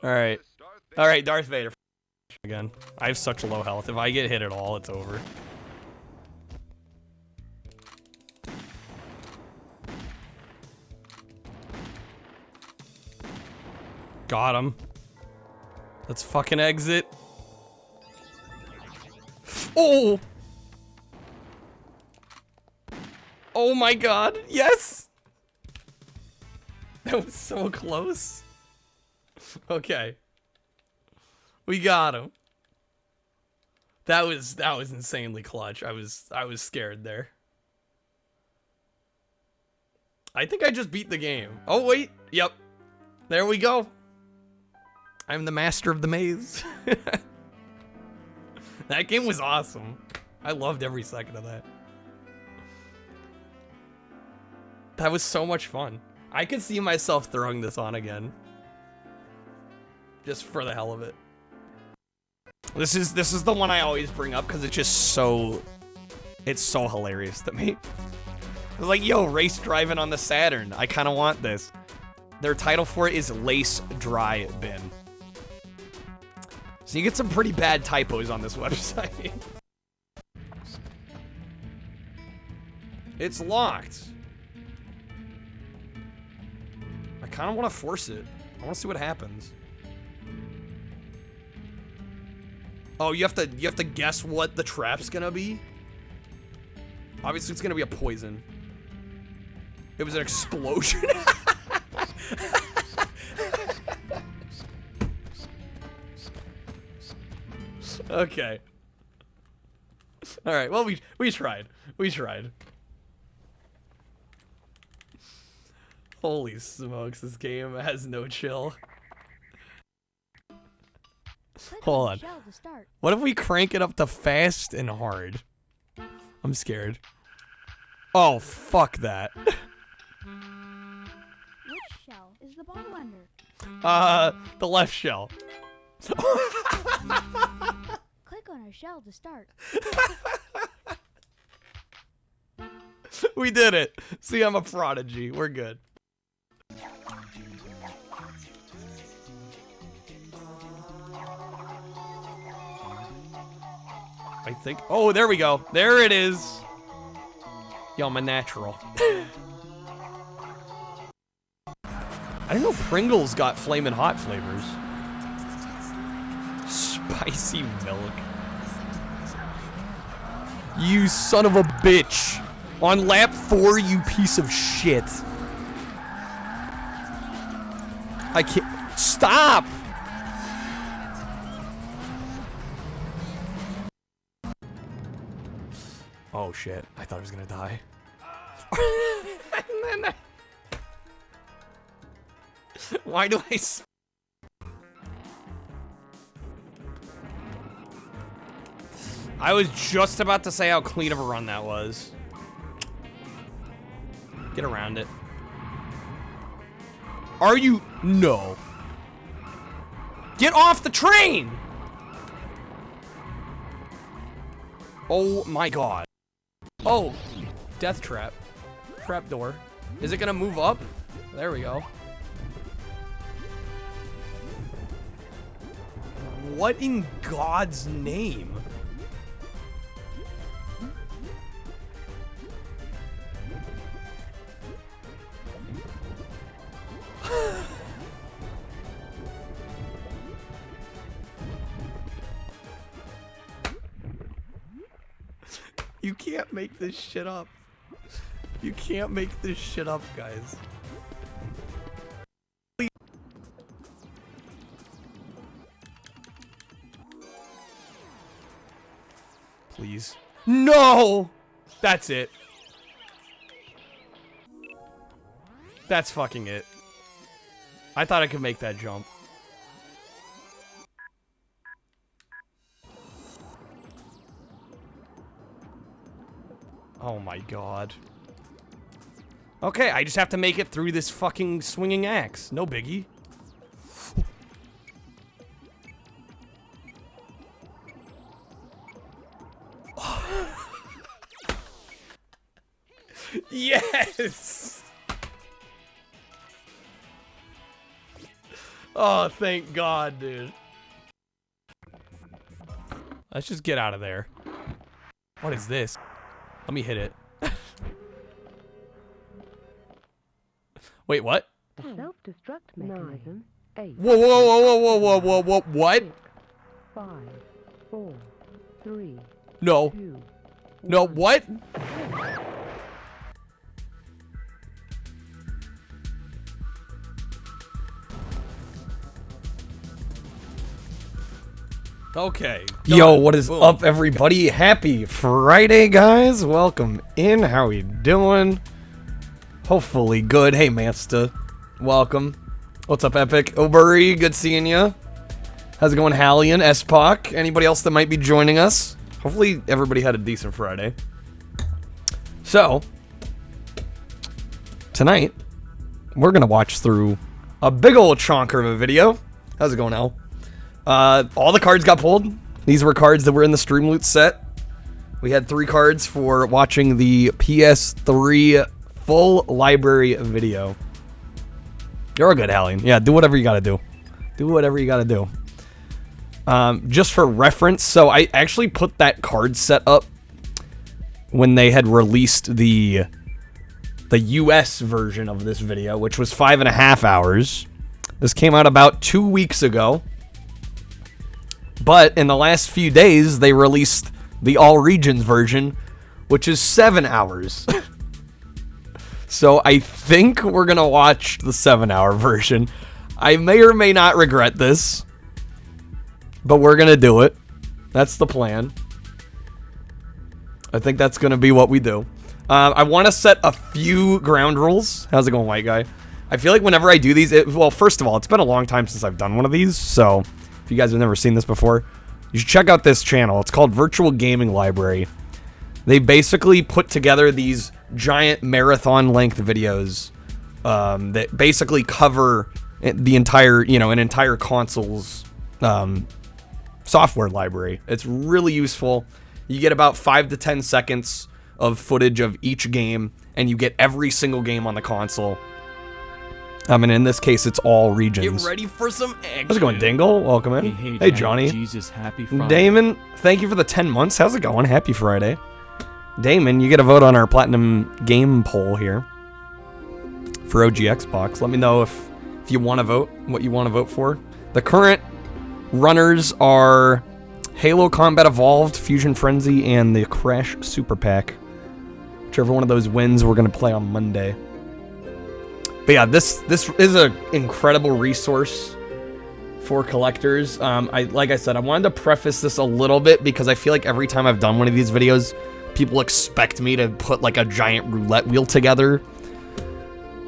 Alright. Alright, Darth Vader. Again. I have such low health. If I get hit at all, it's over. Got him. Let's fucking exit. Oh! Oh my god, yes! That was so close. Okay. We got him. That was insanely clutch. I was scared there. I think I just beat the game. Oh wait, yep. There we go. I'm the master of the maze. That game was awesome. I loved every second of that. That was so much fun. I could see myself throwing this on again. Just for the hell of it. This is the one I always bring up because it's just so... It's so hilarious to me. It's like, yo, race driving on the Saturn. I kind of want this. Their title for it is Lace Dry Bin. So you get some pretty bad typos on this website. It's locked. I kind of want to force it. I want to see what happens. Oh, you have to guess what the trap's gonna be? Obviously, it's gonna be a poison. It was an explosion. Okay. All right. Well, we tried. We tried. Holy smokes! This game has no chill. Hold on. What if we crank it up to fast and hard? I'm scared. Oh, fuck that. Which shell is the bottle under? The left shell. Click on a shell to start. We did it. See, I'm a prodigy. We're good. I think. Oh, there we go. There it is. Yo, I'm a natural. I didn't know Pringles got flamin' hot flavors. Spicy milk. You son of a bitch. On lap 4, you piece of shit. I can't. Stop! Oh shit, I thought I was gonna die. And then why do I I was just about to say how clean of a run that was. Get around it. Are you? No. Get off the train! Oh my god. Oh, death trap. Trap door. Is it gonna move up? There we go. What in God's name? You can't make this shit up. You can't make this shit up, guys. Please. No! That's it. That's fucking it. I thought I could make that jump. Oh my god. Okay, I just have to make it through this fucking swinging axe. No biggie. Yes! Oh, thank God, dude. Let's just get out of there. What is this? Let me hit it. Wait, what? Self-destruct mechanism. 8. Whoa, whoa, whoa, whoa, whoa, whoa, whoa, what? 5, 4, 3, No. 2. No, what? Okay. Yo, what is up, everybody? Happy Friday, guys. Welcome in. How we doing? Hopefully good. Hey, Mansta. Welcome. What's up, Epic? Oburi, good seeing ya. How's it going, Hallian, S-Poc? Anybody else that might be joining us? Hopefully everybody had a decent Friday. So, tonight, we're going to watch through a big old chonker of a video. How's it going, Al? All the cards got pulled. These were cards that were in the streamloots set. We had 3 cards for watching the PS3 full library video. You're good, Hallian. Yeah, do whatever you gotta do. Do whatever you gotta do. Just for reference, so I actually put that card set up when they had released the US version of this video, which was 5.5 hours. This came out about 2 weeks ago. But in the last few days, they released the all regions version, which is 7 hours. So I think we're going to watch the 7-hour version. I may or may not regret this, but we're going to do it. That's the plan. I think that's going to be what we do. I want to set a few ground rules. How's it going, white guy? I feel like whenever I do these, well, first of all, it's been a long time since I've done one of these, so if you guys have never seen this before, you should check out this channel. It's called Virtual Gaming Library. They basically put together these giant marathon-length videos that basically cover the entire, an entire console's software library. It's really useful. You get about 5 to 10 seconds of footage of each game, and you get every single game on the console. And in this case, it's all regions. Get ready for some action. How's it going, Dingle? Welcome in. Hey, Johnny. Jesus, happy Friday. Damon, thank you for the 10 months. How's it going? Happy Friday. Damon, you get a vote on our Platinum Game poll here for OG Xbox. Let me know if you want to vote, what you want to vote for. The current runners are Halo Combat Evolved, Fusion Frenzy, and the Crash Super Pack. Whichever one of those wins, we're going to play on Monday. But yeah, this is an incredible resource for collectors. Like I said, I wanted to preface this a little bit because I feel like every time I've done one of these videos, people expect me to put like a giant roulette wheel together.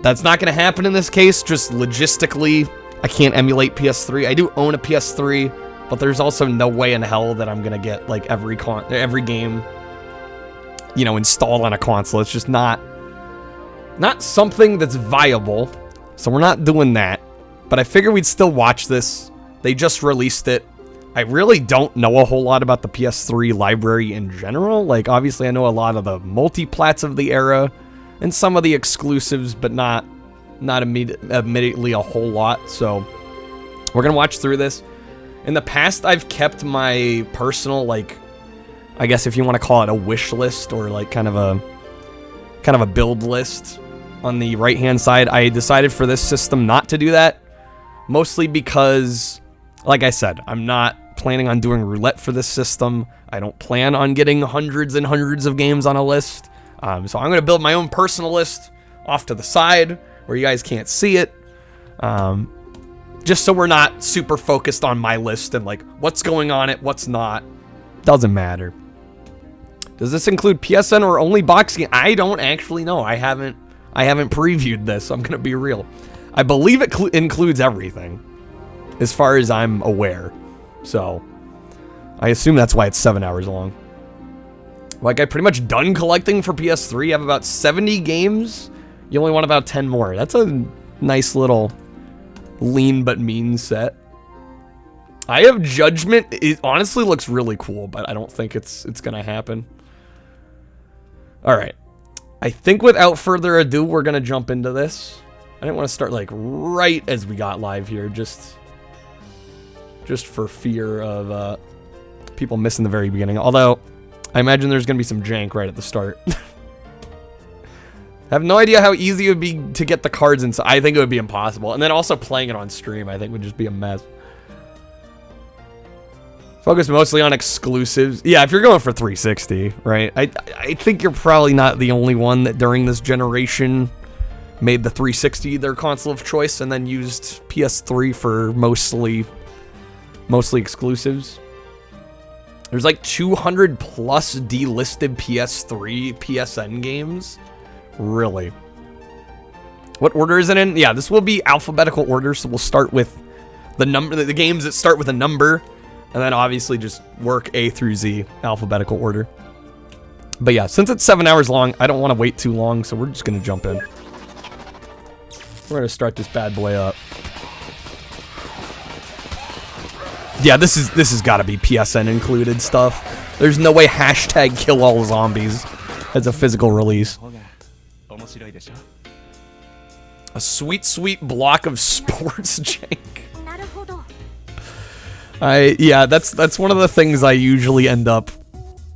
That's not going to happen in this case. Just logistically, I can't emulate PS3. I do own a PS3, but there's also no way in hell that I'm going to get like every game, installed on a console. It's just not something that's viable, so we're not doing that. But I figured we'd still watch this. They just released it. I really don't know a whole lot about the PS3 library in general. Like, obviously I know a lot of the multi-plats of the era and some of the exclusives, but not immediately a whole lot. So we're gonna watch through this. In the past, I've kept my personal, like, I guess if you want to call it a wish list or like kind of a build list on the right-hand side. I decided for this system not to do that, mostly because, like I said, I'm not planning on doing roulette for this system. I don't plan on getting hundreds and hundreds of games on a list. So I'm going to build my own personal list off to the side where you guys can't see it. Just so we're not super focused on my list and like what's going on it, what's not. Doesn't matter. Does this include PSN or only box game? I don't actually know. I haven't previewed this. I'm going to be real. I believe it includes everything as far as I'm aware. So I assume that's why it's 7 hours long. Like, I pretty much done collecting for PS3. I have about 70 games. You only want about 10 more. That's a nice little lean but mean set. I have Judgment. It honestly looks really cool, but I don't think it's going to happen. All right. I think without further ado, we're going to jump into this. I didn't want to start like right as we got live here. Just just for fear of people missing the very beginning. Although, I imagine there's going to be some jank right at the start. I have no idea how easy it would be to get the cards inside. I think it would be impossible. And then also playing it on stream, I think would just be a mess. Focus mostly on exclusives. Yeah, if you're going for 360, right? I think you're probably not the only one that during this generation made the 360 their console of choice and then used PS3 for mostly exclusives. There's like 200 plus delisted PS3, PSN games. Really? What order is it in? Yeah, this will be alphabetical order, so we'll start with the games that start with a number, and then obviously just work A through Z, alphabetical order. But yeah, since it's 7 hours long, I don't want to wait too long, so we're just gonna jump in. We're gonna start this bad boy up. Yeah, this has got to be PSN included stuff. There's no way hashtag kill all zombies as a physical release. A sweet, sweet block of sports jank. Yeah, that's one of the things I usually end up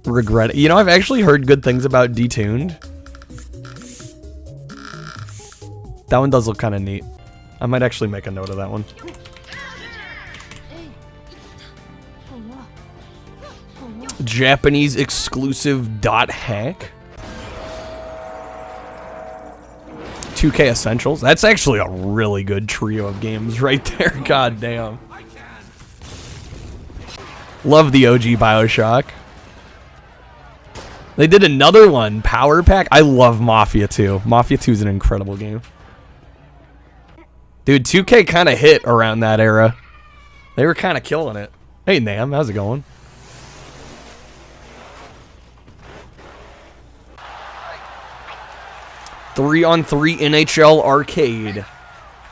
regretting. You know, I've actually heard good things about Detuned. That one does look kind of neat. I might actually make a note of that one. Japanese exclusive .hack. 2K Essentials. That's actually a really good trio of games right there. God damn. Love the OG BioShock. They did another one, Power Pack. I love Mafia 2. Mafia 2 is an incredible game. Dude, 2K kind of hit around that era. They were kind of killing it. Hey, Nam, how's it going? Three-on-3 NHL Arcade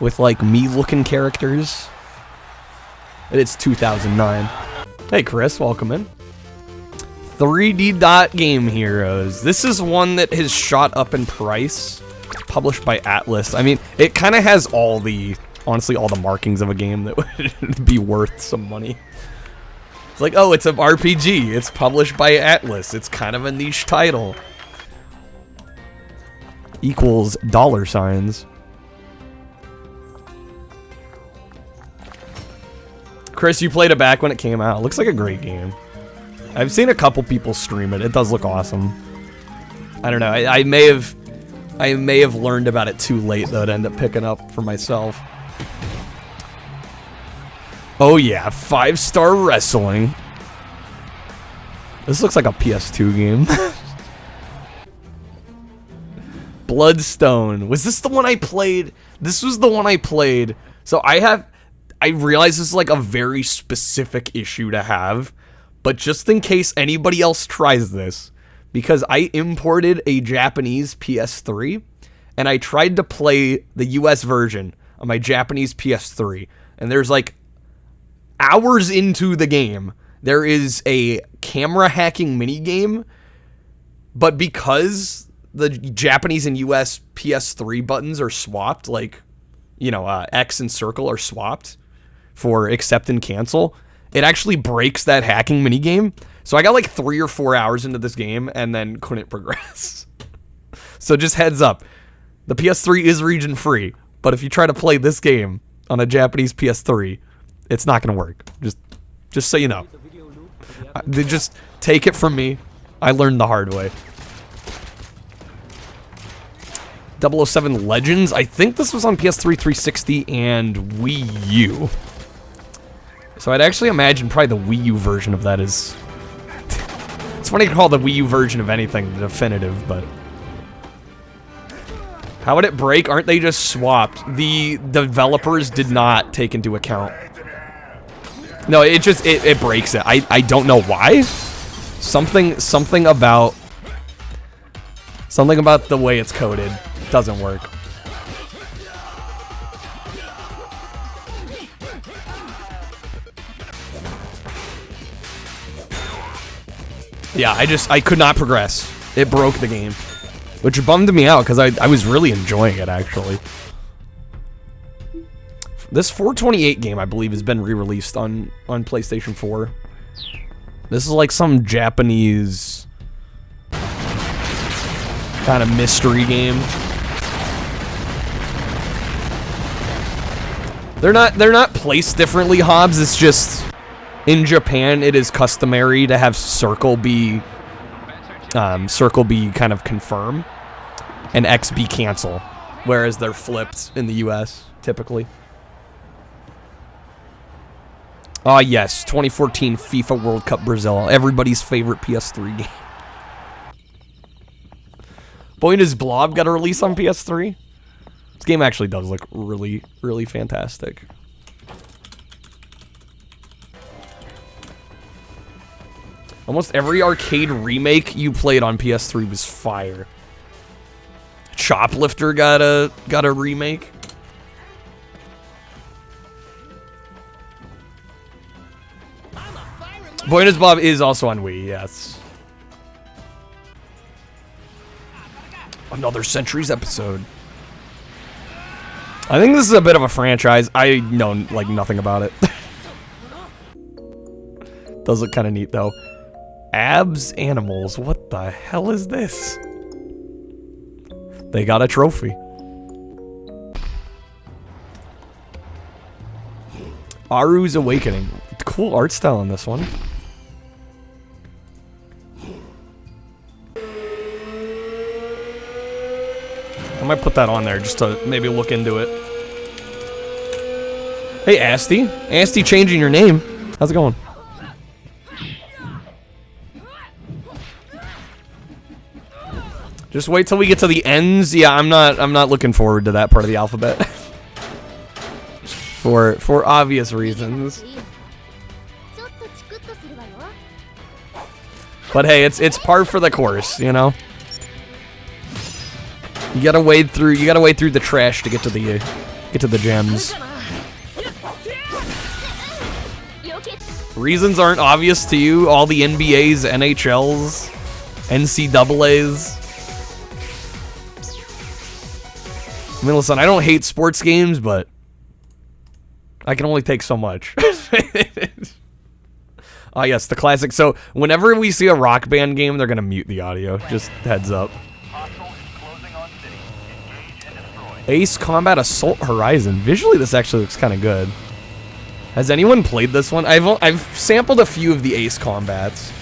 with like me-looking characters. And it's 2009. Hey, Chris, welcome in. 3D Dot Game Heroes. This is one that has shot up in price. Published by Atlas. I mean, it kind of has all the, honestly, all the markings of a game that would be worth some money. It's like, oh, it's an RPG. It's published by Atlas. It's kind of a niche title. Equals $signs. Chris, you played it back when it came out. It looks like a great game. I've seen a couple people stream it. It does look awesome. I don't know. I may have learned about it too late though to end up picking up for myself. Oh yeah, 5-star wrestling. This looks like a PS2 game. Bloodstone. Was this the one I played? This was the one I played. So I realize this is like a very specific issue to have, but just in case anybody else tries this, because I imported a Japanese PS3 and I tried to play the US version on my Japanese PS3, and there's like hours into the game, there is a camera hacking minigame, but because the Japanese and US PS3 buttons are swapped, like, you know, X and circle are swapped for accept and cancel, it actually breaks that hacking minigame. So I got like 3 or 4 hours into this game and then couldn't progress. So just heads up, the PS3 is region free, but if you try to play this game on a Japanese PS3, it's not gonna work. Just so you know. Just take it from me. I learned the hard way. 007 Legends. I think this was on PS3, 360, and Wii U. So I'd actually imagine probably the Wii U version of that is... It's funny to call the Wii U version of anything the definitive, but... How would it break? Aren't they just swapped? The developers did not take into account. No, it just, it breaks it. I don't know why. Something about the way it's coded doesn't work. Yeah, I could not progress. It broke the game, which bummed me out because I was really enjoying it actually. This 428 game, I believe, has been re-released on PlayStation 4. This is like some Japanese kind of mystery game. They're not placed differently, Hobbs. It's just in Japan it is customary to have circle be kind of confirm and X be cancel, whereas they're flipped in the US typically. Ah, yes, 2014 FIFA World Cup Brazil, everybody's favorite PS3 game. Boy, does Blob got a release on PS3? This game actually does look really, really fantastic. Almost every arcade remake you played on PS3 was fire. Choplifter got a remake. Boy Does Blob is also on Wii, yes. Another Centuries episode. I think this is a bit of a franchise. I know like nothing about it. Does look kind of neat though. Abs Animals. What the hell is this? They got a trophy. Aru's Awakening. Cool art style on this one. I might put that on there just to maybe look into it. Hey, Asti. Asti changing your name. How's it going? Just wait till we get to the ends. Yeah, I'm not looking forward to that part of the alphabet. for obvious reasons. But hey, it's par for the course, you know? You gotta wade through the trash to get to the gems. Reasons aren't obvious to you. All the NBAs, NHLs, NCAAs. I mean, listen, I don't hate sports games, but I can only take so much. Ah, yes, the classic. So whenever we see a Rock Band game, they're gonna mute the audio. Just heads up. Ace Combat Assault Horizon. Visually, this actually looks kind of good. Has anyone played this one? I've sampled a few of the Ace Combats.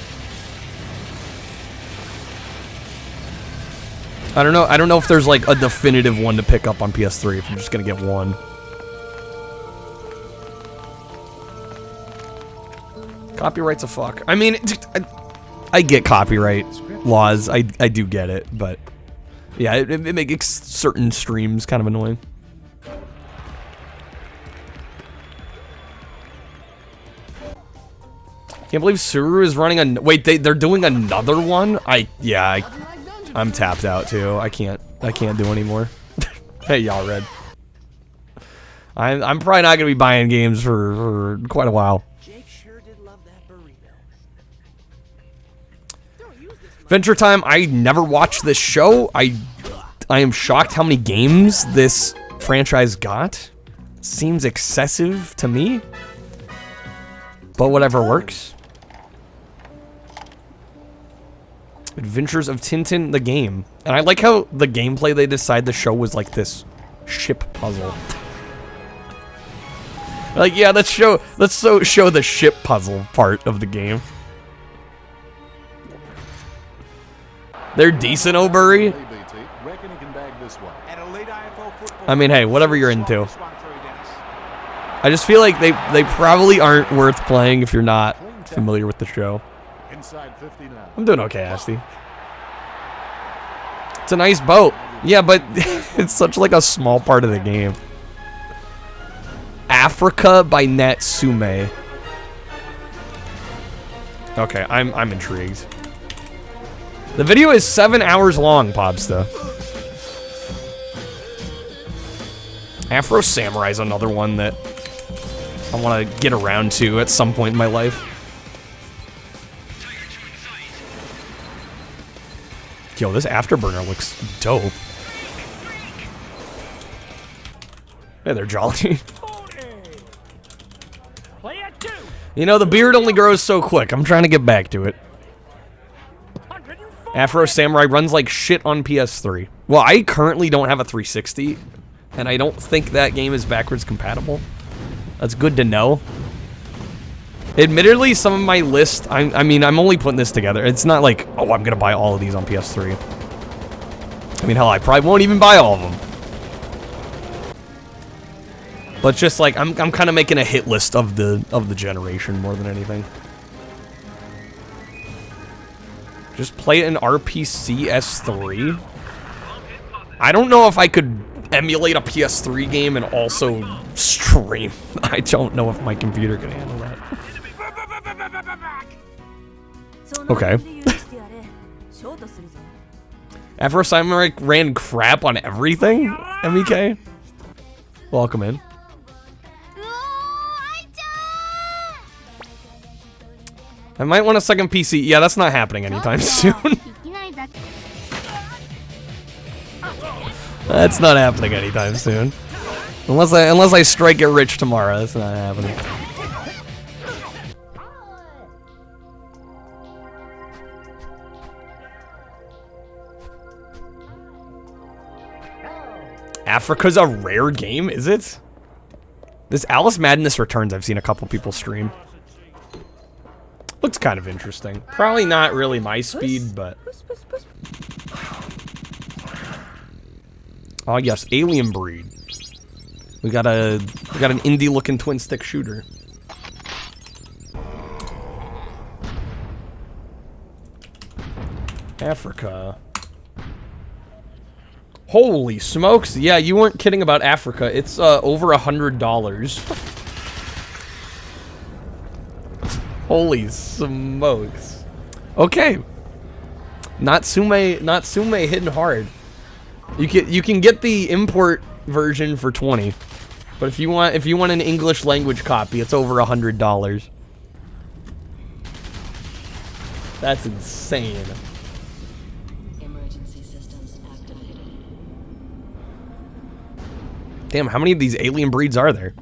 I don't know if there's like a definitive one to pick up on PS3 if I'm just gonna get one. Copyright's a fuck. I mean, I get copyright laws. I do get it, but yeah, it makes certain streams kind of annoying. Can't believe Suru is running a... Wait, they're doing another one? I'm tapped out too. I can't do anymore. Hey, y'all, Red. I'm probably not gonna be buying games for quite a while. Jake sure did love that burrito. Venture Time. I never watched this show. I am shocked how many games this franchise got. Seems excessive to me, but whatever works. Adventures of Tintin, the game. And I like how the gameplay they decide the show was like this ship puzzle. Like, yeah, let's show the ship puzzle part of the game. They're decent, O'Burry. I mean, hey, whatever you're into. I just feel like they probably aren't worth playing if you're not familiar with the show. I'm doing okay, Asti. It's a nice boat. Yeah, but it's such like a small part of the game. Africa by Natsume. Okay, I'm intrigued. The video is 7 hours long, Pobsta. Afro Samurai's another one that I want to get around to at some point in my life. Yo, this Afterburner looks dope. Hey there, Jolly. You know, the beard only grows so quick. I'm trying to get back to it. Afro Samurai runs like shit on PS3. Well, I currently don't have a 360, and I don't think that game is backwards compatible. That's good to know. Admittedly, some of my list, I mean, I'm only putting this together. It's not like, oh, I'm gonna buy all of these on PS3. I mean, hell, I probably won't even buy all of them. But just like, I'm kind of making a hit list of the generation more than anything. Just play it in RPC S3. I don't know if I could emulate a PS3 game and also stream. I don't know if my computer can handle that. Okay. Afro Samurai ran crap on everything? MEK? Welcome in. I might want a second PC. Yeah, that's not happening anytime soon. That's not happening anytime soon. Unless I strike it rich tomorrow, that's not happening. Africa's a rare game, is it? This Alice Madness Returns, I've seen a couple people stream. Looks kind of interesting. Probably not really my speed, but... Oh yes, Alien Breed. We got an indie-looking twin-stick shooter. Africa. Holy smokes! Yeah, you weren't kidding about Africa. It's over $100. Holy smokes! Okay. Natsume hitting hard. You can get the import version for 20, but if you want an English language copy, it's over $100. That's insane. Emergency systems activated. Damn, how many of these alien breeds are there?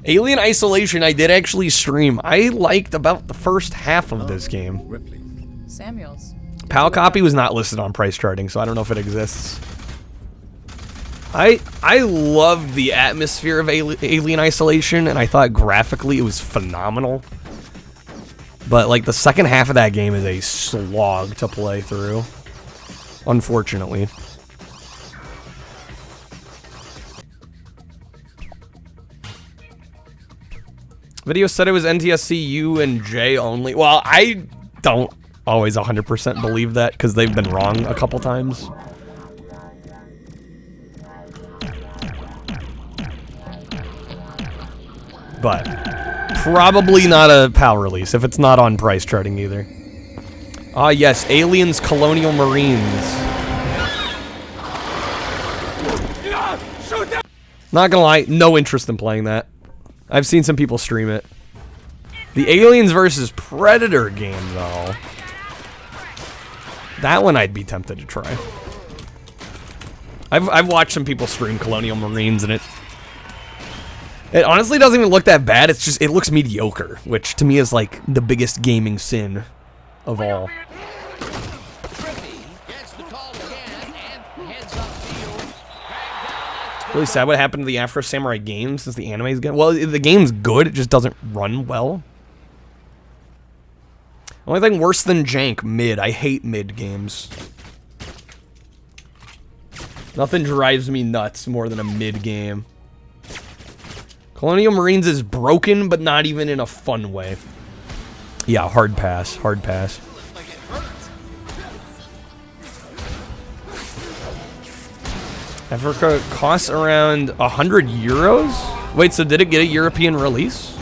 Alien Isolation, I did actually stream. I liked about the first half of this game. Samuels. PAL copy was not listed on price charting, so I don't know if it exists. I loved the atmosphere of Alien Isolation, and I thought graphically it was phenomenal. But like the second half of that game is a slog to play through, unfortunately. Video said it was NTSC U and J only. Well, I don't always 100% believe that because they've been wrong a couple times. But probably not a PAL release if it's not on price charting either. Ah, yes, Aliens Colonial Marines. Not gonna lie, no interest in playing that. I've seen some people stream it. The Aliens vs. Predator game, though. That one I'd be tempted to try. I've watched some people stream Colonial Marines, and it honestly doesn't even look that bad. It's just, it looks mediocre, which to me is like the biggest gaming sin of all. Really sad what happened to the Afro Samurai game since the anime's good. Well, the game's good, it just doesn't run well. Only thing worse than jank, mid. I hate mid games. Nothing drives me nuts more than a mid game. Colonial Marines is broken, but not even in a fun way. Yeah, hard pass, hard pass. Africa costs around 100 euros? Wait, so did it get a European release?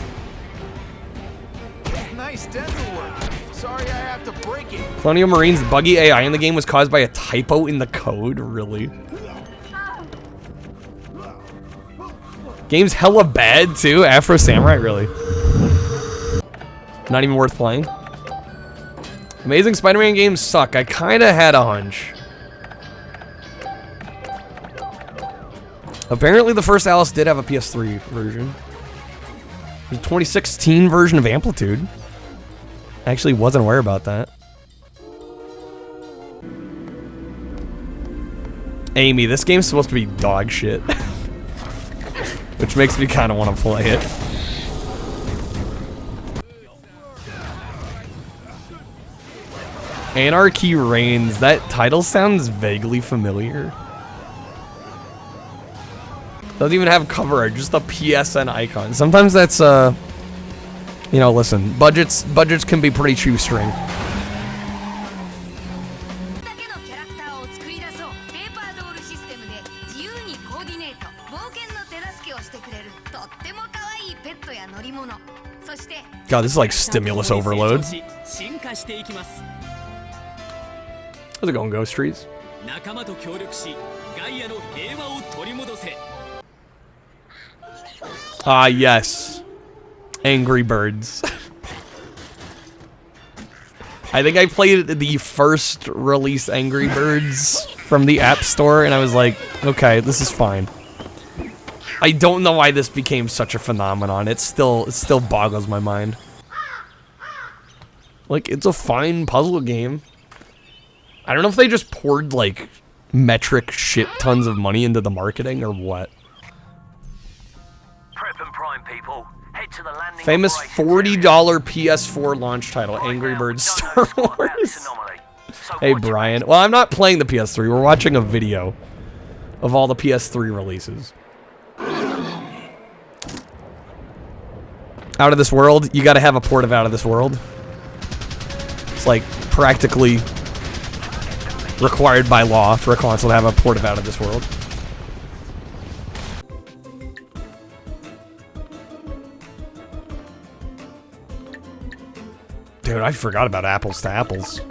Nice dental work. Sorry I have to break it. Colonial Marines' buggy AI in the game was caused by a typo in the code? Really? Game's hella bad, too? Afro Samurai, really? Not even worth playing? Amazing Spider-Man games suck. I kinda had a hunch. Apparently the first Alice did have a PS3 version. There's a 2016 version of Amplitude. I actually wasn't aware about that. Amy, this game's supposed to be dog shit. Which makes me kind of want to play it. Anarchy Reigns. That title sounds vaguely familiar. Doesn't even have cover art, just the PSN icon. Sometimes that's, you know, listen, budgets can be pretty shoestring. God, this is like stimulus overload. How's it going, Ghost Trees? Ah, yes. Angry Birds. I think I played the first release Angry Birds from the App Store, and I was like, okay, this is fine. I don't know why this became such a phenomenon. It still boggles my mind. Like, it's a fine puzzle game. I don't know if they just poured, like, metric shit tons of money into the marketing or what. Prep and prime people. Head to the landing Famous $40 PS4 launch title, Angry Birds Star Wars. Hey, Brian. Well, I'm not playing the PS3. We're watching a video of all the PS3 releases. Out of This World, you gotta have a port of Out of This World. It's like practically required by law for a console to have a port of Out of This World. Dude, I forgot about Apples to Apples.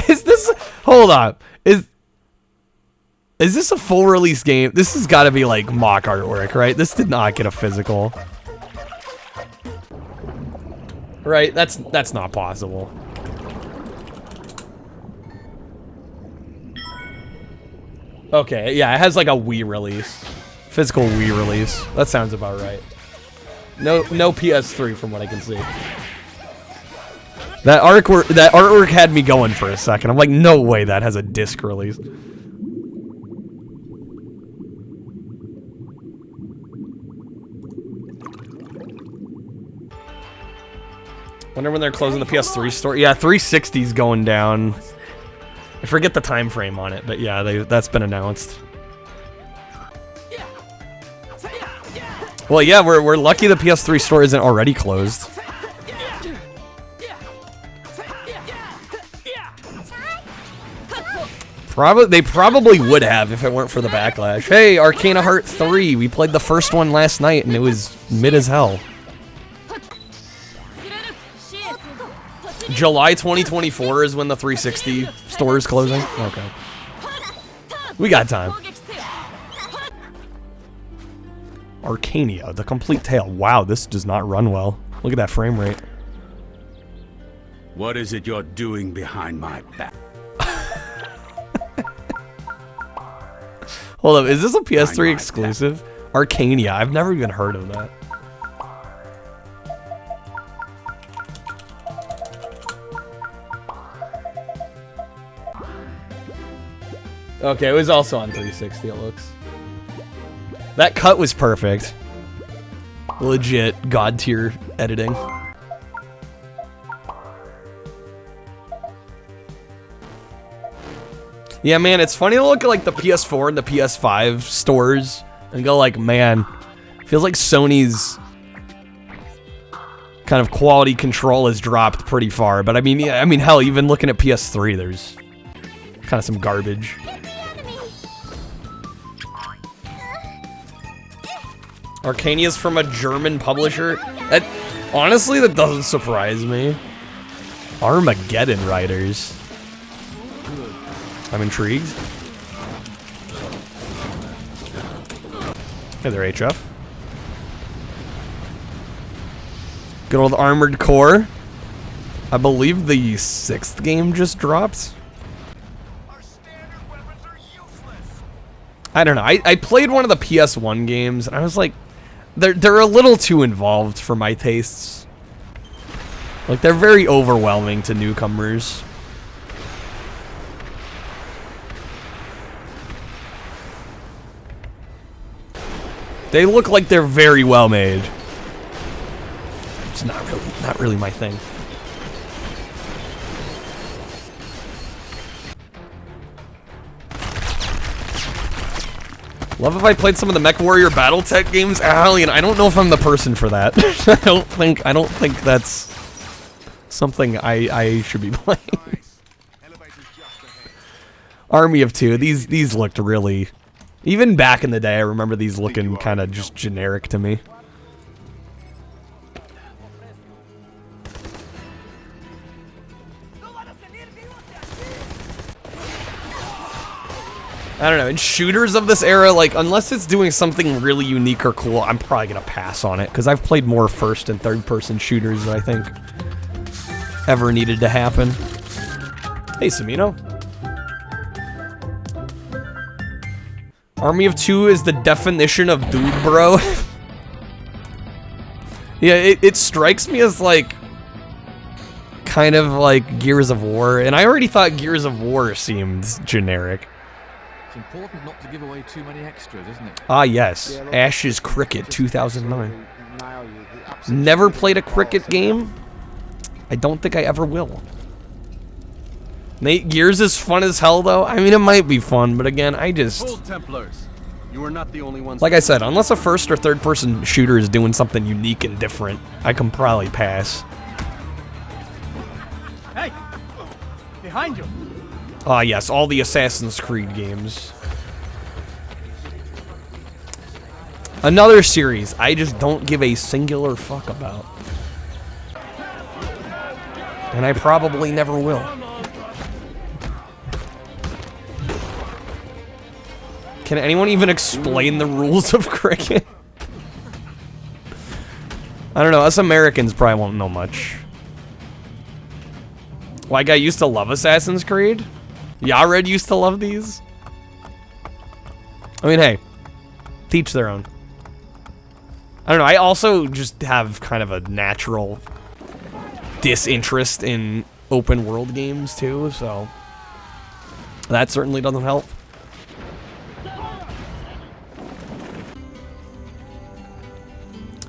Is this... Hold on. Is this a full release game? This has got to be like mock artwork, right? This did not get a physical. Right? That's not possible. Okay, yeah, it has like a Wii release. Physical Wii release. That sounds about right. No PS3 from what I can see. That artwork had me going for a second. I'm like, no way that has a disc release. Wonder when they're closing the PS3 store. Yeah, 360's going down. I forget the time frame on it, but yeah, that's been announced. Well, yeah, we're lucky the PS3 store isn't already closed. They probably would have if it weren't for the backlash. Hey, Arcana Heart 3. We played the first one last night and it was mid as hell. July 2024 is when the 360 store is closing? Okay. We got time. Arcania, the complete tale. Wow, this does not run well. Look at that frame rate. What is it you're doing behind my back? Hold up, is this a PS3 exclusive? Arcania, I've never even heard of that. Okay, it was also on 360, it looks. That cut was perfect. Legit god tier editing. Yeah, man, it's funny to look at like the PS4 and the PS5 stores and go like, man, feels like Sony's kind of quality control has dropped pretty far. But I mean, yeah, hell, even looking at PS3, there's kind of some garbage. Arcania's from a German publisher. Honestly, that doesn't surprise me. Armageddon writers. I'm intrigued. Hey there, HF. Good old Armored Core. I believe the 6th game just dropped. I don't know. I played one of the PS1 games, and I was like, they're a little too involved for my tastes. Like, they're very overwhelming to newcomers. They look like they're very well made. It's not really my thing. Love if I played some of the MechWarrior BattleTech games. Alien, I don't know if I'm the person for that. I don't think that's something I should be playing. Army of Two. These looked really. Even back in the day, I remember these looking kind of just generic to me. I don't know, in shooters of this era, like, unless it's doing something really unique or cool, I'm probably gonna pass on it, because I've played more first and third person shooters than I think ever needed to happen. Hey, Samino. Army of Two is the definition of dude, bro. Yeah, it strikes me as, like, kind of like Gears of War, and I already thought Gears of War seemed generic. It's important not to give away too many extras, isn't it? Ah, yes. Ash's Cricket 2009. Never played a cricket game. I don't think I ever will. Nate, Gears is fun as hell, though. I mean, it might be fun, but again, I just... Old Templars. You are not the only ones. Like I said, unless a first or third person shooter is doing something unique and different, I can probably pass. Hey! Behind you! Ah, yes, all the Assassin's Creed games. Another series I just don't give a singular fuck about. And I probably never will. Can anyone even explain the rules of cricket? I don't know, us Americans probably won't know much. Like, I used to love Assassin's Creed. Yared used to love these. I mean, hey, teach their own. I don't know, I also just have kind of a natural disinterest in open world games too, so that certainly doesn't help.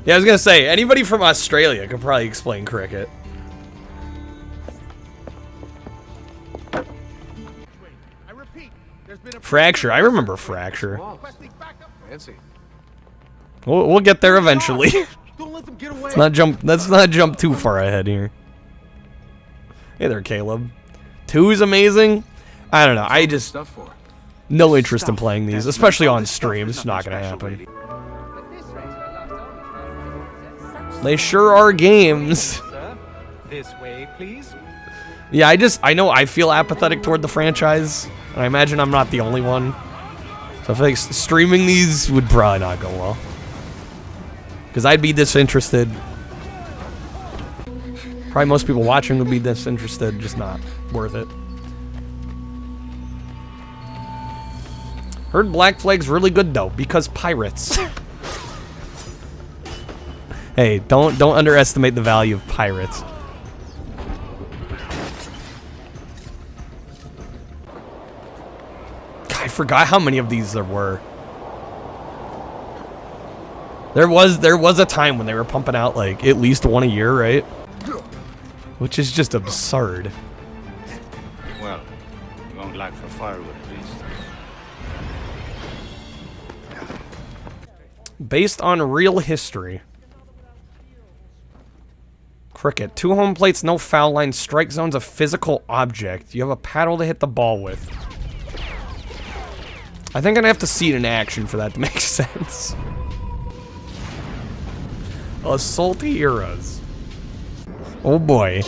Yeah, I was gonna say, anybody from Australia could probably explain cricket. Fracture, I remember Fracture. We'll get there eventually. Let's not jump too far ahead here. Hey there, Caleb. 2 is amazing. I don't know, I just no interest in playing these, especially on stream. It's not gonna happen. They sure are games. This way, please. Yeah, I know I feel apathetic toward the franchise. And I imagine I'm not the only one. So I feel like streaming these would probably not go well. Because I'd be disinterested. Probably most people watching would be disinterested, just not worth it. Heard Black Flag's really good though, because pirates. Hey, don't underestimate the value of pirates. I forgot how many of these there were. There was a time when they were pumping out like at least one a year, right? Which is just absurd. Well, you won't like for firewood, please. Based on real history. Cricket. 2 home plates, no foul line. Strike zone's a physical object. You have a paddle to hit the ball with. I think I'm gonna have to see it in action for that to make sense. Assault eras. Oh boy.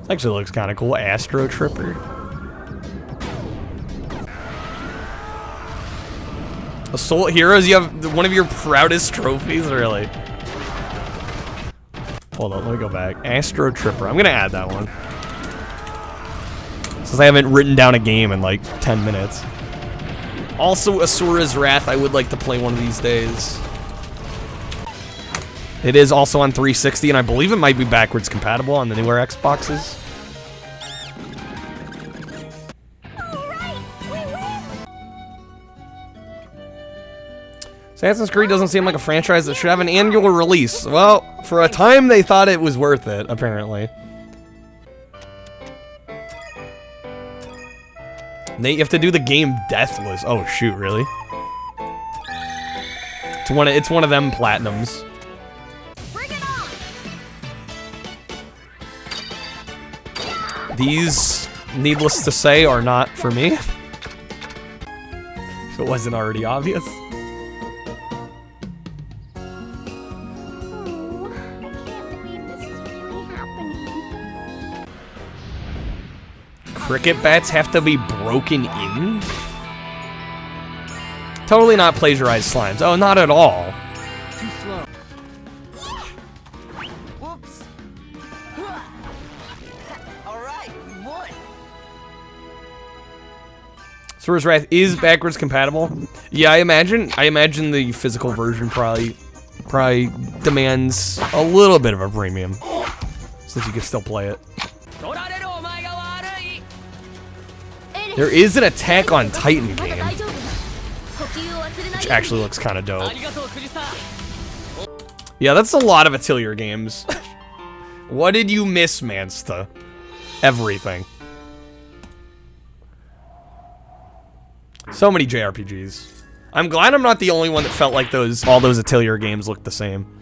This actually looks kind of cool. Astro Tripper. Assault Heroes, you have one of your proudest trophies, really? Hold on, let me go back. Astro Tripper. I'm gonna add that one. Since I haven't written down a game in like 10 minutes. Also, Asura's Wrath, I would like to play one of these days. It is also on 360, and I believe it might be backwards compatible on the newer Xboxes. Assassin's Creed doesn't seem like a franchise that should have an annual release. Well, for a time they thought it was worth it, apparently. Nate, you have to do the game Deathless. Oh shoot, really? It's one of them platinums. These, needless to say, are not for me. If it wasn't already obvious. Cricket bats have to be broken in? Totally not plagiarized slimes. Oh, not at all. Too slow. Whoops. Alright, we won. Asura's Wrath is backwards compatible. Yeah, I imagine the physical version probably demands a little bit of a premium. Since you can still play it. There is an Attack on Titan game, which actually looks kind of dope. Yeah, that's a lot of Atelier games. What did you miss, Mansta? Everything. So many JRPGs. I'm glad I'm not the only one that felt like all those Atelier games looked the same.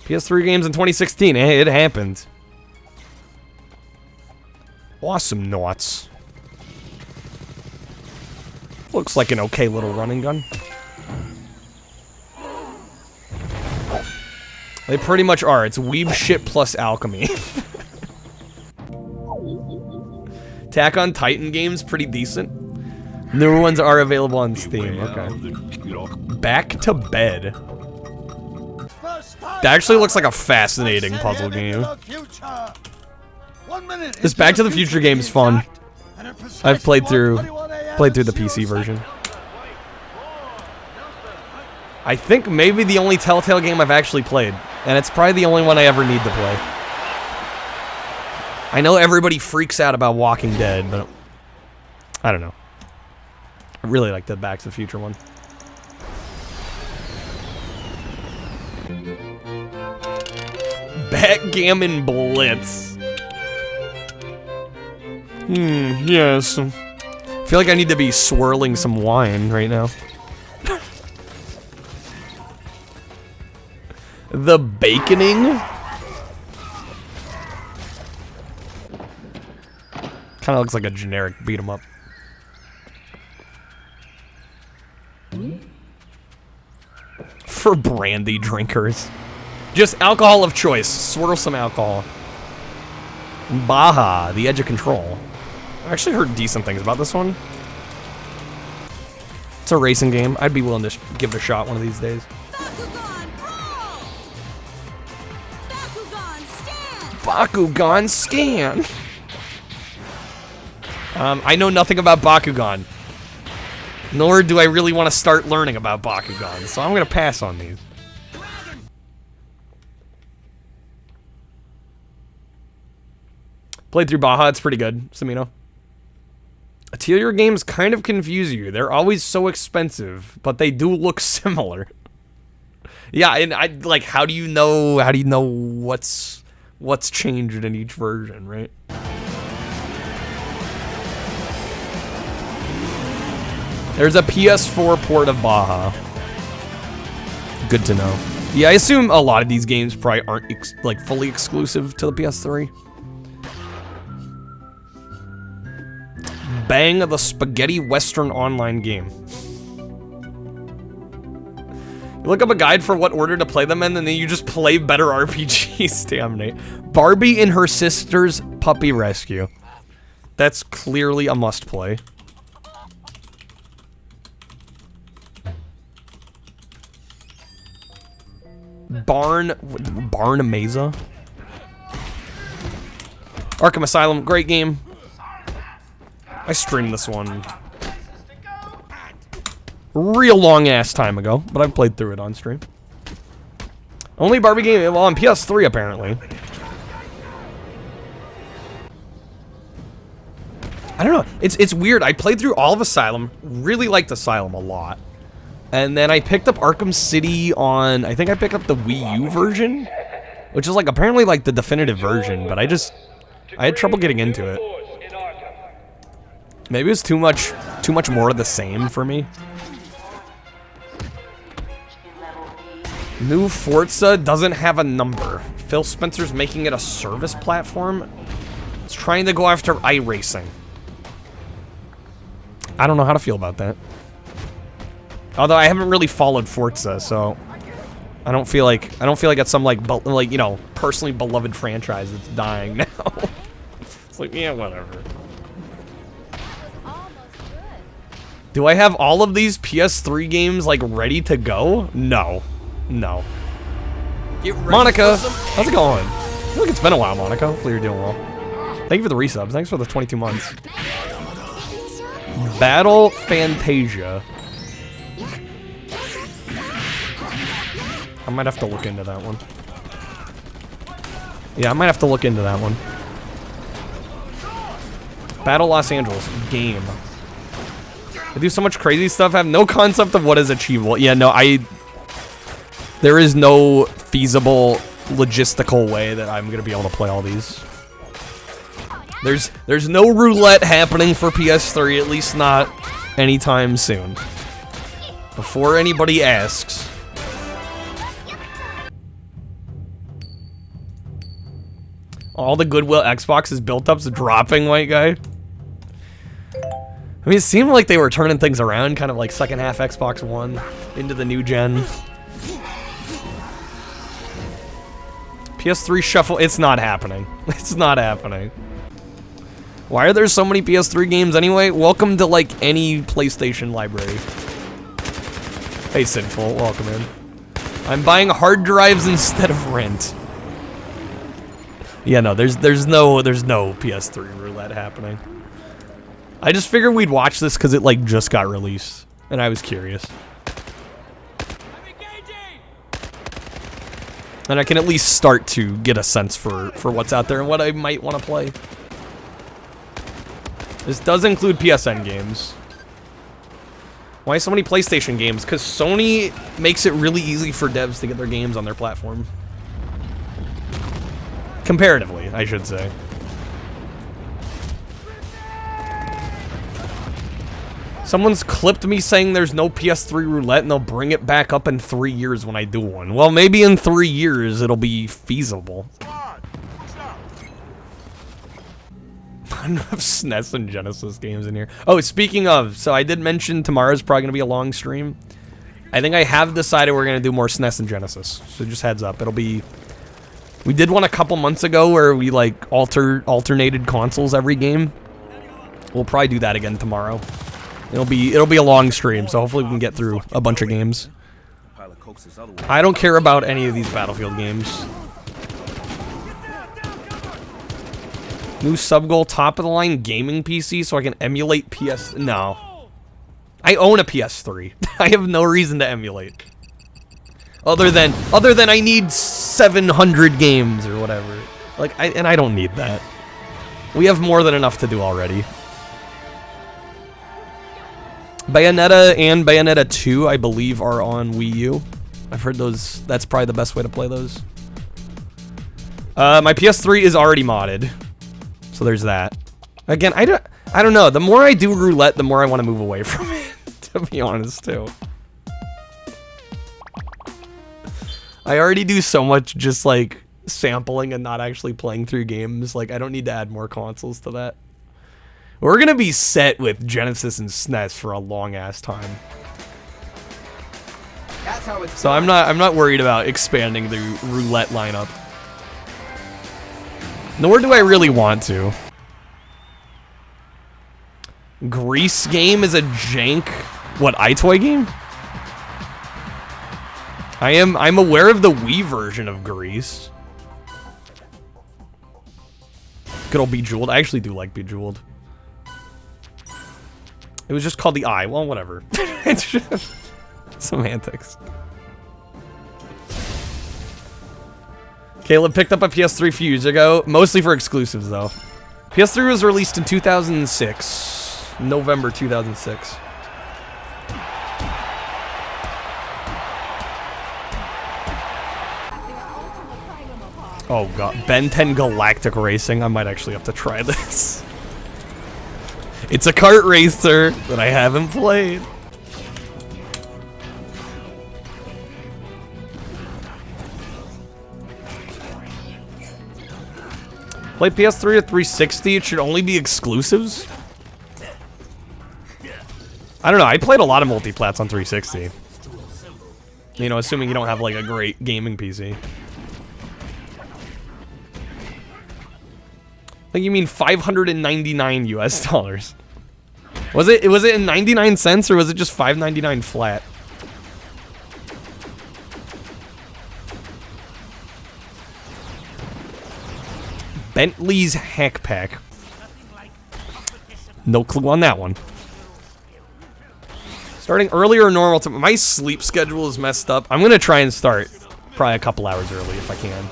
PS3 games in 2016. Hey, it happened. Awesome knots. Looks like an okay little running gun. They pretty much are. It's weeb shit plus alchemy. Attack on Titan games, pretty decent. Newer ones are available on Steam. Okay. Back to Bed. That actually looks like a fascinating puzzle game. This Back to the Future game is fun. I've played through the PC version. I think maybe the only Telltale game I've actually played, and it's probably the only one I ever need to play. I know everybody freaks out about Walking Dead, but I don't know. I really like the Back to the Future one. Backgammon Blitz. Yes. I feel like I need to be swirling some wine right now. The Baconing? Kinda looks like a generic beat 'em up. For brandy drinkers. Just alcohol of choice. Swirl some alcohol. Baja, The Edge of Control. I've actually heard decent things about this one. It's a racing game. I'd be willing to give it a shot one of these days. Bakugan Scan! I know nothing about Bakugan. Nor do I really want to start learning about Bakugan, so I'm gonna pass on these. Played through Baja, it's pretty good, Samino. Atelier games kind of confuse you. They're always so expensive, but they do look similar. Yeah, and how do you know what's changed in each version, right? There's a PS4 port of Baja. Good to know. Yeah, I assume a lot of these games probably aren't fully exclusive to the PS3. Bang the Spaghetti Western online game. You look up a guide for what order to play them in, and then you just play better RPGs. Damn, Nate. Barbie and Her Sister's Puppy Rescue. That's clearly a must-play. Barn Mesa. Arkham Asylum, great game. I streamed this one real long ass time ago, but I've played through it on stream. Only Barbie game, well, on PS3 apparently. I don't know, it's weird. I played through all of Asylum, really liked Asylum a lot. And then I picked up Arkham City on, I think I picked up the Wii U version, which is like apparently like the definitive version, but I had trouble getting into it. Maybe it was too much more of the same for me. New Forza doesn't have a number. Phil Spencer's making it a service platform. It's trying to go after iRacing. I don't know how to feel about that. Although I haven't really followed Forza, so I don't feel like it's some like you know, personally beloved franchise that's dying now. It's like, yeah, whatever. Do I have all of these PS3 games like ready to go? No. No. Monica, how's it going? I feel like it's been a while, Monica. Hopefully you're doing well. Thank you for the resubs. Thanks for the 22 months. Battle Fantasia. I might have to look into that one. Yeah, I might have to look into that one. Battle Los Angeles. Game. I do so much crazy stuff. I have no concept of what is achievable. Yeah, no, there is no feasible logistical way that I'm gonna be able to play all these. There's no roulette happening for PS3, at least not anytime soon. Before anybody asks. All the goodwill Xbox is built up's dropping, white guy. I mean, it seemed like they were turning things around, kind of like second half Xbox One into the new gen. PS3 shuffle, it's not happening. It's not happening. Why are there so many PS3 games anyway? Welcome to like any PlayStation library. Hey Sinful, welcome in. I'm buying hard drives instead of rent. Yeah, no, there's no PS3 roulette happening. I just figured we'd watch this because it like just got released, and I was curious. And I can at least start to get a sense for what's out there and what I might want to play. This does include PSN games. Why so many PlayStation games? Because Sony makes it really easy for devs to get their games on their platform. Comparatively, I should say. Someone's clipped me saying there's no PS3 roulette and they'll bring it back up in 3 years when I do one. Well, maybe in 3 years it'll be feasible. Enough SNES and Genesis games in here. Oh, speaking of, so I did mention tomorrow's probably going to be a long stream. I think I have decided we're going to do more SNES and Genesis. So just heads up, it'll be... We did one a couple months ago where we like alternated consoles every game. We'll probably do that again tomorrow. It'll be a long stream, so hopefully we can get through a bunch of games. I don't care about any of these Battlefield games. New sub-goal, top-of-the-line gaming PC so I can emulate PS... No. I own a PS3. I have no reason to emulate. Other than I need 700 games or whatever. Like, I don't need that. We have more than enough to do already. Bayonetta and Bayonetta 2, I believe, are on Wii U. I've heard those. That's probably the best way to play those. My PS3 is already modded, so there's that. Again, I don't know. The more I do roulette, the more I want to move away from it. To be honest, too. I already do so much just like sampling and not actually playing through games. Like, I don't need to add more consoles to that. We're gonna be set with Genesis and SNES for a long ass time. That's how it's so I'm not worried about expanding the roulette lineup. Nor do I really want to. Grease game is a jank. What, iToy game? I'm aware of the Wii version of Grease. Good old Bejeweled. I actually do like Bejeweled. It was just called the Eye. Well, whatever. It's just semantics. Caleb picked up a PS3 a few years ago, mostly for exclusives though. PS3 was released in 2006, November 2006. Oh god, Ben 10 Galactic Racing. I might actually have to try this. It's a kart racer that I haven't played. Play PS3 or 360, it should only be exclusives? I don't know, I played a lot of multiplats on 360. You know, assuming you don't have like a great gaming PC. I think you mean 599 US dollars. Was it in 99 cents or was it just $5.99 flat? Bentley's Hack Pack. No clue on that one. Starting earlier or normal time. My sleep schedule is messed up. I'm gonna try and start probably a couple hours early if I can.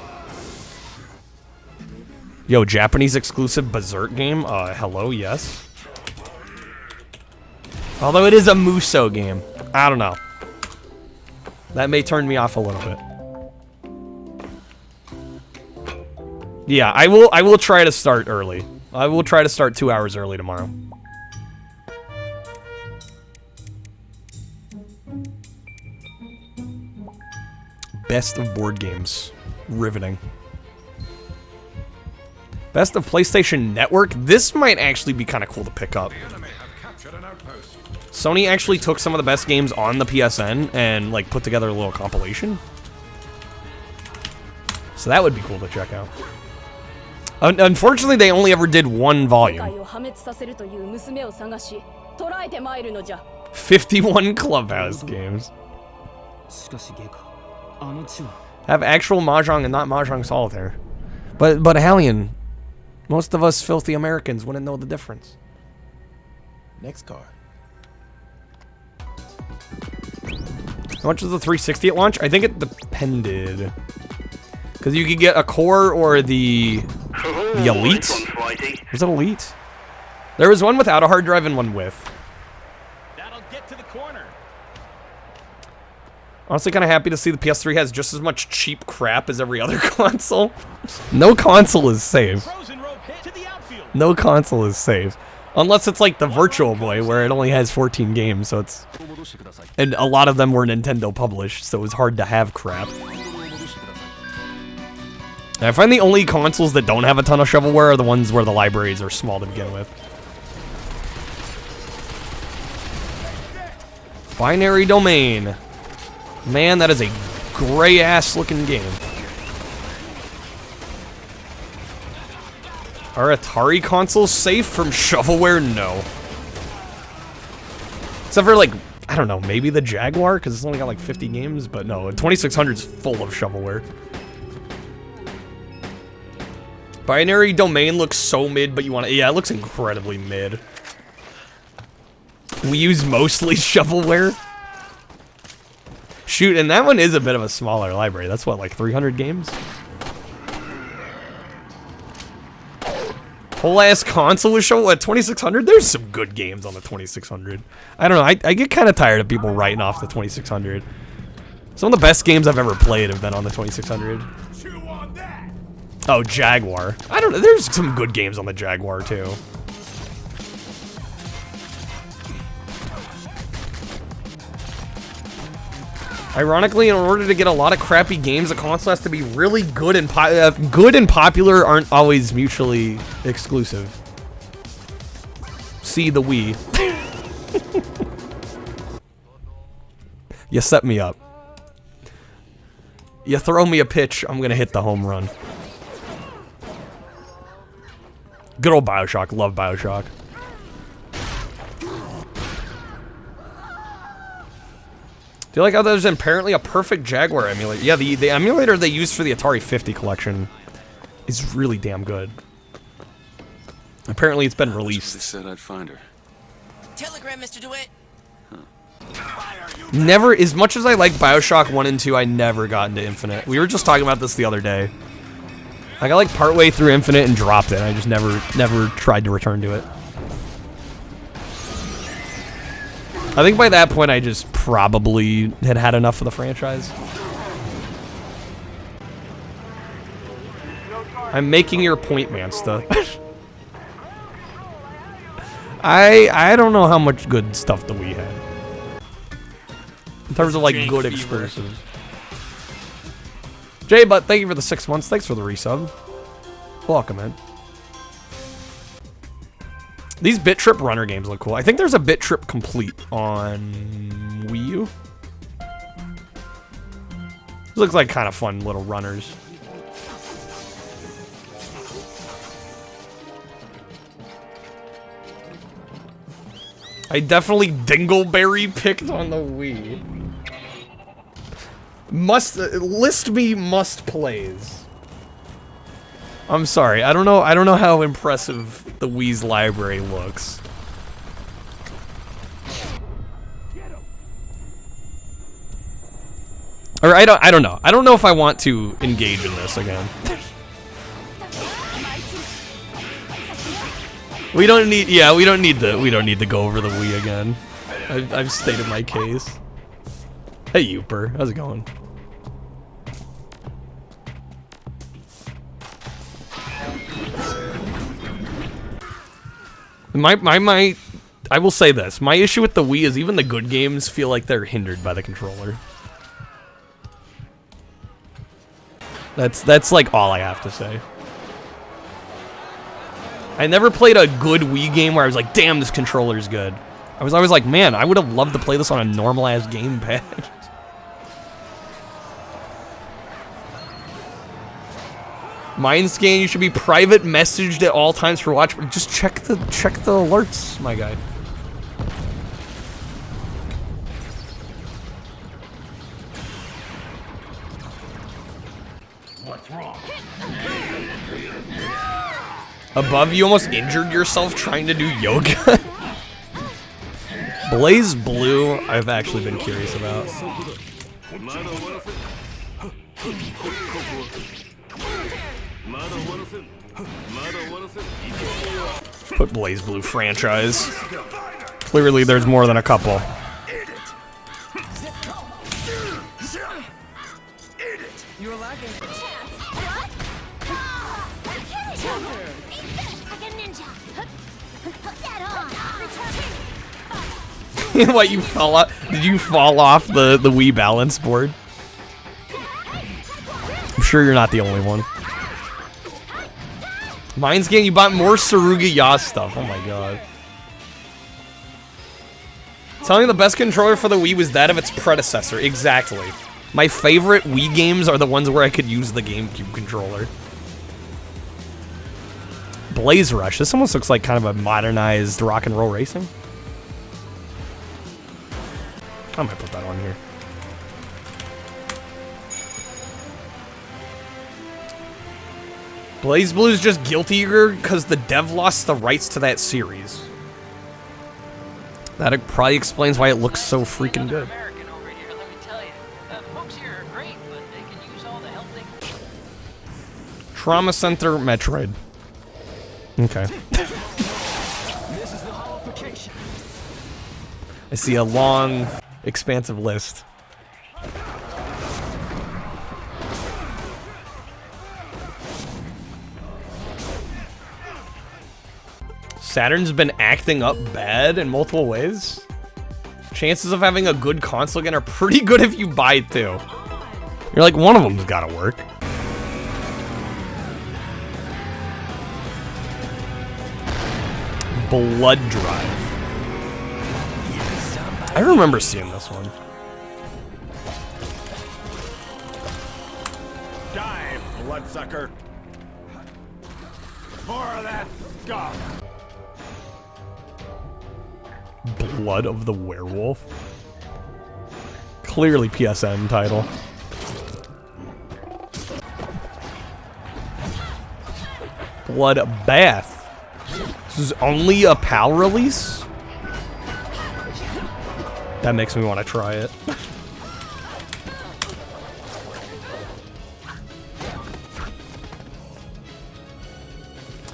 Yo, Japanese exclusive Berserk game? Hello, yes. Although it is a Muso game. I don't know. That may turn me off a little bit. Yeah, I will try to start early. I will try to start 2 hours early tomorrow. Best of board games. Riveting. Best of PlayStation Network? This might actually be kind of cool to pick up. Sony actually took some of the best games on the PSN and like put together a little compilation. So that would be cool to check out. Unfortunately, they only ever did one volume. 51 Clubhouse games. Have actual Mahjong and not Mahjong Solitaire. But Hallian, most of us filthy Americans wouldn't know the difference. Next card. How much was the 360 at launch? I think it depended. Because you could get a core or the Elite. Was it Elite? There was one without a hard drive and one with. That'll get to the corner. Honestly, kind of happy to see the PS3 has just as much cheap crap as every other console. No console is safe. No console is safe. Unless it's like the Virtual Boy, where it only has 14 games, so it's... And a lot of them were Nintendo published, so it was hard to have crap. And I find the only consoles that don't have a ton of shovelware are the ones where the libraries are small to begin with. Binary Domain. Man, that is a gray-ass looking game. Are Atari consoles safe from shovelware? No. Except for, like, I don't know, maybe the Jaguar, because it's only got like 50 games, but no, 2600's full of shovelware. Binary Domain looks so mid, but you want to... Yeah, it looks incredibly mid. We use mostly shovelware. Shoot, and that one is a bit of a smaller library. That's what, like 300 games? Whole ass console with show at 2600? There's some good games on the 2600. I don't know, I get kind of tired of people writing off the 2600. Some of the best games I've ever played have been on the 2600. Oh, Jaguar. I don't know, there's some good games on the Jaguar too. Ironically, in order to get a lot of crappy games, a console has to be really good and good and popular aren't always mutually exclusive. See the Wii. You set me up. You throw me a pitch, I'm gonna hit the home run. Good old BioShock. Love BioShock. Do you like how there's apparently a perfect Jaguar emulator? Yeah, the emulator they used for the Atari 50 collection is really damn good. Apparently it's been released. They said I'd find her. Telegram, Mr. DeWitt. Never, as much as I like Bioshock 1 and 2, I never got into Infinite. We were just talking about this the other day. I got like partway through Infinite and dropped it. I just never tried to return to it. I think by that point I just probably had enough of the franchise. I'm making your point, Mansta. I don't know how much good stuff the Wii had. In terms of like good exclusives. Jay Butt, thank you for the 6 months. Thanks for the resub. Welcome, man. These Bit Trip runner games look cool. I think there's a Bit Trip Complete on Wii U. This looks like kind of fun little runners. I definitely Dingleberry picked on the Wii. List me must plays. I'm sorry. I don't know how impressive the Wii's library looks. Or I don't know. I don't know if I want to engage in this again. We don't need to go over the Wii again. I've stated my case. Hey Youper, how's it going? I will say this. My issue with the Wii is even the good games feel like they're hindered by the controller. That's like all I have to say. I never played a good Wii game where I was like, damn, this controller's good. I was always like, man, I would have loved to play this on a normal-ass gamepad. Mindscan, you should be private messaged at all times for watch. Just check the alerts, my guy. What's wrong? Above, you almost injured yourself trying to do yoga. Blaze Blue, I've actually been curious about. Put Blaze Blue franchise. Clearly there's more than a couple. You're lagging. What, you fell off? Did you fall off the Wii balance board? I'm sure you're not the only one. Mindscan, you bought more Saruga Ya stuff. Oh my god. Telling me the best controller for the Wii was that of its predecessor. Exactly. My favorite Wii games are the ones where I could use the GameCube controller. Blaze Rush. This almost looks like kind of a modernized rock and roll racing. I might put that on here. Blaze Blue is just guiltier because the dev lost the rights to that series. That probably explains why it looks so freaking good. Trauma Center Metroid. Okay. I see a long, expansive list. Saturn's been acting up bad in multiple ways. Chances of having a good console again are pretty good if you buy it too. You're like, one of them's gotta work. Blood Drive. I remember seeing this one. Die, bloodsucker. More of that stuff. Blood of the Werewolf. Clearly PSN title. Bloodbath. This is only a PAL release? That makes me want to try it.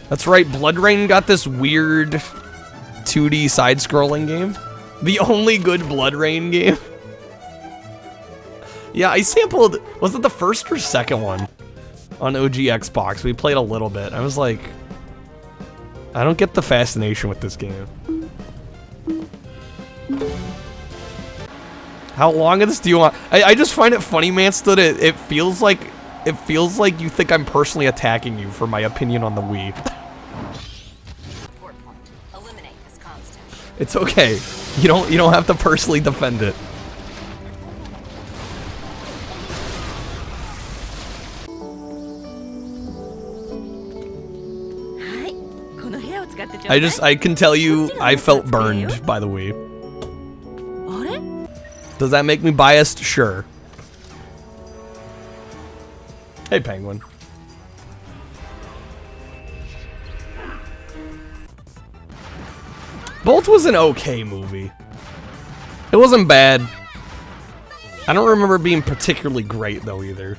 That's right, Blood Rain got this weird 2D side-scrolling game. The only good Blood Rain game. Yeah, I sampled, was it the first or second one? On OG Xbox, we played a little bit. I was like, I don't get the fascination with this game. How long of this do you want? I just find it funny, Mance, that it feels like you think I'm personally attacking you for my opinion on the Wii. It's okay. You don't have to personally defend it. I can tell you I felt burned by the Wii. Does that make me biased? Sure. Hey, Penguin. Bolt was an okay movie. It wasn't bad. I don't remember it being particularly great, though, either.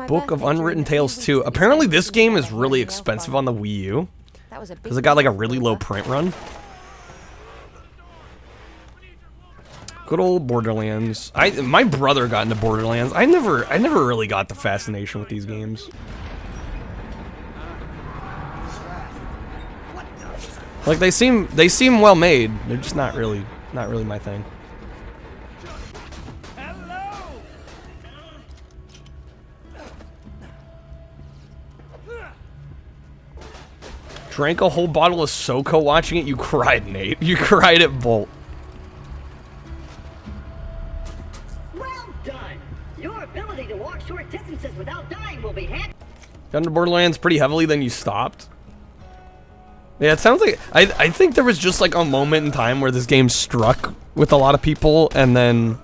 Book of Unwritten Tales 2. Apparently this game is really expensive on the Wii U. Because it got like a really low print run. Good old Borderlands. My brother got into Borderlands. I never really got the fascination with these games. Like they seem well made. They're just not really my thing. Drank a whole bottle of SoCo watching it. You cried, Nate. You cried at Bolt. Well done. Your ability to walk short distances without dying will be handy. Got into Borderlands pretty heavily, then you stopped. Yeah, it sounds like I think there was just like a moment in time where this game struck with a lot of people, and then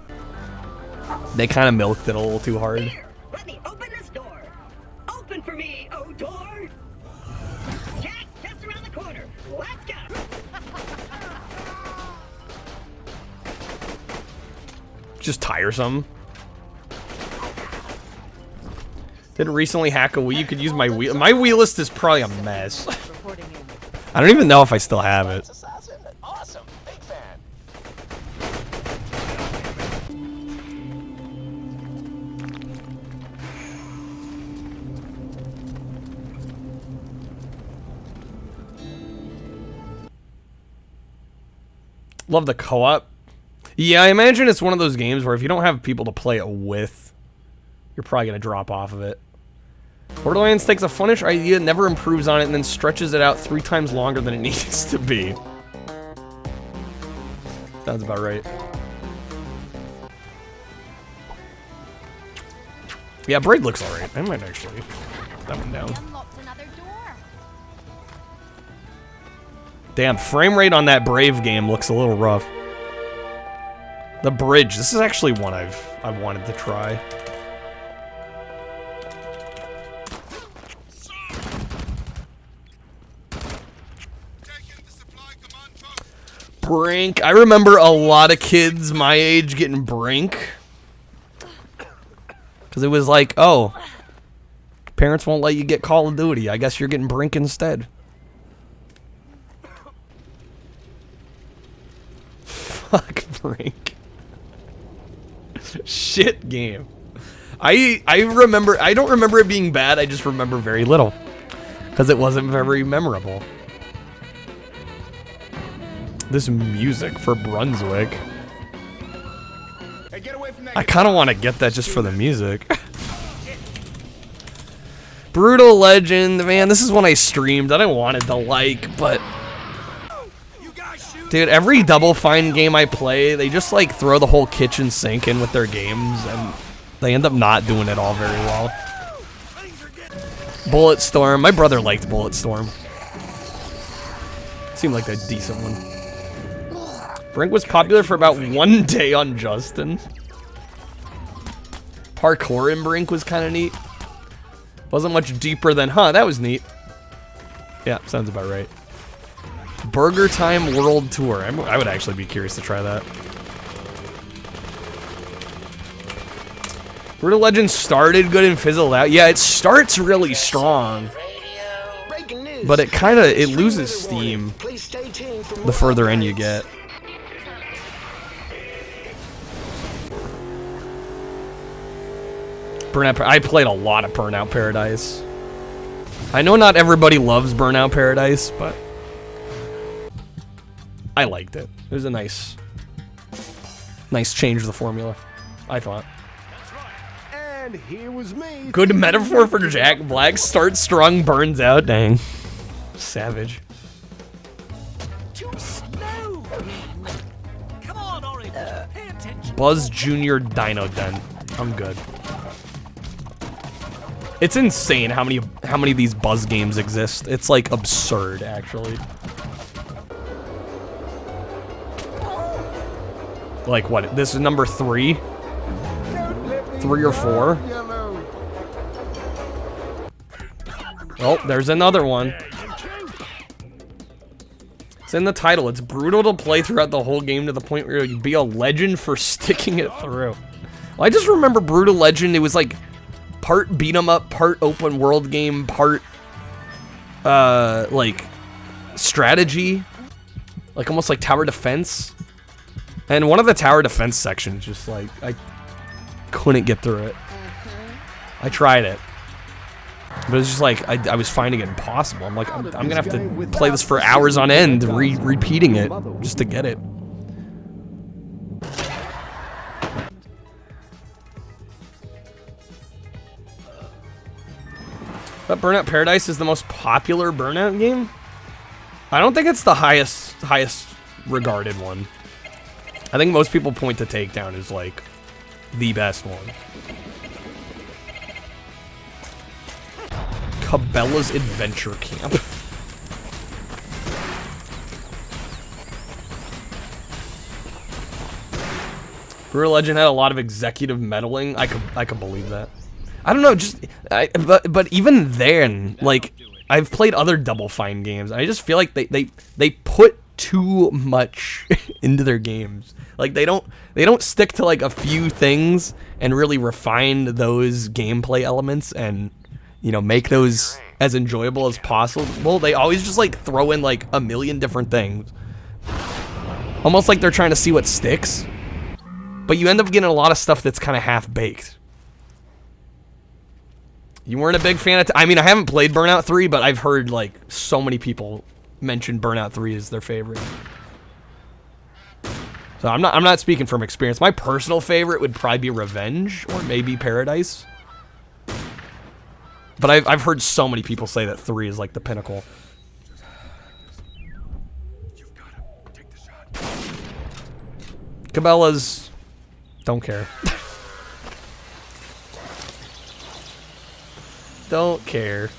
they kind of milked it a little too hard. Here, let me open this door. Open for me, oh door. Just around the corner. Let's go. Just tiresome. Did recently hack a Wii. You could use my Wii. My Wii list is probably a mess. I don't even know if I still have it. Awesome. Big fan. Love the co-op. Yeah, I imagine it's one of those games where if you don't have people to play it with, you're probably going to drop off of it. Borderlands takes a funnish idea, never improves on it, and then stretches it out 3 times longer than it needs to be. Sounds about right. Yeah, Braid looks alright. I might actually put that one down. Damn, frame rate on that Brave game looks a little rough. The bridge. This is actually one I've wanted to try. Brink. I remember a lot of kids my age getting Brink. Because it was like, oh, parents won't let you get Call of Duty. I guess you're getting Brink instead. Fuck Brink. Shit game. I remember, I don't remember it being bad, I just remember very little. Because it wasn't very memorable. This music for Brunswick. Hey, get away from that. I kind of want to get that just for the music. Brutal Legend, man, this is one I streamed. I didn't want it to like, but... Dude, every Double Fine game I play, they just like throw the whole kitchen sink in with their games, and they end up not doing it all very well. Bulletstorm, my brother liked Bulletstorm. Seemed like a decent one. Brink was popular for about 1 day on Justin. Parkour in Brink was kind of neat. Wasn't much deeper than, huh, that was neat. Yeah, sounds about right. Burger Time World Tour. I would actually be curious to try that. Brutal Legend started good and fizzled out. Yeah, it starts really strong. But it loses steam the further in you get. I played a lot of Burnout Paradise. I know not everybody loves Burnout Paradise, but I liked it. It was a nice change of the formula, I thought. And here was me. Good metaphor for Jack Black. Starts strong, burns out. Dang. Savage. Too slow. Come on, Orange. Pay attention. Buzz Jr. Dino Den. I'm good. It's insane how many of these Buzz games exist. It's like absurd, actually. Like what? This is number 3? 3 or 4? Oh, there's another one. It's in the title. It's brutal to play throughout the whole game to the point where you'd be a legend for sticking it through. Well, I just remember Brutal Legend. It was like part beat 'em up, part open world game, part like strategy, like almost like tower defense. And one of the tower defense sections, just like I couldn't get through it. I tried it, but it's just like I was finding it impossible. I'm like, I'm gonna have to play this for hours on end, repeating it just to get it. But Burnout Paradise is the most popular Burnout game? I don't think it's the highest regarded one. I think most people point to Takedown as like the best one. Cabela's Adventure Camp. Brutal Legend had a lot of executive meddling. I could believe that. I don't know, but even then, like, I've played other Double Fine games. I just feel like they put too much into their games. Like they don't stick to like a few things and really refine those gameplay elements and, you know, make those as enjoyable as possible. They always just like throw in like a million different things. Almost like they're trying to see what sticks. But you end up getting a lot of stuff that's kind of half-baked. You weren't a big fan of... I mean, I haven't played Burnout 3, but I've heard, like, so many people mention Burnout 3 as their favorite. So I'm not speaking from experience. My personal favorite would probably be Revenge, or maybe Paradise. But I've heard so many people say that 3 is, like, the pinnacle. You've got to take the shot. Cabela's... Don't care. Don't care.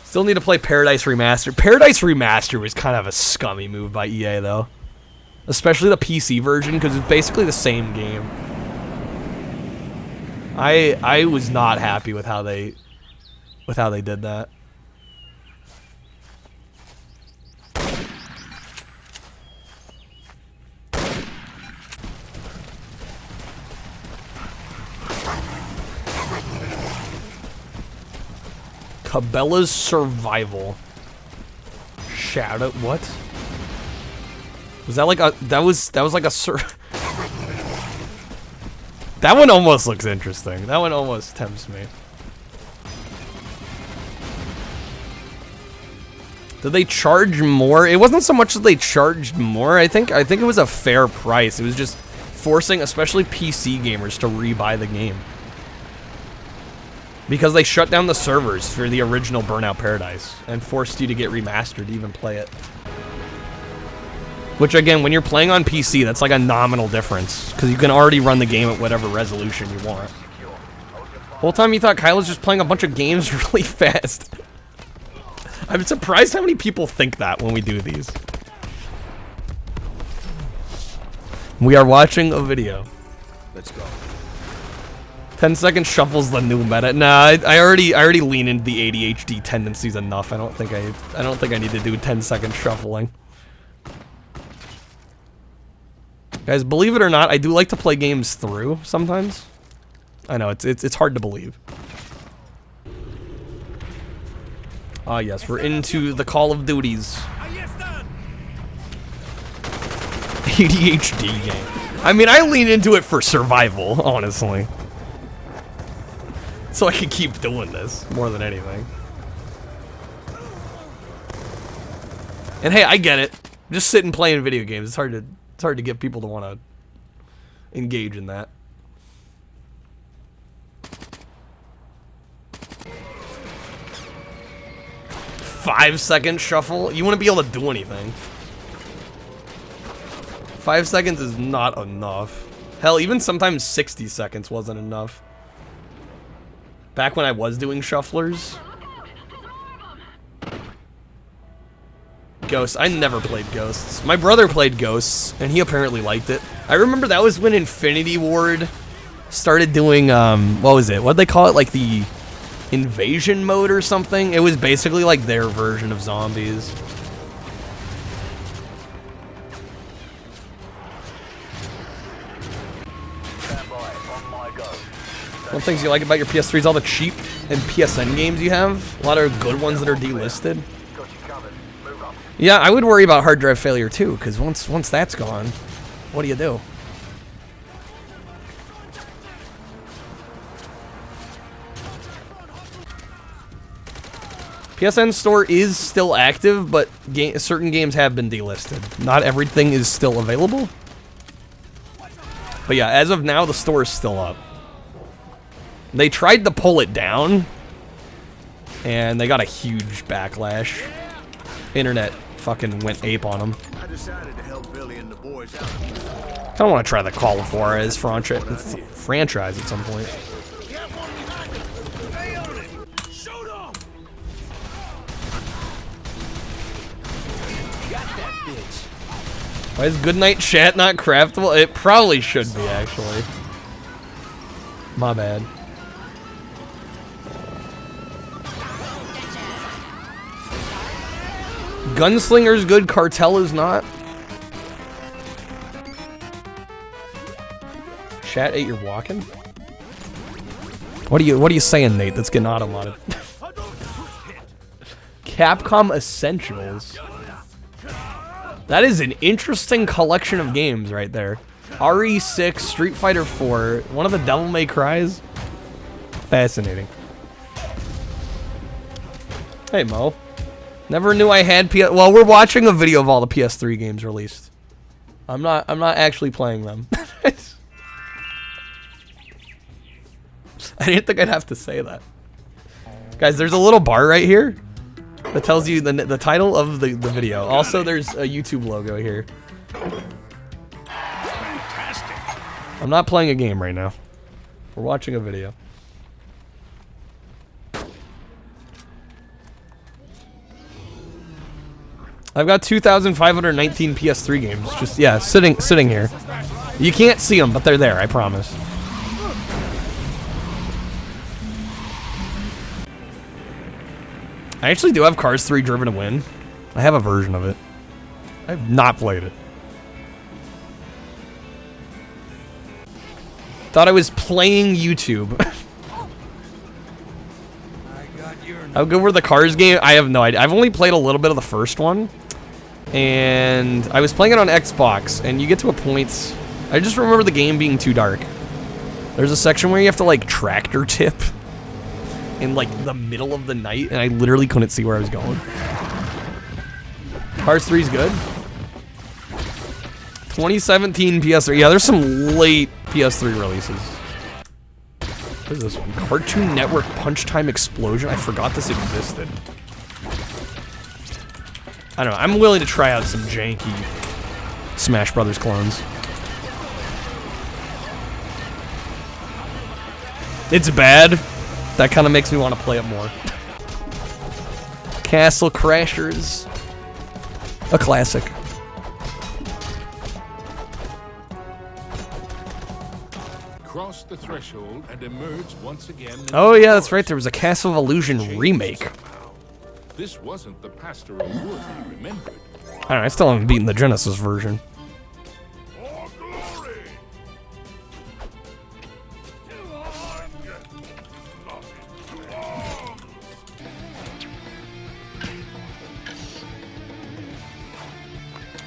Still need to play Paradise Remastered. Paradise Remastered was kind of a scummy move by EA, though. Especially the PC version, because it's basically the same game. I was not happy with how they did that. Cabela's Survival. Shadow. What? Was that like a? That was like a That one almost looks interesting. That one almost tempts me. Did they charge more? It wasn't so much that they charged more. I think it was a fair price. It was just forcing, especially PC gamers, to rebuy the game. Because they shut down the servers for the original Burnout Paradise and forced you to get remastered to even play it. Which, again, when you're playing on PC, that's like a nominal difference. Because you can already run the game at whatever resolution you want. The whole time you thought Kyle was just playing a bunch of games really fast. I'm surprised how many people think that when we do these. We are watching a video. Let's go. 10-second shuffle's the new meta. Nah, I already lean into the ADHD tendencies enough. I don't think I need to do 10-second shuffling. Guys, believe it or not, I do like to play games through sometimes. I know it's hard to believe. Ah, yes, we're into the Call of Duties. ADHD game. I mean, I lean into it for survival, honestly. So I can keep doing this more than anything. And hey, I get it. Just sitting playing video games. It's hard to get people to want to engage in that. Five-second shuffle? You wouldn't be able to do anything. 5 seconds is not enough. Hell, even sometimes 60 seconds wasn't enough. Back when I was doing shufflers. Ghosts. I never played Ghosts. My brother played Ghosts, and he apparently liked it. I remember that was when Infinity Ward started doing, what was it? What'd they call it? Like the invasion mode or something? It was basically like their version of zombies. One things you like about your PS3 is all the cheap and PSN games you have. A lot of good ones that are delisted. Yeah, I would worry about hard drive failure too, because once that's gone, what do you do? PSN store is still active, but certain games have been delisted. Not everything is still available. But yeah, as of now, the store is still up. They tried to pull it down, and they got a huge backlash. Internet fucking went ape on them. I decided to help Billy and the boys out. I don't want to try the Call of Juarez franchise at some point. Why is Goodnight Chat not craftable? It probably should be, actually. My bad. Gunslinger's good, Cartel is not. Chat ate your walking? What are you saying, Nate? That's getting auto-modded. Capcom Essentials. That is an interesting collection of games right there. RE6, Street Fighter 4, one of the Devil May Cries. Fascinating. Hey, Mo. Never knew I had well, we're watching a video of all the PS3 games released. I'm not actually playing them. I didn't think I'd have to say that. Guys, there's a little bar right here that tells you the title of the video. Also, there's a YouTube logo here. Fantastic. I'm not playing a game right now. We're watching a video. I've got 2,519 PS3 games. Just, yeah, sitting here. You can't see them, but they're there, I promise. I actually do have Cars 3 Driven to Win. I have a version of it. I have not played it. Thought I was playing YouTube. How good were the Cars game? I have no idea. I've only played a little bit of the first one. And I was playing it on Xbox, and you get to a point... I just remember the game being too dark. There's a section where you have to, like, tractor tip in, like, the middle of the night, and I literally couldn't see where I was going. Cars 3's good. 2017 PS3. Yeah, there's some late PS3 releases. What is this one? Cartoon Network Punch Time Explosion? I forgot this existed. I don't know. I'm willing to try out some janky Smash Brothers clones. It's bad. That kind of makes me want to play it more. Castle Crashers. A classic. the threshold and emerge once again. Oh yeah, that's right. There was a Castle of Illusion remake. This wasn't the pastoral wood he remembered. I don't know, I still haven't beaten the Genesis version.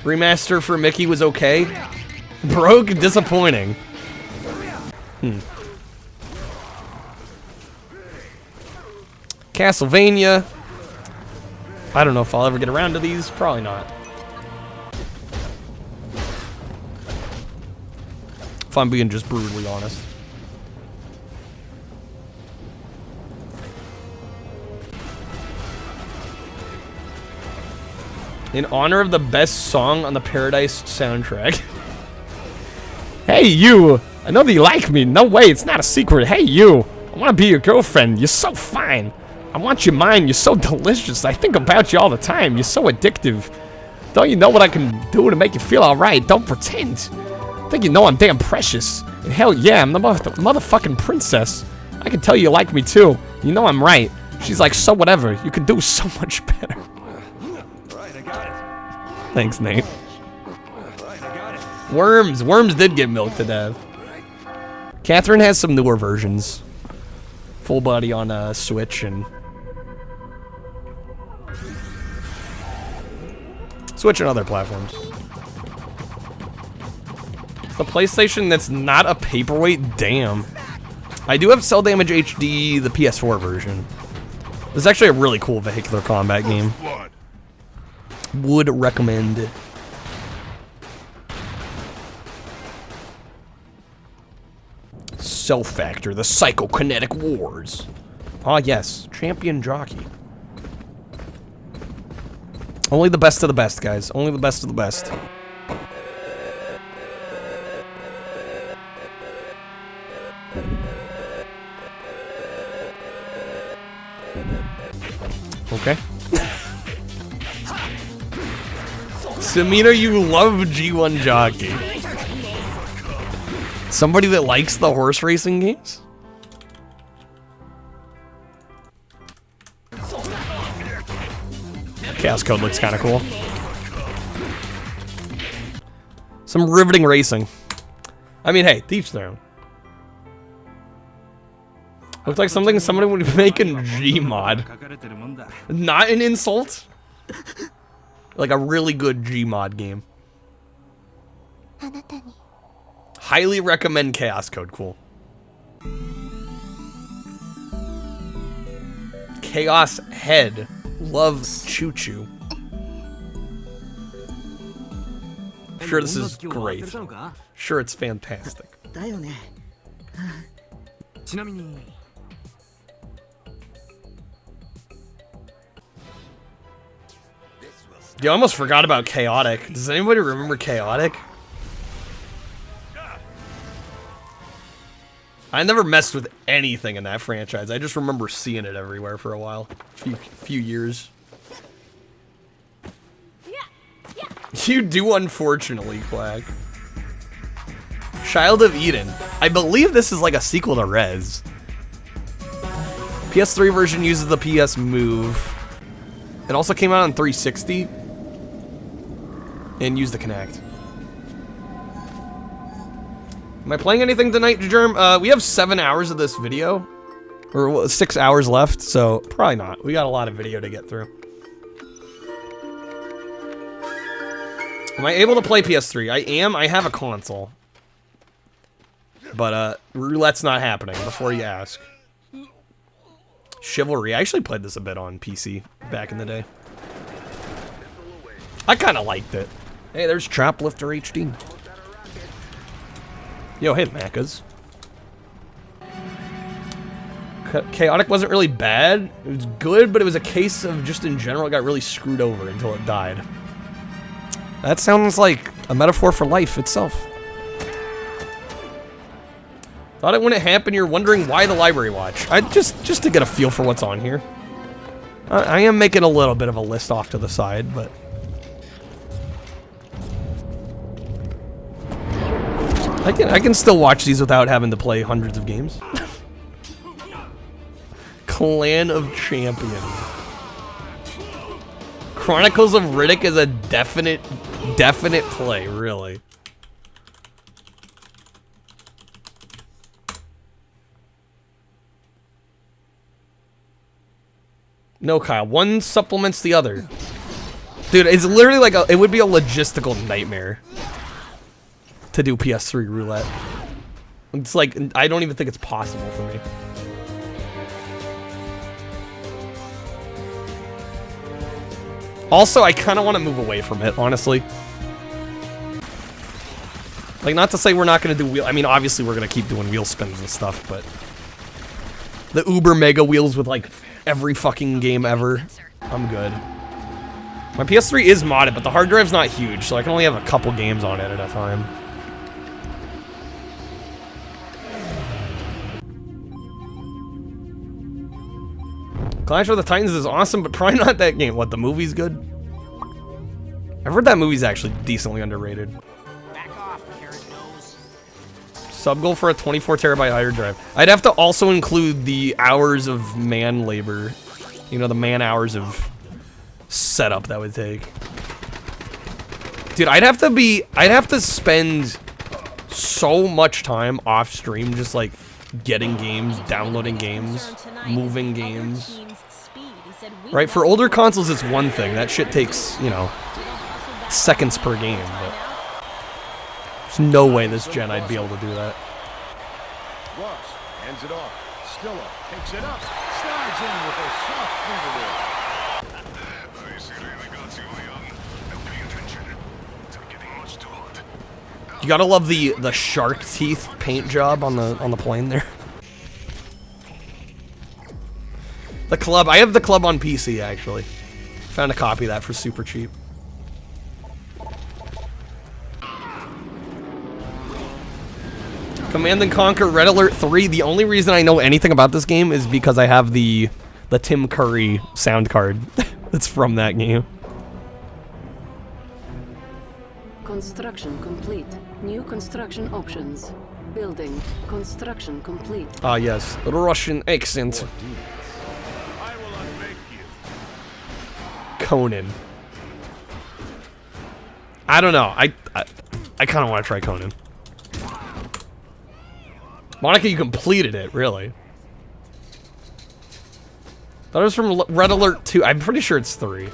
Remaster for Mickey was okay. Broke, disappointing. Castlevania. I don't know if I'll ever get around to these. Probably not. If I'm being just brutally honest. In honor of the best song on the Paradise soundtrack. Hey, you! I know that you like me. No way, it's not a secret. Hey, you! I want to be your girlfriend. You're so fine. I want you mine. You're so delicious. I think about you all the time. You're so addictive. Don't you know what I can do to make you feel alright? Don't pretend. I think you know I'm damn precious. And hell yeah, I'm the motherfucking princess. I can tell you like me too. You know I'm right. She's like, so whatever. You can do so much better. Thanks, Nate. Worms. Worms did get milked to death. Catherine has some newer versions. Full body on Switch and... Switch and other platforms. The PlayStation that's not a paperweight? Damn. I do have Cell Damage HD, the PS4 version. It's actually a really cool vehicular combat game. Would recommend. Self Factor, the Psychokinetic Wars. Ah yes, champion jockey. Only the best of the best, guys. Only the best of the best. Okay. Samina, you love G1 Jockey. Somebody that likes the horse racing games? Chaos Code looks kind of cool. Some riveting racing. I mean, hey, teach their own. Looks like something somebody would make in Gmod. Not an insult. Like a really good Gmod game. Highly recommend Chaos Code. Cool. Chaos Head. Love Choo Choo. Sure, this is great. Sure, it's fantastic. You almost forgot about Chaotic. Does anybody remember Chaotic? I never messed with anything in that franchise. I just remember seeing it everywhere for a while. Few years. You do, unfortunately, Quack. Child of Eden. I believe this is like a sequel to Rez. PS3 version uses the PS Move. It also came out on 360. And used the Kinect. Am I playing anything tonight, Germ? We have 7 hours of this video. Or 6 hours left, so probably not. We got a lot of video to get through. Am I able to play PS3? I am. I have a console. But, roulette's not happening, before you ask. Chivalry. I actually played this a bit on PC back in the day. I kind of liked it. Hey, there's Choplifter HD. Yo, hey, Macas. Chaotic wasn't really bad. It was good, but it was a case of just in general it got really screwed over until it died. That sounds like a metaphor for life itself. Thought it wouldn't happen. You're wondering why the library watch. Just to get a feel for what's on here. I am making a little bit of a list off to the side, but... I can still watch these without having to play hundreds of games. Clan of Champions. Chronicles of Riddick is a definite play, really. No, Kyle. One supplements the other. Dude, it's literally like it would be a logistical nightmare to do PS3 roulette. It's like, I don't even think it's possible for me. Also, I kind of want to move away from it, honestly. Like, not to say we're not going to do wheel... I mean, obviously we're going to keep doing wheel spins and stuff, but... The uber mega wheels with, like, every fucking game ever. I'm good. My PS3 is modded, but the hard drive's not huge, so I can only have a couple games on it at a time. Clash of the Titans is awesome, but probably not that game. What, the movie's good? I've heard that movie's actually decently underrated. Back off, carrot nose. Sub goal for a 24 terabyte hard drive. I'd have to also include the hours of man labor. You know, the man hours of setup that would take. Dude, I'd have to spend so much time off stream just like getting games, downloading games, moving games. Right, for older consoles it's one thing. That shit takes, you know, seconds per game, but there's no way this gen I'd be able to do that. Ross hands it off. Stilla picks it up. Slides in with a soft fingernail. You gotta love the shark teeth paint job on the plane there. The club, I have the club on PC actually. Found a copy of that for super cheap. Command & Conquer Red Alert 3. The only reason I know anything about this game is because I have the Tim Curry sound card that's from that game. Construction complete. New construction options. Building. Construction complete. Ah yes, Russian accent. Conan. I don't know. I kind of want to try Conan. Monica, you completed it, really. That was from Red Alert 2. I'm pretty sure it's 3.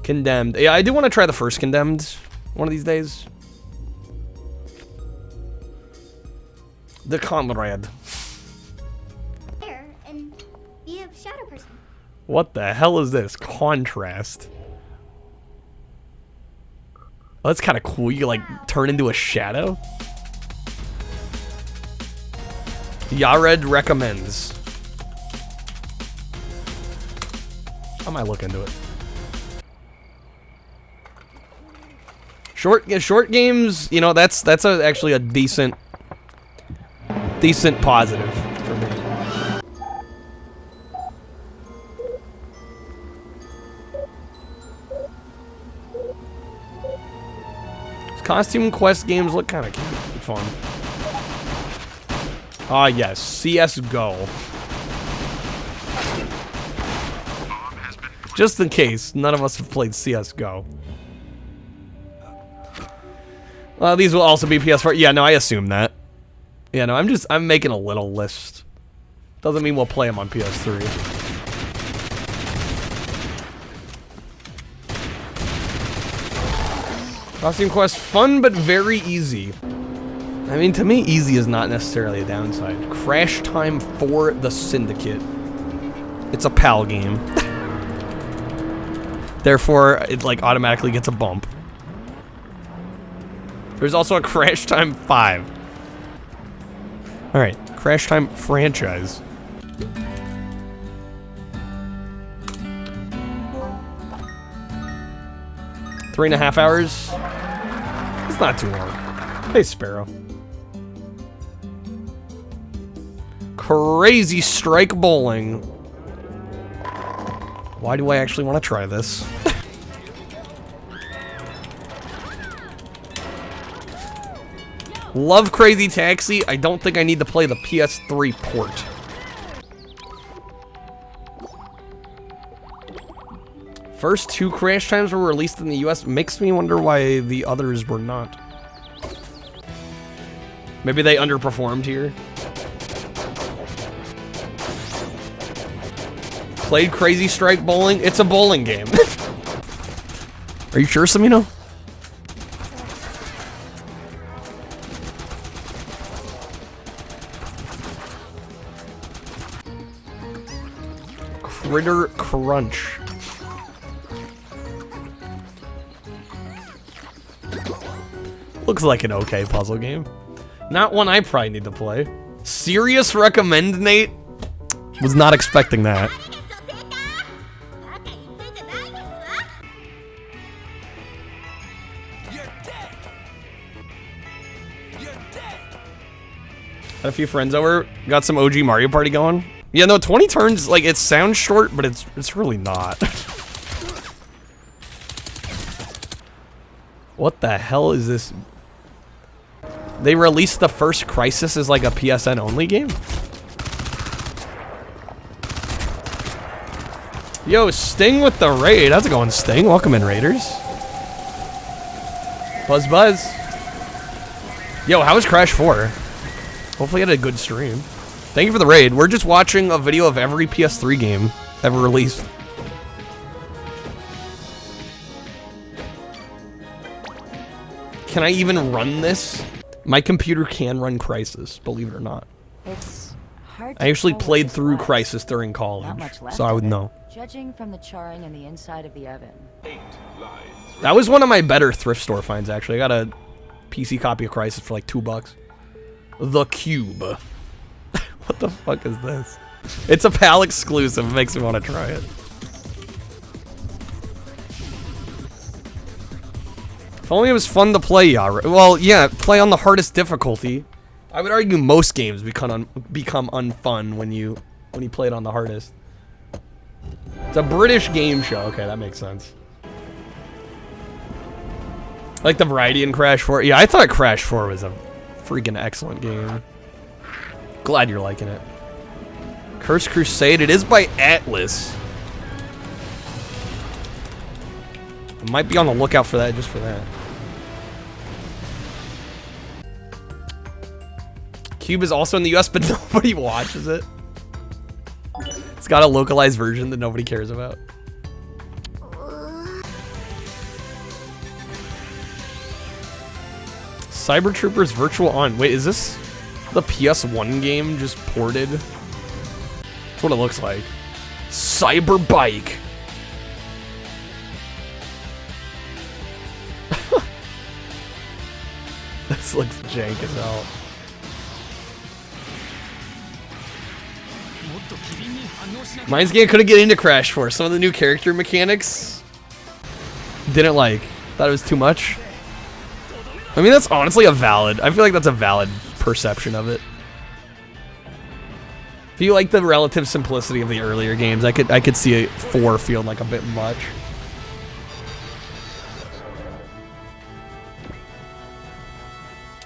Condemned. Yeah, I do want to try the first Condemned one of these days. The Comrade. There, and be a shadow person. What the hell is this? Contrast. Oh, that's kind of cool. You like turn into a shadow. Yared recommends. I might look into it. Short games, you know, that's actually a decent positive for me. Costume quest games look kind of fun. Ah, yes, CS:GO. Just in case, none of us have played CS:GO. These will also be PS4. Yeah, no, I assume that. Yeah, no, I'm making a little list. Doesn't mean we'll play them on PS3. Costume quest, fun but very easy. I mean, to me, easy is not necessarily a downside. Crash Time for the Syndicate. It's a PAL game. Therefore, it like automatically gets a bump. There's also a Crash Time 5. Alright, Crash Time franchise. Three and a half hours. It's not too long. Hey, Sparrow. Crazy Strike Bowling. Why do I actually want to try this? Love Crazy Taxi. I don't think I need to play the PS3 port. First 2 crash times were released in the US. Makes me wonder why the others were not. Maybe they underperformed here. Played Crazy Strike Bowling. It's a bowling game. Are you sure, Samino? Critter Crunch. Looks like an okay puzzle game. Not one I probably need to play. Serious recommend, Nate? Was not expecting that. Had a few friends over, got some OG Mario Party going. Yeah, no, 20 turns, like, it sounds short, but it's really not. What the hell is this? They released the first Crisis as like a PSN only game? Yo, Sting with the raid. How's it going, Sting? Welcome in, Raiders. Buzz Buzz. Yo, how was Crash 4? Hopefully you had a good stream. Thank you for the raid. We're just watching a video of every PS3 game ever released. Can I even run this? My computer can run Crisis, believe it or not. It's hard I actually played through Crisis during college, so I would know. Judging from the charring in the inside of the oven. That was one of my better thrift store finds, actually. I got a PC copy of Crisis for like $2. The Cube. What the fuck is this? It's a PAL exclusive. It makes me want to try it. If only it was fun to play, Yara. Well, yeah, play on the hardest difficulty. I would argue most games become unfun when you play it on the hardest. It's a British game show. Okay, that makes sense. Like the variety in Crash 4. Yeah, I thought Crash 4 was a freaking excellent game. Glad you're liking it. Cursed Crusade. It is by Atlas. I might be on the lookout for that, just for that. Cube is also in the US, but nobody watches it. It's got a localized version that nobody cares about. Cyber Troopers Virtual On. Wait, is this the PS1 game just ported? That's what it looks like. Cyber Bike. This looks jank as hell. Mine's game couldn't get into Crash 4. Some of the new character mechanics didn't like. Thought it was too much. I mean, that's honestly a valid. I feel like that's a valid perception of it. If you like the relative simplicity of the earlier games, I could see 4 feeling like a bit much.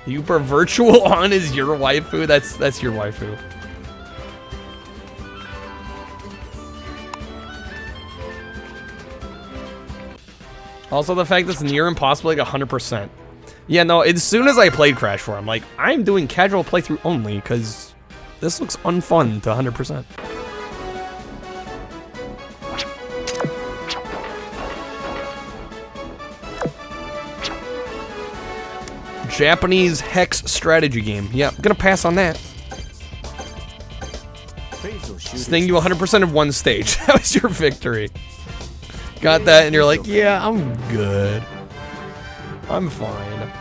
You per Virtual On is your waifu? That's your waifu. Also, the fact that it's near impossible, like 100%. Yeah, no, as soon as I played Crash 4, I'm like, I'm doing casual playthrough only, because this looks unfun to 100%. Japanese hex strategy game. Yeah, I'm gonna pass on that. Sting you 100% of one stage. That was your victory. Got that, and you're like, yeah, I'm good. I'm fine.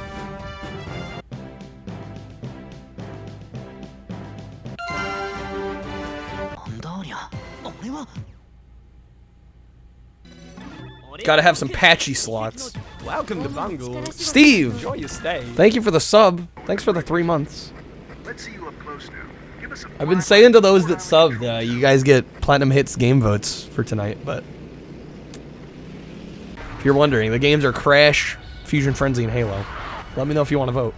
Gotta have some patchy slots. Welcome to Bungle. Steve! Enjoy your stay. Thank you for the sub. Thanks for the 3 months. I've been saying to those that subbed, you guys get Platinum Hits game votes for tonight, but If you're wondering, the games are Crash, Fusion Frenzy, and Halo. Let me know if you want to vote.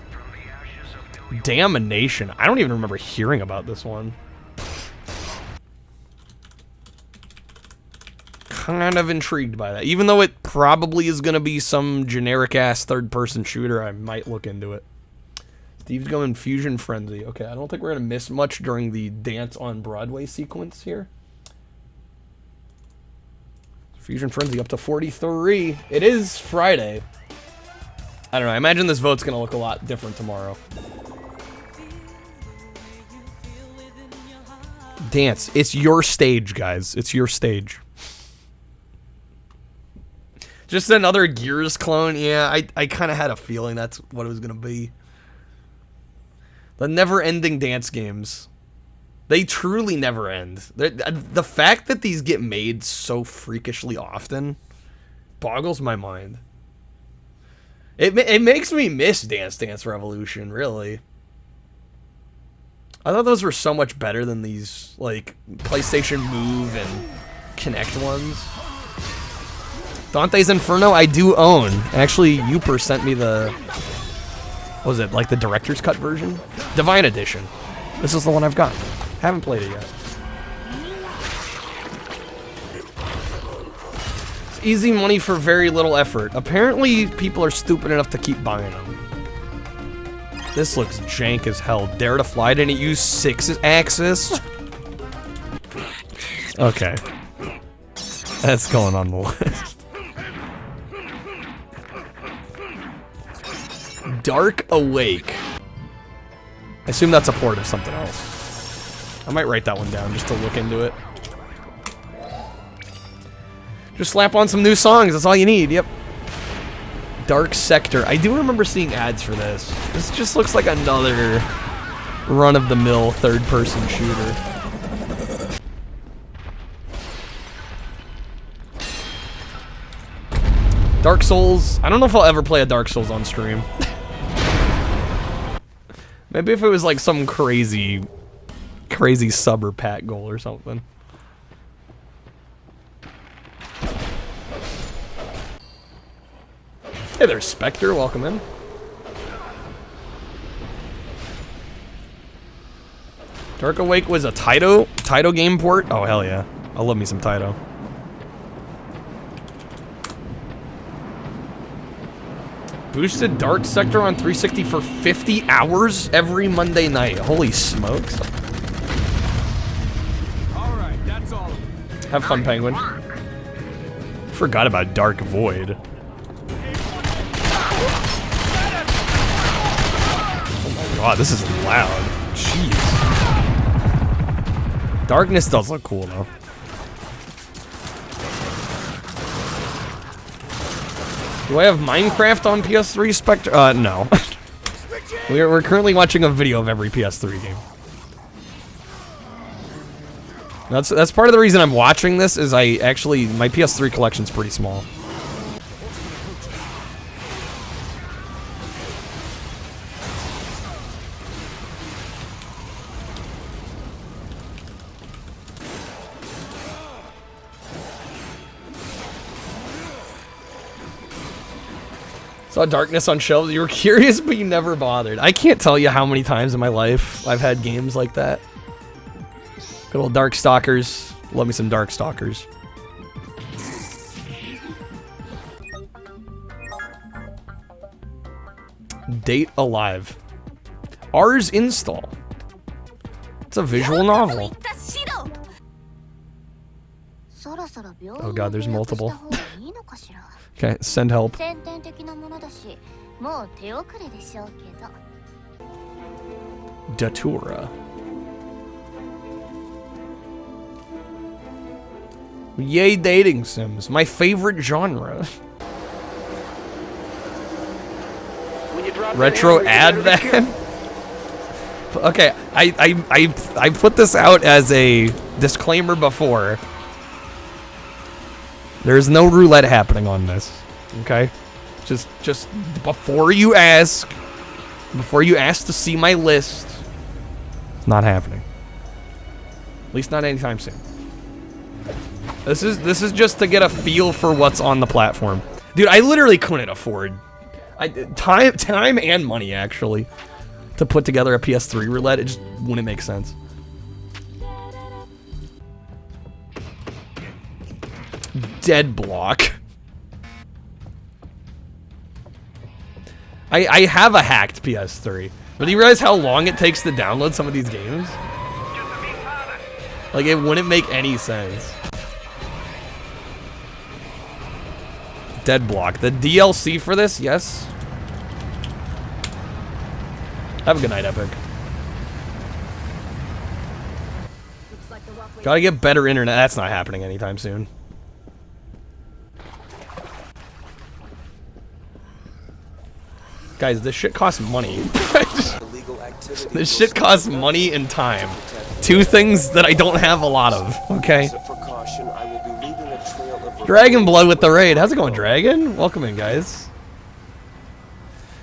Damnation. I don't even remember hearing about this one. Kind of intrigued by that. Even though it probably is going to be some generic-ass third-person shooter, I might look into it. Steve's going Fusion Frenzy. Okay, I don't think we're going to miss much during the Dance on Broadway sequence here. Fusion Frenzy up to 43. It is Friday. I don't know. I imagine this vote's going to look a lot different tomorrow. Dance. It's your stage, guys. It's your stage. Just another Gears clone. Yeah, I kind of had a feeling that's what it was going to be. The never-ending dance games. They truly never end. The fact that these get made so freakishly often boggles my mind. It makes me miss Dance Dance Revolution, really. I thought those were so much better than these, like, PlayStation Move and Kinect ones. Dante's Inferno I do own. Actually, Uper sent me the... What was it, like the director's cut version? Divine Edition. This is the one I've got. Haven't played it yet. It's easy money for very little effort. Apparently, people are stupid enough to keep buying them. This looks jank as hell. Dare to Fly didn't use 6-axis? Okay. That's going on the list. Dark Awake. I assume that's a port of something else. I might write that one down just to look into it. Just slap on some new songs, that's all you need, yep. Dark Sector. I do remember seeing ads for this. This just looks like another run-of-the-mill third-person shooter. Dark Souls. I don't know if I'll ever play a Dark Souls on stream. Maybe if it was like some crazy sub or pack goal or something. Hey there, Spectre. Welcome in. Dark Awake was a Taito game port? Oh, hell yeah. I love me some Taito. Boosted Dark Sector on 360 for 50 hours every Monday night. Holy smokes. Alright, that's all. Have fun, Penguin. Forgot about Dark Void. Oh my god, this is loud. Jeez. Darkness does look cool, though. Do I have Minecraft on PS3 Spectre? No. We're currently watching a video of every PS3 game. That's part of the reason I'm watching this, is my PS3 collection's pretty small. Saw Darkness on shelves. You were curious, but you never bothered. I can't tell you how many times in my life I've had games like that. Good old Darkstalkers. Love me some Darkstalkers. Date Alive. Ars Install. It's a visual novel. Oh god, there's multiple. Okay, send help. Datura. Yay, dating sims. My favorite genre. Retro ad van? Okay, I put this out as a disclaimer before. There's no roulette happening on this, okay? Just before you ask to see my list, it's not happening. At least not anytime soon. This is just to get a feel for what's on the platform. Dude, I literally couldn't afford time and money, actually, to put together a PS3 roulette. It just wouldn't make sense. Dead block. I have a hacked PS3, but do you realize how long it takes to download some of these games? Like, it wouldn't make any sense. Dead block. The DLC for this? Yes. Have a good night, Epic. Gotta get better internet. That's not happening anytime soon. Guys, this shit costs money. This shit costs money and time. Two things that I don't have a lot of, okay? Dragon Blood with the raid. How's it going, Dragon? Welcome in, guys.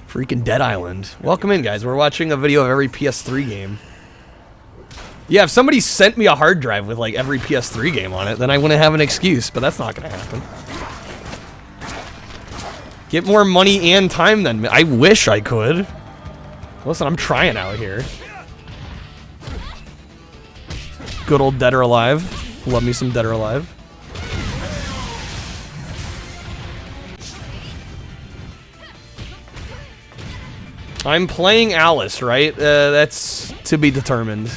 Freaking Dead Island. Welcome in, guys. We're watching a video of every PS3 game. Yeah, if somebody sent me a hard drive with, like, every PS3 game on it, then I wouldn't have an excuse, but that's not gonna happen. Get more money and time than me. I wish I could. Listen, I'm trying out here. Good old Dead or Alive. Love me some Dead or Alive. I'm playing Alice, right? That's to be determined.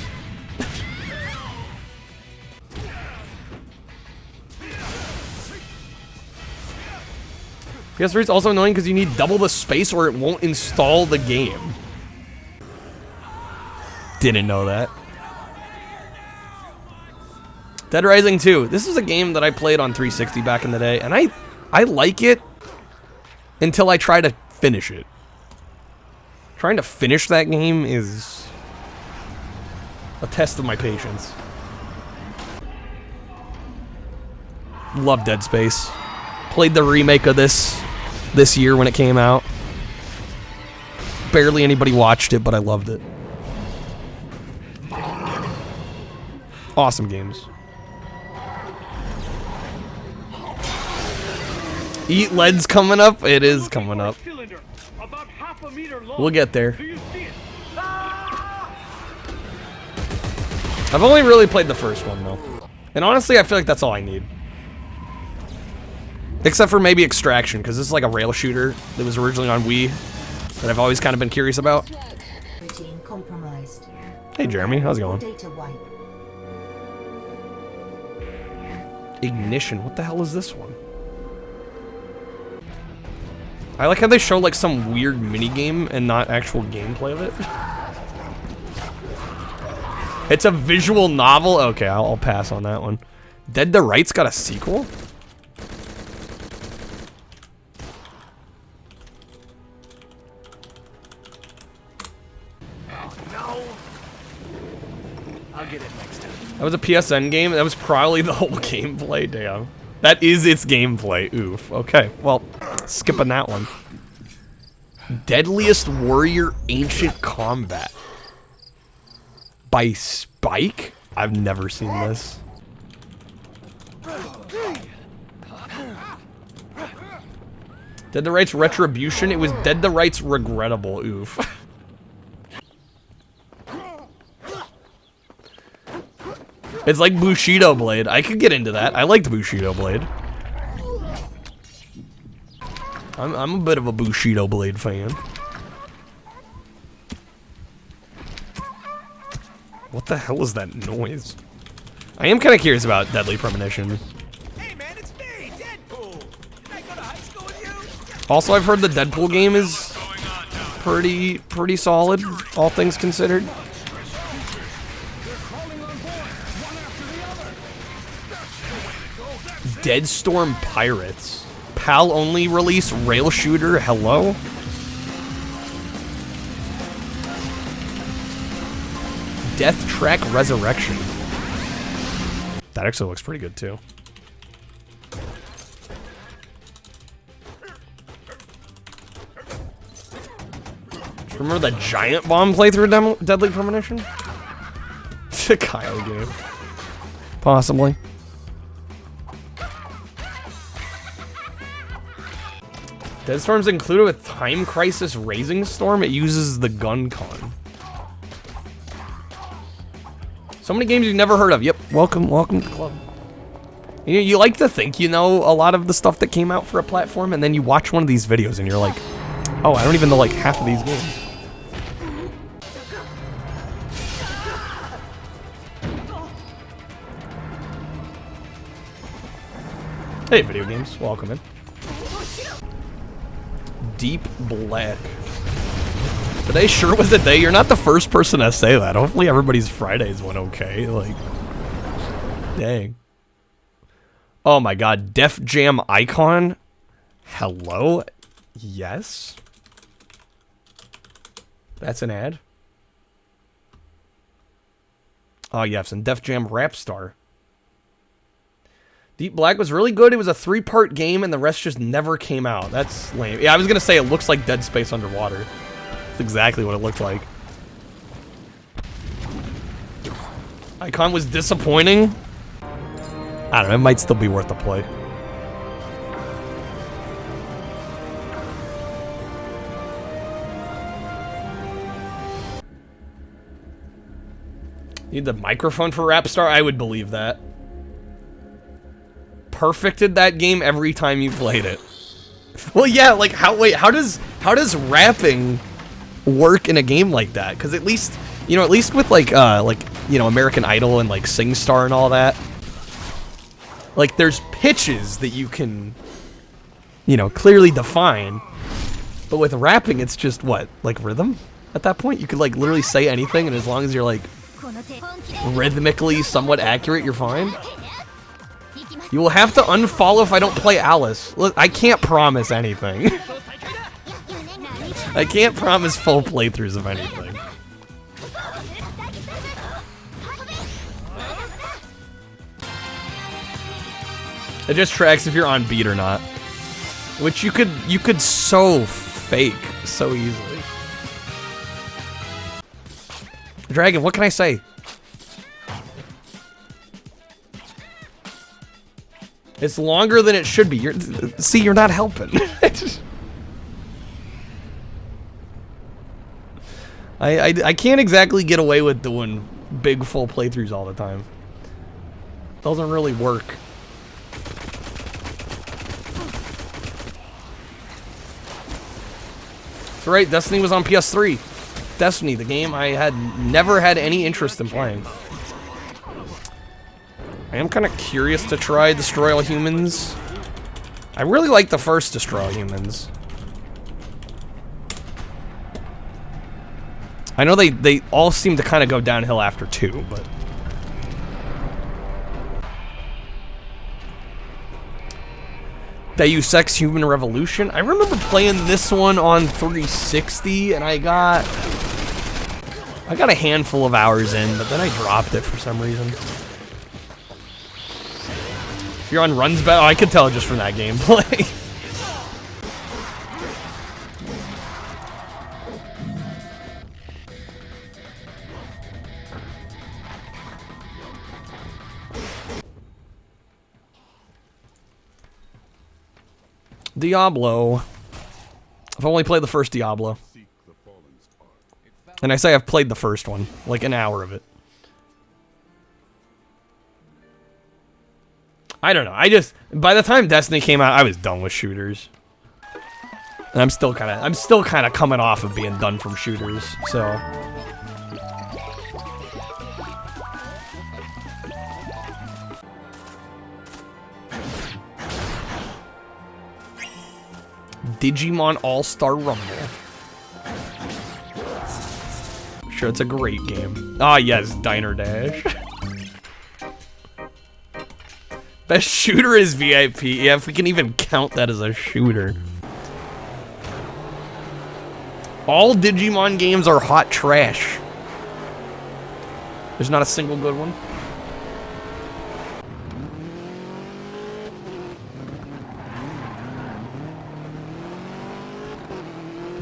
PS3 is also annoying because you need double the space or it won't install the game. Didn't know that. Dead Rising 2. This is a game that I played on 360 back in the day, and I like it until I try to finish it. Trying to finish that game is a test of my patience. Love Dead Space. Played the remake of this year when it came out. Barely anybody watched it, but I loved it. Awesome games. Eat Lead's coming up. It is coming up. We'll get there. I've only really played the first one, though. And honestly, I feel like that's all I need. Except for maybe Extraction, because this is like a rail shooter that was originally on Wii that I've always kind of been curious about. Hey, Jeremy. How's it going? Ignition. What the hell is this one? I like how they show like some weird minigame and not actual gameplay of it. It's a visual novel? Okay, I'll pass on that one. Dead to Rights got a sequel? Oh, no. I'll get it next time. That was a PSN game? That was probably the whole gameplay? Damn. That is its gameplay. Oof. Okay, well, skipping that one. Deadliest Warrior Ancient Combat. By Spike? I've never seen this. Dead to Rights Retribution? It was Dead to Rights Regrettable. Oof. It's like Bushido Blade. I could get into that. I liked Bushido Blade. I'm a bit of a Bushido Blade fan. What the hell is that noise? I am kind of curious about Deadly Premonition. Hey man, it's me, Deadpool. Did I go to high school with you? Also, I've heard the Deadpool game is pretty solid, all things considered. Deadstorm Pirates. PAL only release rail shooter. Hello? Death Track Resurrection. That actually looks pretty good too. Remember the Giant Bomb playthrough Deadly Premonition? It's a Kyle game. Possibly. Dead Storm's included with Time Crisis Raising Storm. It uses the gun con. So many games you've never heard of. Yep, welcome to the club. You know, you like to think you know a lot of the stuff that came out for a platform, and then you watch one of these videos and you're like, oh, I don't even know like half of these games. Hey, video games, welcome in. Deep Black. Today sure was a day. You're not the first person to say that. Hopefully everybody's Fridays went okay. Like, dang. Oh my god, Def Jam Icon? Hello? Yes? That's an ad? Oh yes, and Def Jam Rap Star. Deep Black was really good. It was a 3-part game and the rest just never came out. That's lame. Yeah, I was gonna say it looks like Dead Space underwater. That's exactly what it looked like. Icon was disappointing. I don't know, it might still be worth the play. Need the microphone for Rapstar? I would believe that. Perfected that game every time you played it. Well, yeah, like how does rapping work in a game like that? Because at least, you know, at least with like you know, American Idol and like SingStar and all that, like there's pitches that you can, you know, clearly define. But with rapping, it's just what, like rhythm? At that point, you could like literally say anything, and as long as you're like rhythmically somewhat accurate, you're fine. You will have to unfollow if I don't play Alice. Look, I can't promise anything. I can't promise full playthroughs of anything. It just tracks if you're on beat or not. Which you could so fake so easily. Dragon, what can I say? It's longer than it should be. You're not helping. I can't exactly get away with doing big full playthroughs all the time. Doesn't really work. That's right, Destiny was on PS3. Destiny, the game I had never had any interest in playing. I am kind of curious to try Destroy All Humans. I really like the first Destroy All Humans. I know they all seem to kind of go downhill after 2, but... Deus Ex Human Revolution. I remember playing this one on 360, and I got a handful of hours in, but then I dropped it for some reason. If you're on runs battle, I could tell just from that gameplay. Diablo. I've only played the first Diablo. And I say I've played the first one, like an hour of it. I don't know. By the time Destiny came out, I was done with shooters. And I'm still kind of coming off of being done from shooters, so. Digimon All-Star Rumble. Sure, it's a great game. Ah, yes, Diner Dash. Best shooter is VIP. Yeah, if we can even count that as a shooter. All Digimon games are hot trash. There's not a single good one.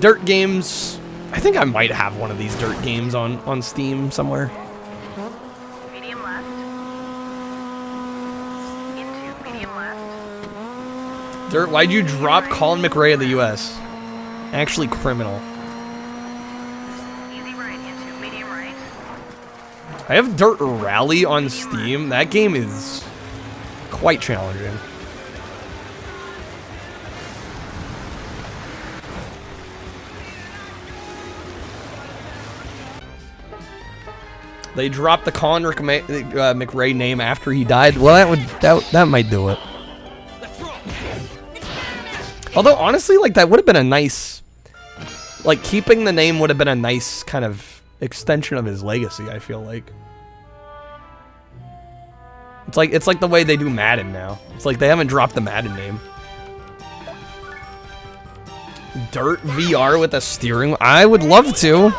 Dirt games. I think I might have one of these dirt games on Steam somewhere. Medium left. Into medium left. Dirt, why'd you drop Colin McRae in the US? Actually criminal. Easy right into medium right. I have Dirt Rally on Steam. That game is quite challenging. They dropped the Colin McRae name after he died. Well, that might do it. Although honestly, like that would have been a nice, like keeping the name would have been a nice kind of extension of his legacy. I feel like it's like the way they do Madden now. It's like they haven't dropped the Madden name. Dirt VR with a steering. I would love to.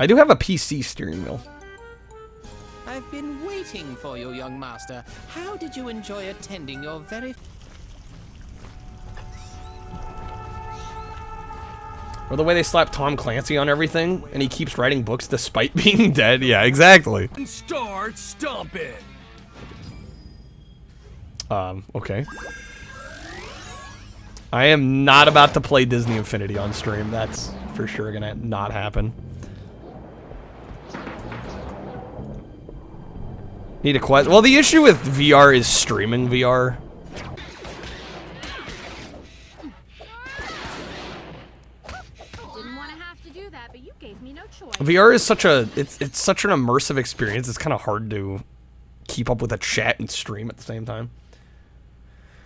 I do have a PC steering wheel. I've been waiting for you, young master. How did you enjoy attending your very... Or the way they slap Tom Clancy on everything, and he keeps writing books despite being dead. Yeah, exactly. Start stomping. Okay. I am not about to play Disney Infinity on stream. That's for sure gonna not happen. Need a quest. Well, the issue with VR is streaming VR. Didn't want to have to do that, but you gave me no choice. VR is such a it's such an immersive experience. It's kind of hard to keep up with a chat and stream at the same time.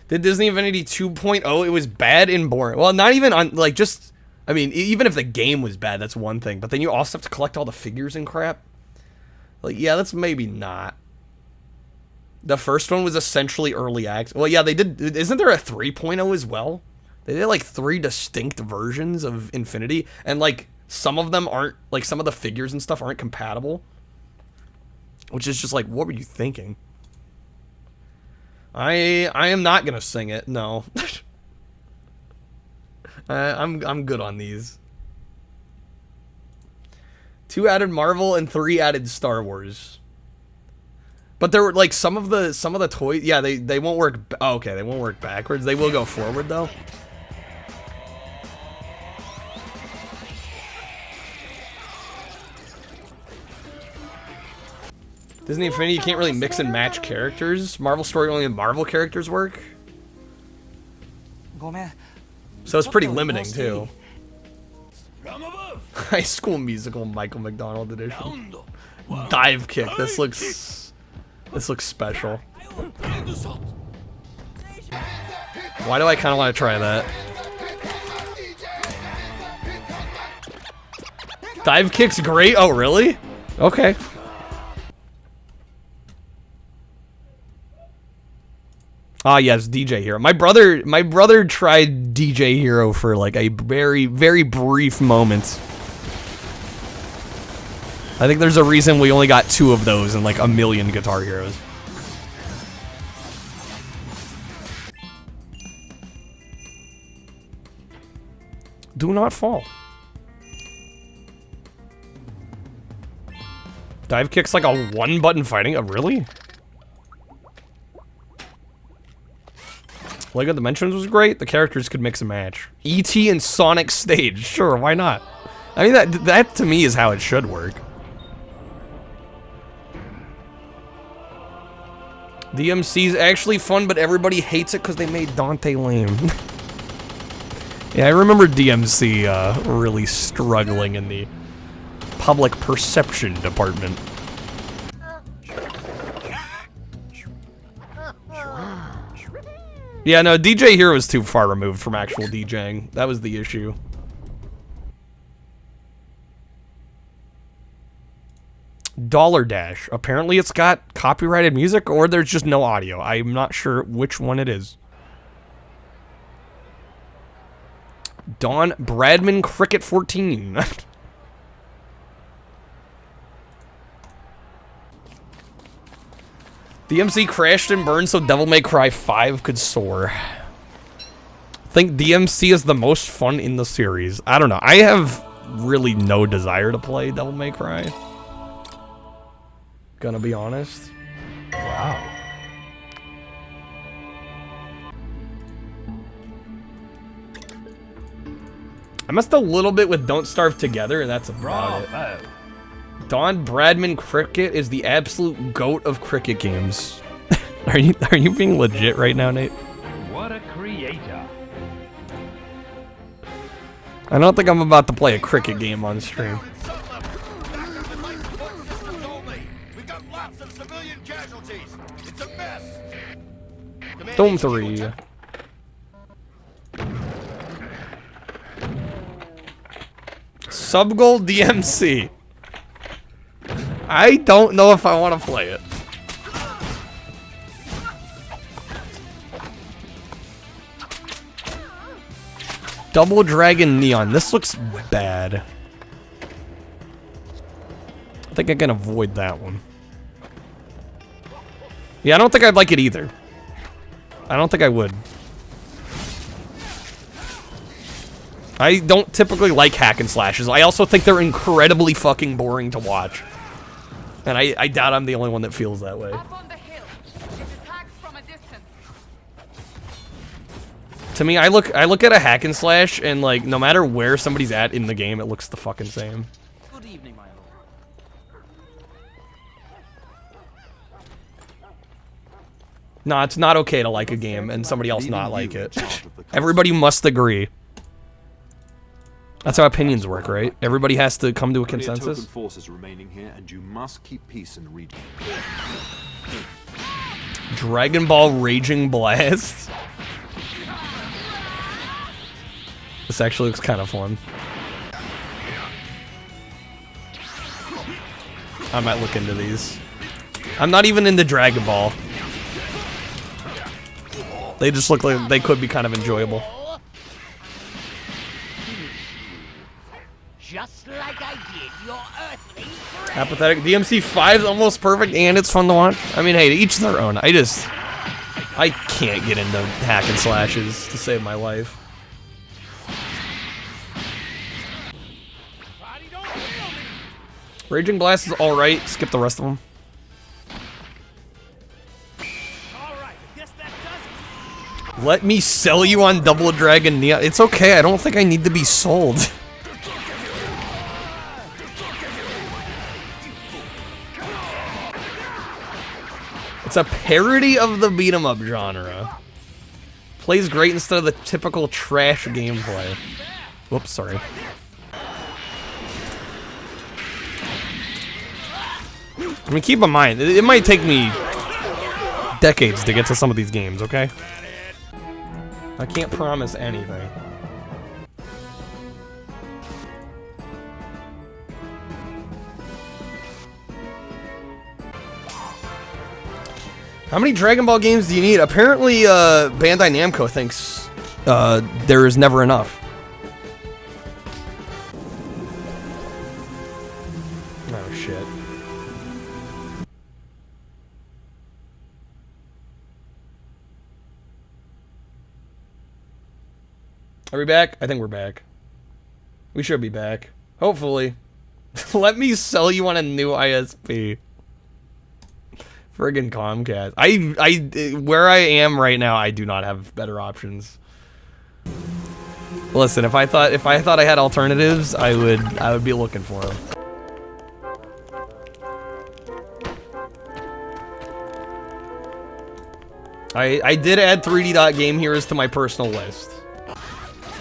Did Disney Infinity 2.0? It was bad and boring. Well, not even on like just. I mean, even if the game was bad, that's one thing. But then you also have to collect all the figures and crap. Like, yeah, that's maybe not. The first one was essentially early access. Well, yeah, they did. Isn't there a 3.0 as well? They did like 3 distinct versions of Infinity, and like some of them aren't, like some of the figures and stuff aren't compatible. Which is just like, what were you thinking? I am not gonna sing it. No. I'm good on these. 2 added Marvel and 3 added Star Wars. But there were like some of the toys. Yeah, they won't work. Oh, okay, they won't work backwards. They will go forward though. Disney Infinity, you can't really mix and match characters. Marvel Story, only Marvel characters work. So it's pretty limiting too. High School Musical Michael McDonald edition. Dive kick. This looks special. Why do I kind of want to try that? Dive kick's great. Oh, really? Okay. Ah, yes, DJ Hero. My brother tried DJ Hero for like a very, very brief moment. I think there's a reason we only got 2 of those in like a million Guitar Heroes. Do not fall. Dive kick's like a 1-button fighting. Oh, really? LEGO Dimensions was great. The characters could mix and match. E.T. and Sonic Stage. Sure, why not? I mean, that to me is how it should work. DMC's actually fun, but everybody hates it because they made Dante lame. Yeah, I remember DMC really struggling in the public perception department. Yeah, no, DJ Hero was too far removed from actual DJing. That was the issue. Dollar Dash. Apparently it's got copyrighted music, or there's just no audio. I'm not sure which one it is. Don Bradman Cricket 14. DMC crashed and burned so Devil May Cry 5 could soar. I think DMC is the most fun in the series. I don't know. I have really no desire to play Devil May Cry. Gonna be honest. Wow. I messed a little bit with Don't Starve Together, and that's about it. Don Bradman Cricket is the absolute goat of cricket games. Are you being legit right now, Nate? What a creator. I don't think I'm about to play a cricket game on stream. Dome 3. Subgoal DMC. I don't know if I want to play it. Double Dragon Neon. This looks bad. I think I can avoid that one. Yeah, I don't think I'd like it either. I don't think I would. I don't typically like hack and slashes. I also think they're incredibly fucking boring to watch. And I doubt I'm the only one that feels that way. To me, I look at a hack and slash, and like no matter where somebody's at in the game, it looks the fucking same. Good evening, my lord. No, it's not okay to like a game and somebody else not like it. Everybody must agree. That's how opinions work, right? Everybody has to come to a consensus. Forces remaining here, and you must keep peace in the region. Dragon Ball Raging Blast. This actually looks kind of fun. I might look into these. I'm not even into Dragon Ball. They just look like they could be kind of enjoyable. Just like I did your earthly friend. Apathetic. DMC 5 is almost perfect and it's fun to watch. I mean, hey, to each their own. I can't get into hack and slashes to save my life. Raging Blast is alright. Skip the rest of them. Let me sell you on Double Dragon Neon. It's okay. I don't think I need to be sold. It's a parody of the beat-em-up genre. Plays great instead of the typical trash gameplay. Whoops, sorry. I mean, keep in mind, it might take me decades to get to some of these games, okay? I can't promise anything. How many Dragon Ball games do you need? Apparently, Bandai Namco thinks there is never enough. Oh, shit. Are we back? I think we're back. We should be back. Hopefully. Let me sell you on a new ISP. Friggin' Comcast. Where I am right now, I do not have better options. Listen, if I thought I had alternatives, I would be looking for them. I did add 3D Game Heroes to my personal list.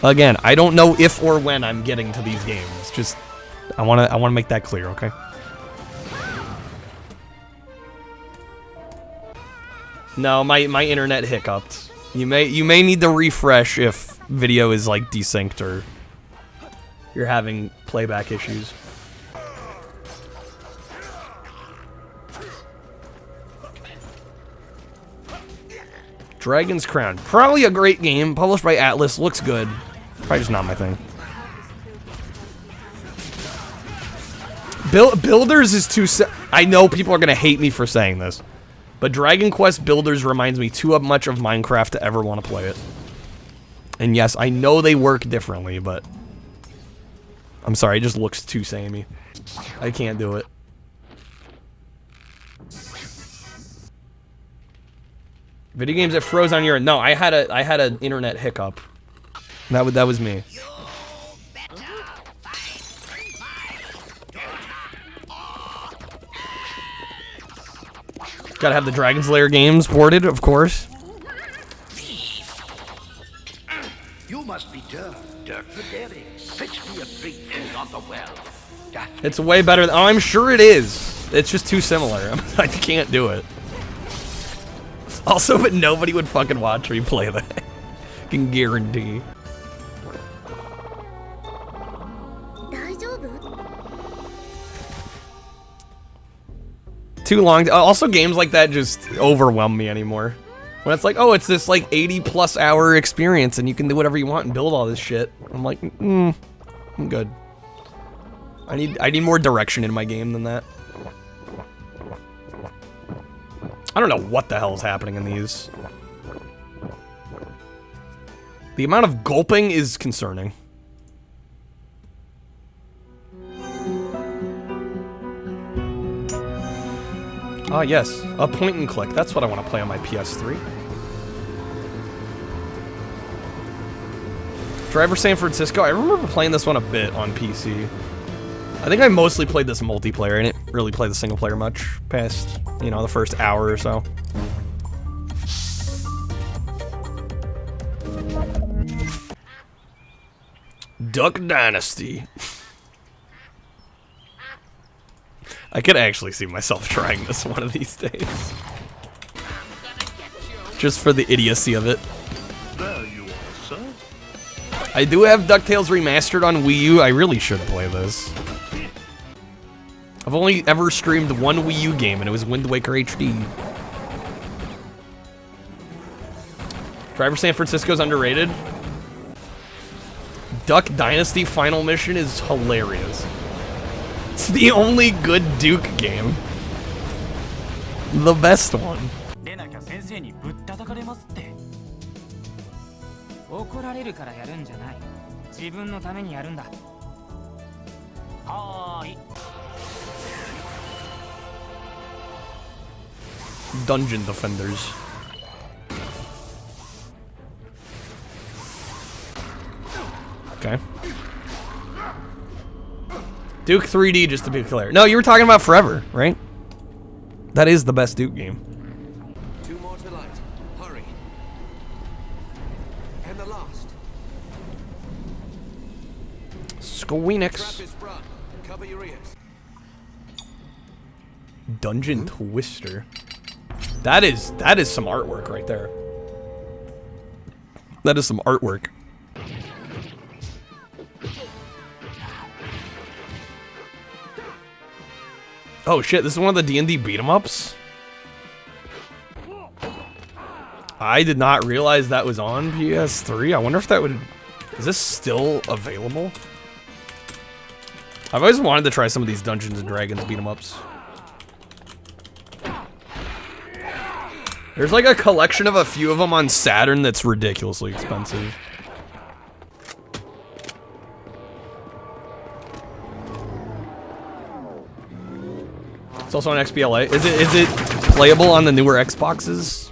Again, I don't know if or when I'm getting to these games. Just I wanna make that clear, okay? No, my internet hiccuped. You may need to refresh if video is like desynced or you're having playback issues. Dragon's Crown. Probably a great game, published by Atlas, looks good. Probably just not my thing. Builders is too... I know people are going to hate me for saying this, but Dragon Quest Builders reminds me too much of Minecraft to ever want to play it. And yes, I know they work differently, but... I'm sorry, it just looks too samey. I can't do it. Video games that froze on your... No, I had an internet hiccup. That was me. Gotta have the Dragon's Lair games ported, of course. You must be Dirk the Daring. Fetch me a drink from on the well. It's way better than, oh, I'm sure it is. It's just too similar. I can't do it. Also, but nobody would fucking watch me play that. Can guarantee. Too long. Also, games like that just overwhelm me anymore. When it's like, oh, it's this like 80+ hour experience and you can do whatever you want and build all this shit. I'm like, I'm good. I need more direction in my game than that. I don't know what the hell is happening in these. The amount of gulping is concerning. Ah, yes. A point and click. That's what I want to play on my PS3. Driver San Francisco. I remember playing this one a bit on PC. I think I mostly played this multiplayer. I didn't really play the single player much past, you know, the first hour or so. Duck Dynasty. I could actually see myself trying this one of these days. Just for the idiocy of it. There you are, sir. I do have DuckTales Remastered on Wii U. I really should play this. I've only ever streamed one Wii U game, and it was Wind Waker HD. Driver San Francisco's underrated. Duck Dynasty Final Mission is hilarious. It's the only good Duke game. The best one. Dungeon Defenders. Okay. Duke 3D, just to be clear. No, you were talking about Forever, right? That is the best Duke game. 2 more to light. Hurry. And the last. Squeenix. Cover your ears. Dungeon Twister. That is some artwork right there. That is some artwork. Oh shit, this is one of the D&D beat-em-ups? I did not realize that was on PS3. I wonder if that would... Is this still available? I've always wanted to try some of these Dungeons and Dragons beat-em-ups. There's like a collection of a few of them on Saturn that's ridiculously expensive. It's also on XBLA. Is it playable on the newer Xboxes?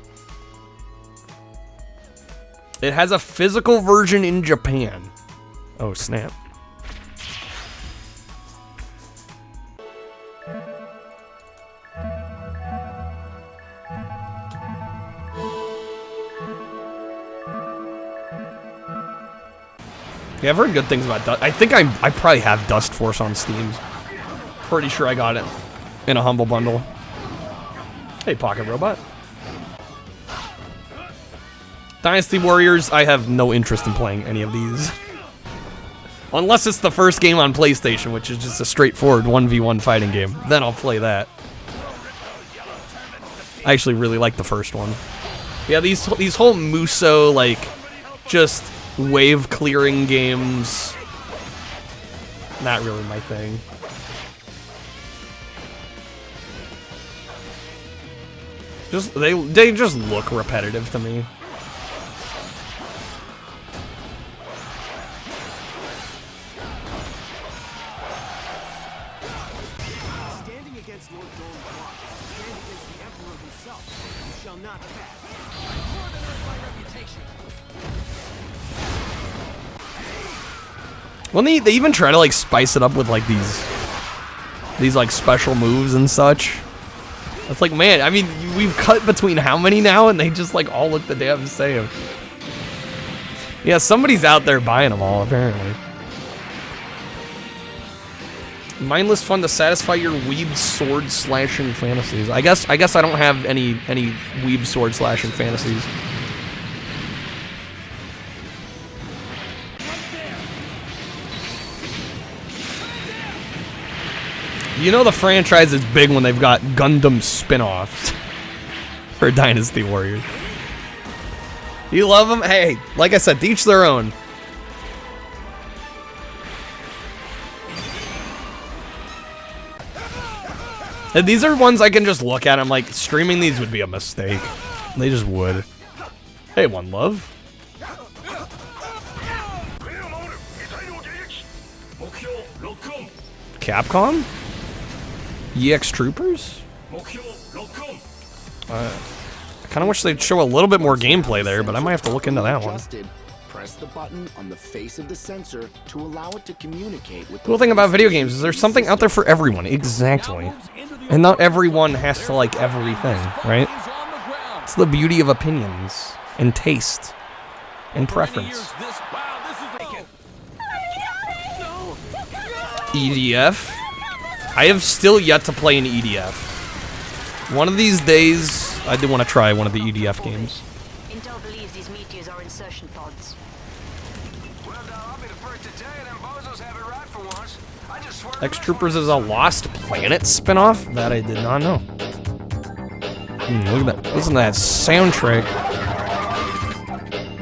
It has a physical version in Japan. Oh, snap. Yeah, I've heard good things about Dust. I think I probably have Dust Force on Steam. Pretty sure I got it in a Humble Bundle. Hey, Pocket Robot. Dynasty Warriors, I have no interest in playing any of these. Unless it's the first game on PlayStation, which is just a straightforward 1v1 fighting game. Then I'll play that. I actually really like the first one. Yeah, these whole Muso, like, just wave clearing games, not really my thing. Just they just look repetitive to me. Standing against Lord Goldblock, stand against the Emperor himself. You shall not pass. More than earn my reputation. Well, they even try to like spice it up with like these like special moves and such. It's like, man, I mean, we've cut between how many now, and they just like all look the damn same. Yeah, somebody's out there buying them all, apparently. Mindless fun to satisfy your weeb sword slashing fantasies. I guess I don't have any weeb sword slashing fantasies. You know the franchise is big when they've got Gundam spin-offs for Dynasty Warriors. You love them? Hey, like I said, to each their own. And these are ones I can just look at. I'm like, streaming these would be a mistake. They just would. Hey, One Love. Capcom? EX Troopers? I kind of wish they'd show a little bit more gameplay there, but I might have to look into that one. Press the button on the face of the sensor to allow it to communicate with. Cool thing about video games is there's something out there for everyone. Exactly. And not everyone has to like everything, right? It's the beauty of opinions and taste and preference. EDF. I have still yet to play an EDF. One of these days, I do want to try one of the EDF games. Intel believes these meteors are insertion pods. X Troopers is a Lost Planet spinoff? That I did not know. Look at that. Listen to that soundtrack.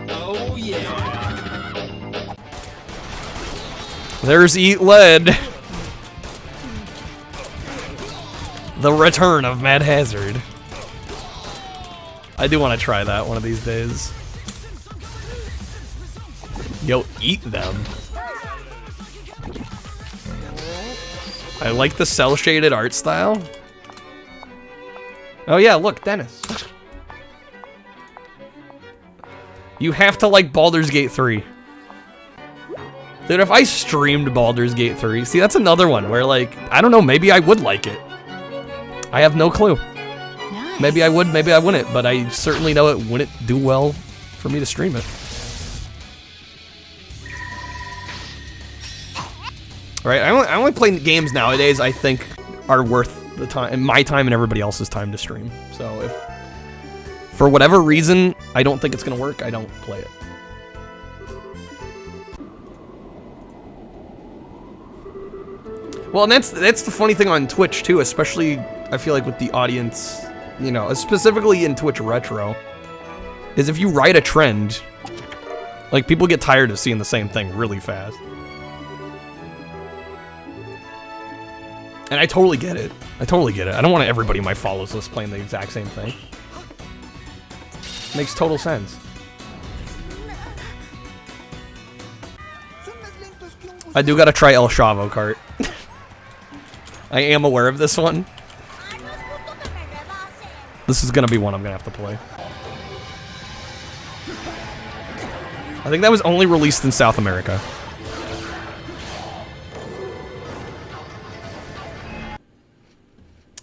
Oh, yeah. There's Eat Lead. The return of Mad Hazard. I do want to try that one of these days. Yo, eat them. I like the cel-shaded art style. Oh yeah, look, Dennis. You have to like Baldur's Gate 3. Dude, if I streamed Baldur's Gate 3, see, that's another one where, like, I don't know, maybe I would like it. I have no clue. Nice. Maybe I would, maybe I wouldn't, but I certainly know it wouldn't do well for me to stream it. Right, I only play games nowadays I think are worth the time, my time and everybody else's time to stream. So if, for whatever reason, I don't think it's gonna work, I don't play it. Well, and that's the funny thing on Twitch too, especially I feel like with the audience, you know, specifically in Twitch Retro, is if you write a trend, like people get tired of seeing the same thing really fast. And I totally get it. I totally get it. I don't want everybody in my follows list playing the exact same thing. Makes total sense. I do gotta try El Chavo Kart. I am aware of this one. This is gonna be one I'm gonna have to play. I think that was only released in South America.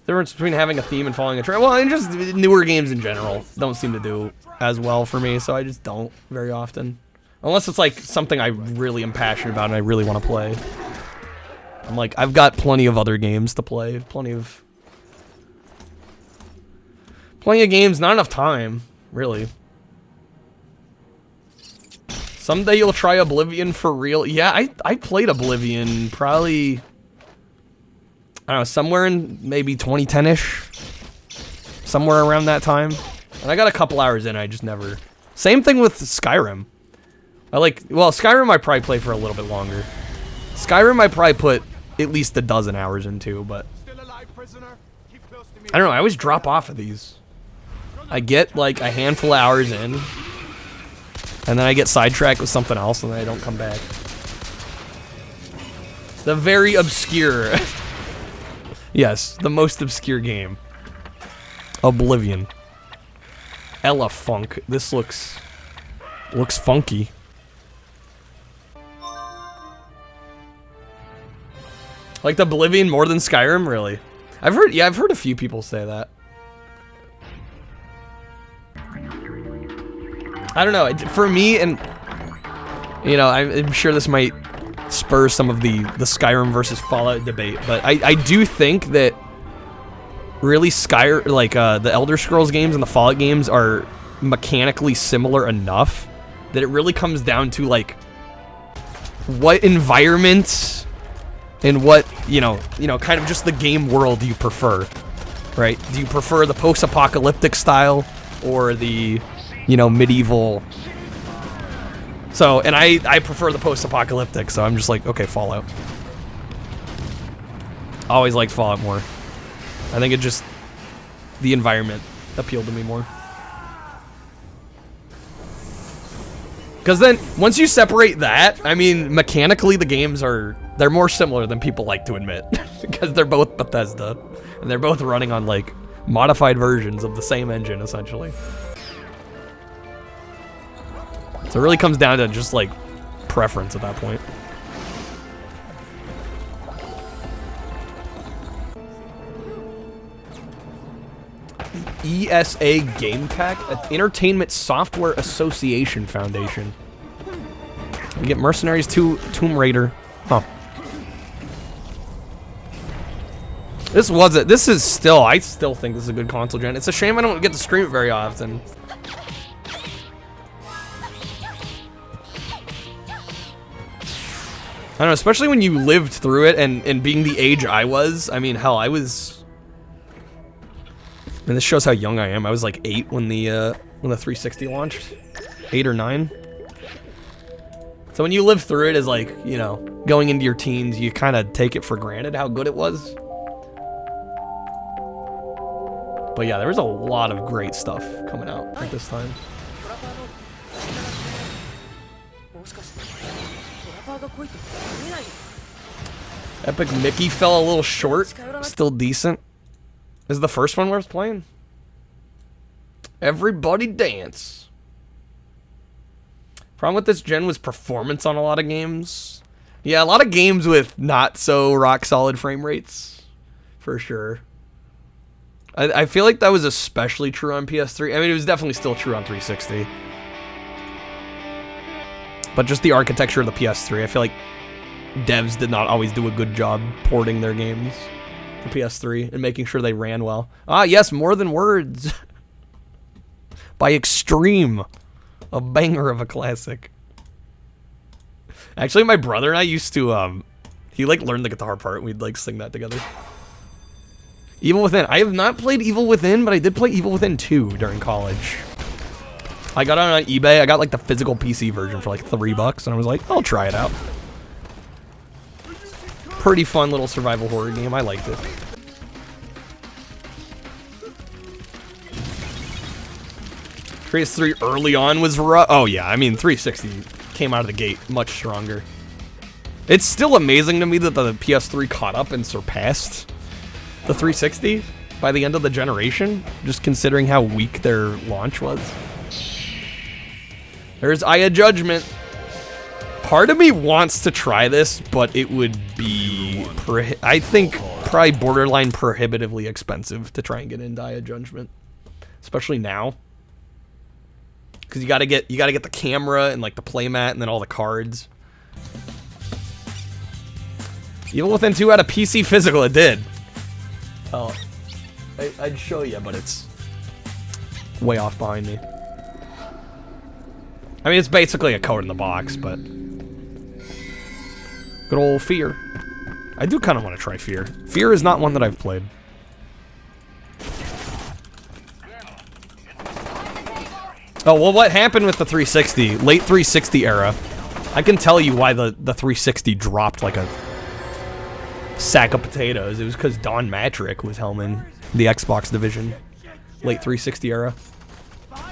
The difference between having a theme and following a trend, well, and just newer games in general don't seem to do as well for me, so I just don't very often. Unless it's like something I really am passionate about and I really want to play. I'm like, I've got plenty of other games to play, plenty of games, not enough time, really. Someday you'll try Oblivion for real. Yeah, I played Oblivion probably, I don't know, somewhere in maybe 2010-ish. Somewhere around that time. And I got a couple hours in, I just never... Same thing with Skyrim. Well, Skyrim I probably play for a little bit longer. Skyrim I probably put at least a dozen hours into, but... I don't know, I always drop off of these. I get like a handful of hours in, and then I get sidetracked with something else, and then I don't come back. The very obscure... Yes, the most obscure game. Oblivion. Ella Funk. This looks funky. Like Oblivion more than Skyrim, really? I've heard a few people say that. I don't know. For me, and you know, I'm sure this might spur some of the Skyrim versus Fallout debate, but I do think that really the Elder Scrolls games and the Fallout games are mechanically similar enough that it really comes down to like what environments and what you know kind of just the game world you prefer, right? Do you prefer the post-apocalyptic style or the medieval? So, and I prefer the post-apocalyptic, so I'm just like, okay, Fallout. Always liked Fallout more. I think the environment appealed to me more. Because then, once you separate that, I mean, mechanically the games they're more similar than people like to admit. Because they're both Bethesda, and they're both running on, like, modified versions of the same engine, essentially. So it really comes down to just, like, preference at that point. ESA Game Pack, Entertainment Software Association Foundation. We get Mercenaries 2, Tomb Raider. Huh. I still think this is a good console gen. It's a shame I don't get to stream it very often. I don't know, especially when you lived through it and being the age I was. I mean, hell, I mean, this shows how young I am. I was like 8 when the 360 launched. 8 or 9. So when you live through it as like, going into your teens, you kind of take it for granted how good it was. But yeah, there was a lot of great stuff coming out at this time. Epic Mickey fell a little short. Still decent. Is the first one worth playing? Everybody dance. Problem with this gen was performance on a lot of games. Yeah, a lot of games with not so rock solid frame rates. For sure. I feel like that was especially true on PS3. I mean, it was definitely still true on 360. But just the architecture of the PS3, I feel like devs did not always do a good job porting their games to PS3 and making sure they ran well. Ah, yes, More Than Words by Extreme, a banger of a classic. Actually, my brother and I used to, he like learned the guitar part and we'd like sing that together. Evil Within. I have not played Evil Within, but I did play Evil Within 2 during college. I got it on eBay. I got like the physical PC version for like $3 and I was like, I'll try it out. Pretty fun little survival horror game. I liked it. PS3 early on was rough. Oh yeah, I mean 360 came out of the gate much stronger. It's still amazing to me that the PS3 caught up and surpassed the 360 by the end of the generation, just considering how weak their launch was. There's Aya Judgment. Part of me wants to try this, but it would be, I think, probably borderline prohibitively expensive to try and get into Aya Judgment, especially now, because you gotta get the camera and like the playmat and then all the cards. Evil Within 2 had a PC physical. It did. Oh, I'd show you, but it's way off behind me. I mean, it's basically a code in the box, but good old Fear. I do kind of want to try Fear. Fear is not one that I've played. Oh, well, what happened with the 360? Late 360 era. I can tell you why the 360 dropped like a sack of potatoes. It was because Don Matrick was helming the Xbox division. Late 360 era.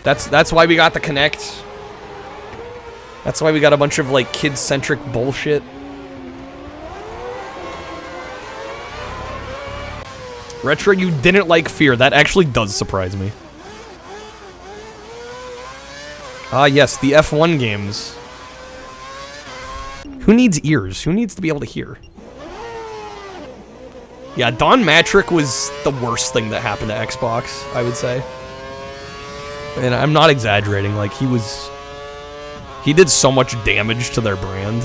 That's why we got the Kinect. That's why we got a bunch of like kid-centric bullshit. Retro, you didn't like Fear. That actually does surprise me. Ah, yes, the F1 games. Who needs ears? Who needs to be able to hear? Yeah, Don Matrick was the worst thing that happened to Xbox, I would say. And I'm not exaggerating, like, he was He did so much damage to their brand.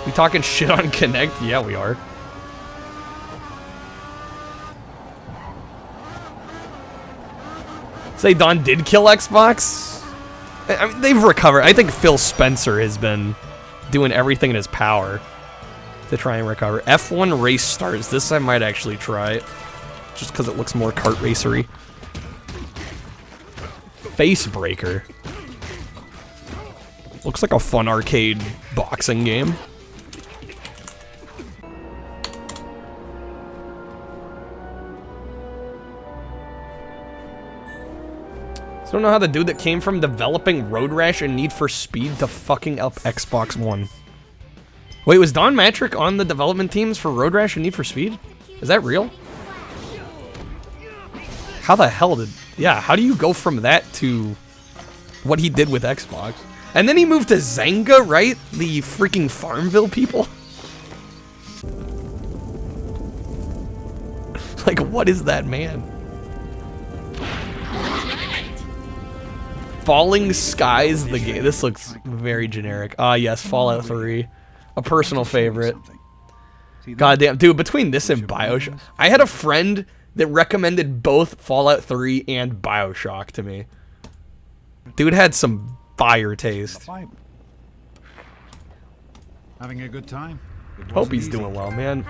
We talking shit on Kinect? Yeah, we are. Say Don did kill Xbox? I mean, they've recovered. I think Phil Spencer has been doing everything in his power to try and recover. F1 race stars. This I might actually try, just because it looks more kart racery. Facebreaker. Looks like a fun arcade boxing game. I don't know how the dude that came from developing Road Rash and Need for Speed to fucking up Xbox One. Wait, was Don Matrick on the development teams for Road Rash and Need for Speed? Is that real? How the hell did... Yeah, how do you go from that to what he did with Xbox? And then he moved to Zynga, right? The freaking Farmville people? Like, what is that man? Falling Skies, the game. This looks very generic. Ah, yes, Fallout 3. A personal favorite. Goddamn, dude, between this and Bioshock. I had a friend that recommended both Fallout 3 and Bioshock to me. Dude had some fire taste. Having a good time. Hope he's doing well, man.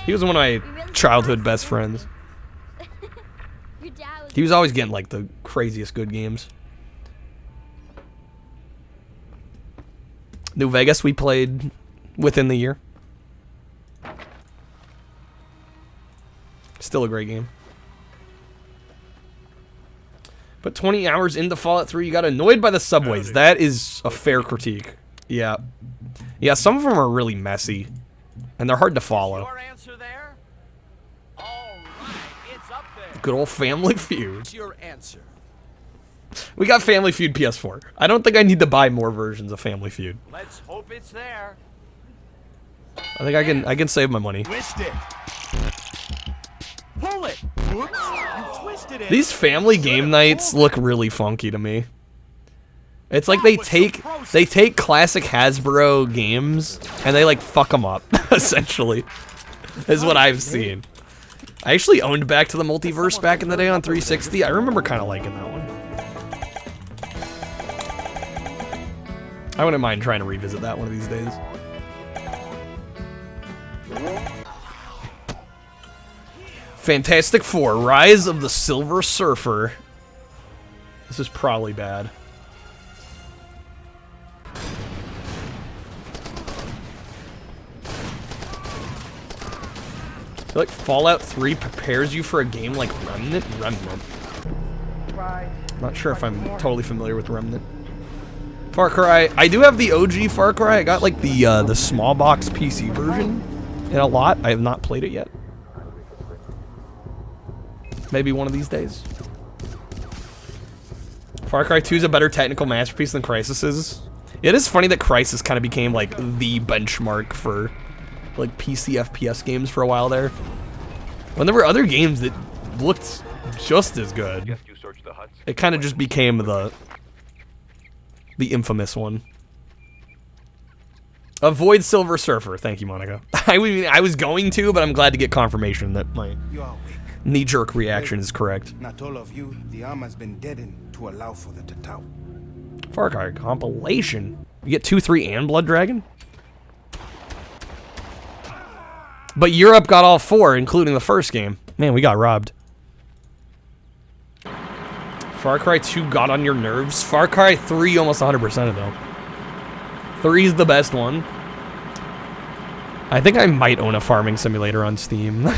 He was one of my childhood best friends. He was always getting, like, the craziest good games. New Vegas we played within the year. Still a great game. But 20 hours into Fallout 3, you got annoyed by the subways. That is a fair critique. Yeah. Yeah, some of them are really messy. And they're hard to follow. Good old Family Feud. Your answer. We got Family Feud PS4. I don't think I need to buy more versions of Family Feud. Let's hope it's there. I think I can save my money. Twist it. Pull it. Whoops. You twisted it. These family game nights look really funky to me. It's like they take classic Hasbro games and they like fuck them up, essentially. Is what I've seen. I actually owned Back to the Multiverse back in the day on 360. I remember kind of liking that one. I wouldn't mind trying to revisit that one of these days. Fantastic Four, Rise of the Silver Surfer. This is probably bad. I feel like Fallout 3 prepares you for a game like Remnant. Not sure if I'm totally familiar with Remnant. Far Cry. I do have the OG Far Cry. I got like the small box PC version in a lot. I have not played it yet. Maybe one of these days. Far Cry 2 is a better technical masterpiece than Crysis is. It is funny that Crysis kind of became like the benchmark for like PC FPS games for a while there. When there were other games that looked just as good, it kind of just became the infamous one. Avoid Silver Surfer. Thank you, Monica. I mean, I was going to, but I'm glad to get confirmation that my knee-jerk reaction is correct. Not all of you, the arm has been deadened to allow for the Tatau. Far Cry compilation. You get 2, 3, and Blood Dragon? But Europe got all 4, including the first game. Man, we got robbed. Far Cry 2 got on your nerves. Far Cry 3 almost 100% of though. 3 is the best one. I think I might own a farming simulator on Steam.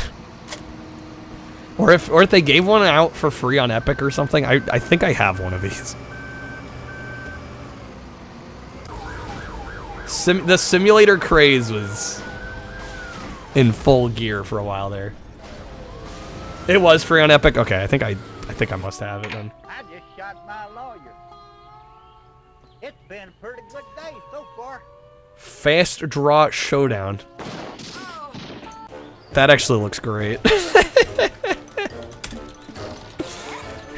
or if they gave one out for free on Epic or something, I think I have one of these. The simulator craze was in full gear for a while there. It was free on Epic. Okay, I think I must have it then. I just shot my lawyer. It's been a pretty good day so far. Fast Draw Showdown. That actually looks great.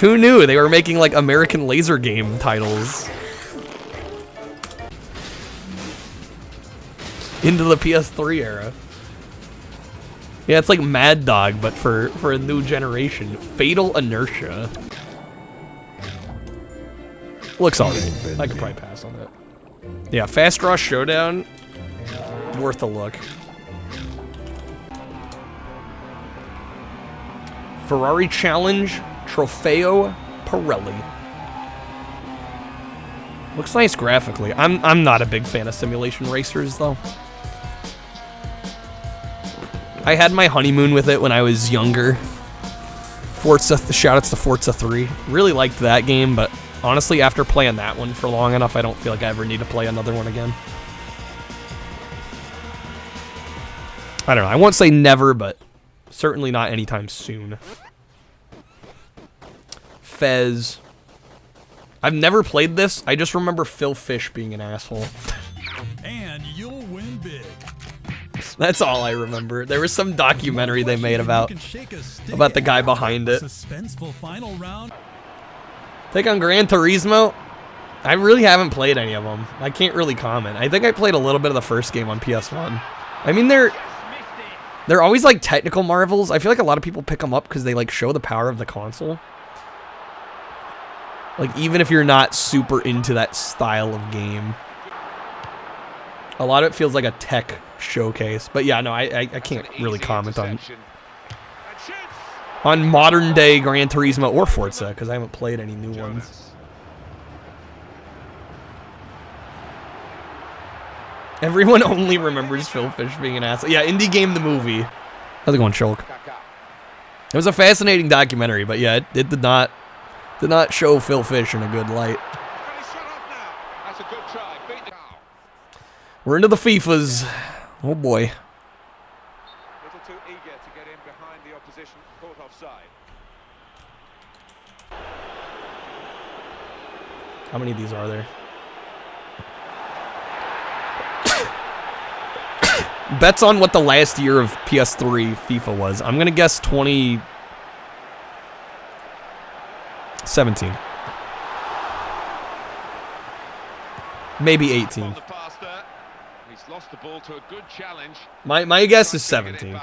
Who knew they were making like American laser game titles? Into the PS3 era. Yeah, it's like Mad Dog, but for a new generation. Fatal Inertia. Looks alright. I could probably pass on that. Yeah, Fast Draw Showdown. Worth a look. Ferrari Challenge Trofeo Pirelli. Looks nice graphically. I'm not a big fan of simulation racers though. I had my honeymoon with it when I was younger. Forza, shoutouts to Forza 3. Really liked that game, but honestly, after playing that one for long enough, I don't feel like I ever need to play another one again. I don't know. I won't say never, but certainly not anytime soon. Fez. I've never played this. I just remember Phil Fish being an asshole. And you'll win big. That's all I remember. There was some documentary they made about the guy behind it. Suspenseful final round. Take on Gran Turismo. I really haven't played any of them. I can't really comment. I think I played a little bit of the first game on PS1. I mean, they're always like technical marvels. I feel like a lot of people pick them up because they like show the power of the console. Like even if you're not super into that style of game, a lot of it feels like a tech showcase. But yeah, no, I can't really comment on modern day Gran Turismo or Forza because I haven't played any new ones. Everyone only remembers Phil Fish being an asshole. Yeah, Indie Game the movie. How's it going, Shulk? It was a fascinating documentary, but yeah, it did not show Phil Fish in a good light. We're into the FIFAs. Oh boy. Little too eager to get in behind the opposition, caught offside. How many of these are there? Bets on what the last year of PS3 FIFA was. I'm gonna guess 2017. Maybe 18. Lost the ball to a good challenge. My guess is 17.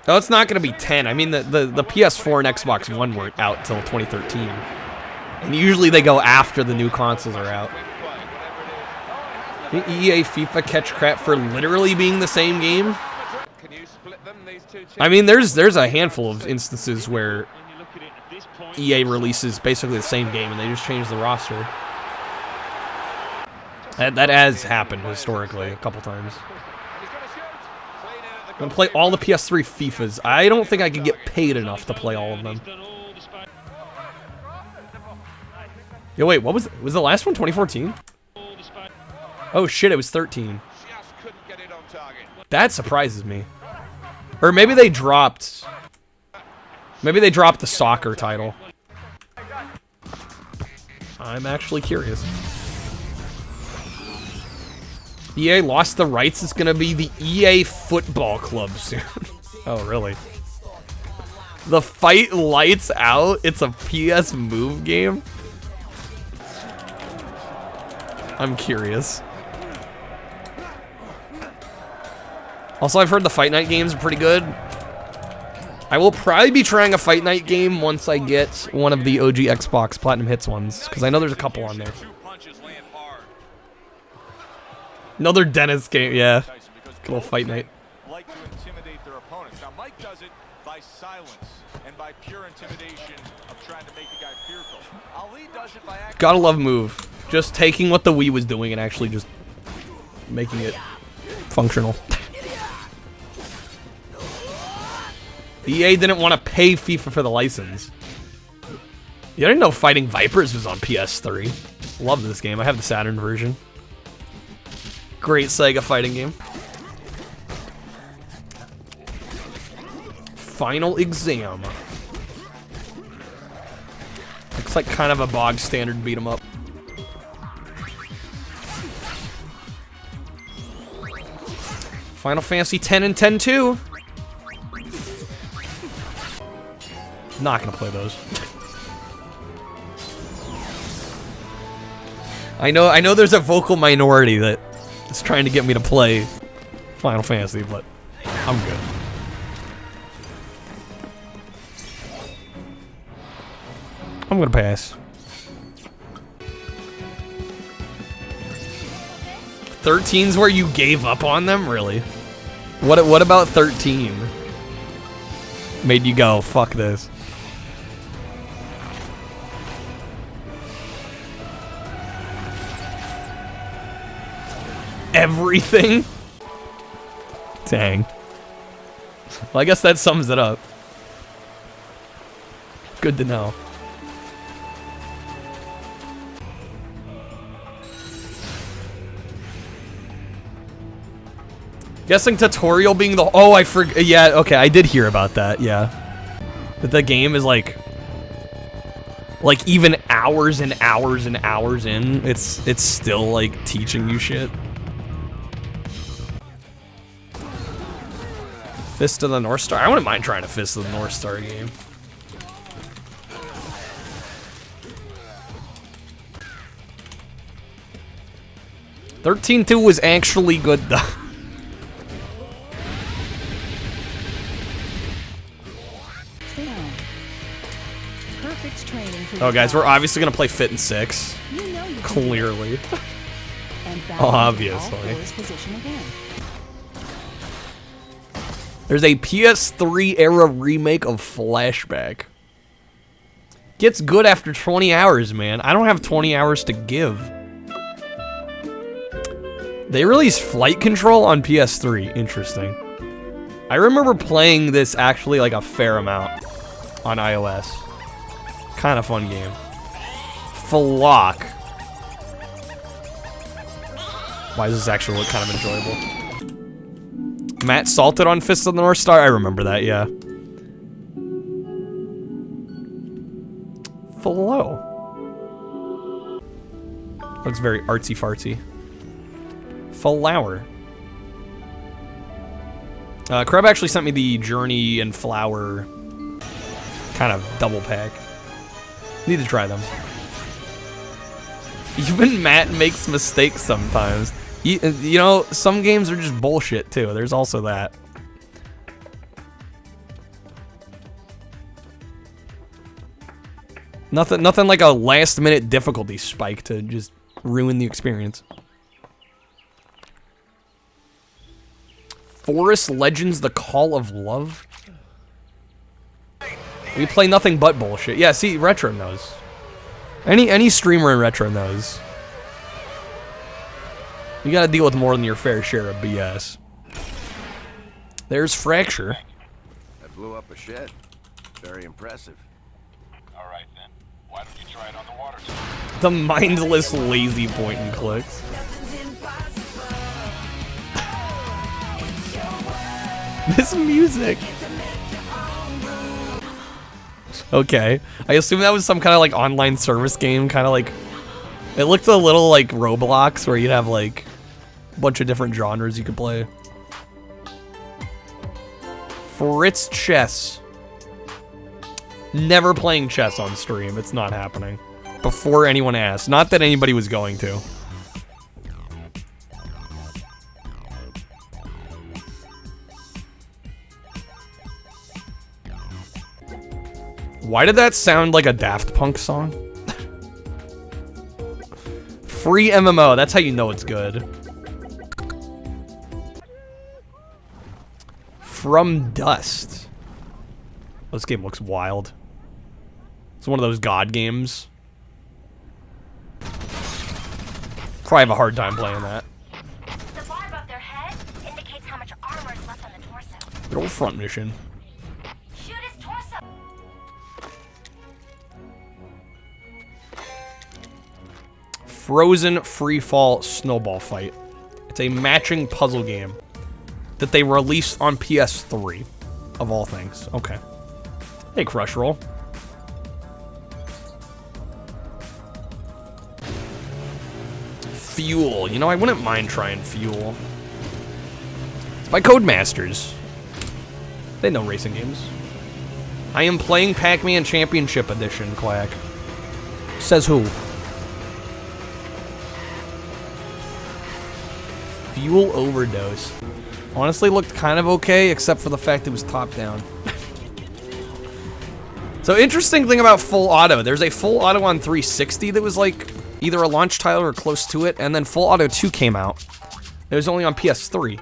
Oh, it's not going to be 10. I mean, the PS4 and Xbox One weren't out till 2013. And usually they go after the new consoles are out. The EA FIFA catch crap for literally being the same game? I mean, there's a handful of instances where EA releases basically the same game and they just change the roster. That has happened historically a couple times. I'm gonna play all the PS3 FIFAs. I don't think I could get paid enough to play all of them. Yo, wait, what was the last one? 2014? Oh shit, it was 13. That surprises me. Or maybe they dropped the soccer title. I'm actually curious. EA lost the rights. It's gonna be the EA Football Club soon. Oh, really? The fight lights out? It's a PS Move game? I'm curious. Also, I've heard the Fight Night games are pretty good. I will probably be trying a Fight Night game once I get one of the OG Xbox Platinum Hits ones, because I know there's a couple on there. Another Dennis game, yeah. Good old Fight Night. Like to intimidate their opponents. Now Mike does it by silence and by pure intimidation of trying to make the guy fearful. Ali does it by acting. Gotta love Move. Just taking what the Wii was doing and actually just making it functional. EA didn't want to pay FIFA for the license. You didn't know Fighting Vipers was on PS3. Love this game. I have the Saturn version. Great Sega fighting game. Final Exam. Looks like kind of a bog standard beat 'em up. Final Fantasy 10 and 10-2. Not gonna play those. I know there's a vocal minority that is trying to get me to play Final Fantasy, but I'm good. I'm gonna pass. 13's where you gave up on them? Really? What about 13? Made you go, fuck this. Everything? Dang. Well, I guess that sums it up. Good to know. Guessing tutorial being the— oh, I forgot. Yeah, okay, I did hear about that, yeah. That the game is like even hours and hours and hours in, it's still like teaching you shit. Fist of the North Star. I wouldn't mind trying a Fist of the North Star game. (13-2) was actually good though. Perfect training for Oh, guys, we're obviously gonna play Fit in 6. Clearly. Obviously. There's a PS3 era remake of Flashback. Gets good after 20 hours, man. I don't have 20 hours to give. They released Flight Control on PS3. Interesting. I remember playing this actually like a fair amount on iOS. Kind of fun game. Flock. Why does this actually look kind of enjoyable? Matt salted on Fist of the North Star? I remember that, yeah. Flow. Looks very artsy-fartsy. Flower. Kreb actually sent me the Journey and Flower kind of double pack. Need to try them. Even Matt makes mistakes sometimes. You know, some games are just bullshit too. There's also that. Nothing like a last-minute difficulty spike to just ruin the experience. Forest Legends: The Call of Love? We play nothing but bullshit. Yeah, see, Retro knows. Any streamer in Retro knows. You gotta deal with more than your fair share of BS. There's Fracture. I blew up a shed. Very impressive. All right, then. Why don't you try it on the water? The mindless, lazy point and clicks. This music. Okay. I assume that was some kind of like online service game, kind of like... It looked a little like Roblox, where you'd have like a bunch of different genres you could play. Fritz Chess. Never playing chess on stream. It's not happening. Before anyone asked. Not that anybody was going to. Why did that sound like a Daft Punk song? Free MMO, that's how you know it's good. From Dust. This game looks wild. It's one of those god games. Probably have a hard time playing that. The bar above their head indicates how much armor is left on the torso. Good old front mission. Shoot his torso. Frozen Freefall Snowball Fight. It's a matching puzzle game that they released on PS3, of all things. Okay. Hey, Crush Roll. Fuel. You know, I wouldn't mind trying Fuel. It's by Codemasters. They know racing games. I am playing Pac-Man Championship Edition, Quack. Says who? Fuel Overdose. Honestly, looked kind of okay, except for the fact it was top down. So interesting thing about Full Auto, there's a Full Auto on 360 that was like either a launch title or close to it, and then Full Auto 2 came out. It was only on PS3.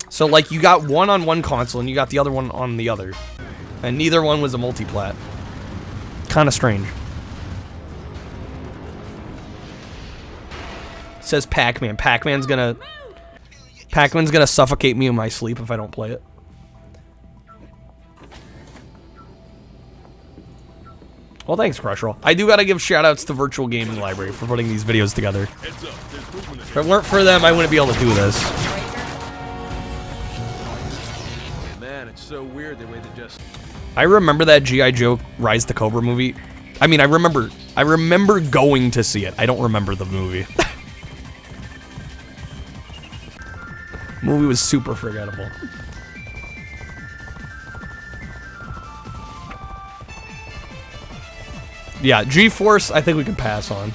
So like you got one on one console and you got the other one on the other. And neither one was a multiplat. Kind of strange. Says Pac-Man. Pac-Man's gonna suffocate me in my sleep if I don't play it. Well, thanks, Crushroll. I do gotta give shoutouts to Virtual Gaming Library for putting these videos together. If it weren't for them, I wouldn't be able to do this. Man, it's so weird the way they just... I remember that G.I. Joe Rise to Cobra movie. I mean, I remember going to see it. I don't remember the movie. Movie was super forgettable. Yeah, G-Force, I think we can pass on.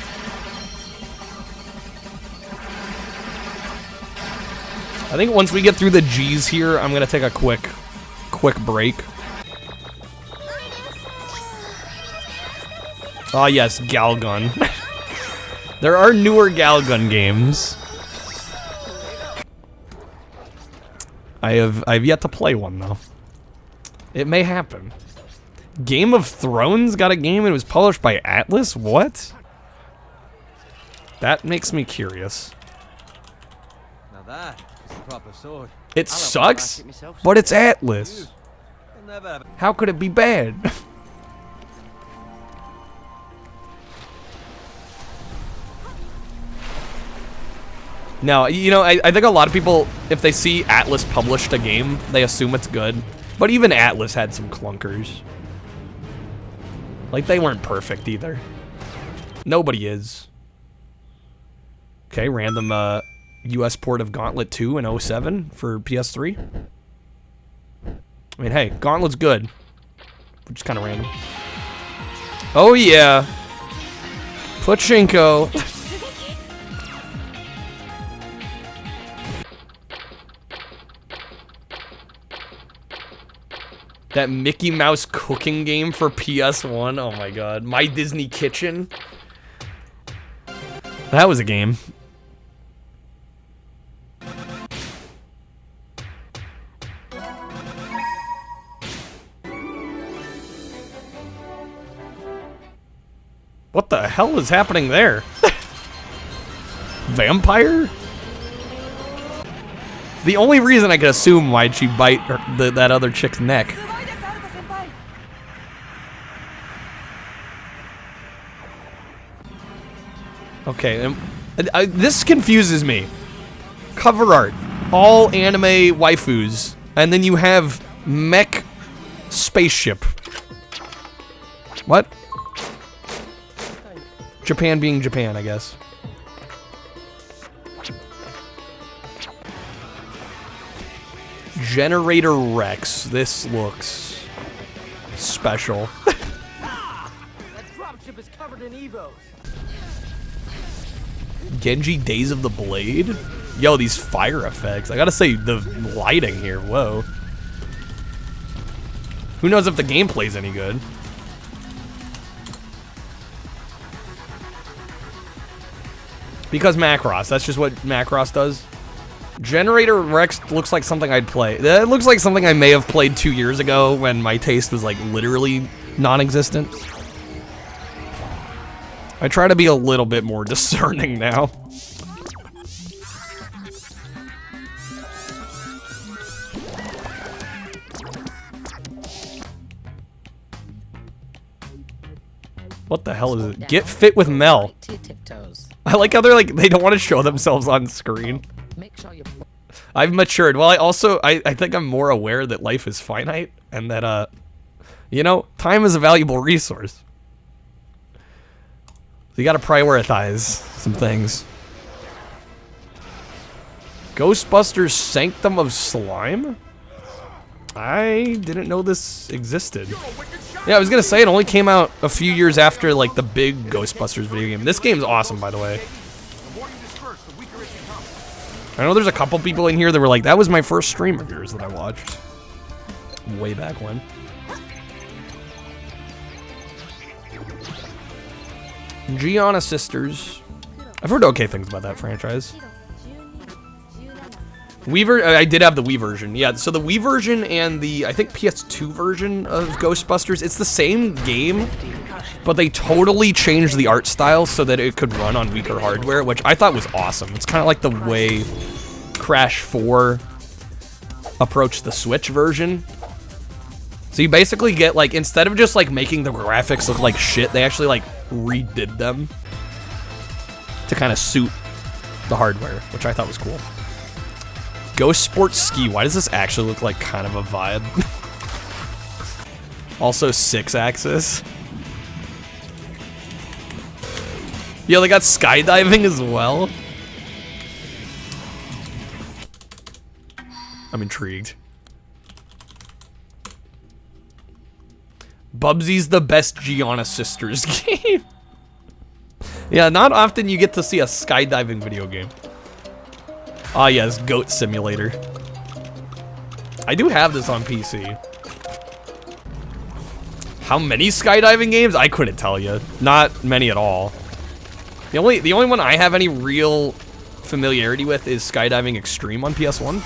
I think once we get through the G's here, I'm gonna take a quick break. Oh yes, Galgun. There are newer Galgun games. I've yet to play one though. It may happen. Game of Thrones got a game and it was published by Atlas? What? That makes me curious. Now that is a proper sword. It sucks, but it's Atlas. How could it be bad? No, you know, I think a lot of people, if they see Atlas published a game, they assume it's good. But even Atlas had some clunkers. Like, they weren't perfect either. Nobody is. Okay, random US port of Gauntlet 2 in 07 for PS3. I mean, hey, Gauntlet's good. Which is kind of random. Oh, yeah. Pachinko. That Mickey Mouse cooking game for PS1. Oh my god. My Disney Kitchen. That was a game. What the hell is happening there? Vampire? The only reason I could assume why'd she bite that other chick's neck. Okay, this confuses me. Cover art, all anime waifus, and then you have mech spaceship. What? Japan being Japan, I guess. Generator Rex. This looks special. That dropship is covered in evos. Genji Days of the Blade? Yo, these fire effects. I gotta say, the lighting here, whoa. Who knows if the gameplay's any good? Because Macross, that's just what Macross does. Generator Rex looks like something I'd play. It looks like something I may have played 2 years ago when my taste was like literally non-existent. I try to be a little bit more discerning now. What the hell is it? Get Fit with Mel. I like how they're like, they don't want to show themselves on screen. I've matured. Well, I think I'm more aware that life is finite and that, you know, time is a valuable resource. So you gotta prioritize some things. Ghostbusters Sanctum of Slime? I didn't know this existed. Yeah, I was gonna say it only came out a few years after like the big Ghostbusters video game. This game's awesome, by the way. I know there's a couple people in here that were like, that was my first stream of yours that I watched. Way back when. Gianna Sisters. I've heard okay things about that franchise. I did have the Wii version. Yeah, so the Wii version and the, I think, PS2 version of Ghostbusters, it's the same game, but they totally changed the art style so that it could run on weaker hardware, which I thought was awesome. It's kind of like the way Crash 4 approached the Switch version. So you basically get, like, instead of just, like, making the graphics look like shit, they actually, like, redid them to kind of suit the hardware, which I thought was cool. Ghost Sports Ski. Why does this actually look like kind of a vibe? Also 6-axis. Yo, they got skydiving as well. I'm intrigued. Bubsy's the best Gianna Sisters game. Yeah, not often you get to see a skydiving video game. Ah, yes, Goat Simulator. I do have this on PC. How many skydiving games? I couldn't tell you. Not many at all. The only one I have any real familiarity with is Skydiving Extreme on PS1.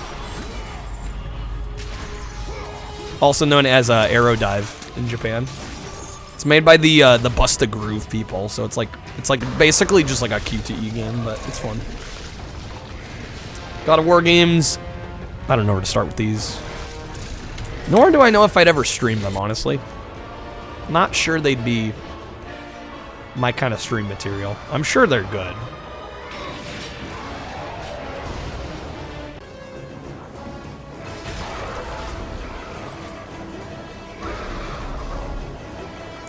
Also known as Aerodive in Japan. It's made by the Busta Groove people, so it's like basically just like a QTE game, but it's fun. God of War games. I don't know where to start with these. Nor do I know if I'd ever stream them, honestly. Not sure they'd be my kind of stream material. I'm sure they're good.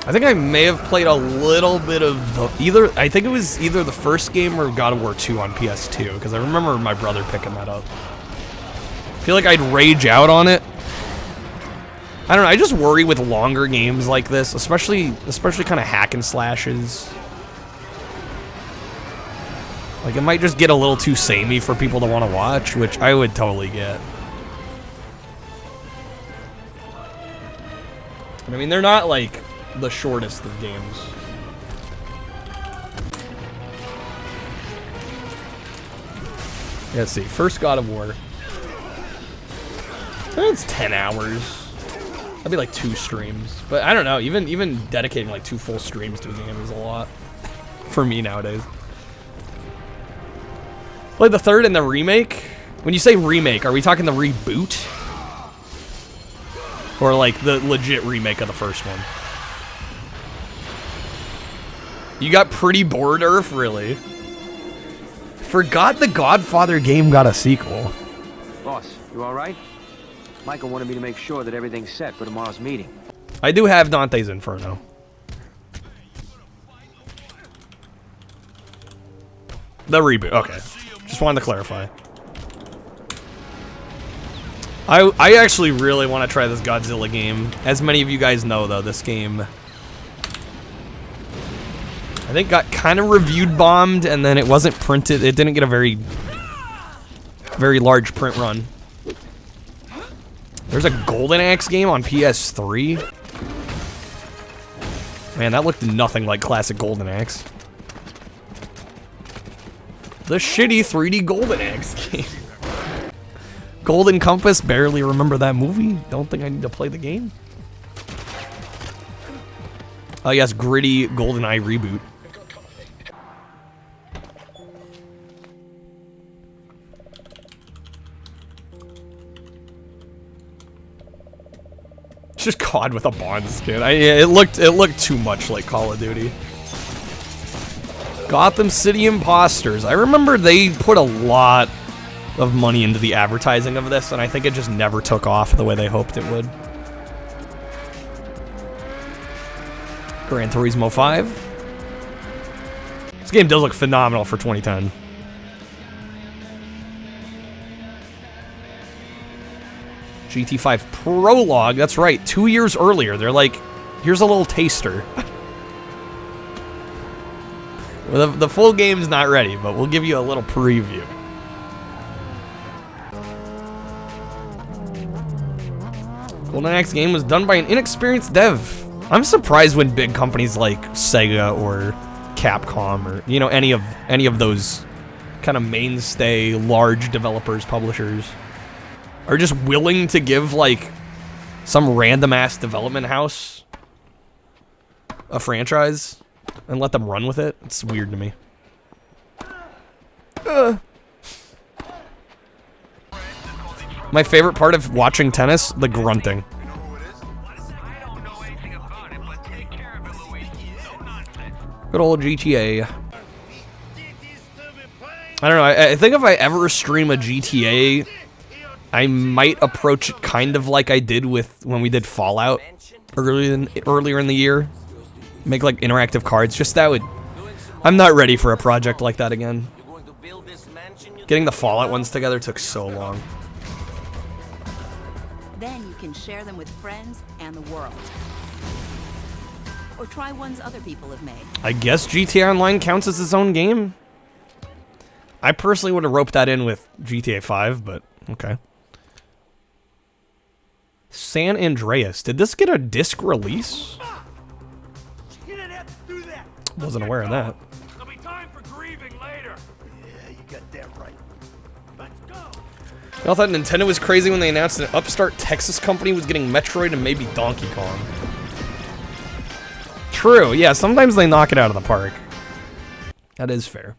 I think I may have played a little bit of I think it was either the first game or God of War 2 on PS2, because I remember my brother picking that up. I feel like I'd rage out on it. I don't know, I just worry with longer games like this, especially kind of hack and slashes. Like, it might just get a little too samey for people to want to watch, which I would totally get. I mean, they're not like the shortest of games. Let's see, first God of War. It's 10 hours. That'd be like 2 streams. But I don't know, even dedicating like 2 full streams to a game is a lot for me nowadays. Played the 3rd and the remake? When you say remake, are we talking the reboot? Or like the legit remake of the first one? You got pretty bored, Earth, really? Forgot the Godfather game got a sequel. Boss, you alright? Michael wanted me to make sure that everything's set for tomorrow's meeting. I do have Dante's Inferno. The reboot, okay. Just wanted to clarify. I actually really want to try this Godzilla game. As many of you guys know, though, this game, I think, got kind of reviewed bombed, and then it wasn't printed. It didn't get a very large print run. There's a Golden Axe game on PS3. Man, that looked nothing like classic Golden Axe. The shitty 3D Golden Axe game. Golden Compass, barely remember that movie. Don't think I need to play the game. Oh yes, gritty GoldenEye reboot. It's just COD with a Bond skin. It looked too much like Call of Duty. Gotham City Imposters. I remember they put a lot of money into the advertising of this, and I think it just never took off the way they hoped it would. Gran Turismo 5. This game does look phenomenal for 2010. GT5 Prologue, that's right, 2 years earlier. They're like, here's a little taster. Well, the full game's not ready, but we'll give you a little preview. Golden Axe game was done by an inexperienced dev. I'm surprised when big companies like Sega or Capcom or, you know, any of those kind of mainstay large developers, publishers are just willing to give like some random ass development house a franchise and let them run with it. It's weird to me. My favorite part of watching tennis, the grunting. Good old GTA. I don't know, I think if I ever stream a GTA, I might approach it kind of like I did with when we did Fallout earlier in the year. Make like interactive cards, just that would... I'm not ready for a project like that again. Getting the Fallout ones together took so long. Then you can share them with friends and the world. Or try ones other people have made. I guess GTA Online counts as its own game? I personally would have roped that in with GTA 5, but okay. San Andreas. Did this get a disc release? You didn't have to do that. Wasn't aware of that. There'll be time for grieving later. Yeah, you got that right. Let's go. Y'all thought Nintendo was crazy when they announced an upstart Texas company was getting Metroid and maybe Donkey Kong. True, yeah, sometimes they knock it out of the park. That is fair.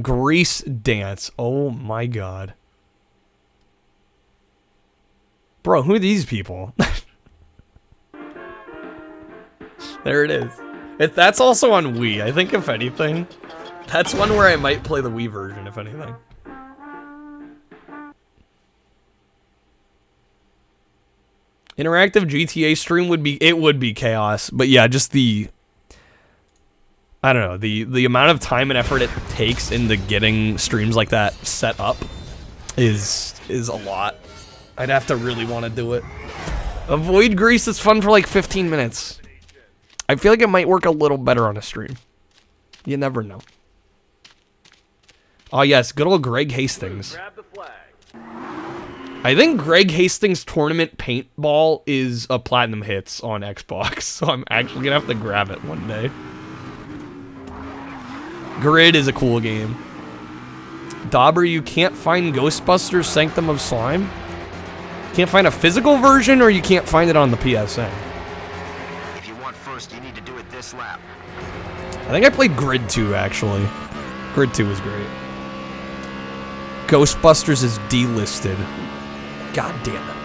Grease Dance. Oh my god. Bro, who are these people? There it is. That's also on Wii. I think if anything, that's one where I might play the Wii version, if anything. Interactive GTA stream would be chaos, but yeah, just the, I don't know, the amount of time and effort it takes into getting streams like that set up is a lot. I'd have to really want to do it. Avoid Grease is fun for like 15 minutes. I feel like it might work a little better on a stream. You never know. Oh yes, good old Greg Hastings. I think Greg Hastings Tournament Paintball is a Platinum Hits on Xbox, so I'm actually gonna have to grab it one day. Grid is a cool game. Dauber, you can't find Ghostbusters Sanctum of Slime? Can't find a physical version, or you can't find it on the PSN? If you want first, you need to do it this lap. I think I played Grid 2, actually. Grid 2 was great. Ghostbusters is delisted. God damn it.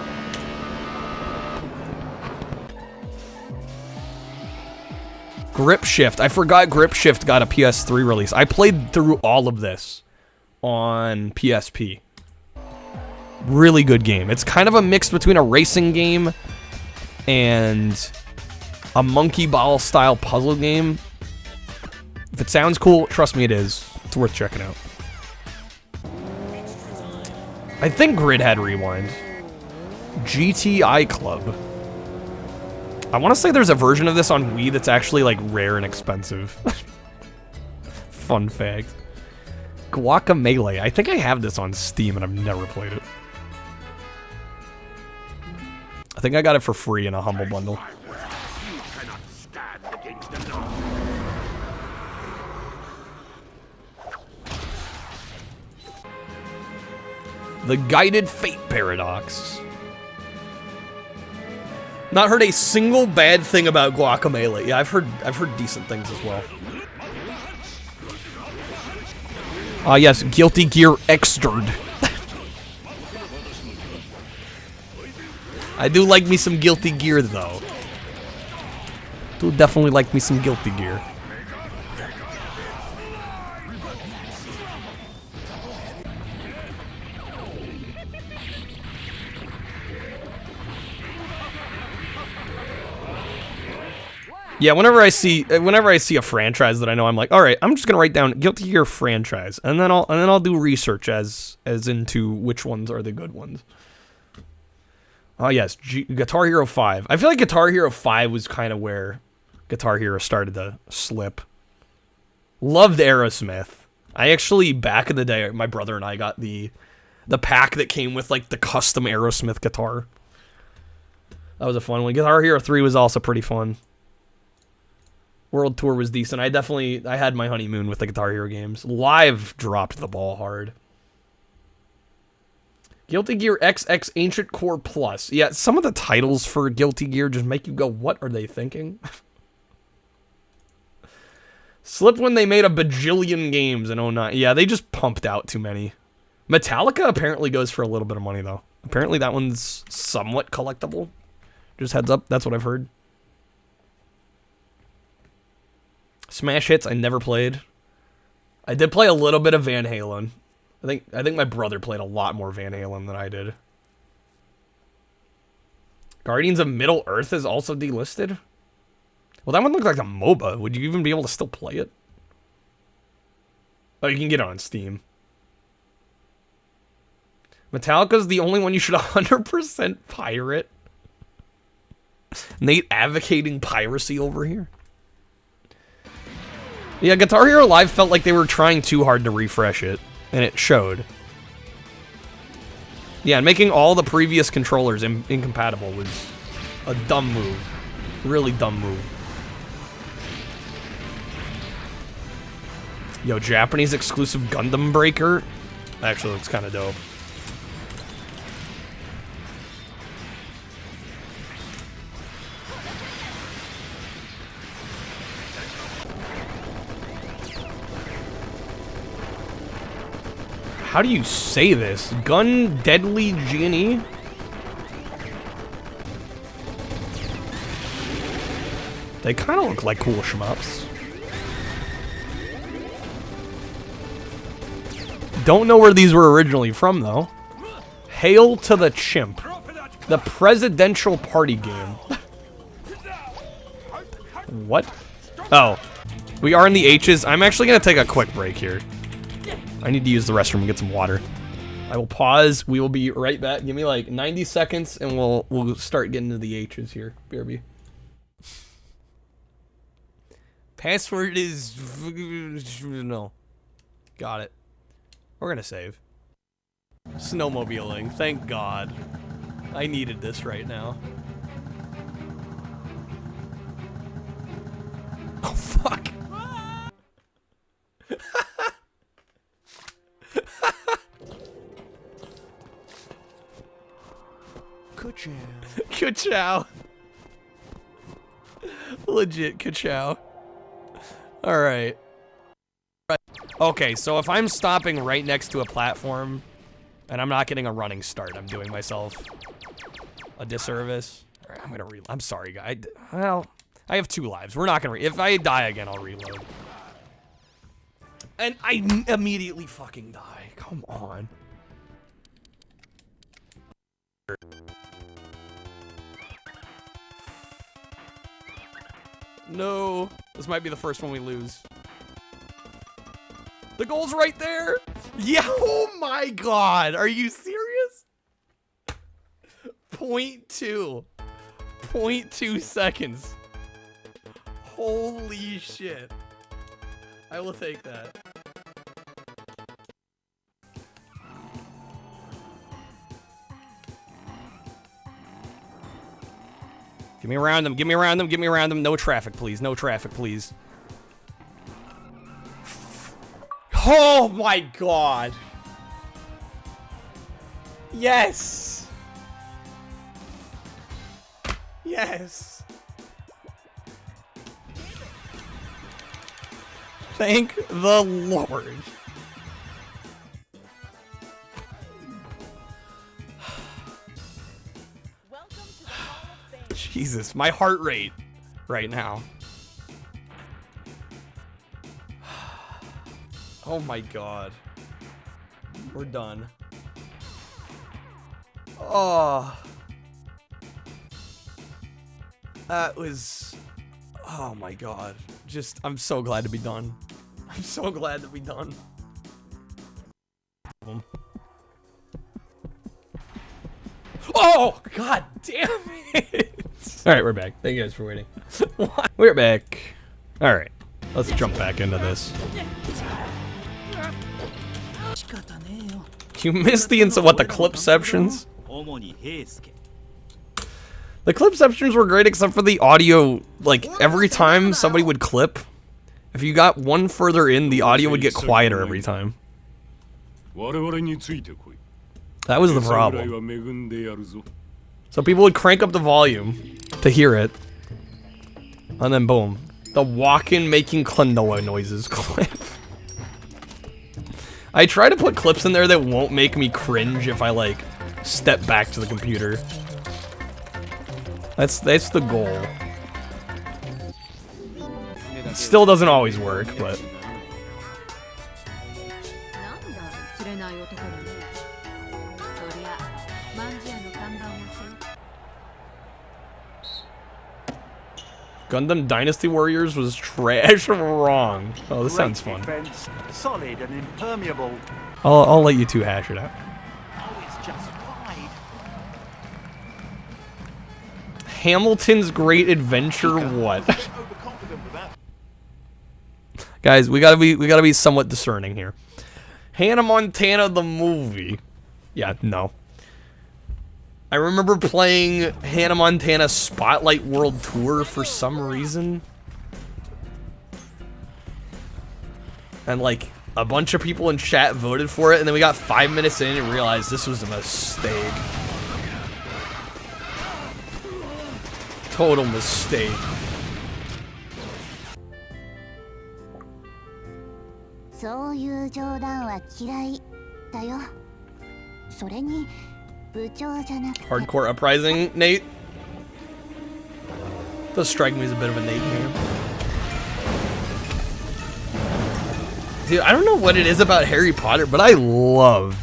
Grip Shift. I forgot Grip Shift got a PS3 release. I played through all of this on PSP. Really good game. It's kind of a mix between a racing game and a monkey ball style puzzle game. If it sounds cool, trust me, it is. It's worth checking out. I think Grid had Rewind. GTI Club. I want to say there's a version of this on Wii that's actually like rare and expensive. Fun fact. Guacamelee. I think I have this on Steam and I've never played it. I think I got it for free in a Humble Bundle. The Guided Fate Paradox. Not heard a single bad thing about Guacamelee. Yeah, I've heard decent things as well. Ah, yes, Guilty Gear Xrd. I do like me some Guilty Gear, though. Do definitely like me some Guilty Gear. Yeah, whenever I see a franchise that I know, I'm like, all right, I'm just gonna write down Guilty Gear franchise, and then I'll do research as into which ones are the good ones. Oh yes, Guitar Hero 5. I feel like Guitar Hero 5 was kind of where Guitar Hero started to slip. Loved Aerosmith. I actually, back in the day, my brother and I got the pack that came with like the custom Aerosmith guitar. That was a fun one. Guitar Hero 3 was also pretty fun. World Tour was decent. I had my honeymoon with the Guitar Hero games. Live dropped the ball hard. Guilty Gear XX Ancient Core Plus. Yeah, some of the titles for Guilty Gear just make you go, what are they thinking? Slipped when they made a bajillion games in 09. Yeah, they just pumped out too many. Metallica apparently goes for a little bit of money, though. Apparently that one's somewhat collectible. Just heads up, that's what I've heard. Smash Hits, I never played. I did play a little bit of Van Halen. I think my brother played a lot more Van Halen than I did. Guardians of Middle Earth is also delisted? Well, that one looked like a MOBA. Would you even be able to still play it? Oh, you can get it on Steam. Metallica's the only one you should 100% pirate. Nate advocating piracy over here. Yeah, Guitar Hero Live felt like they were trying too hard to refresh it, and it showed. Yeah, and making all the previous controllers incompatible was a dumb move. Really dumb move. Yo, Japanese exclusive Gundam Breaker? That actually looks kind of dope. How do you say this? Gun Deadly Genie? They kind of look like cool shmups. Don't know where these were originally from, though. Hail to the Chimp. The presidential party game. What? Oh. We are in the H's. I'm actually going to take a quick break here. I need to use the restroom and get some water. I will pause. We will be right back. Give me like 90 seconds and we'll start getting to the H's here. BRB. Password is... No. Got it. We're gonna save. Snowmobiling. Thank God. I needed this right now. Oh, fuck. Ka-chow. Ka-chow. Legit ka-chow. Alright. Okay, so if I'm stopping right next to a platform and I'm not getting a running start, I'm doing myself a disservice. Alright, I'm gonna reload. I'm sorry, guys. Well, I have 2 lives. We're not gonna if I die again, I'll reload. And I immediately fucking die. Come on. No. This might be the first one we lose. The goal's right there. Yeah. Oh my God. Are you serious? 0.2. 0.2 seconds. Holy shit. I will take that. Give me around them, give me around them, give me around them. No traffic, please. No traffic, please. Oh my God. Yes. Yes. Thank the Lord. Jesus, my heart rate right now. Oh my God. We're done. Oh. That was... Oh my God. Just, I'm so glad to be done. I'm so glad to be done. Oh, God damn it. All right, we're back. Thank you guys for waiting. We're back. All right, let's jump back into this. You missed the what, the clipceptions? The clipceptions were great except for the audio. Like, every time somebody would clip, if you got one further in, the audio would get quieter every time. That was the problem. So people would crank up the volume to hear it. And then boom. The walk-in making Klonoa noises clip. I try to put clips in there that won't make me cringe if I, like, step back to the computer. That's the goal. It still doesn't always work, but... Gundam Dynasty Warriors was trash wrong. Oh, this sounds fun. Defense, solid and impermeable. I'll let you two hash it out. Oh, it's just wide. Hamilton's Great Adventure, what? Guys, we gotta be somewhat discerning here. Hannah Montana the movie. Yeah, no. I remember playing Hannah Montana Spotlight World Tour for some reason. And like, a bunch of people in chat voted for it, and then we got 5 minutes in and realized this was a mistake. Total mistake. Hardcore Uprising, Nate? Does strike me as a bit of a Nate game. Dude, I don't know what it is about Harry Potter, but I loved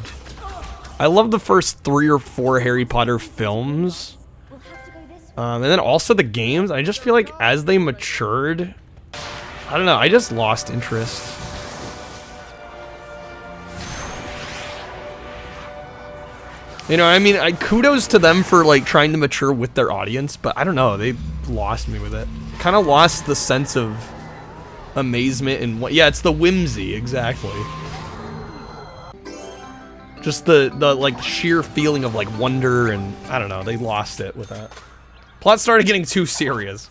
the first 3 or 4 Harry Potter films. And then also the games. I just feel like as they matured, I don't know, I just lost interest. You know, I mean, kudos to them for, like, trying to mature with their audience, but I don't know, they lost me with it. Kind of lost the sense of amazement and what, yeah, it's the whimsy, exactly. Just the like, sheer feeling of, like, wonder and, I don't know, they lost it with that. Plot started getting too serious.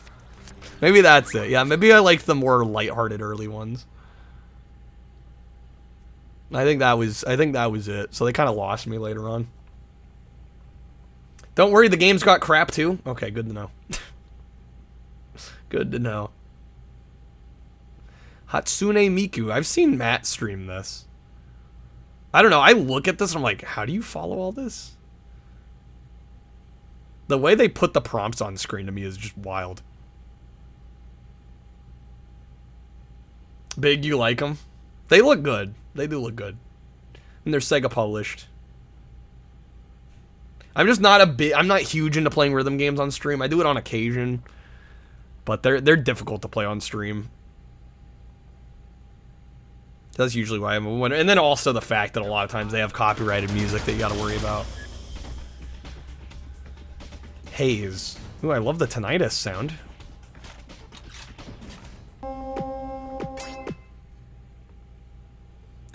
Maybe that's it, yeah, maybe I like the more lighthearted early ones. I think that was it, so they kind of lost me later on. Don't worry, the game's got crap too. Okay, good to know. Good to know. Hatsune Miku. I've seen Matt stream this. I don't know, I look at this and I'm like, how do you follow all this? The way they put the prompts on screen to me is just wild. Big, you like them? They look good. They do look good. And they're Sega published. I'm just not I'm not huge into playing rhythm games on stream. I do it on occasion, but they're difficult to play on stream. That's usually why I'm a winner. And then also the fact that a lot of times they have copyrighted music that you got to worry about. Haze. Ooh, I love the tinnitus sound.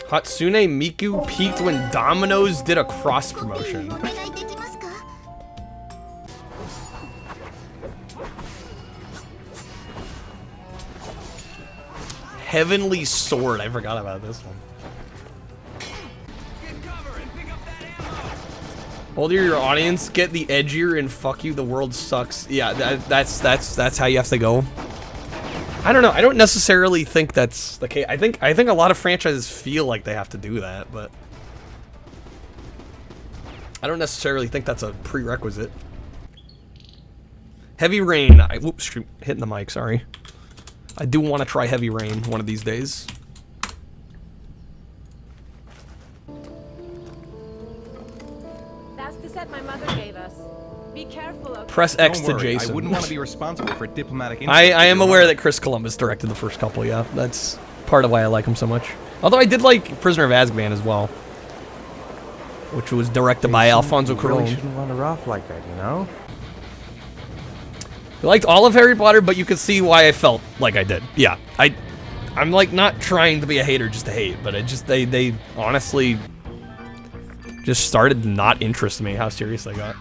Hatsune Miku peaked when Domino's did a cross promotion. Heavenly Sword. I forgot about this one. Older your audience, get the edgier and fuck you, the world sucks. Yeah, that's how you have to go. I don't know. I don't necessarily think that's the case. I think a lot of franchises feel like they have to do that, but I don't necessarily think that's a prerequisite. Heavy Rain. Whoops, hitting the mic, sorry. I do want to try Heavy Rain one of these days. That's the set my mother gave us. Be careful, okay? Press X to Jason. I wouldn't want to be responsible for diplomatic. I am aware that Chris Columbus directed the first couple, yeah. That's part of why I like him so much. Although I did like Prisoner of Azkaban as well, which was directed by Alfonso Cuarón. You really shouldn't run her off like that, you know? I liked all of Harry Potter, but you could see why I felt like I did. Yeah, I'm like not trying to be a hater just to hate, but it just they honestly just started to not interest me how serious they got.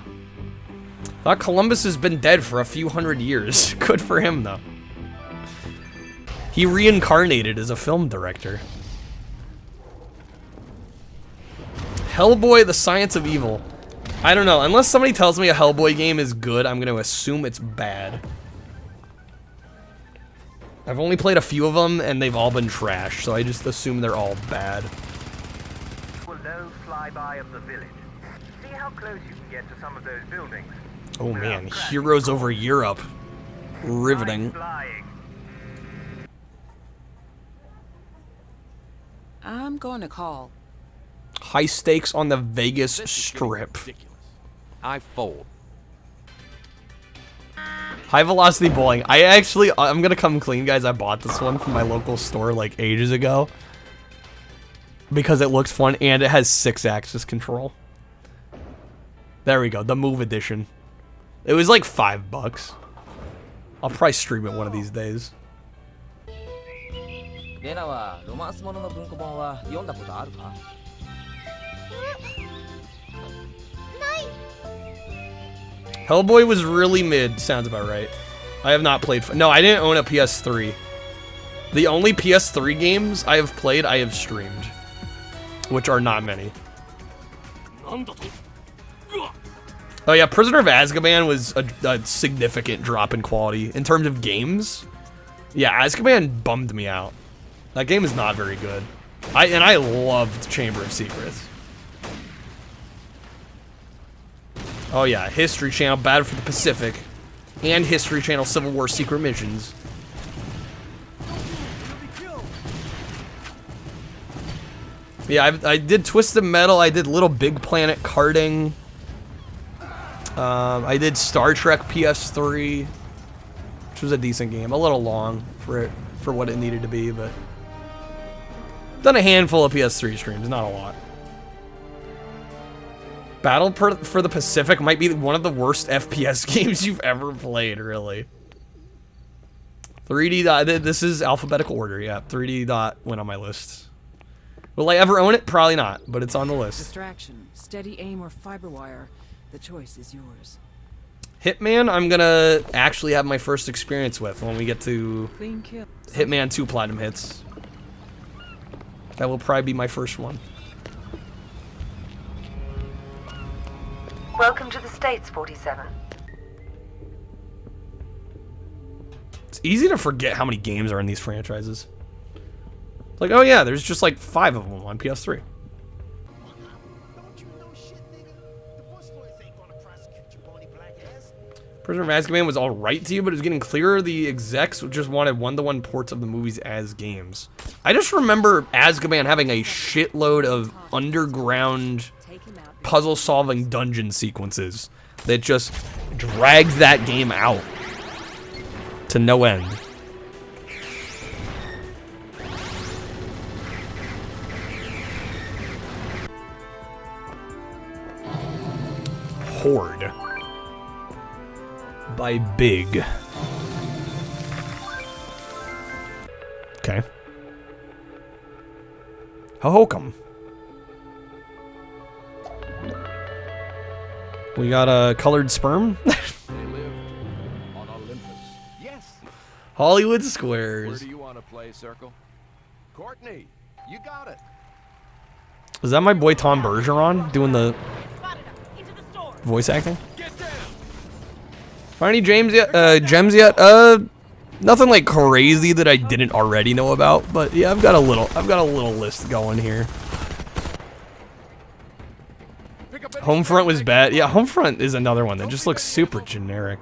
Thought Columbus has been dead for a few hundred years. Good for him, though. He reincarnated as a film director. Hellboy, The Science of Evil. I don't know. Unless somebody tells me a Hellboy game is good, I'm going to assume it's bad. I've only played a few of them, and they've all been trash, so I just assume they're all bad. Low flyby of the village. See how close you can get to some of those buildings. Oh man, Heroes over Europe. Riveting. I'm going to call. High stakes on the Vegas Strip. I fold. High velocity bowling. I'm gonna come clean, guys. I bought this one from my local store like ages ago because it looks fun and it has 6-axis control. There we go, the Move Edition. It was like $5. I'll probably stream it one of these days. Hellboy was really mid, sounds about right. I have not played... No, I didn't own a PS3. The only PS3 games I have played, I have streamed. Which are not many. Oh yeah, Prisoner of Azkaban was a significant drop in quality. In terms of games, yeah, Azkaban bummed me out. That game is not very good. I loved Chamber of Secrets. Oh yeah, History Channel, Battle for the Pacific, and History Channel Civil War Secret Missions. Yeah, I did Twisted Metal, I did Little Big Planet karting. I did Star Trek PS3, which was a decent game. A little long for what it needed to be, but done a handful of PS3 streams, not a lot. Battle for the Pacific might be one of the worst FPS games you've ever played, really. 3D Dot, this is alphabetical order, yeah. 3D Dot went on my list. Will I ever own it? Probably not, but it's on the list. Distraction, steady aim, or fiber wire. The choice is yours. Hitman, I'm gonna actually have my first experience with when we get to Hitman 2 Platinum Hits. That will probably be my first one. Welcome to the States, 47. It's easy to forget how many games are in these franchises. Like, oh yeah, there's just like 5 of them on PS3. Prisoner of Azkaban was alright to you, but it was getting clearer the execs just wanted one-to-one ports of the movies as games. I just remember Azkaban having a shitload of underground puzzle-solving dungeon sequences that just dragged that game out to no end. Horde by Big. Okay. Hohokam. We got a colored sperm. They lived on Olympus. Yes. Hollywood Squares. Where do you want to play, Circle? Courtney, you got it. Is that my boy Tom Bergeron doing the voice acting? Find any gems yet? Nothing like crazy that I didn't already know about, but yeah, I've got a little list going here. Homefront was bad. Yeah, Homefront is another one that just looks super generic.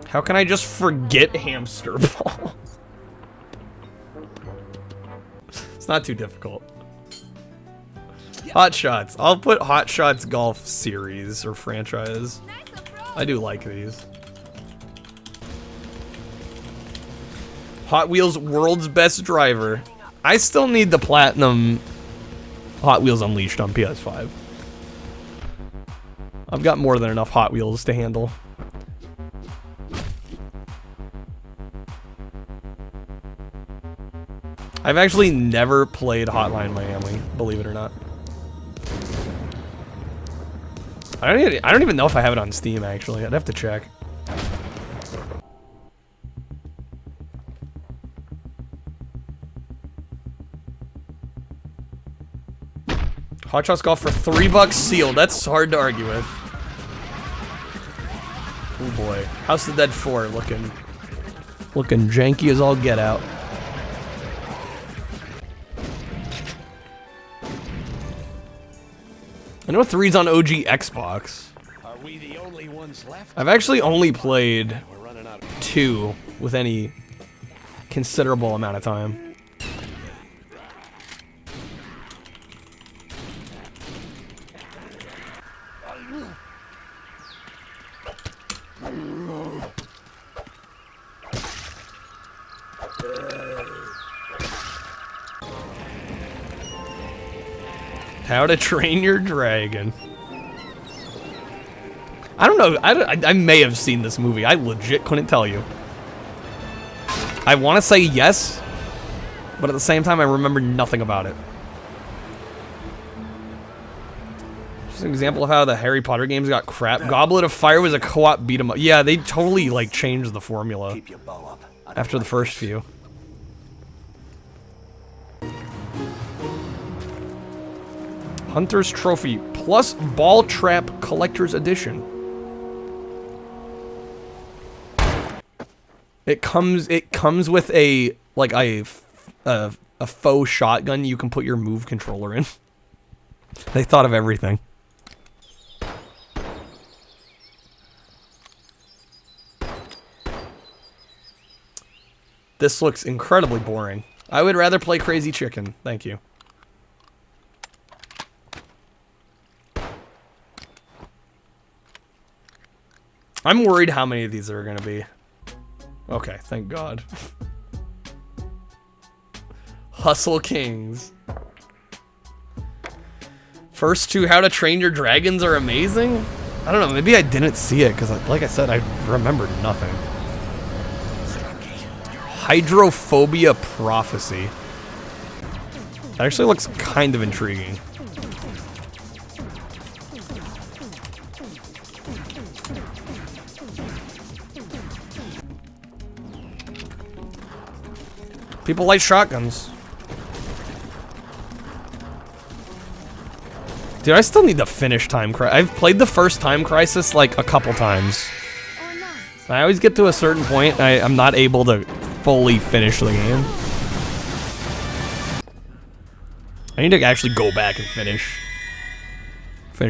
How can I just forget Hamster Ball? It's not too difficult. Hot Shots. I'll put Hot Shots Golf Series or franchise. I do like these. Hot Wheels World's Best Driver. I still need the Platinum Hot Wheels Unleashed on PS5. I've got more than enough Hot Wheels to handle. I've actually never played Hotline Miami, believe it or not. I don't even know if I have it on Steam, actually. I'd have to check. Hot Shots Golf for $3 sealed. That's hard to argue with. Oh boy. House of the Dead 4 looking janky as all get out. I know 3's on OG Xbox. Are we the only ones left? I've actually only played 2 with any considerable amount of time. How to Train Your Dragon. I don't know. I may have seen this movie. I legit couldn't tell you. I want to say yes, but at the same time, I remember nothing about it. Just an example of how the Harry Potter games got crap. Goblet of Fire was a co-op beat 'em up. Yeah, they totally like changed the formula after the first few. Hunter's Trophy plus Ball Trap Collector's Edition. It comes with a like a faux shotgun you can put your Move controller in. They thought of everything. This looks incredibly boring. I would rather play Crazy Chicken. Thank you. I'm worried how many of these there are going to be. Okay, thank God. Hustle Kings. First 2 How to Train Your Dragons are amazing? I don't know, maybe I didn't see it, because like I said, I remembered nothing. Hydrophobia Prophecy. That actually looks kind of intriguing. People like shotguns. Dude, I still need to finish Time Crisis. I've played the first Time Crisis like a couple times. I always get to a certain point, I'm not able to fully finish the game. I need to actually go back and finish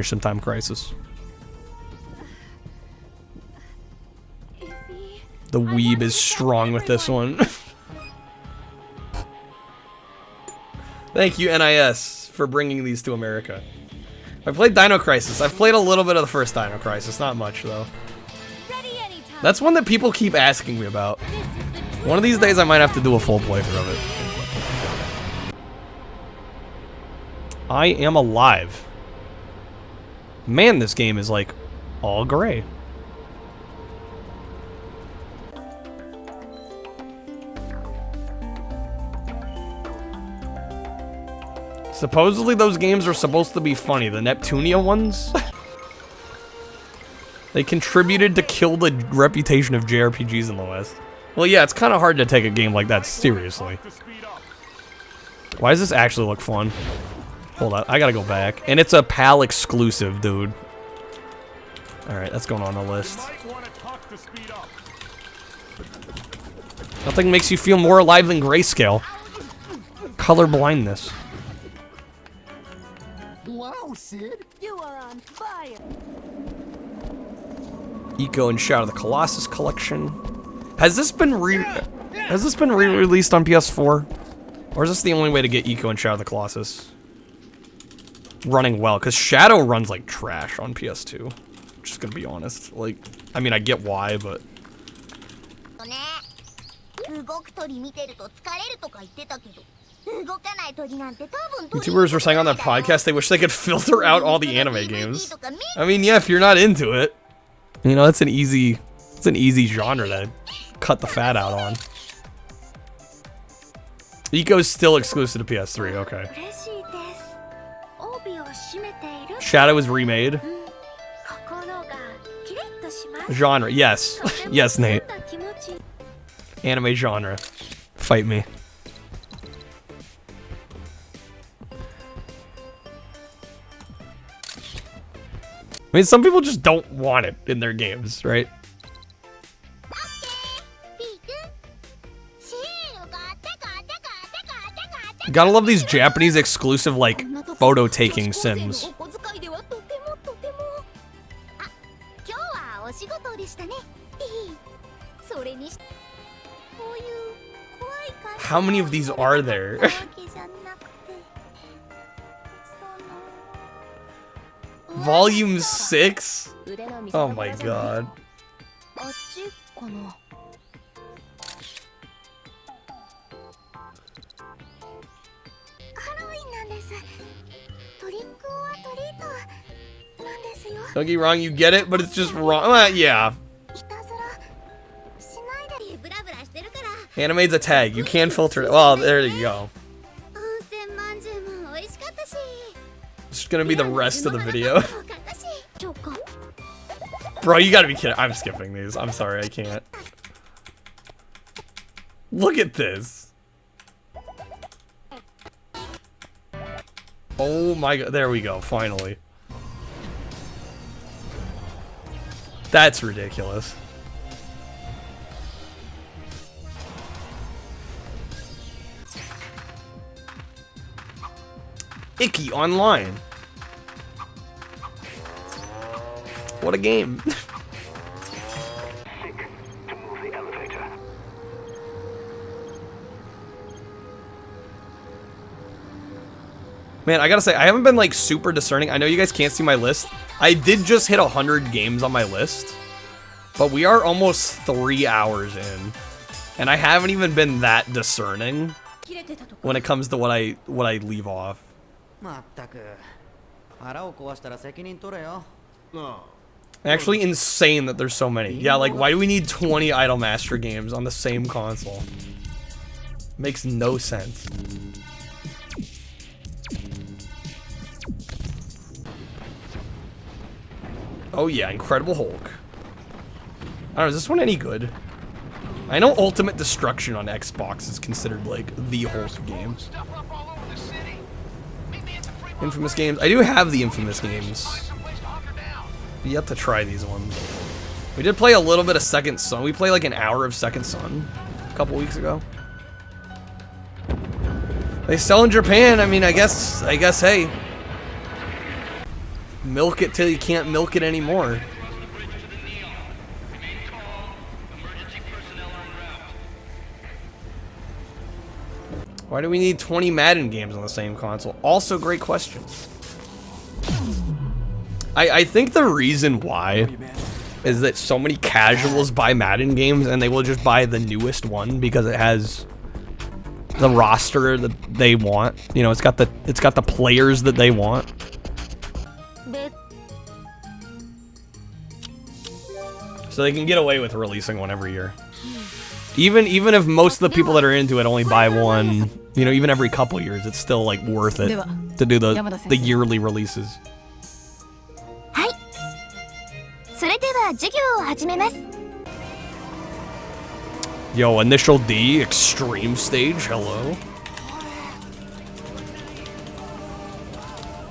some Time Crisis. The weeb is strong with this one. Thank you, NIS, for bringing these to America. I played Dino Crisis. I've played a little bit of the first Dino Crisis, not much though. That's one that people keep asking me about. One of these days I might have to do a full playthrough of it. I Am Alive. Man, this game is like all gray. Supposedly those games are supposed to be funny, the Neptunia ones. They contributed to kill the reputation of JRPGs in the West. Well, yeah, it's kind of hard to take a game like that seriously. Why does this actually look fun? Hold on, I gotta go back. And it's a PAL exclusive, dude. Alright, that's going on the list. Nothing makes you feel more alive than Grayscale. Color blindness. Wow, Sid, you are on fire. Eco and Shadow of the Colossus collection. Has this been re-released on PS4? Or is this the only way to get Eco and Shadow of the Colossus running well? Because Shadow runs like trash on PS2. Just gonna be honest. Like, I mean, I get why, but YouTubers were saying on their podcast they wish they could filter out all the anime games. I mean, yeah, if you're not into it, you know, it's an easy genre to cut the fat out on. Eco's still exclusive to PS3, okay. Shadow is remade. Genre, yes. Yes, Nate. Anime genre. Fight me. I mean, some people just don't want it in their games, right? Gotta love these Japanese exclusive, like, photo taking sims. How many of these are there? Volume 6? Oh my god. Don't get me wrong, you get it, but it's just wrong. Yeah. Anime's a tag. You can filter it. Well, there you go. It's gonna be the rest of the video. Bro, you gotta be kidding. I'm skipping these. I'm sorry, I can't. Look at this. Oh my god. There we go, finally. That's ridiculous. Icky Online. What a game. Man, I gotta say, I haven't been like super discerning. I know you guys can't see my list. I did just hit 100 games on my list, but we are almost 3 hours in, and I haven't even been that discerning when it comes to what I leave off. Actually insane that there's so many. Yeah, like, why do we need 20 Idolmaster games on the same console? Makes no sense. Oh yeah, Incredible Hulk. I don't know, is this one any good? I know Ultimate Destruction on Xbox is considered like the Hulk game. Infamous games. I do have the Infamous games. Yet to try these ones. We did play a little bit of Second Son. We played like an hour of Second Son a couple weeks ago. They sell in Japan. I mean, I guess, hey. Milk it till you can't milk it anymore. Why do we need 20 Madden games on the same console? Also, great question. I think the reason why is that so many casuals buy Madden games and they will just buy the newest one because it has the roster that they want. You know, it's got the players that they want. So they can get away with releasing one every year. Even if most of the people that are into it only buy one, you know, even every couple years, it's still like worth it to do the yearly releases. Yo, Initial D, Extreme Stage, hello.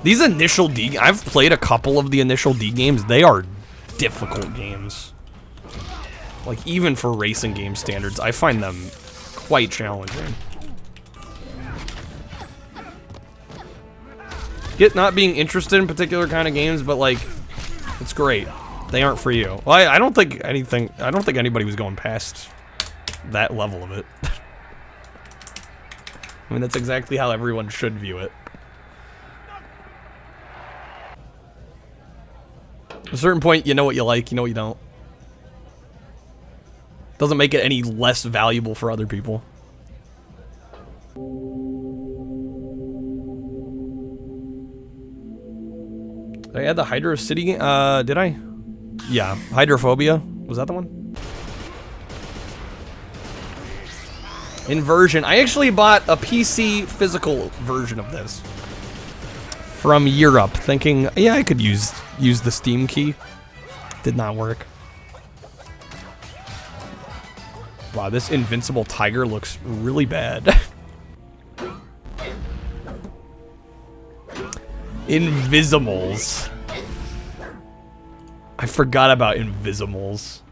These Initial D, I've played a couple of the Initial D games. They are difficult games. Like, even for racing game standards, I find them quite challenging. Get not being interested in particular kind of games, but like, it's great. They aren't for you. Well, I don't think anybody was going past that level of it. I mean, that's exactly how everyone should view it. At a certain point, you know what you like, you know what you don't. Doesn't make it any less valuable for other people. Did I add the Hydro City game? Did I? Yeah, Hydrophobia. Was that the one? Inversion. I actually bought a PC physical version of this from Europe, thinking, yeah, I could use the Steam key. Did not work. Wow, this invincible tiger looks really bad. Invisimals. I forgot about Invisimals.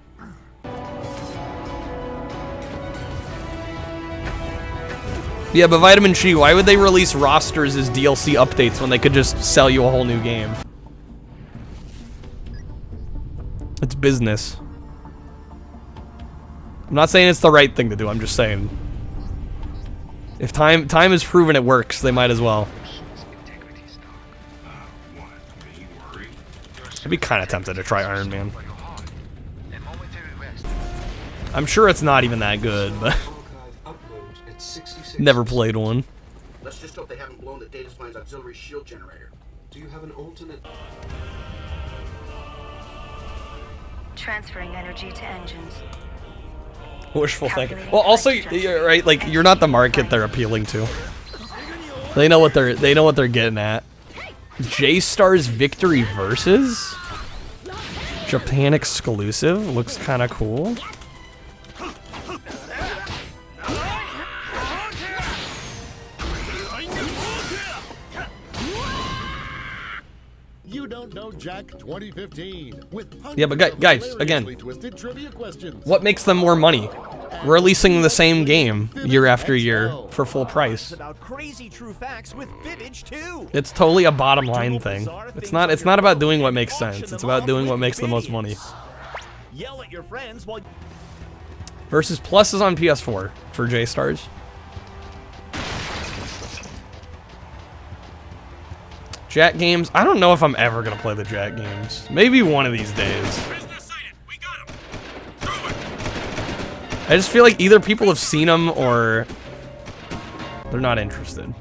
Yeah, but Vitamin Chi, why would they release rosters as DLC updates when they could just sell you a whole new game? It's business. I'm not saying it's the right thing to do, I'm just saying. If time has proven it works, they might as well. I'd be kind of tempted to try Iron Man. I'm sure it's not even that good, but never played one. Let's just hope they haven't blown the data spine's auxiliary shield generator. Do you have an alternate? Transferring energy to engines. Wishful thinking. Well, also, you're right. Like, you're not the market they're appealing to. They know what they're getting at. J-Star's Victory Versus? Japan exclusive? Looks kind of cool. You don't know Jack 2015 with Yeah, but guys, again, twisted trivia questions. what makes them more money? Releasing the same game year after year for full price. About crazy true facts with Vivid too. It's totally a bottom line thing. It's not about doing what makes sense. It's about doing what makes the most money. Yell at your friends while Versus Plus is on PS4 for J-Stars. Jack games. I don't know if I'm ever gonna play the Jack games. Maybe one of these days. I just feel like either people have seen them or they're not interested.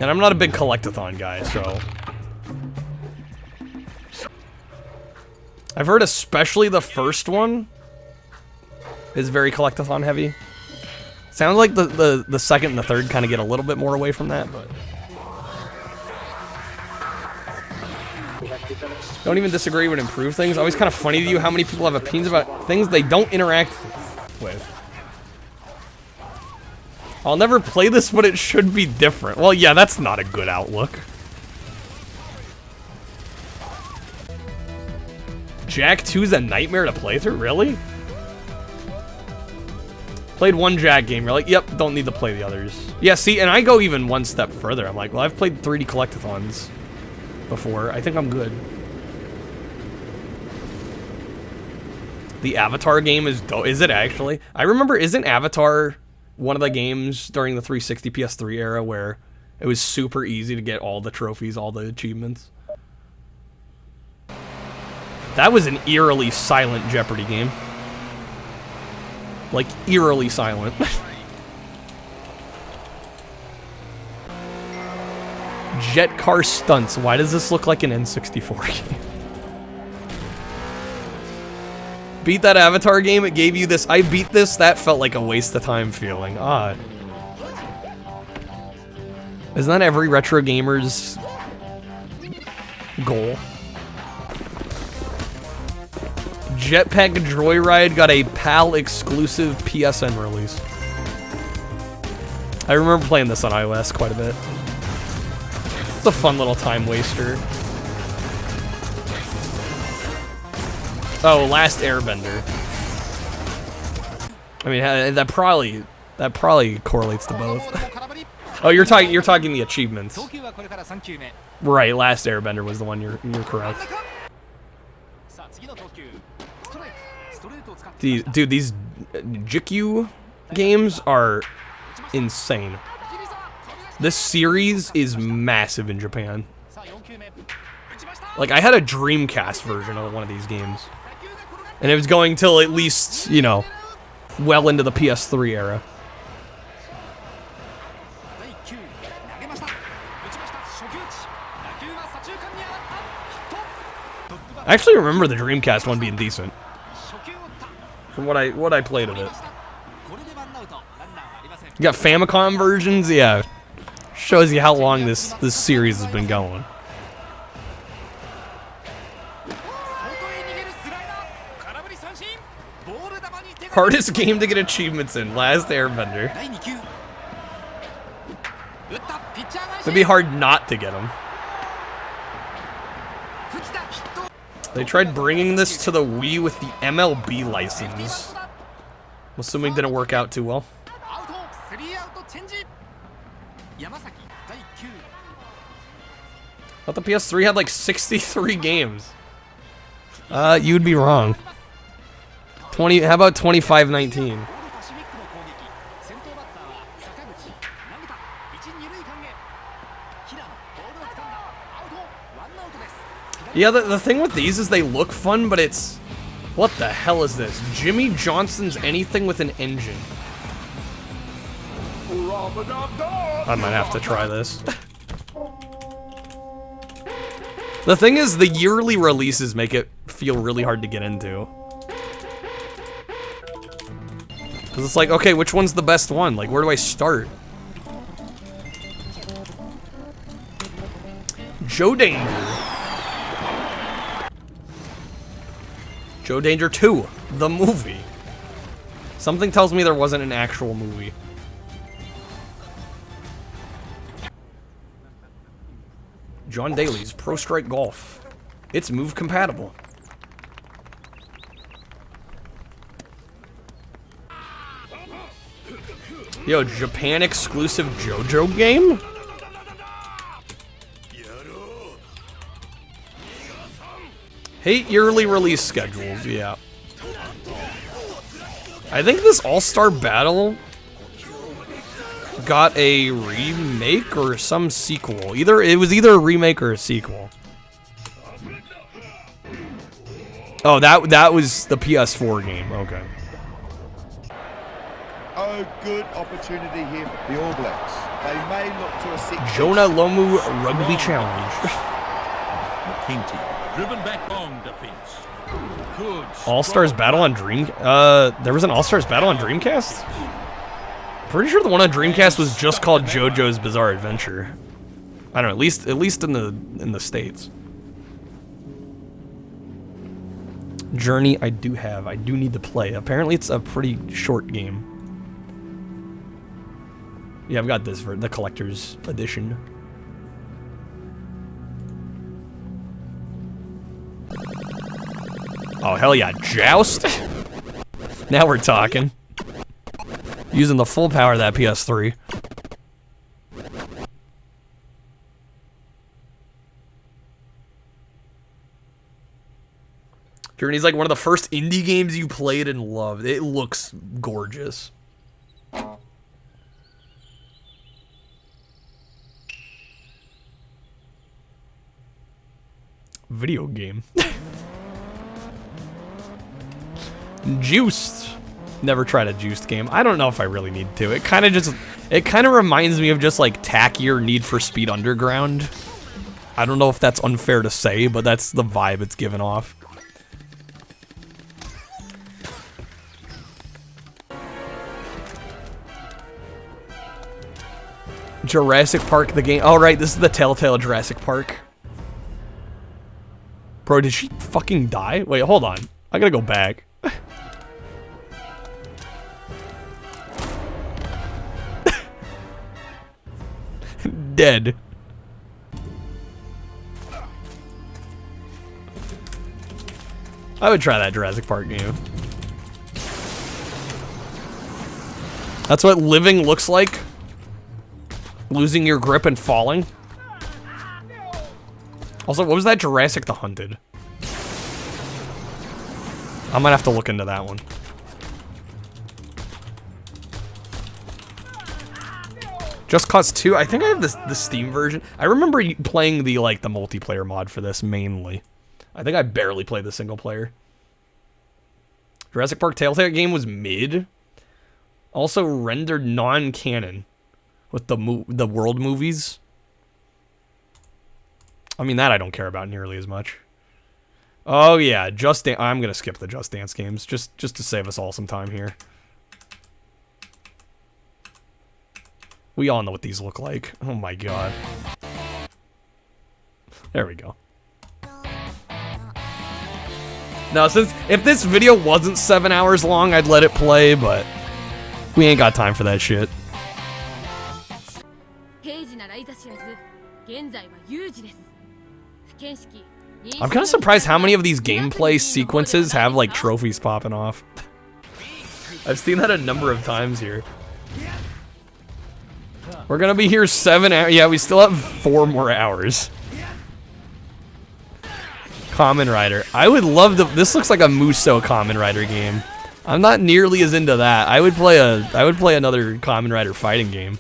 And I'm not a big collectathon guy, so. I've heard especially the first one is very collectathon heavy. Sounds like the second and the third kind of get a little bit more away from that, but. Don't even disagree would improve things. Always kind of funny to you how many people have opinions about things they don't interact with. I'll never play this, but it should be different. Well, yeah, that's not a good outlook. Jack 2's a nightmare to play through? Really? Played one Jack game, you're like, yep, don't need to play the others. Yeah, see, and I go even one step further. I'm like, well, I've played 3D collectathons before. I think I'm good. The Avatar game is dope. Is it actually? I remember, isn't Avatar one of the games during the 360 PS3 era where it was super easy to get all the trophies, all the achievements? That was an eerily silent Jeopardy game. Like, eerily silent. Jet car stunts. Why does this look like an N64 game? Beat that Avatar game, it gave you this, I beat this, that felt like a waste of time feeling. Odd. Isn't that every retro gamer's goal? Jetpack Joyride got a PAL exclusive PSN release. I remember playing this on iOS quite a bit. It's a fun little time waster. Oh, Last Airbender. I mean, that probably correlates to both. Oh, you're talking the achievements. Right, Last Airbender was the one. You're correct. Dude, these Jikyu games are insane. This series is massive in Japan. Like, I had a Dreamcast version of one of these games. And it was going till at least, you know, well into the PS3 era. I actually remember the Dreamcast one being decent. From what I played of it. You got Famicom versions? Yeah. Shows you how long this series has been going. Hardest game to get achievements in, Last Airbender. It'd be hard not to get them. They tried bringing this to the Wii with the MLB license. I'm assuming it didn't work out too well. I thought the PS3 had like 63 games. You'd be wrong. How about 2519? Yeah, the thing with these is they look fun, but it's... What the hell is this? Jimmy Johnson's Anything with an Engine. I might have to try this. The thing is, the yearly releases make it feel really hard to get into. Because it's like, okay, which one's the best one? Like, where do I start? Joe Danger. Joe Danger 2, the movie. Something tells me there wasn't an actual movie. John Daly's Pro Strike Golf. It's move compatible. Yo, Japan exclusive JoJo game? Hate yearly release schedules, yeah. I think this All-Star Battle got a remake or some sequel. It was either a remake or a sequel. Oh, that was the PS4 game. Okay. Oh, good opportunity here for the All Blacks. They may look to a 6. Jonah Lomu Rugby Challenge. Driven back long defense. Good. All-Stars Battle on Dream. There was an All-Stars Battle on Dreamcast? Pretty sure the one on Dreamcast was just called JoJo's Bizarre Adventure. I don't know, at least in the States. Journey I do need to play. Apparently it's a pretty short game. Yeah, I've got this for the collector's edition. Oh, hell yeah, Joust? Now we're talking. Using the full power of that PS3. Journey's like one of the first indie games you played and loved. It looks gorgeous. Video game. Juiced. Never tried a Juiced game. I don't know if I really need to. It kind of reminds me of just like tackier Need for Speed Underground. I don't know if that's unfair to say, but that's the vibe it's given off. Jurassic Park the game. Oh right, this is the Telltale Jurassic Park. Bro, did she fucking die? Wait, hold on. I gotta go back. Dead. I would try that Jurassic Park game. That's what living looks like. Losing your grip and falling. Also, what was that Jurassic the Hunted? I might have to look into that one. Just Cause 2, I think I have the Steam version. I remember playing the multiplayer mod for this mainly. I think I barely played the single player. Jurassic Park Telltale game was mid. Also rendered non-canon with the world movies. I mean, that I don't care about nearly as much. Oh yeah, Just Dance. I'm gonna skip the Just Dance games just to save us all some time here. We all know what these look like. Oh my god. There we go. No, since if this video wasn't 7 hours long, I'd let it play, but we ain't got time for that shit. I'm kind of surprised how many of these gameplay sequences have like trophies popping off. I've seen that a number of times here. We're gonna be here 7 hours. Yeah, we still have 4 more hours. Kamen Rider. I would love to. This looks like a Muso Kamen Rider game. I'm not nearly as into that. I would play another Kamen Rider fighting game.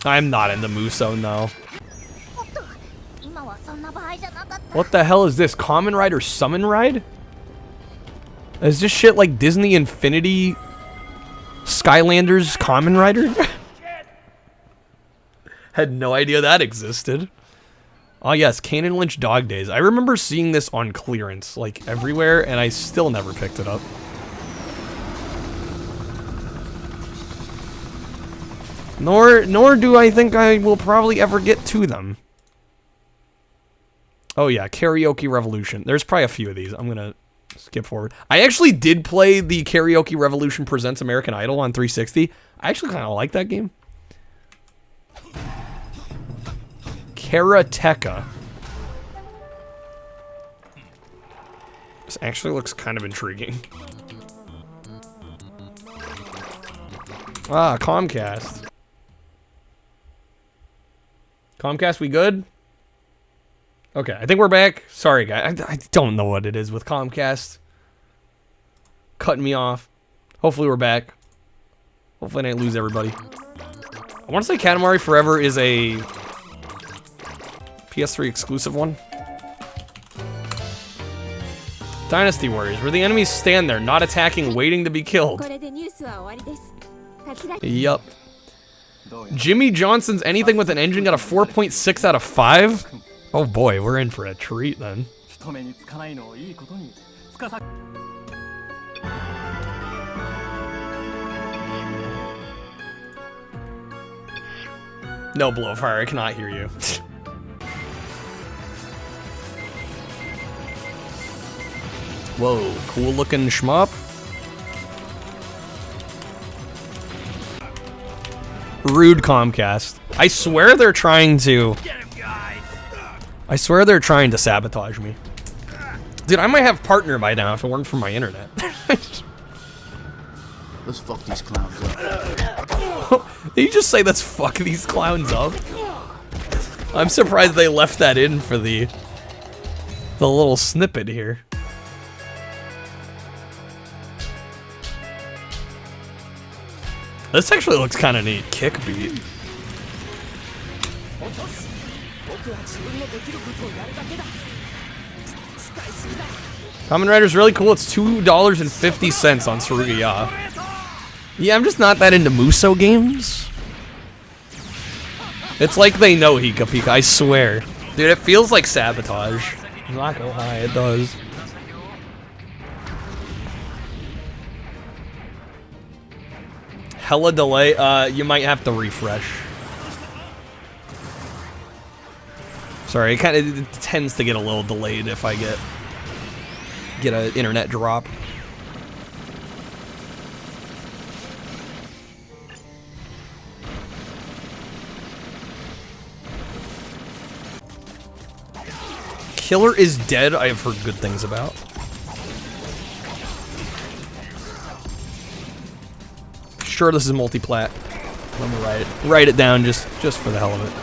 I'm not into Muso, no. What the hell is this? Kamen Rider Summon Ride? Is this shit like Disney Infinity Skylanders Kamen Rider? Had no idea that existed. Oh yes, Kane and Lynch Dog Days. I remember seeing this on clearance, like everywhere, and I still never picked it up. Nor do I think I will probably ever get to them. Oh yeah, Karaoke Revolution. There's probably a few of these. I'm gonna skip forward. I actually did play the Karaoke Revolution Presents American Idol on 360. I actually kind of like that game. Karateka. This actually looks kind of intriguing. Ah, Comcast. Comcast, we good? Okay, I think we're back. Sorry, guys. I don't know what it is with Comcast. Cutting me off. Hopefully we're back. Hopefully I didn't lose everybody. I want to say Katamari Forever is a PS3 exclusive one. Dynasty Warriors, where the enemies stand there, not attacking, waiting to be killed. Yup. Jimmy Johnson's Anything with an Engine got a 4.6 out of 5? Oh boy, we're in for a treat then. No, Blowfire, I cannot hear you. Whoa, cool looking shmup. Rude Comcast. I swear they're trying to... I swear they're trying to sabotage me. Dude, I might have partner by now if it weren't for my internet. Let's fuck these clowns up. Did you just say let's fuck these clowns up? I'm surprised they left that in for the little snippet here. This actually looks kind of neat. Kick beat. Kamen Rider's really cool. It's $2.50 on Saruga. Yeah, I'm just not that into Muso games. It's like they know Hika Pika, I swear. Dude, it feels like sabotage. I'm not gonna lie, it does. Hella delay. You might have to refresh. Sorry, it tends to get a little delayed if I get an internet drop. Killer is Dead, I have heard good things about. Sure, this is multi-plat. Let me write it down just for the hell of it.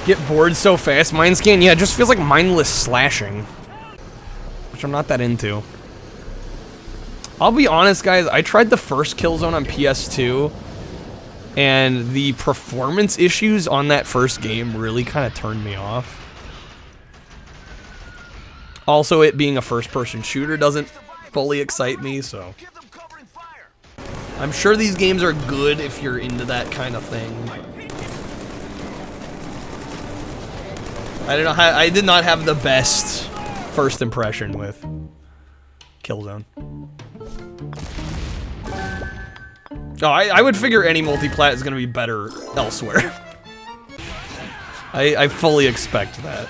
Get bored so fast, mind scan? Yeah, it just feels like mindless slashing, which I'm not that into. I'll be honest, guys, I tried the first Killzone on PS2, and the performance issues on that first game really kind of turned me off. Also, it being a first-person shooter doesn't fully excite me, so... I'm sure these games are good if you're into that kind of thing. I don't know how, I did not have the best first impression with Killzone. Oh, I would figure any multiplat is gonna be better elsewhere. I fully expect that.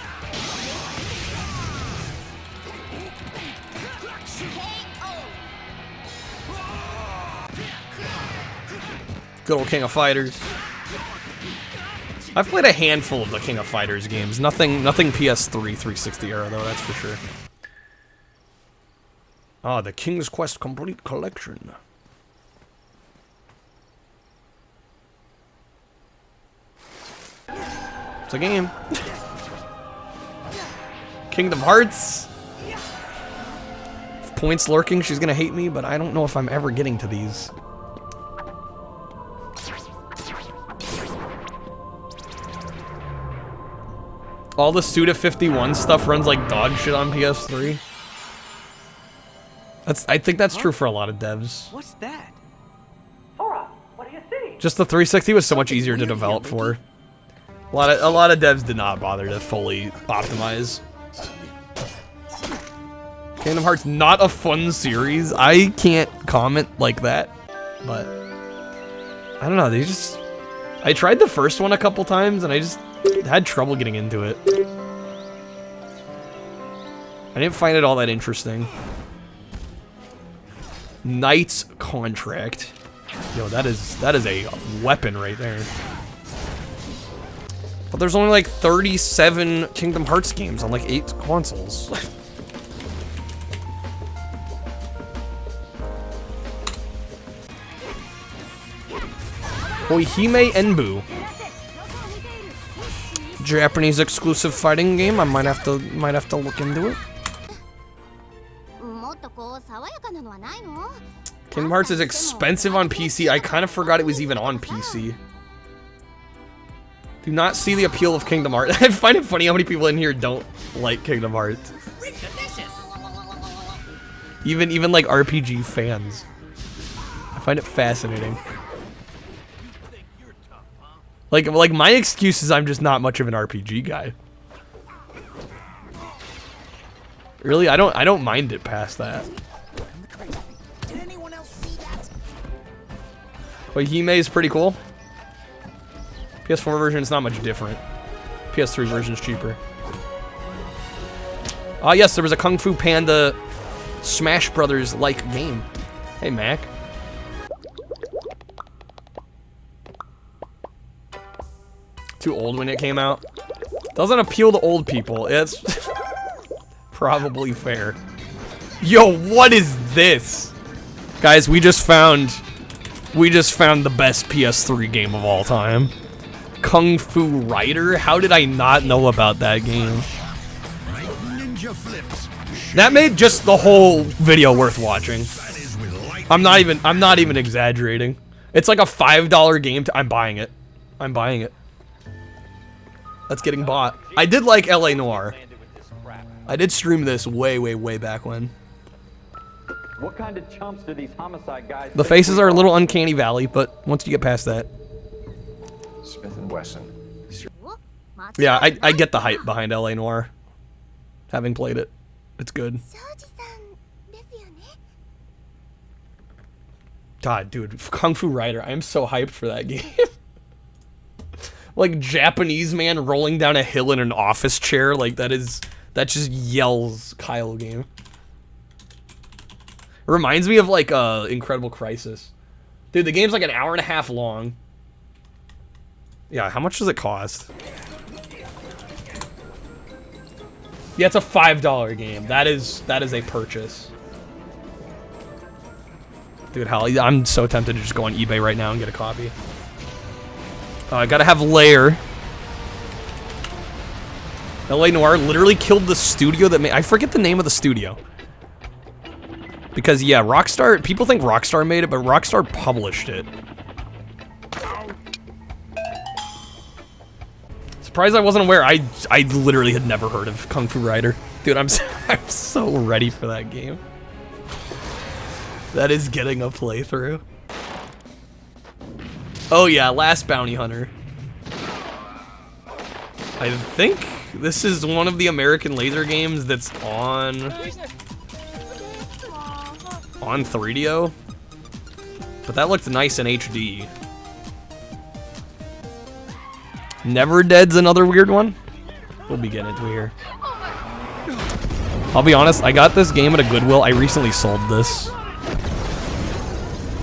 Good old King of Fighters. I've played a handful of the King of Fighters games. Nothing PS3 360 era though, that's for sure. Ah, the King's Quest Complete Collection. It's a game. Kingdom Hearts. If Point's lurking, she's gonna hate me, but I don't know if I'm ever getting to these. All the Suda51 stuff runs like dog shit on PS3. I think that's true for a lot of devs. What's that? Sora, what do you see? Just the 360 was so much easier to develop for. A lot of devs did not bother to fully optimize. Kingdom Hearts not a fun series. I can't comment like that, but I don't know. I tried the first one a couple times and I just had trouble getting into it. I didn't find it all that interesting. Knight's Contract. Yo, that is a weapon right there. But there's only like 37 Kingdom Hearts games on like 8 consoles. Koihime Enbu. Japanese exclusive fighting game. I might have to look into it. Kingdom Hearts is expensive on PC. I kind of forgot it was even on PC. Do not see the appeal of Kingdom Hearts. I find it funny how many people in here don't like Kingdom Hearts. Even like RPG fans. I find it fascinating. Like my excuse is I'm just not much of an RPG guy. Really, I don't mind it past that. Did anyone else see that? Koihime is pretty cool. PS4 version is not much different. PS3 version is cheaper. Ah, yes, there was a Kung Fu Panda Smash Brothers-like game. Hey, Mac. Too old when it came out. Doesn't appeal to old people. It's probably fair. Yo, what is this? Guys, we just found the best PS3 game of all time. Kung Fu Rider? How did I not know about that game? That made just the whole video worth watching. I'm not even exaggerating. It's like a $5 game. I'm buying it. I'm buying it. That's getting bought. I did like LA Noire. I did stream this way back when. What kind of chumps do these homicide guys? The faces are a little uncanny valley, but once you get past that. Smith & Wesson. Yeah, I get the hype behind LA Noire. Having played it. It's good. God, dude, Kung Fu Rider. I am so hyped for that game. Like, Japanese man rolling down a hill in an office chair. Like, that just yells Kyle game. It reminds me of, like, Incredible Crisis. Dude, the game's like an hour and a half long. Yeah, how much does it cost? Yeah, it's a $5 game. That is a purchase. Dude, hell, I'm so tempted to just go on eBay right now and get a copy. I gotta have Lair. LA Noire literally killed the studio that made... I forget the name of the studio. Because, yeah, Rockstar... People think Rockstar made it, but Rockstar published it. Surprised I wasn't aware. I literally had never heard of Kung Fu Rider. Dude, I'm so ready for that game. That is getting a playthrough. Oh yeah, Last Bounty Hunter. I think this is one of the American laser games that's on 3DO. But that looked nice in HD. Never Dead's another weird one. We'll be getting into here. I'll be honest, I got this game at a Goodwill. I recently sold this.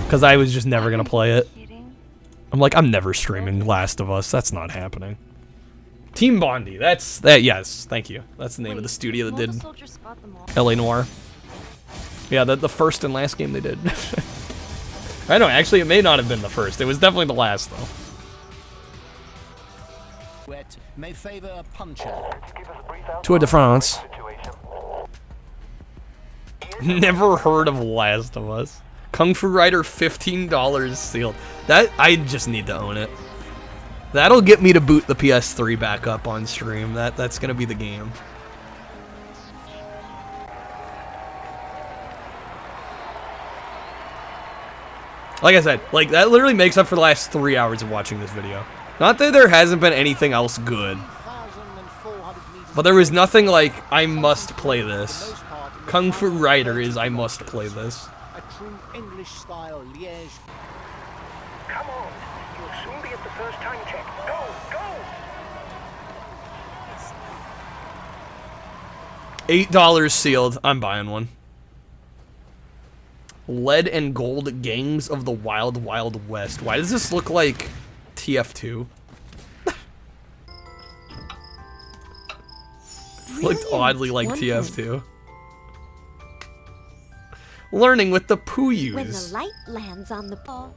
Because I was just never going to play it. I'm like, I'm never streaming Last of Us. That's not happening. Team Bondi. That's that. Yes, thank you. That's the name of the studio that did LA Noire. Yeah, the first and last game they did. I know, actually, it may not have been the first. It was definitely the last, though. May favor a puncher. Tour de France. Never heard of Last of Us. Kung Fu Rider, $15 sealed. That, I just need to own it. That'll get me to boot the PS3 back up on stream. That's gonna be the game. Like I said, like that literally makes up for the last 3 hours of watching this video. Not that there hasn't been anything else good, but there was nothing like, I must play this. Kung Fu Rider is, I must play this. A true English style Liège. Come on, you'll soon be at the first time check. Go, go! $8 sealed. I'm buying one. Lead and Gold Gangs of the Wild Wild West. Why does this look like TF2? Looked oddly like TF2. Learning with the Puyus. When the light lands on the ball.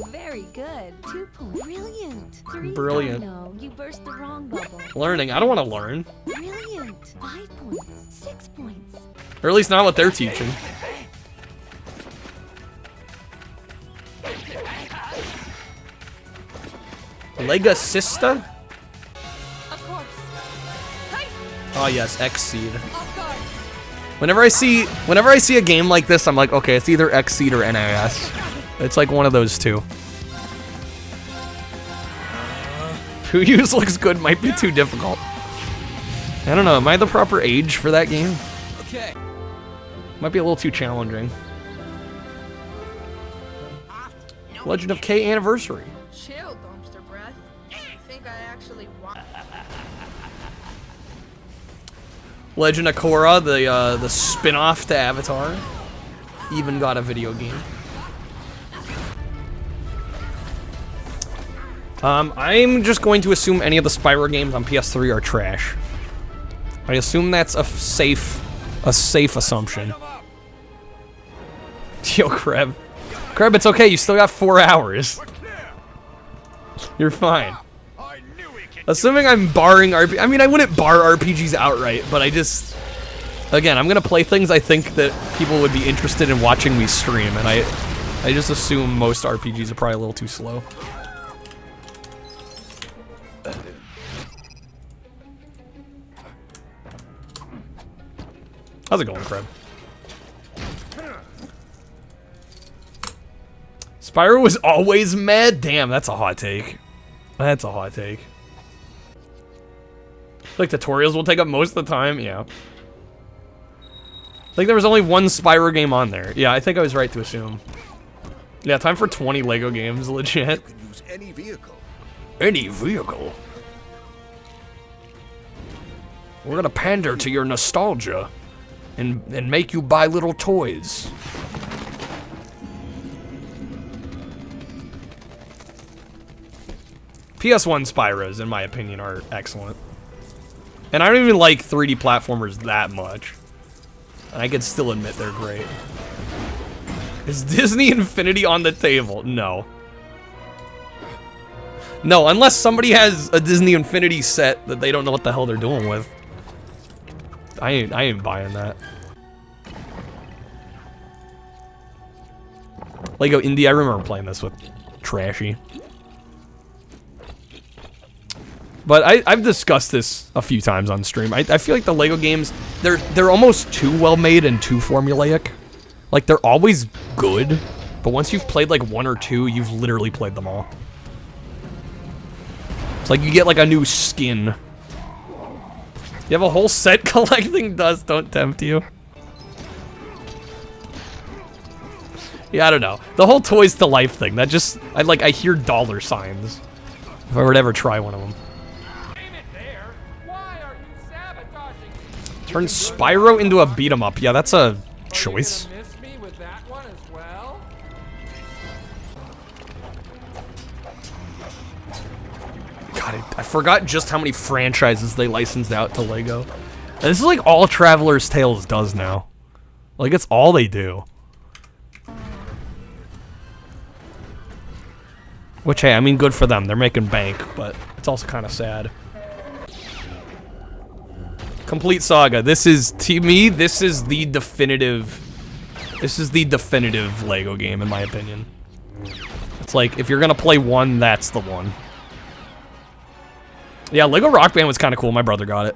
Very good. 2 points. Brilliant. 3. Brilliant. Oh, no, you burst the wrong bubble. Learning. I don't want to learn. Brilliant. 5 points. 6 points. Or at least not what they're teaching. Legacista? Of course. Oh yes, Xseed. Whenever I see a game like this, I'm like, okay, it's either Xseed or NAS. It's like one of those two. Puyus looks good, might be too difficult. I don't know, am I the proper age for that game? Okay. Might be a little too challenging. Legend of K Anniversary. Chill, dumpster breath. I think I actually want. Legend of Korra, the spin-off to Avatar, even got a video game. I'm just going to assume any of the Spyro games on PS3 are trash. I assume that's a safe assumption. Yo, Kreb. Kreb, it's okay, you still got 4 hours. You're fine. Assuming I'm barring RPG, I mean, I wouldn't bar RPGs outright, but I just, again, I'm gonna play things I think that people would be interested in watching me stream, and I just assume most RPGs are probably a little too slow. How's it going, Kreb? Spyro was always mad? Damn, that's a hot take. That's a hot take. Like, tutorials will take up most of the time, yeah. Like, there was only one Spyro game on there. Yeah, I think I was right to assume. Yeah, time for 20 Lego games, legit. You can use any vehicle. Any vehicle? We're gonna pander to your nostalgia and make you buy little toys. PS1 Spyros, in my opinion, are excellent. And I don't even like 3D platformers that much. I could still admit they're great. Is Disney Infinity on the table? No. No, unless somebody has a Disney Infinity set that they don't know what the hell they're doing with. I ain't buying that. Lego Indie, I remember playing this with Trashy. But I've discussed this a few times on stream. I feel like the Lego games, they're almost too well made and too formulaic. Like, they're always good, but once you've played like 1 or 2, you've literally played them all. It's like you get like a new skin. You have a whole set collecting dust, don't tempt you. Yeah, I don't know. The whole Toys to Life thing, that just, I hear dollar signs. If I were to ever try one of them. Turn Spyro into a beat 'em up. Yeah, that's a choice. God, I forgot just how many franchises they licensed out to Lego. And this is like all Traveler's Tales does now. Like, it's all they do. Which, hey, I mean, good for them. They're making bank, but it's also kind of sad. Complete Saga. This is, to me, this is the definitive Lego game, in my opinion. It's like, if you're gonna play one, that's the one. Yeah, Lego Rock Band was kind of cool. My brother got it.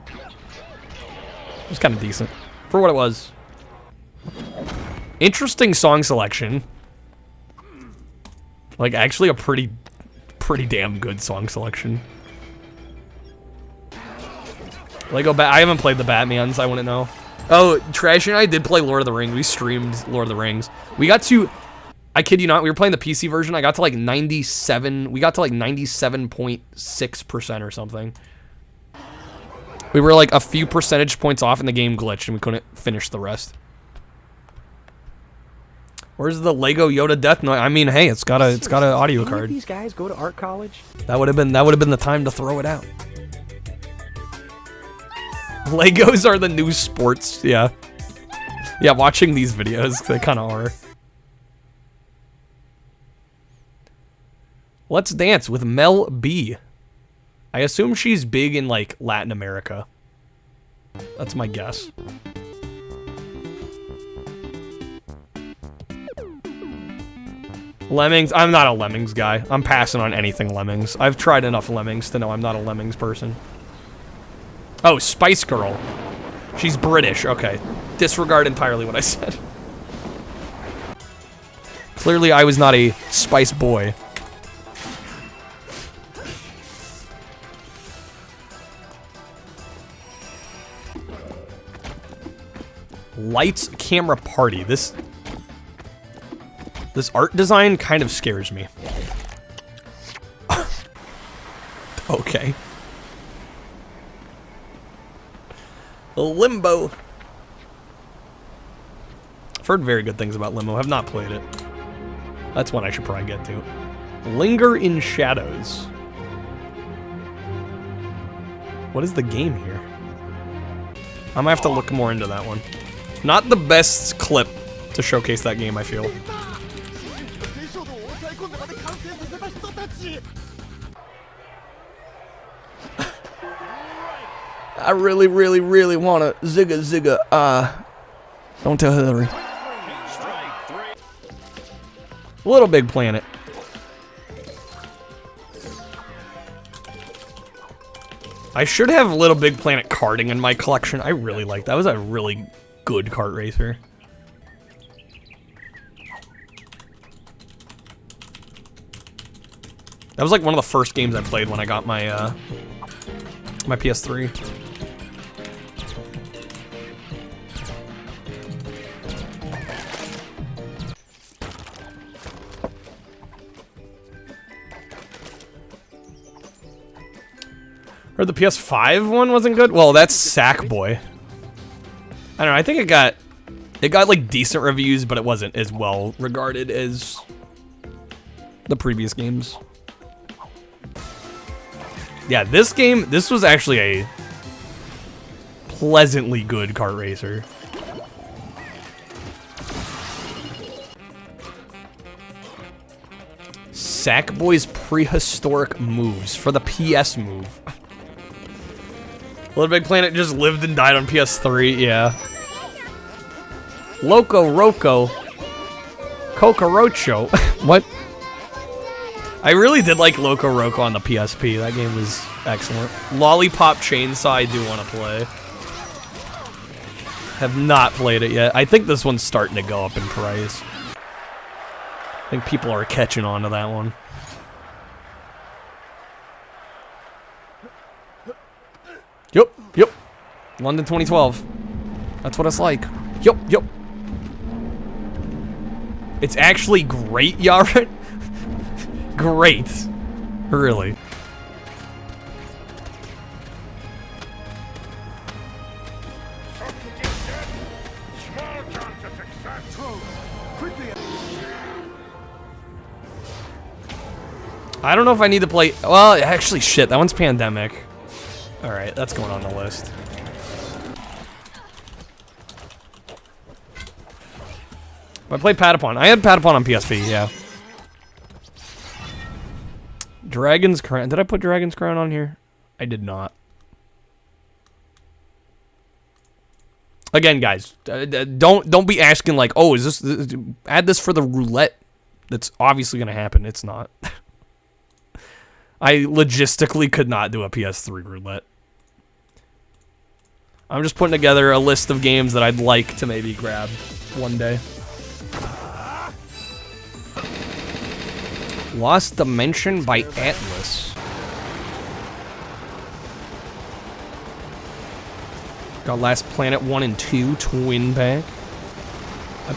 It was kind of decent. For what it was. Interesting song selection. Like, actually a pretty damn good song selection. I haven't played the Batmans, I wouldn't know. Oh, Trash and I did play Lord of the Rings. We streamed Lord of the Rings. We got to, I kid you not, we were playing the PC version. I got to like 97, we got to like 97.6% or something. We were like a few percentage points off and the game glitched and we couldn't finish the rest. Where's the Lego Yoda Death Note? I mean, hey, it's got a audio card. These guys go to art college? That would have been the time to throw it out. Legos are the new sports, yeah. Yeah, watching these videos, they kind of are. Let's Dance with Mel B. I assume she's big in, like, Latin America. That's my guess. Lemmings? I'm not a Lemmings guy. I'm passing on anything Lemmings. I've tried enough Lemmings to know I'm not a Lemmings person. Oh, Spice Girl. She's British. Okay. Disregard entirely what I said. Clearly, I was not a Spice Boy. Lights, Camera, Party. This art design kind of scares me. Okay. Limbo. I've heard very good things about Limbo. Have not played it. That's one I should probably get to. Linger in Shadows. What is the game here? I might have to look more into that one. Not the best clip to showcase that game, I feel. I really, really, really want to zigga zigga. Don't tell Hillary. Little Big Planet. I should have Little Big Planet karting in my collection. I really like that. That was a really good kart racer. That was like one of the first games I played when I got my my PS3. Heard the PS5 one wasn't good? Well, that's Sackboy. I don't know, I think it got like decent reviews, but it wasn't as well regarded as the previous games. Yeah, this was actually a pleasantly good kart racer. Sackboy's Prehistoric Moves for the PS Move. Little Big Planet just lived and died on PS3, yeah. Loco Roco. Cocorocho. What? I really did like Loco Roco on the PSP. That game was excellent. Lollipop Chainsaw I do want to play. Have not played it yet. I think this one's starting to go up in price. I think people are catching on to that one. Yep. London 2012. That's what it's like. Yep. It's actually great, Yara. Great. Really. I don't know if I need to play. Well, actually, shit. That one's Pandemic. All right, that's going on the list. I played Patapon. I had Patapon on PSP. Yeah. Dragon's Crown. Did I put Dragon's Crown on here? I did not. Again, guys, don't be asking like, oh, is this add this for the roulette? That's obviously gonna happen. It's not. I logistically could not do a PS3 roulette. I'm just putting together a list of games that I'd like to maybe grab one day. Lost Dimension by Atlas. Got Last Planet 1 and 2 twin pack. I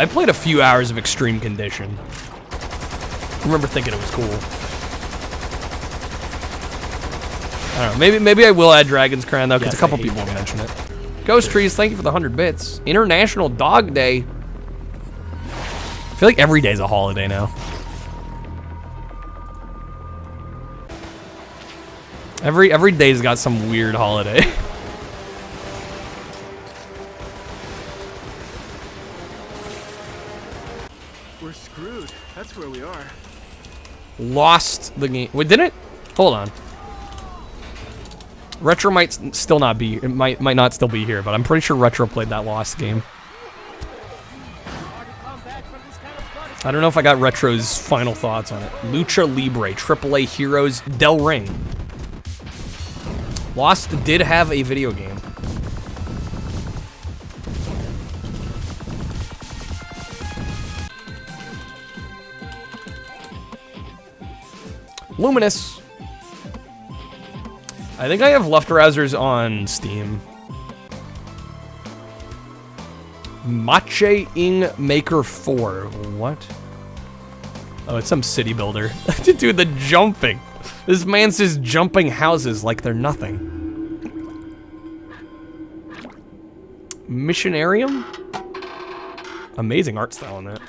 played a few hours of Extreme Condition. I remember thinking it was cool. I don't know, maybe I will add Dragon's Crown though, because a couple people will mention it. Ghost Trees, thank you for the 100 bits. International Dog Day. I feel like every day's a holiday now. Every day's got some weird holiday. We're screwed. That's where we are. Lost the game. Wait, didn't it? Hold on. Retro might still not be. It might not still be here, but I'm pretty sure Retro played that Lost game. I don't know if I got Retro's final thoughts on it. Lucha Libre, AAA Heroes, Del Ring. Lost did have a video game. Luminous. I think I have Left Rousers on Steam. Mache Ing Maker 4. What? Oh, it's some city builder. Dude, the jumping. This man says jumping houses like they're nothing. Missionarium? Amazing art style on that.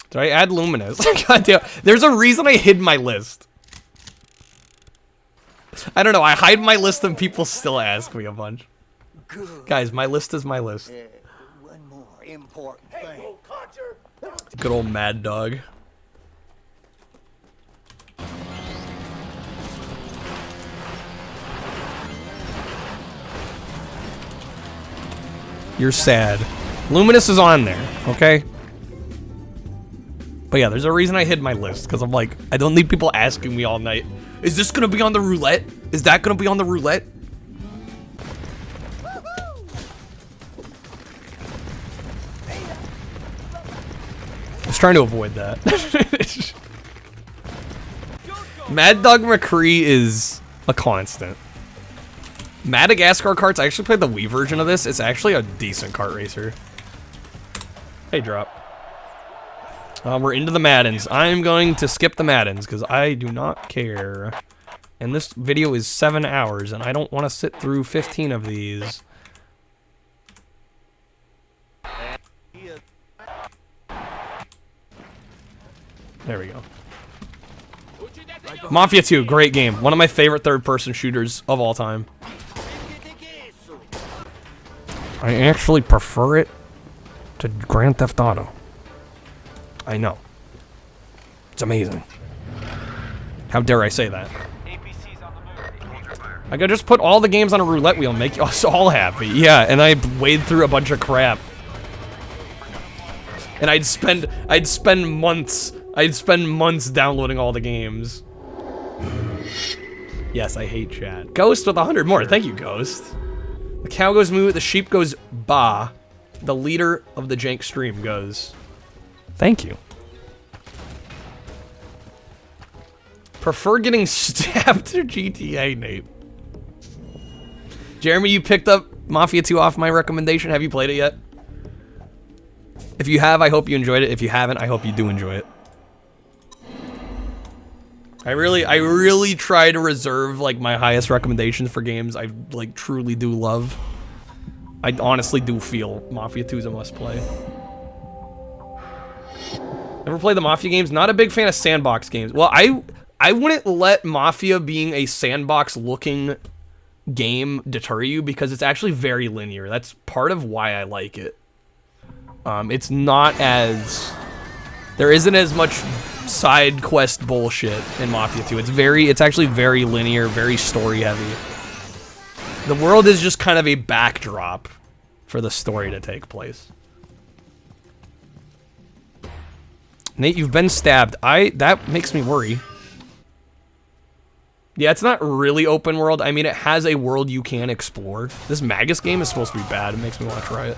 Did I add Luminous? God damn. There's a reason I hid my list. I don't know. I hide my list and people still ask me a bunch. Guys, my list is my list. One more important thing. Good old Mad Dog. You're sad. Luminous is on there, okay? But yeah, there's a reason I hid my list, because I'm like, I don't need people asking me all night, is this gonna be on the roulette? Is that gonna be on the roulette? I was trying to avoid that. Mad Dog McCree is a constant. Madagascar carts, I actually played the Wii version of this. It's actually a decent kart racer. Hey, Drop. We're into the Maddens. I'm going to skip the Maddens because I do not care. And this video is 7 hours, and I don't want to sit through 15 of these. There we go. Mafia 2, great game. One of my favorite third-person shooters of all time. I actually prefer it to Grand Theft Auto. I know. It's amazing. How dare I say that? I could just put all the games on a roulette wheel and make us all happy. Yeah, and I wade through a bunch of crap. And I'd spend months downloading all the games. Yes, I hate chat. Ghost with 100 more. Thank you, Ghost. The cow goes moo, the sheep goes ba. The leader of the jank stream goes, thank you. Prefer getting stabbed to GTA, Nate. Jeremy, you picked up Mafia 2 off my recommendation. Have you played it yet? If you have, I hope you enjoyed it. If you haven't, I hope you do enjoy it. I really try to reserve like my highest recommendations for games I like truly do love. I honestly do feel Mafia 2 is a must play. Never played the Mafia games. Not a big fan of sandbox games. Well, I wouldn't let Mafia being a sandbox looking game deter you because it's actually very linear. That's part of why I like it. It's not as... There isn't as much side quest bullshit in Mafia 2. It's actually very linear, very story heavy. The world is just kind of a backdrop for the story to take place. Nate, you've been stabbed. That makes me worry. Yeah, it's not really open world. I mean, it has a world you can explore. This Magus game is supposed to be bad. It makes me want to try it.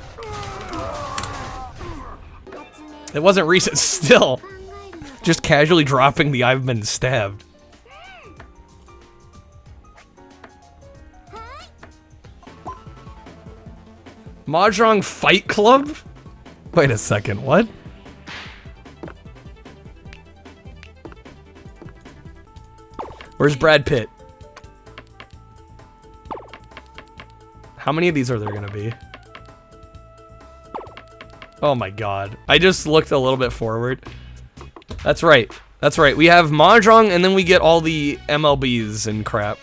It wasn't recent still. Just casually dropping the I've been stabbed. Mahjong Fight Club? Wait a second, what? Where's Brad Pitt? How many of these are there gonna be? Oh my god. I just looked a little bit forward. That's right. That's right. We have Mahjong and then we get all the MLBs and crap.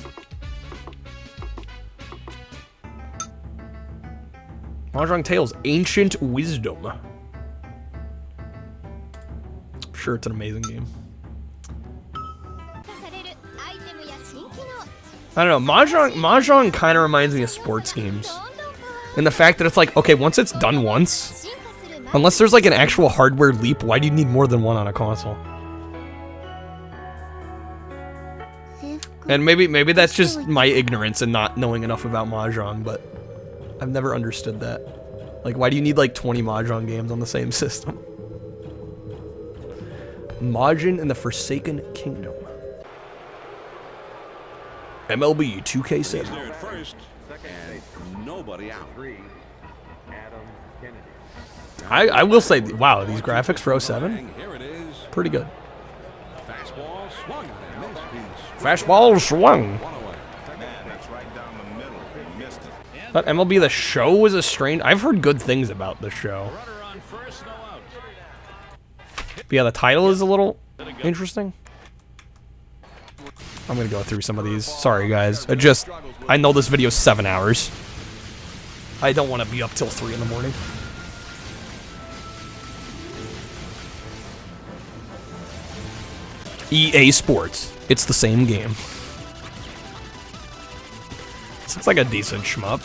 Mahjong Tales, Ancient Wisdom. I'm sure it's an amazing game. I don't know, Mahjong kind of reminds me of sports games. And the fact that it's like, okay, once it's done once, unless there's like an actual hardware leap, why do you need more than one on a console? And maybe that's just my ignorance and not knowing enough about Mahjong, but I've never understood that. Like, why do you need like 20 Mahjong games on the same system? Mahjong and the Forsaken Kingdom. MLB 2K7. Nobody out. I will say, wow, these graphics for 07, pretty good. Fastball swung. But MLB The Show was a strange. I've heard good things about the show. But yeah, the title is a little interesting. I'm gonna go through some of these. Sorry, guys. I know this video is 7 hours. I don't want to be up till 3 in the morning. EA Sports. It's the same game. This looks like a decent shmup.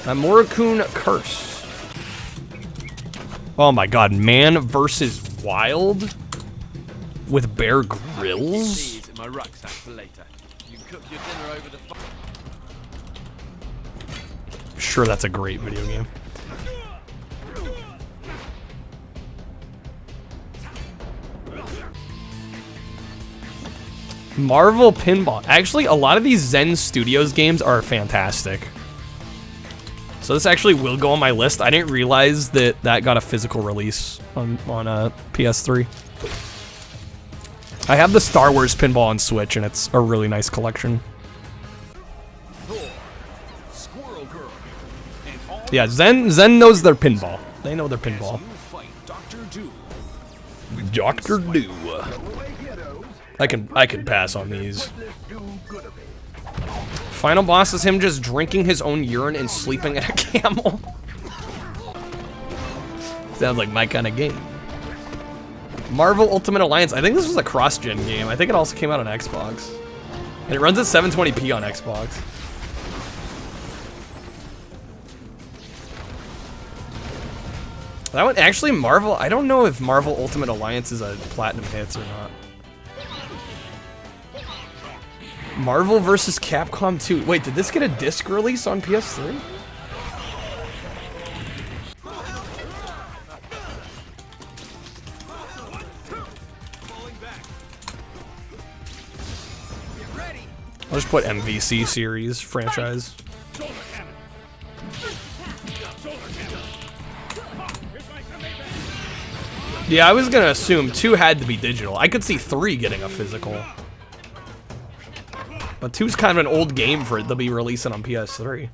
Murakun Curse. Oh my god, Man vs. Wild? With Bear Grylls? My rucksack for later. You can cook your dinner over the fire. Sure, that's a great video game. Marvel Pinball. Actually, a lot of these Zen Studios games are fantastic. So this actually will go on my list. I didn't realize that got a physical release on PS3. I have the Star Wars Pinball on Switch, and it's a really nice collection. Yeah, Zen knows their pinball. They know their pinball. Dr. Do. I can pass on these. Final boss is him just drinking his own urine and sleeping at a camel. Sounds like my kind of game. Marvel Ultimate Alliance. I think this was a cross-gen game. I think it also came out on Xbox. And it runs at 720p on Xbox. That one, actually, Marvel, I don't know if Marvel Ultimate Alliance is a platinum hits or not. Marvel vs. Capcom 2. Wait, did this get a disc release on PS3? I'll just put MVC series franchise. Yeah, I was gonna assume 2 had to be digital. I could see 3 getting a physical. But 2's kind of an old game for it to be releasing on PS3.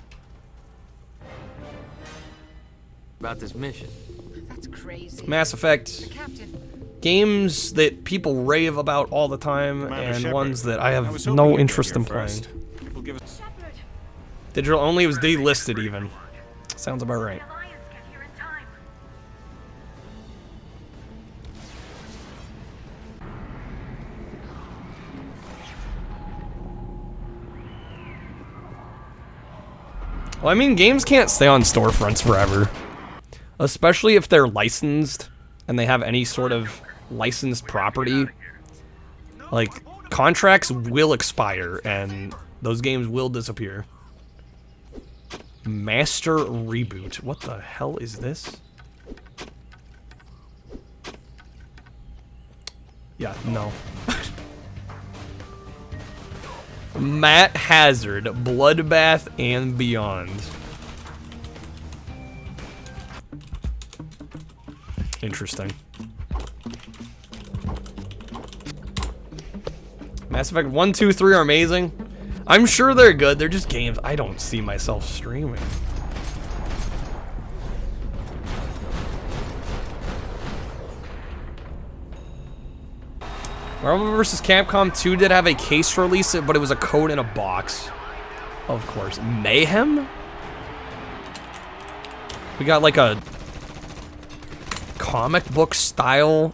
About this mission. That's crazy. Mass Effect. Games that people rave about all the time, and ones that I have no interest in playing. Digital only was delisted even. Sounds about right. Well, I mean, games can't stay on storefronts forever. Especially if they're licensed and they have any sort of licensed property. Like, contracts will expire and those games will disappear. Master Reboot. What the hell is this? Yeah, no. Matt Hazard, Bloodbath and Beyond. Interesting. Mass Effect 1, 2, 3 are amazing. I'm sure they're good, they're just games I don't see myself streaming. Marvel vs. Capcom 2 did have a case release, but it was a code in a box. Of course. Mayhem? We got like a comic book style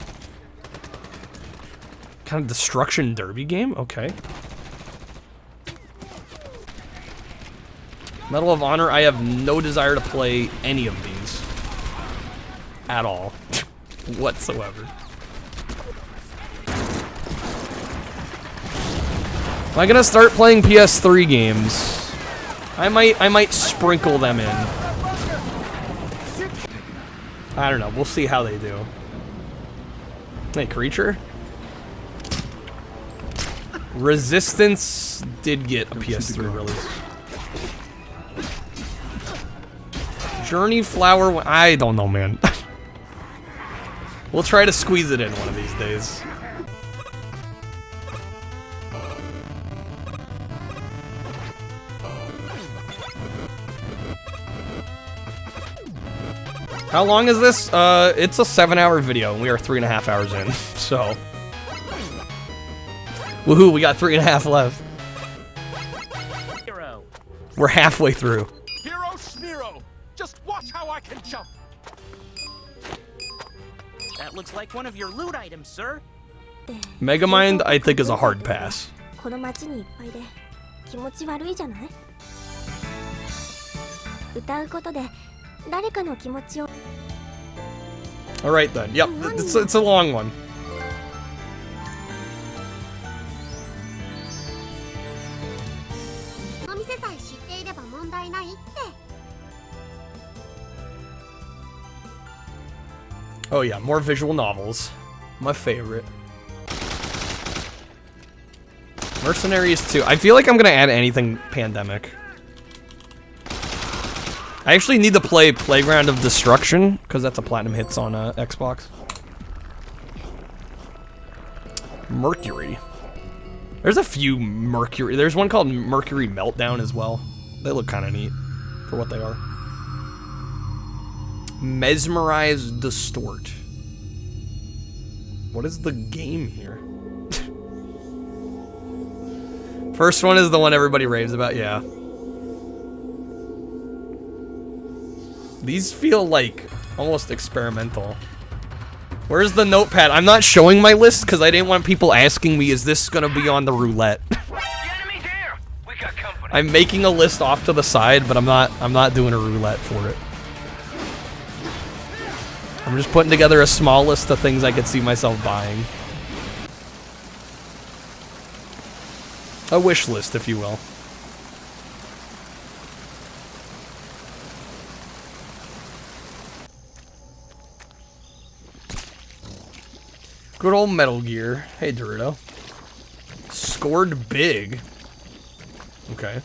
kind of destruction derby game? Okay. Medal of Honor, I have no desire to play any of these. At all. Whatsoever. Am I gonna start playing PS3 games? I might sprinkle them in. I don't know, we'll see how they do. Hey, creature? Resistance did get a PS3 release. Journey Flower, I don't know, man. We'll try to squeeze it in one of these days. How long is this? It's a 7-hour video, and we are 3.5 hours in, so. Woohoo, we got 3.5 left. Hero. We're halfway through. Hero Schmiro! Just watch how I can jump! That looks like one of your loot items, sir. Megamind, I think, is a hard pass. Alright then, yep, it's a long one. Oh yeah, more visual novels. My favorite. Mercenaries 2. I feel like I'm gonna add anything Pandemic. I actually need to play Playground of Destruction, because that's a platinum hits on Xbox. Mercury. There's a few Mercury. There's one called Mercury Meltdown as well. They look kind of neat for what they are. Mesmerize, Distort. What is the game here? First one is the one everybody raves about, yeah. These feel like almost experimental. Where's the notepad? I'm not showing my list because I didn't want people asking me, is this gonna be on the roulette? I'm making a list off to the side, but I'm not doing a roulette for it. I'm just putting together a small list of things I could see myself buying. A wish list, if you will. Good old Metal Gear. Hey, Dorito. Scored big. Okay.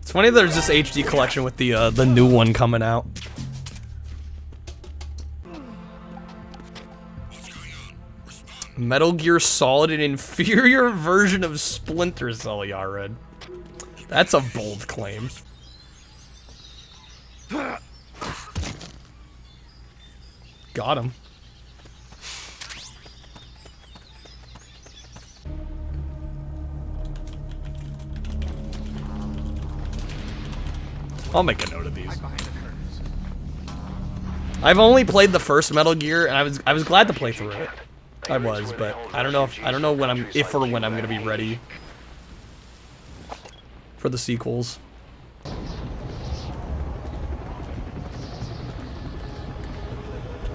It's funny there's this HD collection with the new one coming out. Metal Gear Solid, an inferior version of Splinter Cell, Yared. That's a bold claim. Got him. I'll make a note of these. I've only played the first Metal Gear, and I was glad to play through it. I was, but I don't know when I'm gonna be ready for the sequels.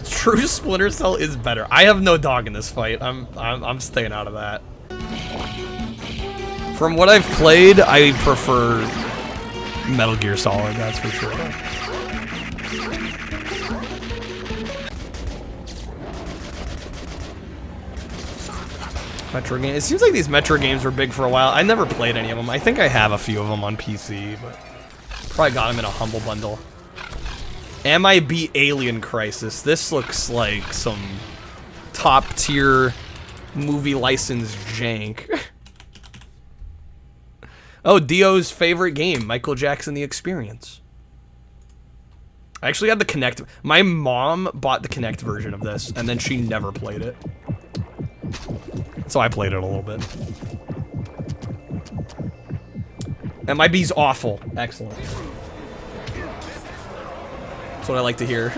True Splinter Cell is better. I have no dog in this fight. I'm staying out of that. From what I've played, I prefer Metal Gear Solid, that's for sure. Metro games. It seems like these Metro games were big for a while. I never played any of them. I think I have a few of them on PC, but probably got them in a Humble Bundle. MIB Alien Crisis. This looks like some top-tier movie license jank. Oh, Dio's favorite game, Michael Jackson The Experience. I actually had the Kinect. My mom bought the Kinect version of this, and then she never played it. So I played it a little bit. MIB's awful. Excellent. That's what I like to hear.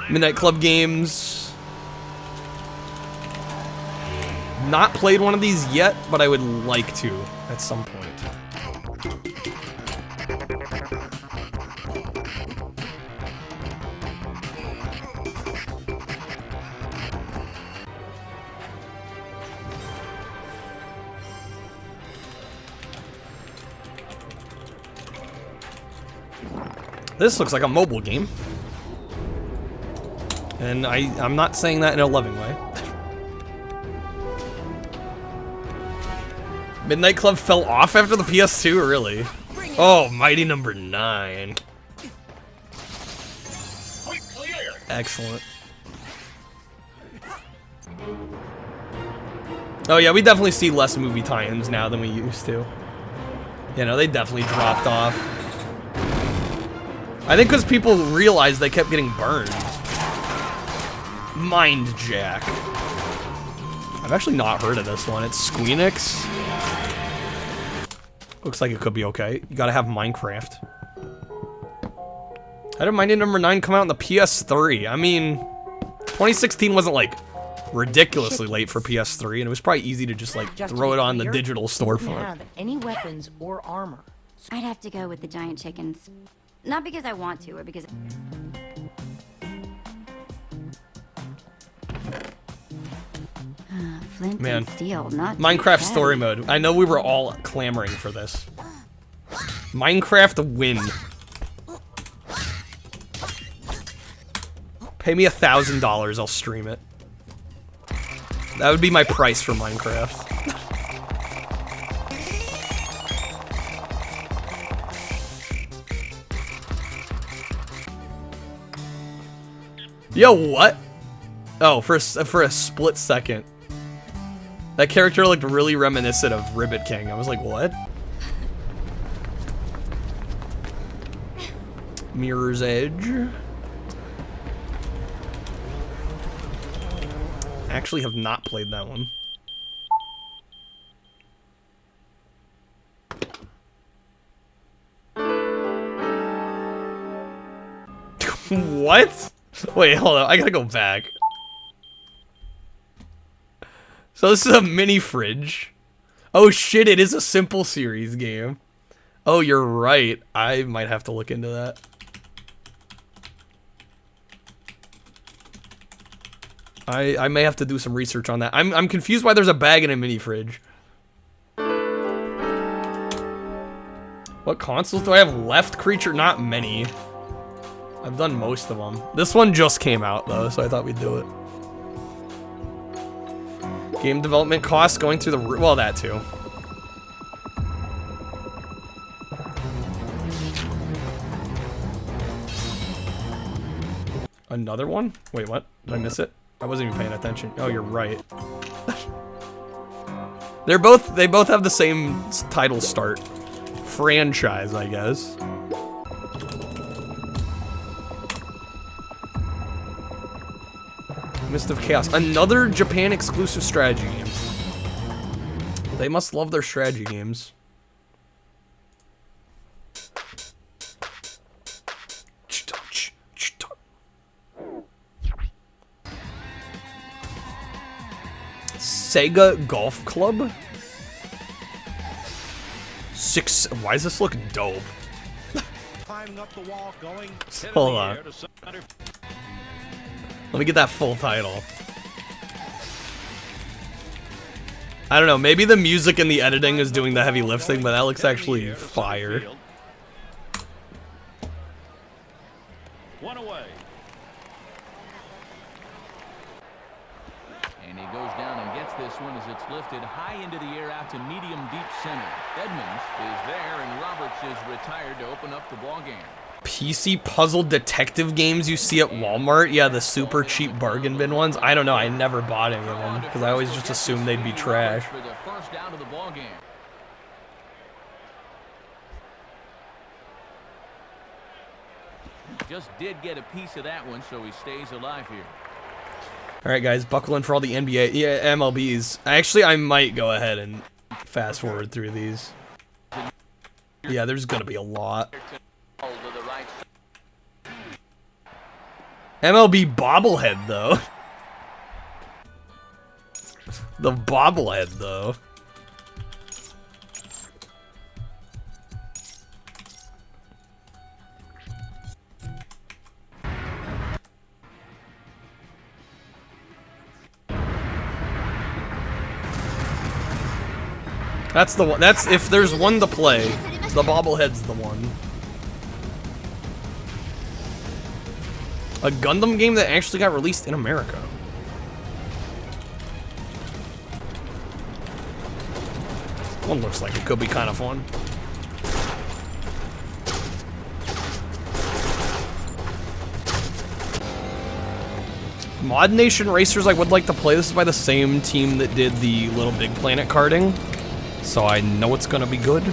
Midnight Club games. Not played one of these yet, but I would like to at some point. This looks like a mobile game. And I'm not saying that in a loving way. Midnight Club fell off after the PS2, really? Oh, Mighty Number 9. Excellent. Oh yeah, we definitely see less movie tie-ins now than we used to. You know, they definitely dropped off. I think because people realized they kept getting burned. Mind Jack. I've actually not heard of this one. It's Squeenix. Looks like it could be okay. You gotta have Minecraft. How did Mighty Number 9 come out on the PS3? I mean, 2016 wasn't like ridiculously late for PS3, and it was probably easy to just like throw it on the digital storefront. Have any weapons or armor? I'd have to go with the giant chickens. Not because I want to, or because... Flint and steel, not Minecraft story mode. I know we were all clamoring for this. Minecraft win. Pay me $1,000, I'll stream it. That would be my price for Minecraft. Yo, what? Oh, for a split second. That character looked really reminiscent of Ribbit King. I was like, what? Mirror's Edge. Actually have not played that one. What? Wait, hold on. I gotta go back. So this is a mini fridge. Oh shit, it is a Simple Series game. Oh, you're right. I might have to look into that. I may have to do some research on that. I'm confused why there's a bag in a mini fridge. What consoles do I have left? Creature, not many. I've done most of them. This one just came out though, so I thought we'd do it. Game development costs going through the well, that too. Another one? Wait, what? Did I miss it? I wasn't even paying attention. Oh, you're right. They both have the same title start. Franchise, I guess. Mist of Chaos. Another Japan exclusive strategy game. They must love their strategy games. Sega Golf Club? Why does this look dope? Up the wall, going Hold on. Let me get that full title. I don't know, maybe the music and the editing is doing the heavy lifting, but that looks actually fire. One away. And he goes down and gets this one as it's lifted high into the air out to medium deep center. Edmonds is there and Roberts is retired to open up the ball game. PC puzzle detective games you see at Walmart? Yeah, the super cheap bargain bin ones. I don't know, I never bought any of them because I always just assumed they'd be trash. For the first down of the ball game. Just did get a piece of that one, so he stays alive here. Alright guys, buckle in for all the NBA, MLBs. I might go ahead and fast forward through these. Yeah, there's gonna be a lot. MLB bobblehead though. The bobblehead though. That's the one. That's if there's one to play, the bobblehead's the one. A Gundam game that actually got released in America. One looks like it could be kind of fun. Mod Nation Racers, I would like to play. This is by the same team that did the Little Big Planet karting, so I know it's gonna be good.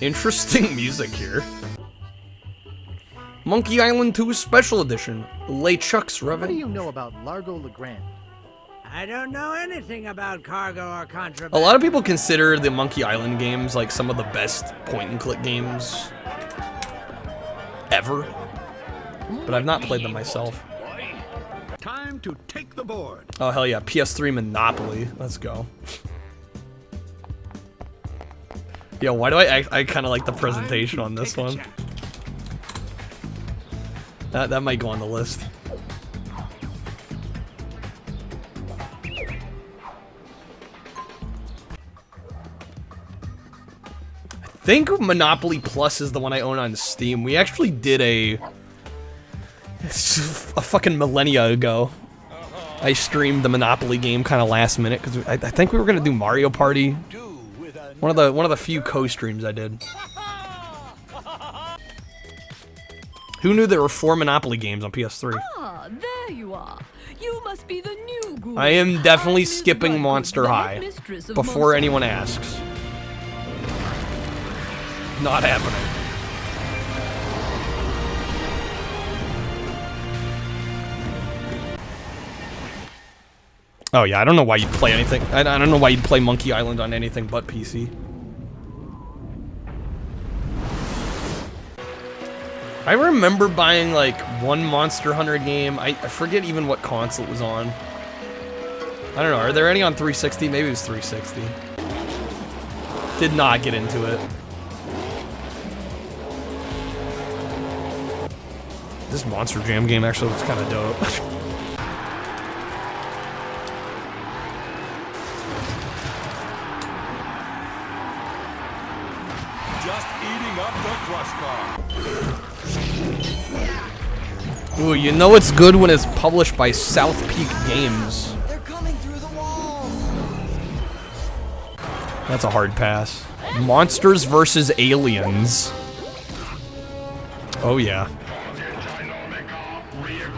Interesting music here. Monkey Island 2 Special Edition. LeChuck's What do Revenue. you know about Largo Legrand? I don't know anything about cargo or contraband. A lot of people consider the Monkey Island games like some of the best point-and-click games ever, but I've not played them myself. Time to take the board. Oh hell yeah, PS3 Monopoly. Let's go. Yo, why do I kind of like the presentation on this one? That might go on the list. I think Monopoly Plus is the one I own on Steam. We actually did a fucking millennia ago. I streamed the Monopoly game kind of last minute because I think we were gonna do Mario Party. One of the few co-streams I did. Who knew there were 4 Monopoly games on PS3? Ah, there you are. You must be the new guru. I am definitely skipping Monster High before anyone asks. Not happening. Oh yeah, I don't know why you'd play anything. I don't know why you'd play Monkey Island on anything but PC. I remember buying like one Monster Hunter game. I forget even what console it was on. I don't know, are there any on 360? Maybe it was 360. Did not get into it. This Monster Jam game actually looks kind of dope. Just eating up the crush car. Ooh, you know it's good when it's published by South Peak Games. They're coming through the walls. That's a hard pass. Monsters vs. Aliens. Oh yeah.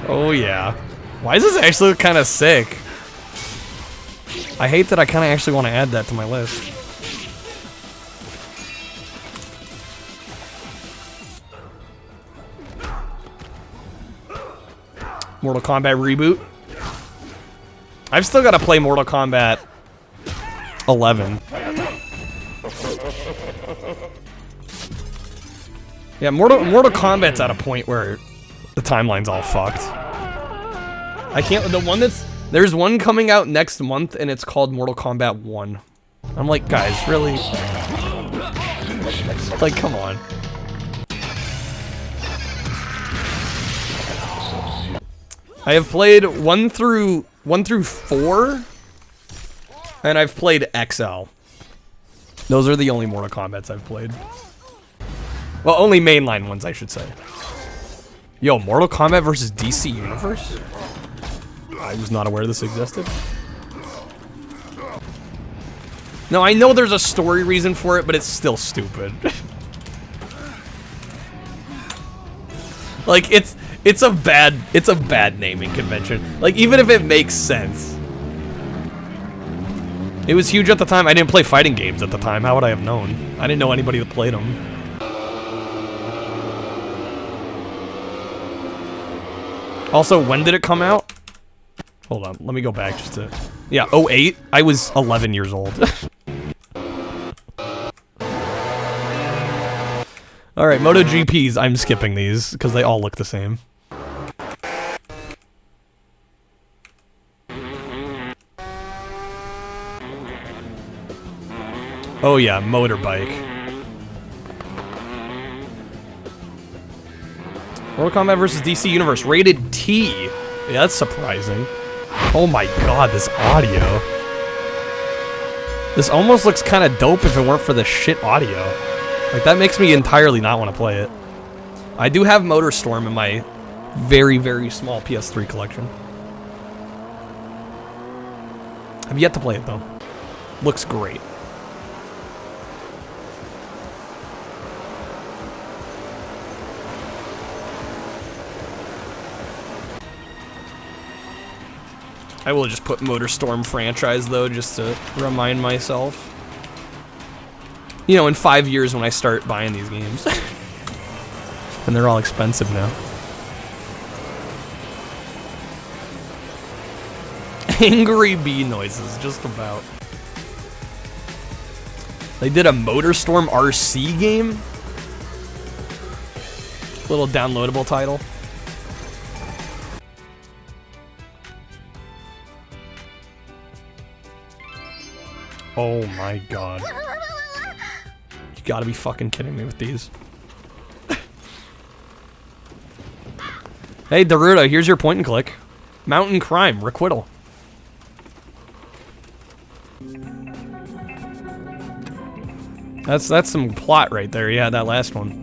Oh yeah. Why is this actually kind of sick? I hate that I kind of actually want to add that to my list. Mortal Kombat reboot. I've still got to play Mortal Kombat 11. Yeah, Mortal Kombat's at a point where the timeline's all fucked. I can't. There's one coming out next month, and it's called Mortal Kombat 1. I'm like, guys, really? Like, come on. I have played 1 through 4, and I've played XL. Those are the only Mortal Kombats I've played. Well, only mainline ones, I should say. Yo, Mortal Kombat versus DC Universe? I was not aware this existed. No, I know there's a story reason for it, but it's still stupid. Like, it's a bad naming convention. Like, even if it makes sense. It was huge at the time. I didn't play fighting games at the time. How would I have known? I didn't know anybody that played them. Also, when did it come out? Hold on, let me go back just to... Yeah, 08? I was 11 years old. Alright, MotoGPs, I'm skipping these, because they all look the same. Oh yeah, motorbike. Mortal Kombat vs. DC Universe, rated T. Yeah, that's surprising. Oh my god, this audio. This almost looks kind of dope if it weren't for the shit audio. Like, that makes me entirely not want to play it. I do have MotorStorm in my very, very small PS3 collection. I've yet to play it, though. Looks great. I will just put MotorStorm franchise, though, just to remind myself. You know, in 5 years when I start buying these games. And they're all expensive now. Angry bee noises, just about. They did a MotorStorm RC game? Little downloadable title. Oh my god. You gotta be fucking kidding me with these. Hey, Daruda, here's your point and click. Mountain Crime, Requital. That's some plot right there. Yeah, that last one.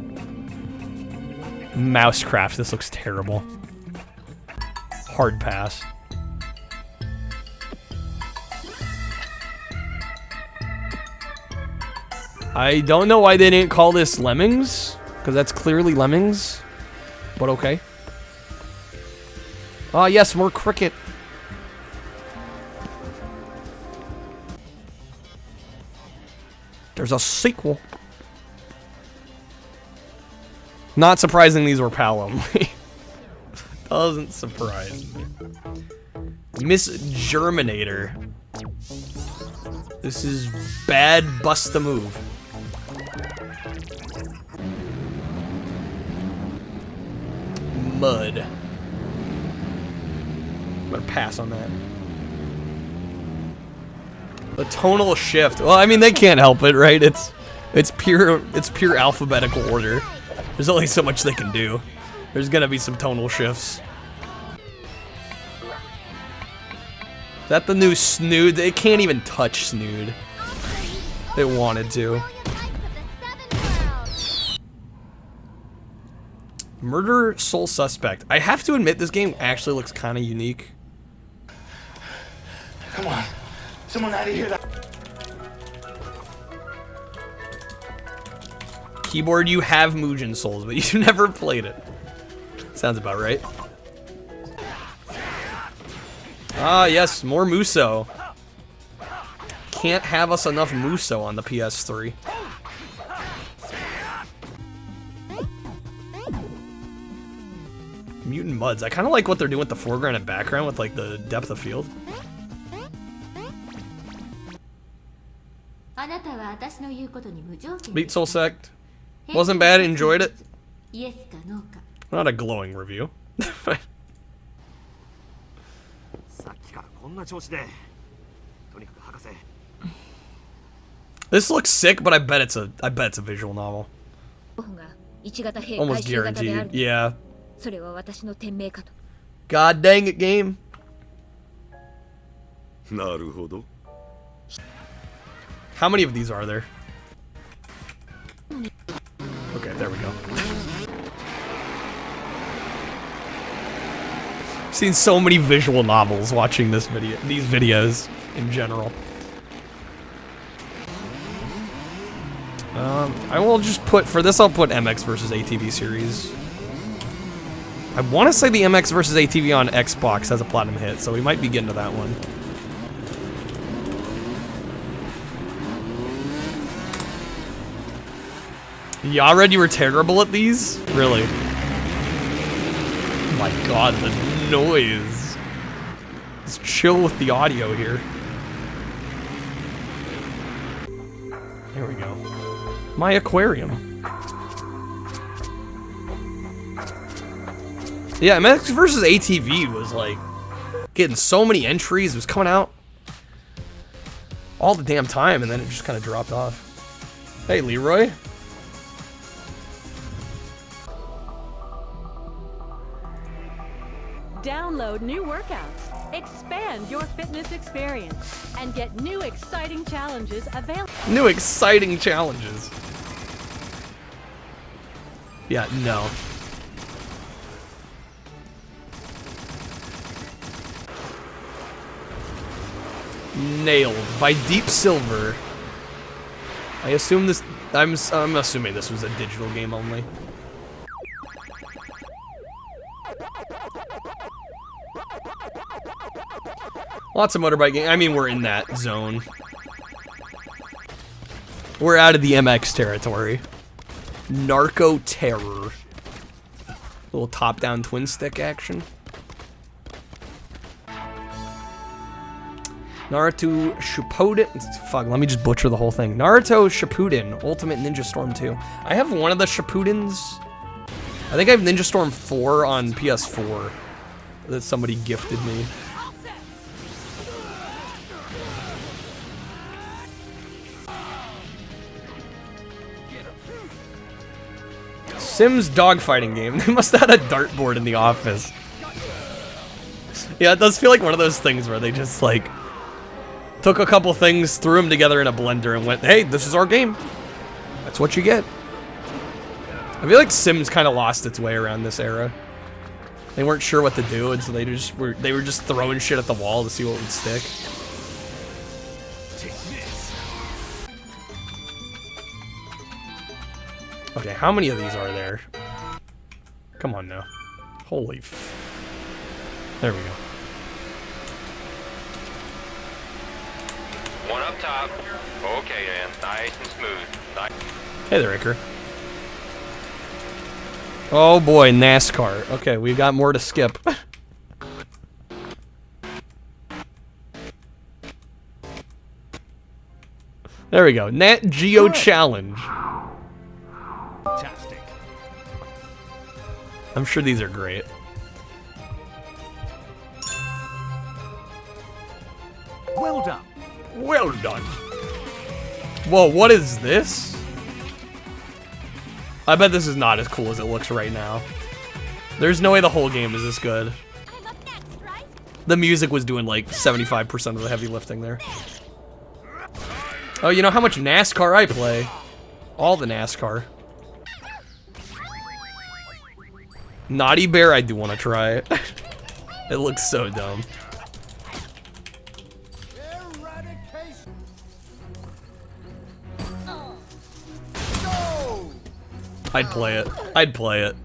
Mousecraft, this looks terrible. Hard pass. I don't know why they didn't call this Lemmings, because that's clearly Lemmings, but okay. Ah, yes, more cricket. There's a sequel. Not surprising these were PAL only. Doesn't surprise me. Miss Germinator. This is bad bust a move. Mud. I'm gonna pass on that. The tonal shift. Well, I mean, they can't help it, right? It's pure alphabetical order. There's only so much they can do. There's gonna be some tonal shifts. Is that the new Snood? They can't even touch Snood. They wanted to. Murder Sole Suspect. I have to admit, this game actually looks kind of unique. Come on. Someone out of here. Keyboard, you have Mugen Souls, but you never played it. Sounds about right. Ah, yes, more Muso. Can't have us enough Muso on the PS3. Mutant Muds. I kind of like what they're doing with the foreground and background with like the depth of field. Beat Soul Sect. Wasn't bad, enjoyed it. Not a glowing review. This looks sick, but I bet it's a visual novel. Almost guaranteed. Yeah. God dang it, game. How many of these are there? Okay, there we go. I've seen so many visual novels watching these videos in general. I will just put, for this I'll put MX versus ATV series. I want to say the MX versus ATV on Xbox has a platinum hit, so we might be getting to that one. Y'all read you were terrible at these? Really? Oh my god, the noise. Let's chill with the audio here. There we go. My aquarium. Yeah, MX versus ATV was like getting so many entries. It was coming out all the damn time, and then it just kind of dropped off. Hey, Leroy. Download new workouts, expand your fitness experience, and get new exciting challenges available. New exciting challenges. Yeah, no. Nailed by Deep Silver. I assume this. I'm assuming this was a digital game only. Lots of motorbike games. I mean, we're in that zone. We're out of the MX territory. Narco Terror. Little top-down twin stick action. Naruto Shippuden. Fuck, let me just butcher the whole thing. Naruto Shippuden Ultimate Ninja Storm 2. I have one of the Shippudens. I think I have Ninja Storm 4 on PS4 that somebody gifted me. Sims dogfighting game. They must have had a dartboard in the office. Yeah, it does feel like one of those things where they just like took a couple things, threw them together in a blender, and went, "Hey, this is our game. That's what you get." I feel like Sims kind of lost its way around this era. They weren't sure what to do, and so they were just throwing shit at the wall to see what would stick. Okay, how many of these are there? Come on now. Holy f... There we go. One up top. Okay, then. Nice and smooth. Nice. Hey there, Iker. Oh boy, NASCAR. Okay, we got more to skip. There we go. Nat Geo Challenge. Fantastic. I'm sure these are great. Well done. Well done. Whoa, what is this? I bet this is not as cool as it looks right now. There's no way the whole game is this good. The music was doing like 75% of the heavy lifting there. Oh, you know how much NASCAR I play? All the NASCAR. Naughty Bear, I do want to try it. It looks so dumb. I'd play it. I'd play it.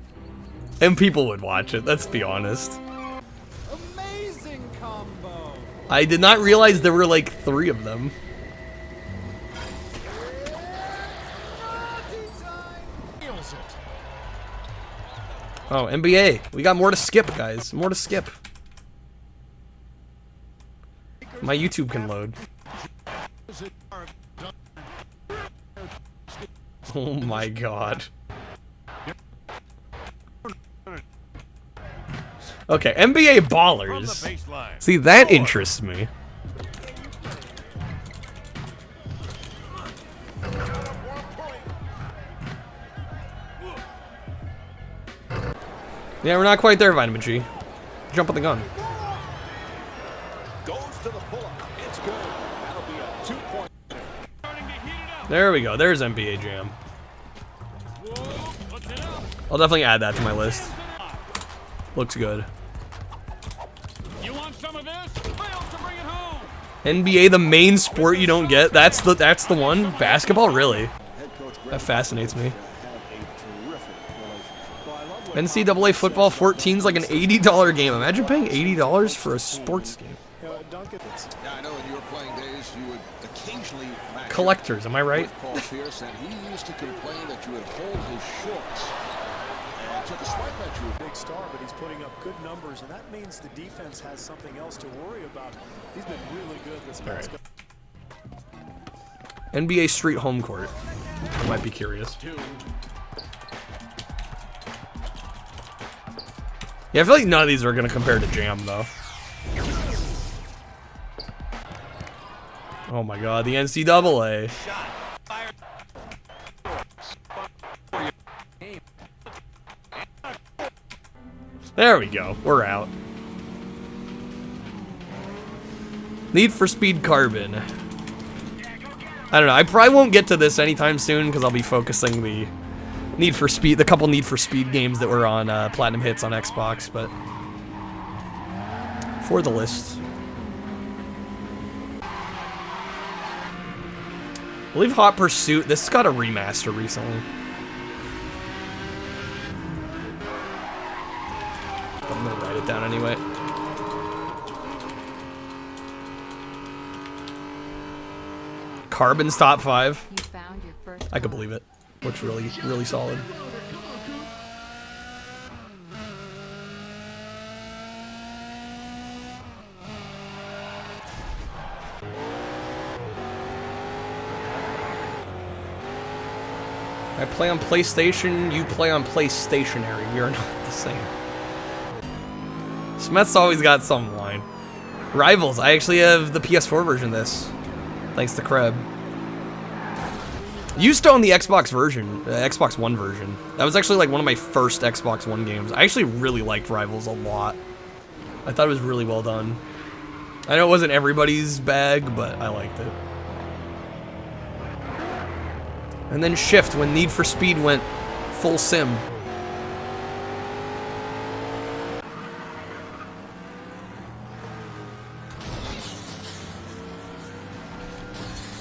And people would watch it, let's be honest. Amazing combo. I did not realize there were like 3 of them. Oh, NBA. We got more to skip, guys. More to skip. My YouTube can load. Oh my god. Okay, NBA Ballers. See, that interests me. Yeah, we're not quite there, Vitamin G. Jump on the gun. Goes to the pull-up. It's good. That'll be a 2-point. There we go. There's NBA Jam. I'll definitely add that to my list. Looks good. You want some of this? Fails to bring it home. NBA, the main sport you don't get. That's the one. Basketball, really. That fascinates me. NCAA football 14's like an $80 game. Imagine paying $80 for a sports game. I know in your playing days you would occasionally Collectors, am I right? Paul Pierce, and he used to complain that you would hold his shorts and took a swipe at you. Big star, but he's putting up good numbers, and that means the defense has something else to worry about. He's been really good this past. NBA Street Home Court. I might be curious. Yeah, I feel like none of these are gonna compare to Jam though. Oh my god, the NCAA. There we go, we're out. Need for Speed Carbon. I don't know, I probably won't get to this anytime soon because I'll be focusing the couple Need for Speed games that were on Platinum Hits on Xbox, but for the list. I believe Hot Pursuit, this got a remaster recently. But I'm gonna write it down anyway. Carbon's top 5. You found your first I could believe it. Looks really, really solid. I play on PlayStation, you play on PlayStationary. We are not the same. Smeth's always got some line. Rivals, I actually have the PS4 version of this. Thanks to Kreb. Used to own the Xbox version, Xbox One version. That was actually like one of my first Xbox One games. I actually really liked Rivals a lot. I thought it was really well done. I know it wasn't everybody's bag, but I liked it. And then Shift when Need for Speed went full sim.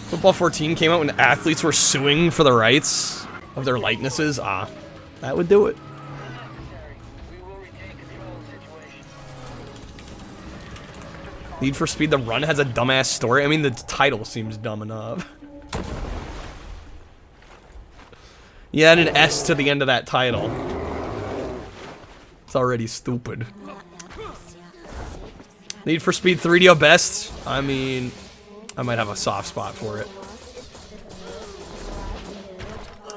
Football 14 came out when athletes were suing for the rights of their likenesses. Ah, that would do it. Need for Speed, the run has a dumbass story. I mean, the title seems dumb enough. You add an S to the end of that title. It's already stupid. Need for Speed 3DO best? I mean, I might have a soft spot for it.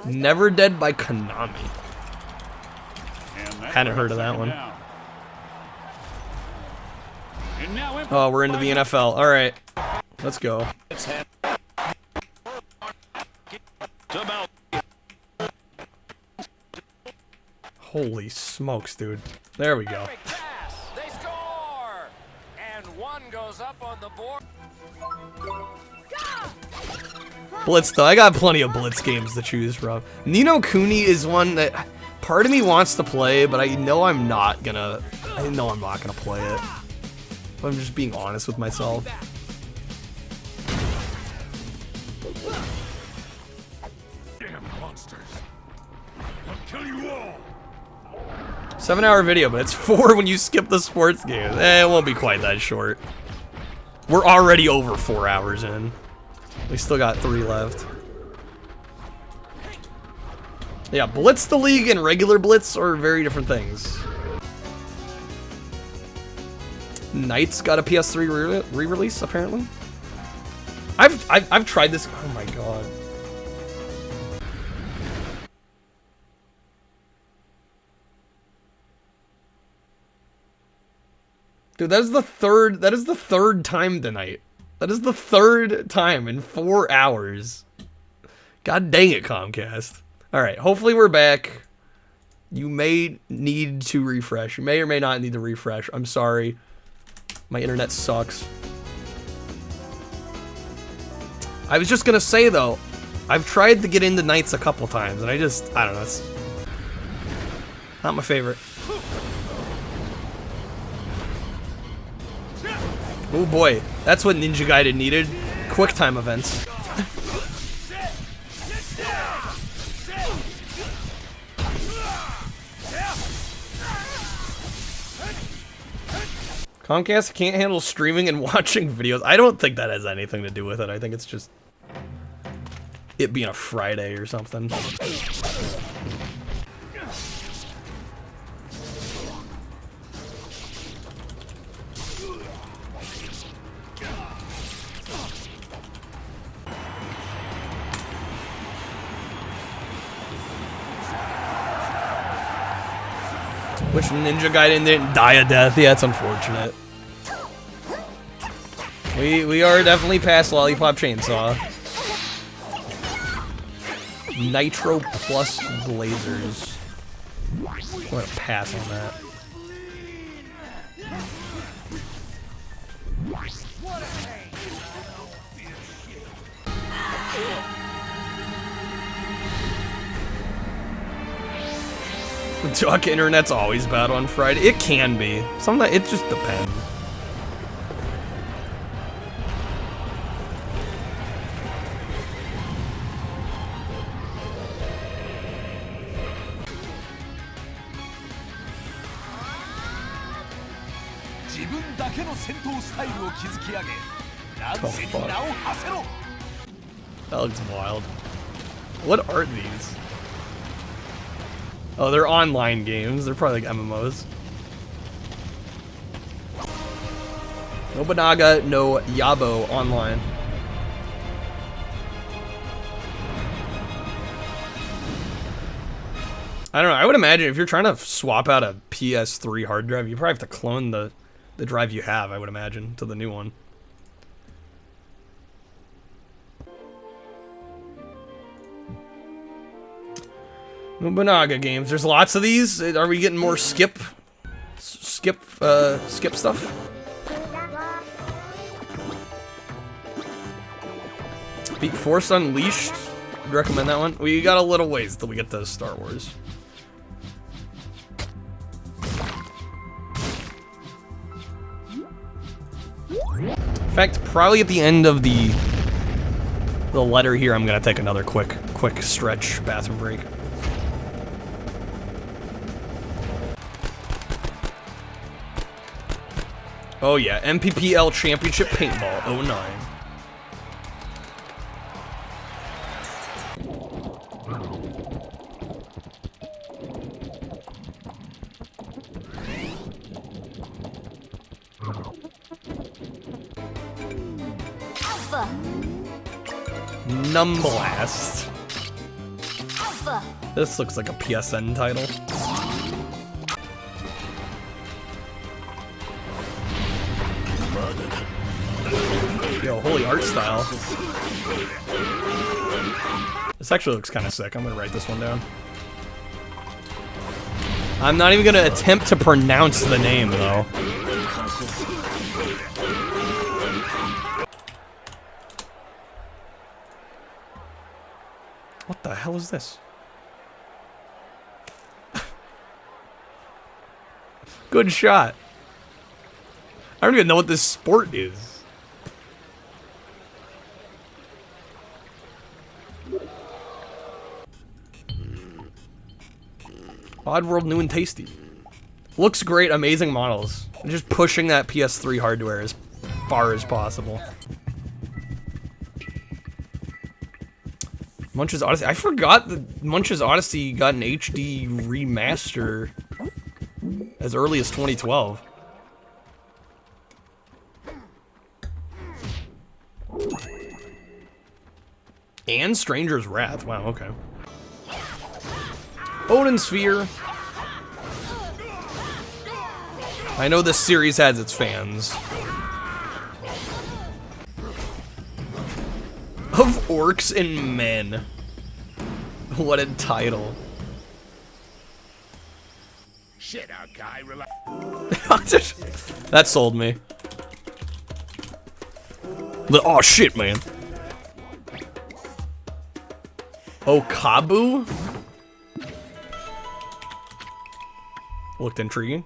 Never Dead by Konami. Hadn't heard of that one. Oh, we're into the NFL. Alright. Let's go. Holy smokes, dude. There we go. They score! And one goes up on the board. Blitz, though. I got plenty of Blitz games to choose from. Ni no Kuni is one that part of me wants to play, but I know I'm not gonna play it. If I'm just being honest with myself. Damn monsters. I'll kill you all. 7-hour video, but it's 4 when you skip the sports game. It won't be quite that short. We're already over 4 hours in. We still got 3 left. Yeah, Blitz the League and regular Blitz are very different things. Knight's got a PS3 re-release, apparently. I've tried this. Oh my god. Dude, that is the third time tonight. That is the 3rd time in 4 hours. God dang it, Comcast. Alright, hopefully we're back. You may need to refresh. You may or may not need to refresh. I'm sorry. My internet sucks. I was just gonna say, though, I've tried to get into Knights a couple times, and I don't know, it's not my favorite. Oh boy, that's what Ninja Gaiden needed. Quick time events. Comcast can't handle streaming and watching videos. I don't think that has anything to do with it. I think it's just it being a Friday or something. Which Ninja Gaiden didn't die a death. Yeah, it's unfortunate. We are definitely past Lollipop Chainsaw. Nitro plus Blazers. I'm gonna pass on that. The Duck internet's always bad on Friday. It can be. Sometimes it just depends. Oh, fuck. That looks wild. What are these? Oh, they're online games. They're probably like MMOs. Nobunaga no Yabo online. I don't know. I would imagine if you're trying to swap out a PS3 hard drive, you probably have to clone the drive you have, I would imagine, to the new one. Nobunaga games. There's lots of these. Are we getting more skip stuff? Beat Force Unleashed. Would recommend that one. We got a little ways till we get to Star Wars. In fact, probably at the end of the letter here, I'm gonna take another quick stretch bathroom break. Oh yeah, MPPL Championship Paintball 09. Alpha. Numblast. Alpha. This looks like a PSN title. Yo, holy art style. This actually looks kind of sick. I'm gonna write this one down. I'm not even gonna attempt to pronounce the name, though. What the hell is this? Good shot. I don't even know what this sport is. Oddworld, new and tasty. Looks great, amazing models. Just pushing that PS3 hardware as far as possible. Munch's Odyssey. I forgot that Munch's Odyssey got an HD remaster as early as 2012. And Stranger's Wrath. Wow, okay. Odin Sphere. I know this series has its fans. Of Orcs and Men. What a title. Shit out, guy. Relax. That sold me. Oh shit, man. Oh, Kabu? Looked intriguing.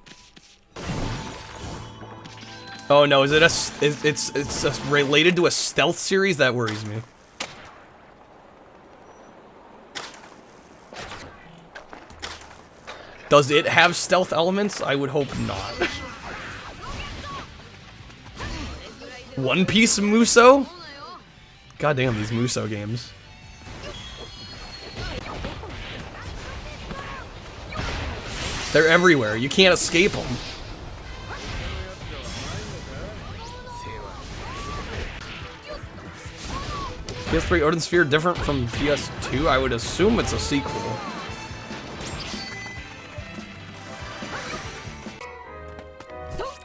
Oh no, is it it's related to a stealth series? That worries me. Does it have stealth elements? I would hope not. One Piece Muso? Goddamn, these Muso games. They're everywhere. You can't escape them. PS3 Odin Sphere different from PS2? I would assume it's a sequel.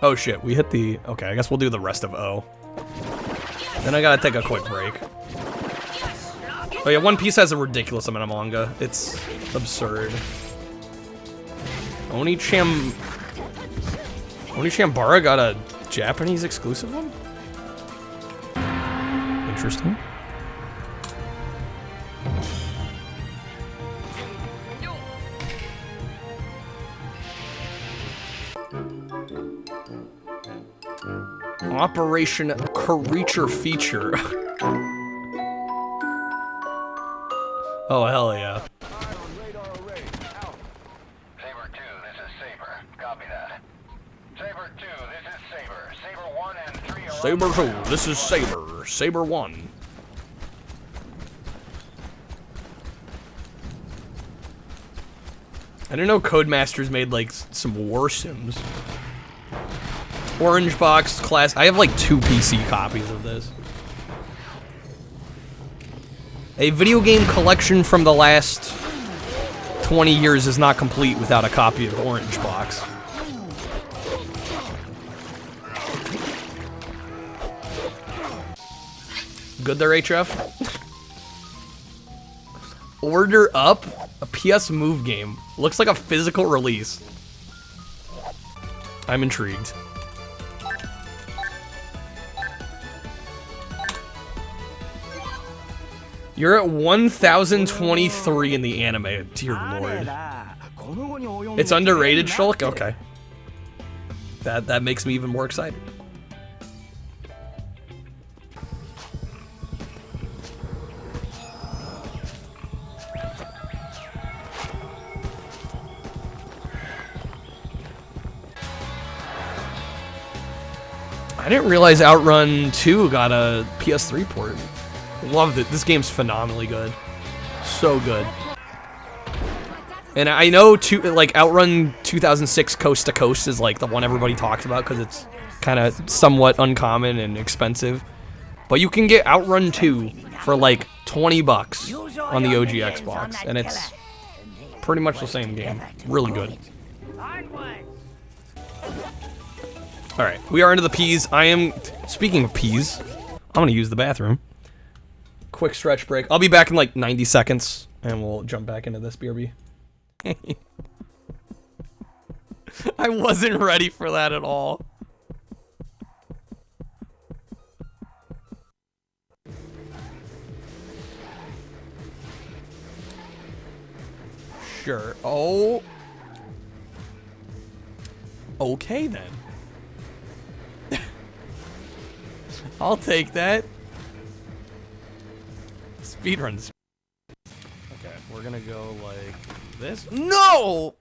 Oh shit, we hit the... Okay, I guess we'll do the rest of O. Then I gotta take a quick break. Oh yeah, One Piece has a ridiculous amount of manga. It's absurd. Onichambara got a Japanese exclusive one? Interesting. Operation Creature Feature. Oh, hell yeah. Saber 2, this is Saber. Copy that. Saber 2, this is Saber. Saber 1 and 3 are... Saber 2, this is Saber. Saber 1. I didn't know Codemasters made, like, some war sims. Orange Box Class. I have, like, 2 PC copies of this. A video game collection from the last 20 years is not complete without a copy of Orange Box. Good there, HF? Order Up, a PS Move game. Looks like a physical release. I'm intrigued. You're at 1023 in the anime, dear lord. It's underrated, Shulk? Okay. That makes me even more excited. I didn't realize Outrun 2 got a PS3 port. Loved it. This game's phenomenally good. So good. And I know Outrun 2006 Coast to Coast is like the one everybody talks about because it's kind of somewhat uncommon and expensive. But you can get Outrun 2 for like 20 bucks on the OG Xbox, and it's pretty much the same game. Really good. Alright, we are into the P's. Speaking of P's, gonna use the bathroom. Quick stretch break. I'll be back in like 90 seconds, and we'll jump back into this, BRB. I wasn't ready for that at all. Sure. Oh. Okay, then. I'll take that. Speedruns. Okay, we're gonna go like this. No!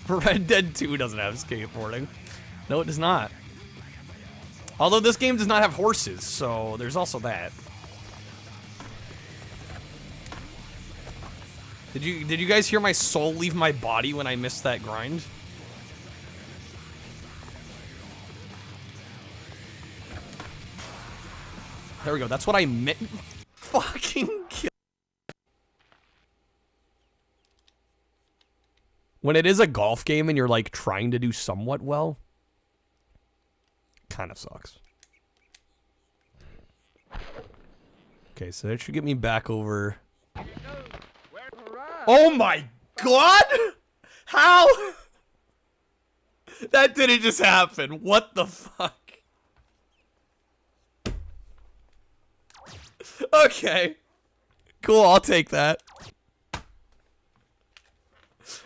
Red Dead 2 doesn't have skateboarding. No, it does not. Although this game does not have horses, so there's also that. Did you guys hear my soul leave my body when I missed that grind? There we go. That's what I meant. Fucking kill. When it is a golf game and you're like trying to do somewhat well, kind of sucks. Okay, so that should get me back over. Oh my god! How? That didn't just happen. What the fuck? Okay. Cool, I'll take that.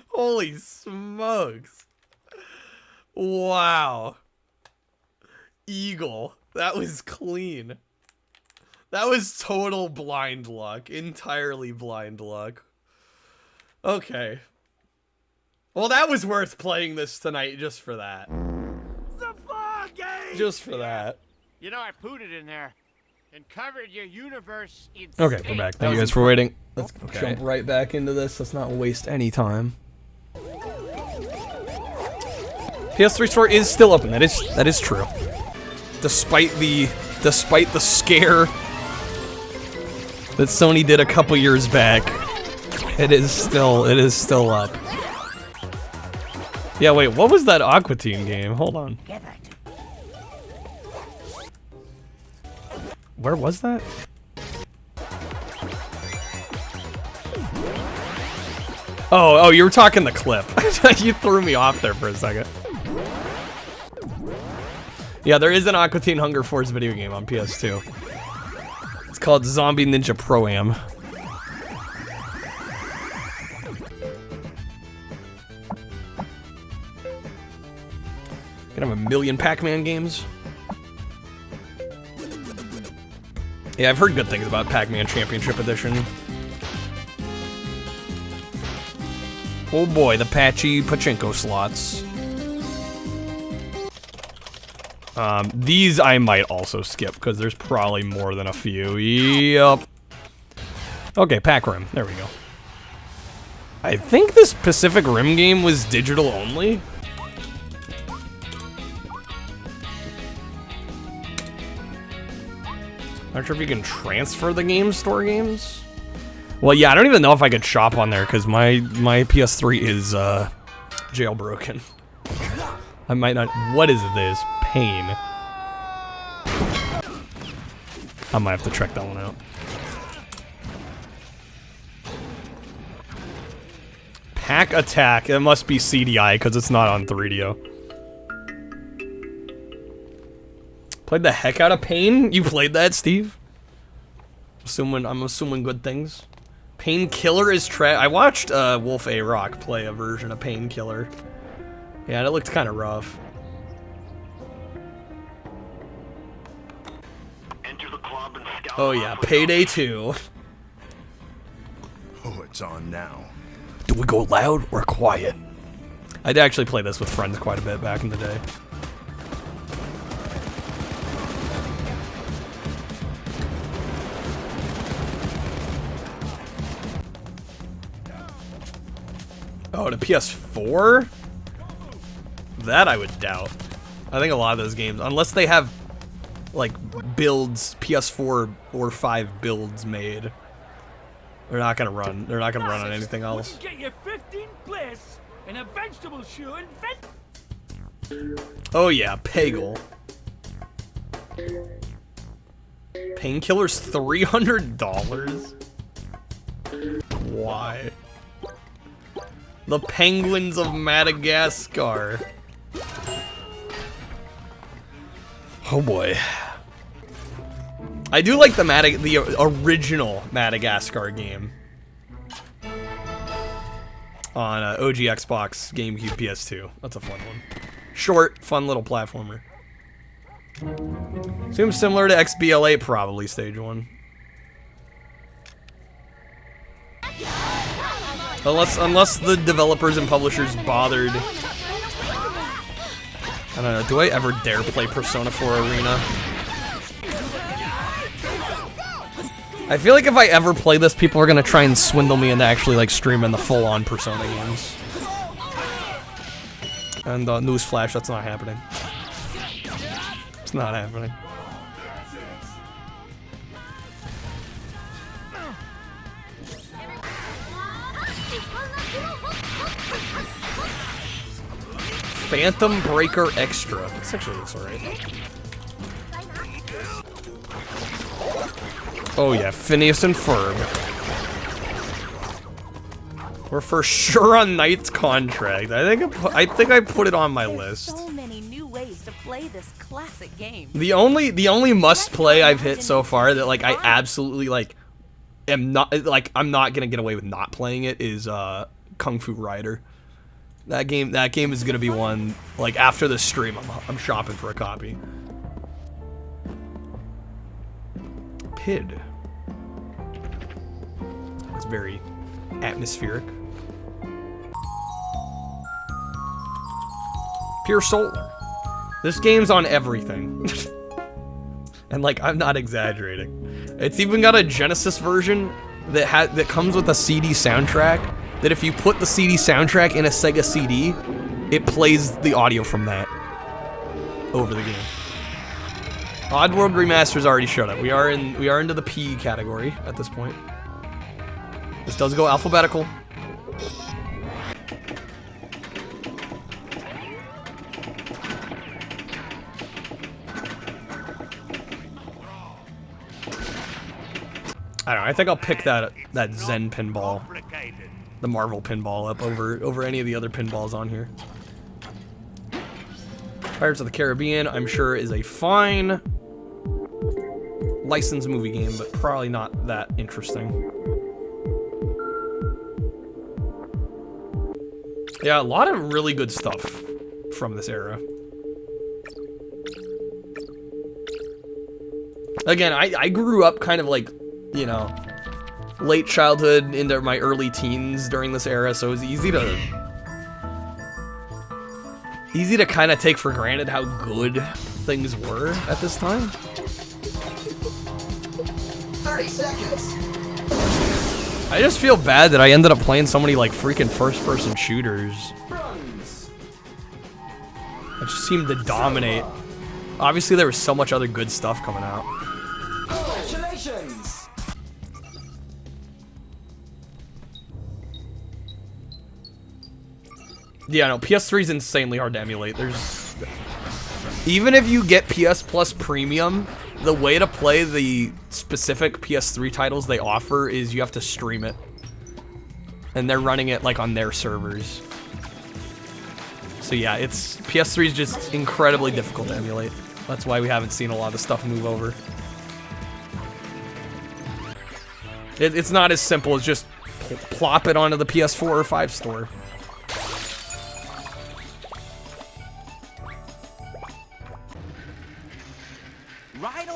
Holy smokes. Wow. Eagle. That was clean. That was total blind luck. Entirely blind luck. Okay. Well, that was worth playing this tonight just for that. Just for that. You know, I pooted in there and covered your universe in Okay, we're back. Thank you guys for waiting. Let's jump right back into this. Let's not waste any time. PS3 store is still open. That is true. Despite the scare that Sony did a couple years back, it is still up. Yeah, wait, what was that Aqua Teen game? Hold on. Where was that? Oh, you were talking the clip. You threw me off there for a second. Yeah, there is an Aqua Teen Hunger Force video game on PS2. It's called Zombie Ninja Pro-Am. Gonna have a million Pac-Man games. Yeah, I've heard good things about Pac-Man Championship Edition. Oh boy, the patchy pachinko slots. These I might also skip, because there's probably more than a few. Yep. Okay, Pac Rim. There we go. I think this Pacific Rim game was digital only. Not sure if you can transfer the game store games. Well, yeah, I don't even know if I could shop on there because my PS3 is jailbroken. I might not. What is this? Pain. I might have to check that one out. Pack Attack. It must be CDI because it's not on 3DO. Played the heck out of Pain? You played that, Steve? I'm assuming good things. Painkiller is I watched Wolf A. Rock play a version of Painkiller. Yeah, it looked kind of rough. Oh yeah, Payday 2. Oh, it's on now. Do we go loud or quiet? I'd actually play this with friends quite a bit back in the day. Oh, the PS4? That I would doubt. I think a lot of those games, unless they have like builds, PS4 or 5 builds made, they're not gonna run. They're not gonna run on anything else. Get your 15th place in a vegetable show in Oh yeah, Peggle. Painkiller's $300? Why? The Penguins of Madagascar. Oh boy. I do like the original Madagascar game. On OG Xbox, GameCube, PS2. That's a fun one. Short, fun little platformer. Seems similar to XBLA, probably, stage 1. Unless the developers and publishers bothered. I don't know, do I ever dare play Persona 4 Arena? I feel like if I ever play this, people are gonna try and swindle me into actually like streaming the full-on Persona games. And newsflash, that's not happening. It's not happening. Phantom Breaker Extra. This actually looks alright. Oh yeah, Phineas and Ferb. We're for sure on Knight's contract. I think I put it on my list. So many new ways to play this classic game. The only must play I've hit so far that like I absolutely like am not like I'm not gonna get away with not playing it is Kung Fu Rider. That game is gonna be one like after the stream I'm shopping for a copy. PID. It's very atmospheric. Pure Solar. This game's on everything. And like I'm not exaggerating. It's even got a Genesis version that comes with a CD soundtrack that if you put the CD soundtrack in a Sega CD, it plays the audio from that over the game. Oddworld Remaster's already showed up. We are into the P category at this point. This does go alphabetical. I don't know, I think I'll pick that Zen pinball, the Marvel pinball up over any of the other pinballs on here. Pirates of the Caribbean, I'm sure, is a fine licensed movie game, but probably not that interesting. Yeah, a lot of really good stuff from this era. Again, I grew up kind of like, you know, late childhood into my early teens during this era, so it was easy to kind of take for granted how good things were at this time. 30 seconds. I just feel bad that I ended up playing so many like freaking first-person shooters. I just seemed to dominate. Obviously, there was so much other good stuff coming out. Congratulations. Yeah, no, PS3 is insanely hard to emulate. Even if you get PS Plus Premium, the way to play the specific PS3 titles they offer is you have to stream it. And they're running it like on their servers. So yeah, PS3 is just incredibly difficult to emulate. That's why we haven't seen a lot of stuff move over. It's not as simple as just plop it onto the PS4 or 5 store.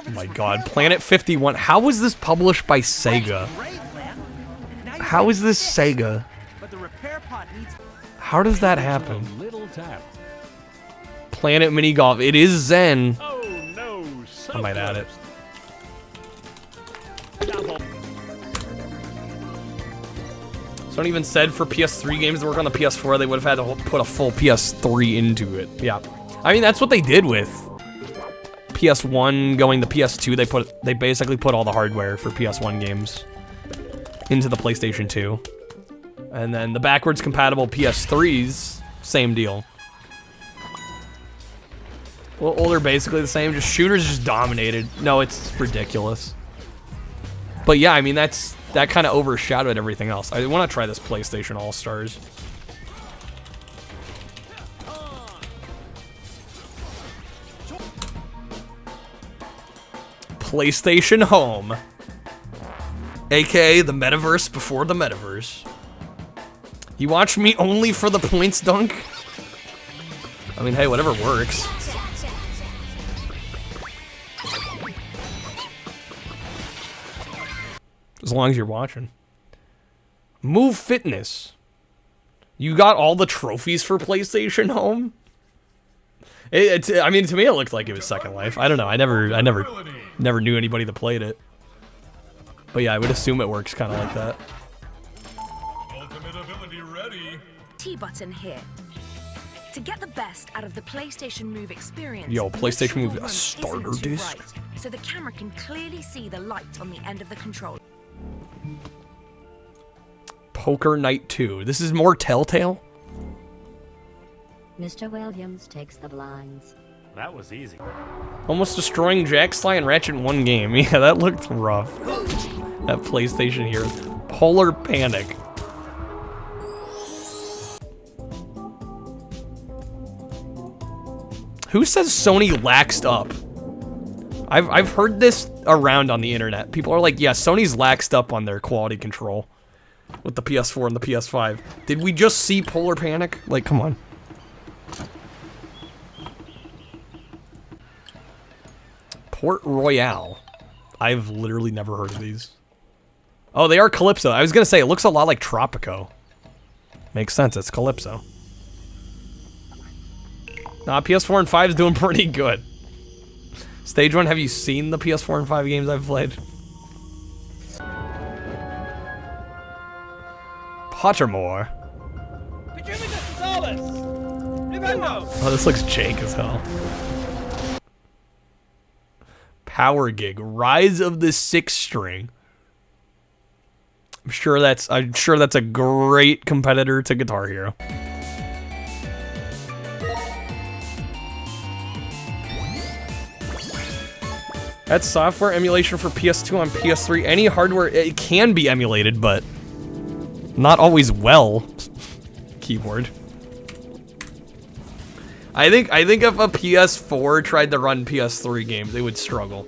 Oh my god, Planet 51. How was this published by Sega? How is this Sega? How does that happen? Planet Mini Golf. It is Zen. I might add it. Someone even said for PS3 games to work on the PS4, they would have had to put a full PS3 into it. Yeah. I mean, that's what they did with PS1 going to PS2. They basically put all the hardware for PS1 games into the PlayStation 2. And then the backwards compatible PS3s, same deal. Well, older, basically the same. Just shooters just dominated. No, it's ridiculous. But yeah, I mean that kind of overshadowed everything else. I want to try this PlayStation All Stars. PlayStation Home, aka the metaverse before the metaverse. You watch me only for the points dunk? I mean, hey, whatever works. As long as you're watching. Move Fitness. You got all the trophies for PlayStation Home? I mean, to me, it looked like it was Second Life. I don't know. I never knew anybody that played it. But yeah, I would assume it works kind of like that. Ultimate ability ready. T-button here. To get the best out of the PlayStation Move experience. Yo, PlayStation Move, a starter disc. Right, so the camera can clearly see the light on the end of the controller. Poker Night 2. This is more Telltale? Mr. Williams takes the blinds. That was easy. Almost destroying Jack Sly and Ratchet in one game. Yeah, that looked rough. That PlayStation here. Polar Panic. Who says Sony laxed up? I've heard this around on the internet. People are like, yeah, Sony's laxed up on their quality control with the PS4 and the PS5. Did we just see Polar Panic? Like, come on. Port Royale. I've literally never heard of these. Oh, they are Calypso. I was gonna say, it looks a lot like Tropico. Makes sense, it's Calypso. Nah, PS4 and 5 is doing pretty good. Stage 1, have you seen the PS4 and 5 games I've played? Pottermore. Oh, this looks jank as hell. Power Gig, Rise of the Sixth String. I'm sure that's a great competitor to Guitar Hero. That's software emulation for PS2 on PS3. Any hardware, it can be emulated, but not always well. Keyboard. I think if a PS4 tried to run PS3 games, they would struggle.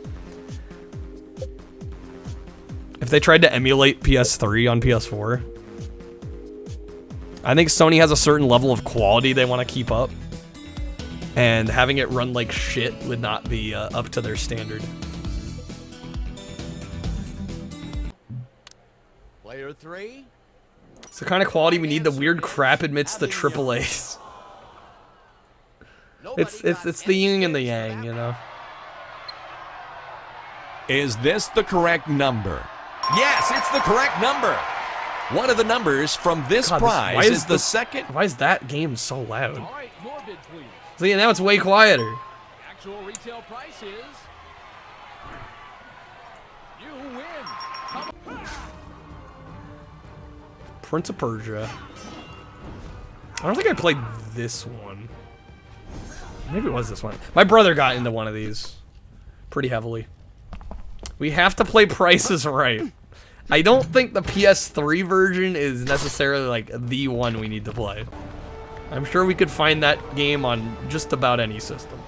If they tried to emulate PS3 on PS4, I think Sony has a certain level of quality they want to keep up, and having it run like shit would not be up to their standard. Player 3. It's the kind of quality we need. The weird crap amidst the AAAs. It's the yin and the yang, you know. Is this the correct number? Yes, it's the correct number. One of the numbers from this prize is the second. Why is that game so loud? All right, more bid, please. See, now it's way quieter. Actual retail price is... You win. Prince of Persia. I don't think I played this one. Maybe it was this one. My brother got into one of these pretty heavily. We have to play Price is Right. I don't think the PS3 version is necessarily like the one we need to play. I'm sure we could find that game on just about any system.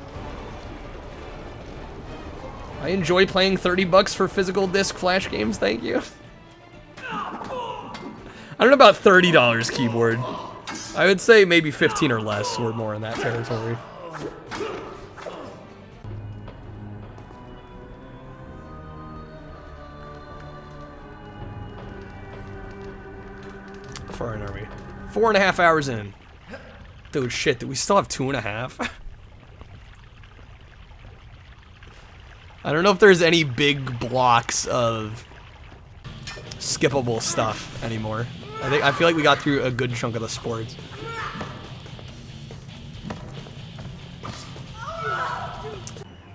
I enjoy playing $30 for physical disc flash games, thank you. I don't know about $30 keyboard. I would say maybe 15 or less, or more in that territory. How far in are we? 4.5 hours in. Dude, shit, do we still have 2.5? I don't know if there's any big blocks of skippable stuff anymore. I feel like we got through a good chunk of the sports.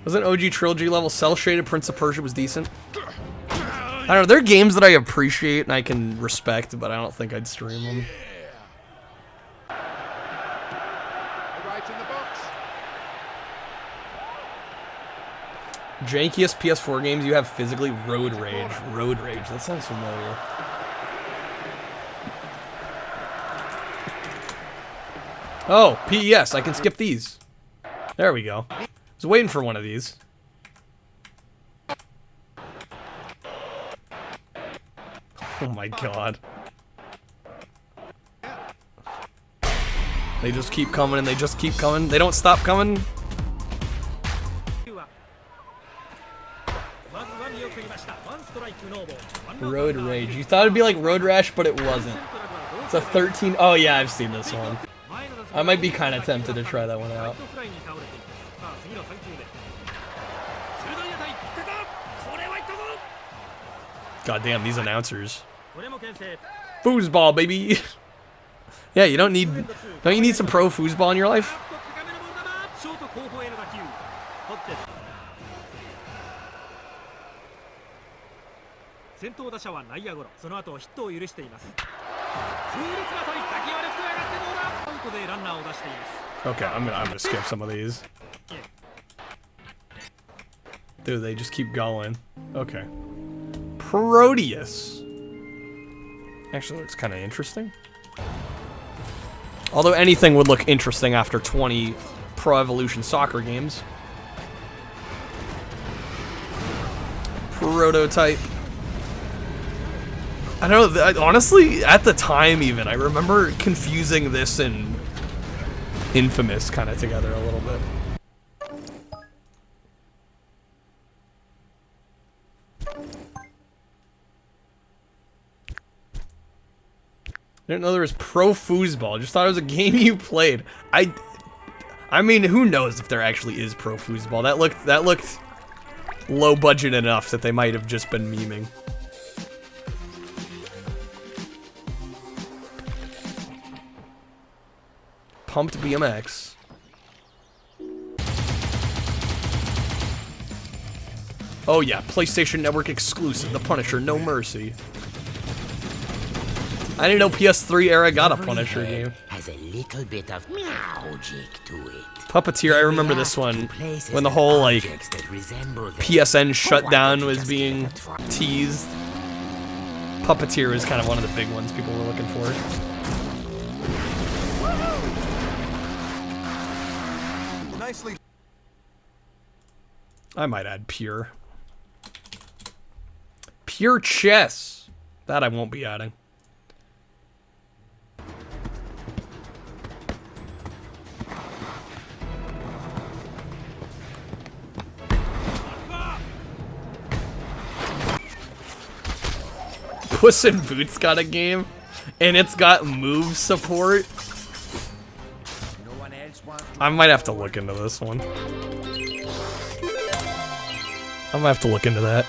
Wasn't OG Trilogy level cel-shaded? Prince of Persia was decent. I don't know, there are games that I appreciate and I can respect, but I don't think I'd stream them. Right in the box. Jankiest PS4 games you have physically. Road Rage. Road Rage. That sounds familiar. Oh, PES. I can skip these. There we go. I was waiting for one of these. Oh my god. They just keep coming and they just keep coming. They don't stop coming. Road Rage. You thought it'd be like Road Rash, but it wasn't. It's a 13. Oh yeah, I've seen this one. I might be kind of tempted to try that one out. God damn, these announcers. Foosball, baby. Yeah, you don't you need some pro foosball in your life? Okay, I'm gonna skip some of these. Dude, they just keep going. Okay. Proteus. Actually, looks kind of interesting. Although anything would look interesting after 20 Pro Evolution Soccer games. Prototype. I don't know, honestly, at the time even, I remember confusing this and Infamous kind of together a little bit. I didn't know there was pro foosball. Just thought it was a game you played. I mean, who knows if there actually is pro foosball? That looked low budget enough that they might have just been memeing. Pumped BMX. Oh yeah, PlayStation Network exclusive, The Punisher, No Mercy. I didn't know PS3 era got a Punisher game. Has a little bit of magic to it. Puppeteer, I remember this one when the whole like PSN shutdown was being teased. Puppeteer was kind of one of the big ones people were looking for. Nicely. I might add Pure. Pure Chess. That I won't be adding. Puss in Boots got a game, and it's got move support. I might have to look into this one. I might have to look into that.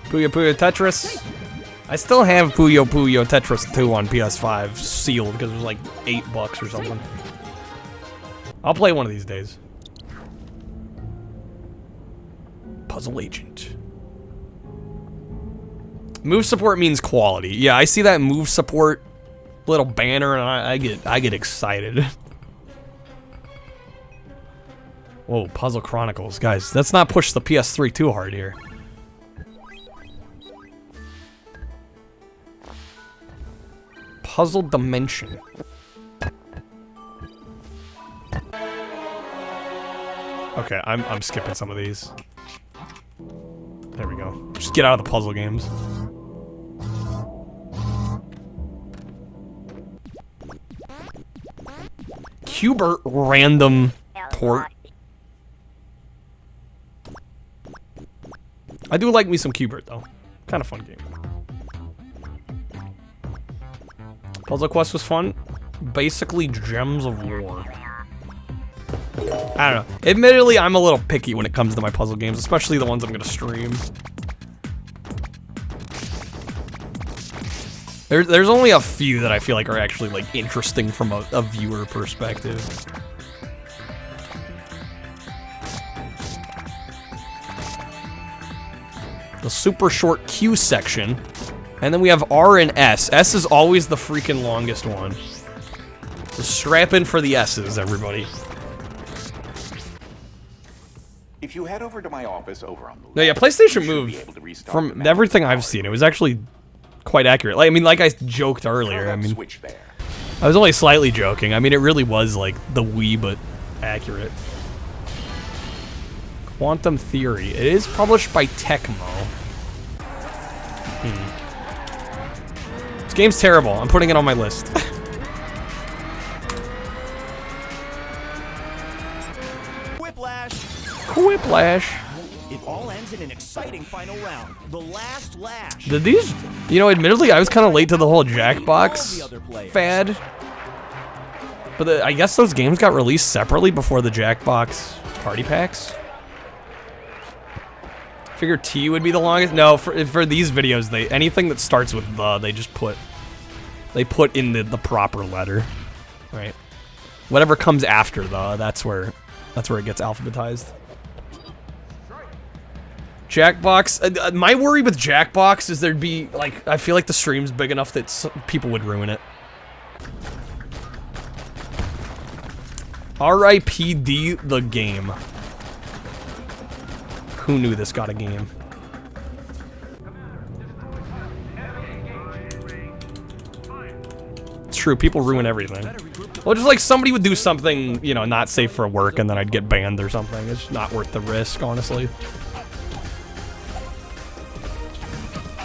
Puyo Puyo Tetris. I still have Puyo Puyo Tetris 2 on PS5 sealed because it was like $8 or something. I'll play one of these days. Puzzle Agent. Move support means quality. Yeah, I see that move support little banner and I get excited. Whoa, Puzzle Chronicles. Guys, let's not push the PS3 too hard here. Puzzle Dimension. Okay, I'm skipping some of these. There we go. Just get out of the puzzle games. Cubert random port. I do like me some Cubert though. Kind of fun game. Puzzle Quest was fun. Basically Gems of War. I don't know. Admittedly, I'm a little picky when it comes to my puzzle games, especially the ones I'm gonna stream. There's only a few that I feel like are actually like interesting from a viewer perspective. The super short Q section, and then we have R and S. S is always the freaking longest one. So strap in for the S's, everybody. If you head over to my office over on the No, yeah, PlayStation Move, from everything I've seen, it was actually quite accurate. Like, I mean, like I joked earlier, I mean, I was only slightly joking. I mean, it really was like the Wii, but accurate. Quantum Theory. It is published by Tecmo. This game's terrible. I'm putting it on my list. Whiplash. It all ends in an exciting final round. The last lash. Did these, you know, admittedly, I was kind of late to the whole Jackbox fad. But I guess those games got released separately before the Jackbox party packs. Figure T would be the longest. No, for these videos, anything that starts with the, they just put in the proper letter, right? Whatever comes after the, that's where it gets alphabetized. Jackbox. My worry with Jackbox is there'd be, like, I feel like the stream's big enough that people would ruin it. R.I.P.D. the game. Who knew this got a game? It's true, people ruin everything. Well, just like somebody would do something, you know, not safe for work and then I'd get banned or something. It's not worth the risk, honestly.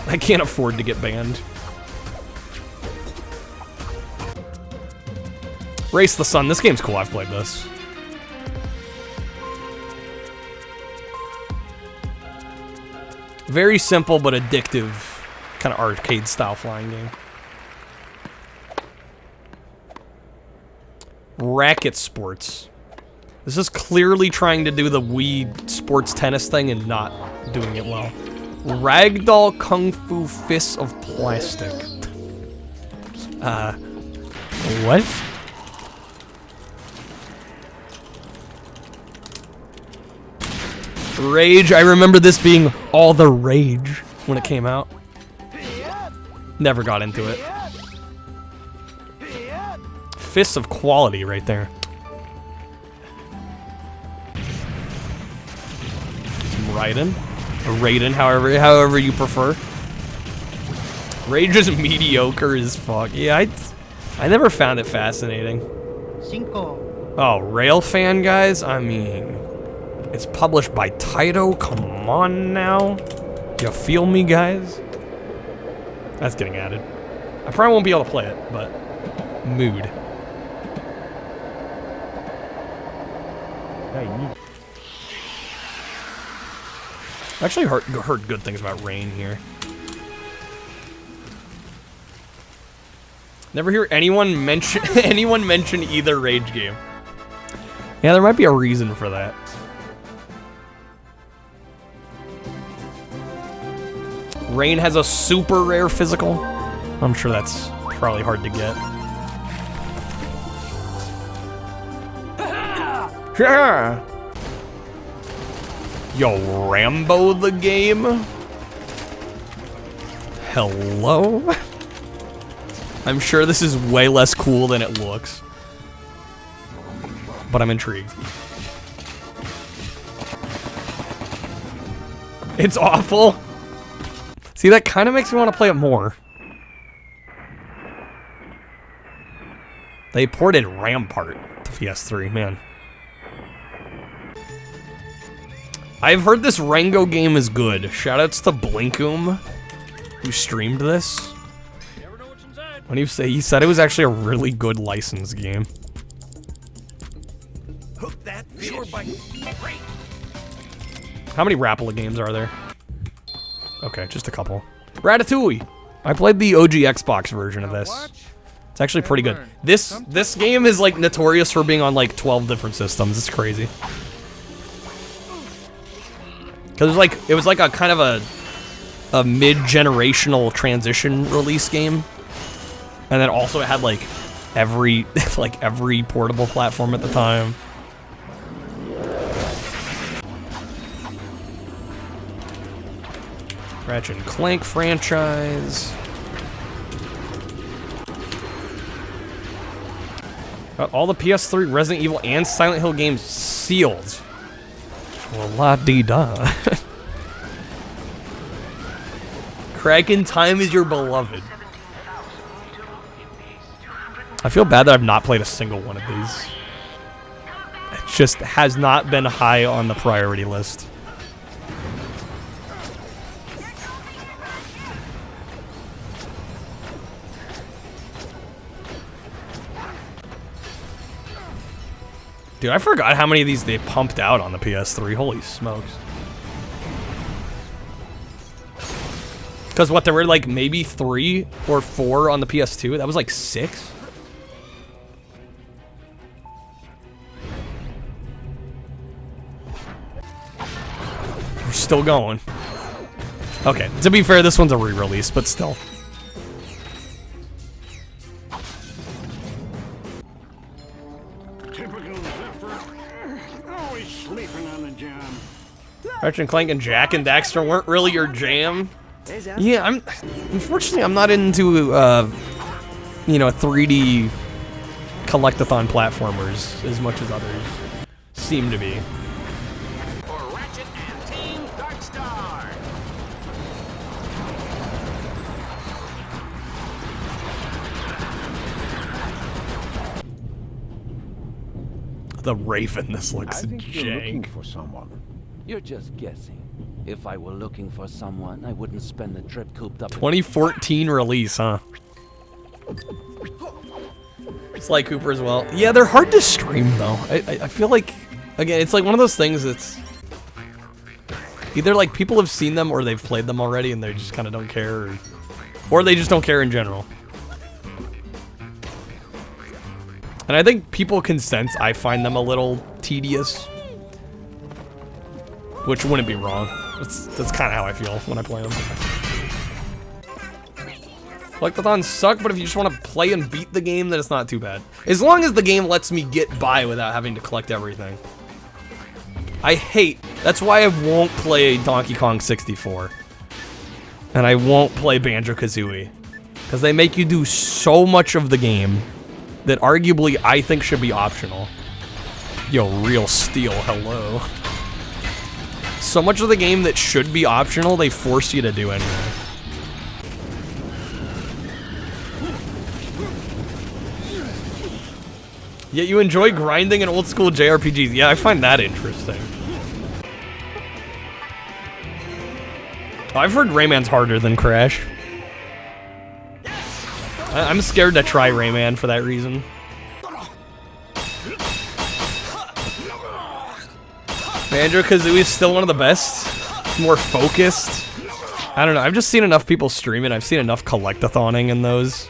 I can't afford to get banned. Race the Sun. This game's cool. I've played this. Very simple but addictive, kind of arcade-style flying game. Racket Sports. This is clearly trying to do the Wii sports tennis thing and not doing it well. Ragdoll Kung Fu Fists of Plastic. What? Rage. I remember this being all the rage when it came out. Never got into it. Fists of Quality right there. Some Raiden. Or Raiden, however you prefer. Rage is mediocre as fuck. Yeah, I never found it fascinating. Oh, Railfan, guys? I mean, it's published by Taito. Come on now. You feel me, guys? That's getting added. I probably won't be able to play it, but mood. I actually heard good things about Rain here. Never hear anyone mention either Rage game. Yeah, there might be a reason for that. Rain has a super rare physical. I'm sure that's probably hard to get. Yeah. Yo, Rambo the game? Hello? I'm sure this is way less cool than it looks. But I'm intrigued. It's awful. See, that kind of makes me want to play it more. They ported Rampart to PS3, man. I've heard this Rango game is good. Shoutouts to Blinkoom, who streamed this. When he said it was actually a really good licensed game. Hook that fish. How many Rapala games are there? Okay, just a couple. Ratatouille. I played the OG Xbox version of this. It's actually pretty good. This game is like notorious for being on like 12 different systems. It's crazy. Cause it was like a kind of a mid-generational transition release game, and then also it had like every portable platform at the time. Ratchet and Clank franchise. Got all the PS3, Resident Evil, and Silent Hill games sealed. Well, la-dee-da. Kraken, time is your beloved. I feel bad that I've not played a single one of these. It just has not been high on the priority list. Dude, I forgot how many of these they pumped out on the PS3. Holy smokes. Because what, there were like maybe 3 or 4 on the PS2? That was like 6? We're still going. Okay, to be fair, this one's a re-release, but still. Ratchet and Clank and Jack and Daxter weren't really your jam. Yeah, unfortunately, I'm not into, you know, 3D collectathon platformers as much as others seem to be. For Ratchet and Team Darkstar. The Raven, this looks You're looking jank. for someone. You're just guessing. If I were looking for someone, I wouldn't spend the trip cooped up. 2014 release, huh? Sly Cooper as well. Yeah, they're hard to stream though. I feel like, again, it's like one of those things that's either like people have seen them or they've played them already and they just kind of don't care, or they just don't care in general. And I think people can sense I find them a little tedious, which wouldn't be wrong. That's kind of how I feel when I play them. Collectathons suck, but if you just want to play and beat the game, then it's not too bad. As long as the game lets me get by without having to collect everything. That's why I won't play Donkey Kong 64. And I won't play Banjo-Kazooie. Because they make you do so much of the game that arguably I think should be optional. Yo, Real Steel, hello. So much of the game that should be optional, they force you to do anyway. Yet you enjoy grinding in old school JRPGs. Yeah, I find that interesting. I've heard Rayman's harder than Crash. I'm scared to try Rayman for that reason. Banjo-Kazooie is still one of the best. It's more focused. I don't know, I've just seen enough people stream it. I've seen enough collectathoning in those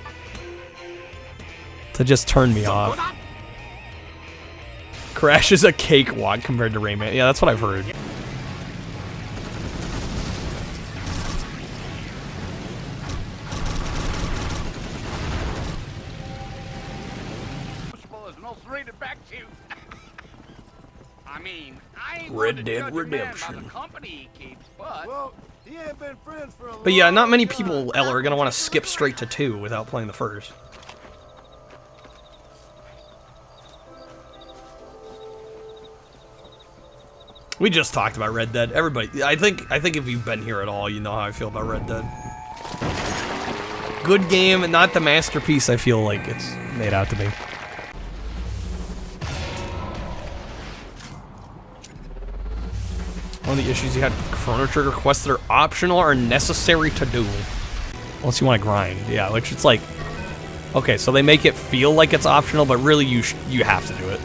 to just turn me off. Crash is a cakewalk compared to Rayman. Yeah, that's what I've heard. Red Dead Redemption. But yeah, not many people, Ella, are gonna want to skip straight to 2 without playing the first. We just talked about Red Dead. Everybody, I think if you've been here at all, you know how I feel about Red Dead. Good game, and not the masterpiece I feel like it's made out to be. One of the issues you had with Chrono Trigger quests that are optional are necessary to do. Unless you want to grind, yeah, which it's like, okay, so they make it feel like it's optional, but really you have to do it.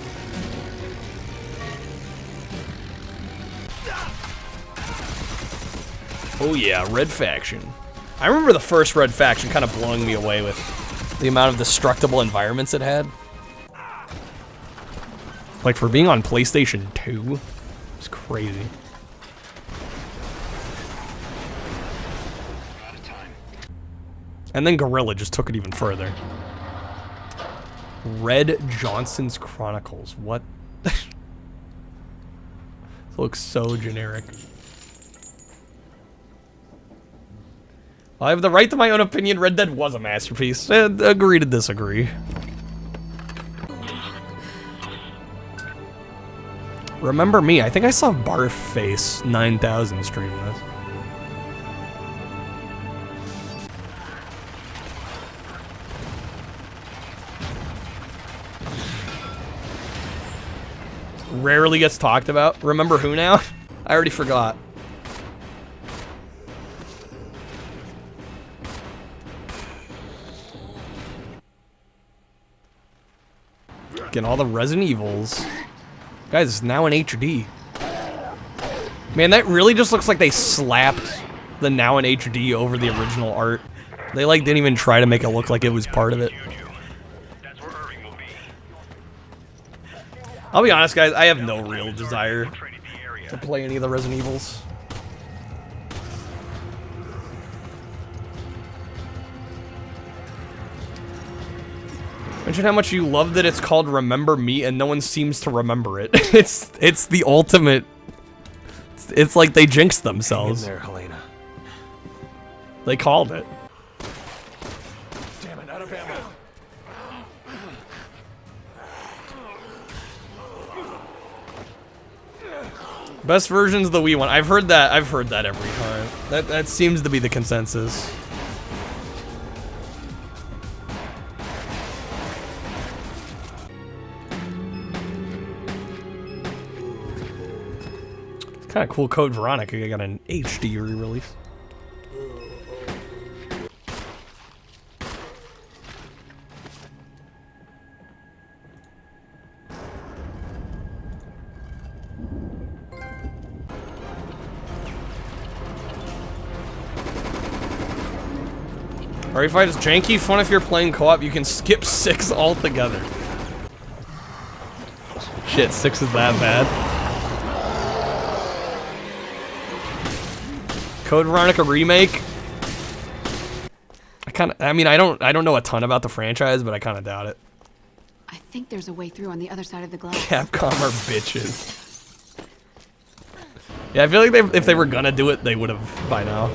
Oh yeah, Red Faction. I remember the first Red Faction kind of blowing me away with the amount of destructible environments it had. Like for being on PlayStation 2, it's crazy. And then Guerrilla just took it even further. Red Johnson's Chronicles. What? This looks so generic. I have the right to my own opinion. Red Dead was a masterpiece. Agree to disagree. Remember Me. I think I saw Barface 9000 stream this. Rarely gets talked about. Remember Who now? I already forgot. Getting all the Resident Evils. Guys, it's now in HD. Man, that really just looks like they slapped the now in HD over the original art. They like didn't even try to make it look like it was part of it. I'll be honest, guys, I have no real desire to play any of the Resident Evils. Mention how much you love that it's called Remember Me and no one seems to remember it. It's the ultimate. It's like they jinxed themselves. Hang in there, Helena. They called it. Damn it, out of ammo. Best version's the Wii one. I've heard that every time. That seems to be the consensus. It's kind of cool. Code Veronica got an HD re-release. RE5 is janky, fun if you're playing co-op, you can skip 6 altogether. Shit, 6 is that bad. Code Veronica remake? I mean I don't know a ton about the franchise, but I kinda doubt it. I think there's a way through on the other side of the glass. Capcom are bitches. Yeah, I feel like if they were gonna do it, they would have by now.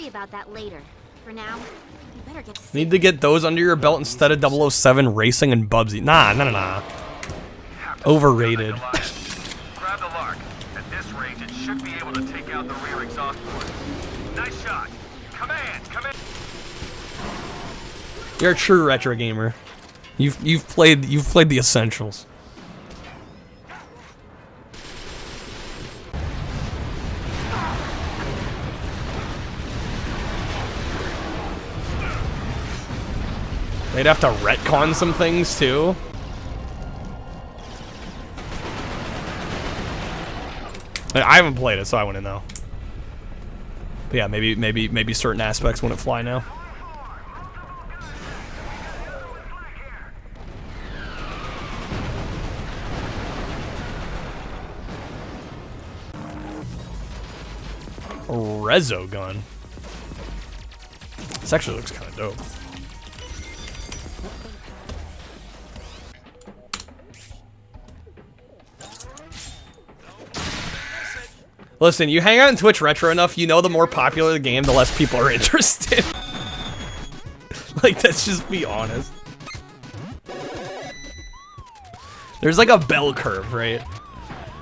About that later. For now, you better get to Need to get those under your belt instead of 007 Racing and Bubsy. Nah. Overrated. Grab the Lark. At this range, it should be able to take out the rear exhaust port. Nice shot. Command. You're a true retro gamer. You've played the essentials. They'd have to retcon some things too. I haven't played it, so I wouldn't know. But yeah, maybe certain aspects wouldn't fly now. A Rezo gun. This actually looks kind of dope. Listen, you hang out in Twitch Retro enough, you know the more popular the game, the less people are interested. Like, let's just be honest. There's like a bell curve, right?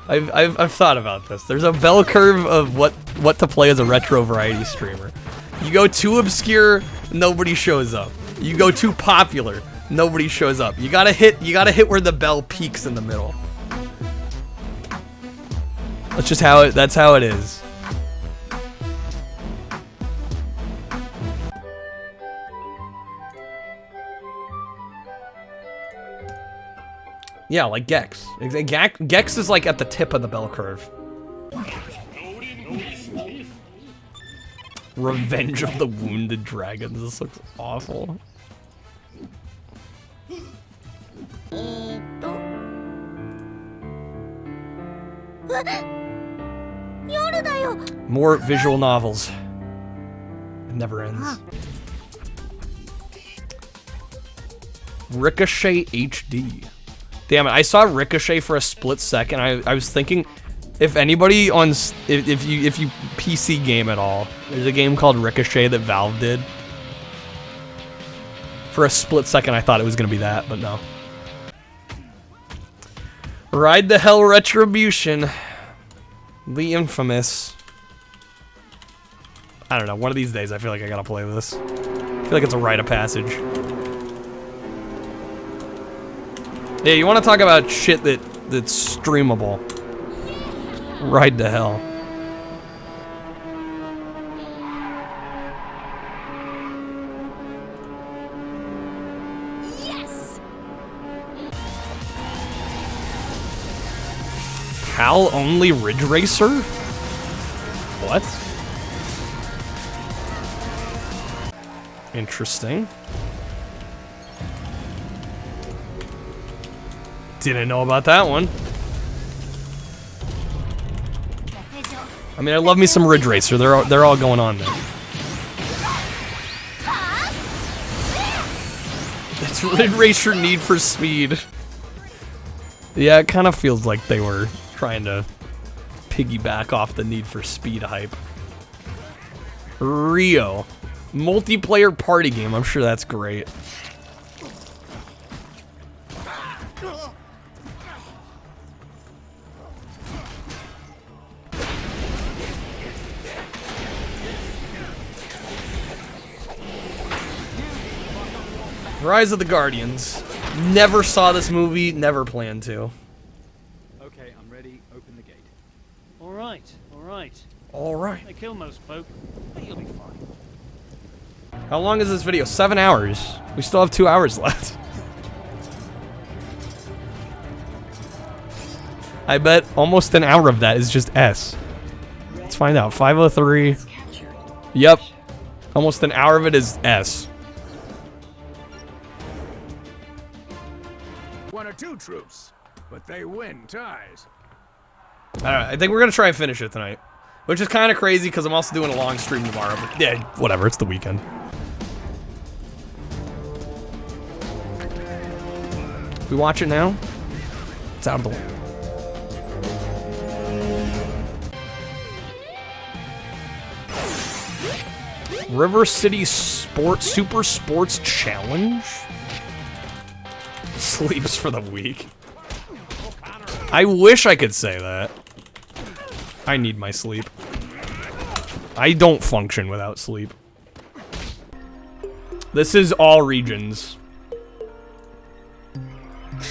I've thought about this. There's a bell curve of what to play as a retro variety streamer. You go too obscure, nobody shows up. You go too popular, nobody shows up. You gotta hit where the bell peaks in the middle. That's how it is. Yeah, like Gex. Gex is like at the tip of the bell curve. Revenge of the Wounded Dragons. This looks awful. More visual novels. It never ends. Ricochet HD. Damn it, I saw Ricochet for a split second. I was thinking, If anybody on if you PC game at all, there's a game called Ricochet that Valve did. For a split second, I thought it was gonna be that, but no. Ride the Hell Retribution, the infamous. I don't know. One of these days, I feel like I gotta play this. I feel like it's a rite of passage. Yeah, you want to talk about shit that's streamable? Ride to hell. Yes. PAL only Ridge Racer? What? Interesting. Didn't know about that one. I mean, I love me some Ridge Racer. They're all going on there. It's Ridge Racer Need for Speed. Yeah, it kind of feels like they were trying to piggyback off the Need for Speed hype. Rio. Multiplayer party game. I'm sure that's great. Rise of the Guardians. Never saw this movie, never planned to. Okay, I'm ready. Open the gate. All right, all right. All right. They kill most folk, but you'll be fine. How long is this video? 7 hours. We still have 2 hours left. I bet almost an hour of that is just S. Let's find out. 503. Yep. Almost an hour of it is S. 1 or 2 troops, but they win ties. Alright, I think we're gonna try and finish it tonight. Which is kind of crazy because I'm also doing a long stream tomorrow. But yeah, whatever, it's the weekend. If we watch it now, it's out of the way. River City Super Sports Challenge? Sleeps for the week. I wish I could say that. I need my sleep. I don't function without sleep. This is all regions.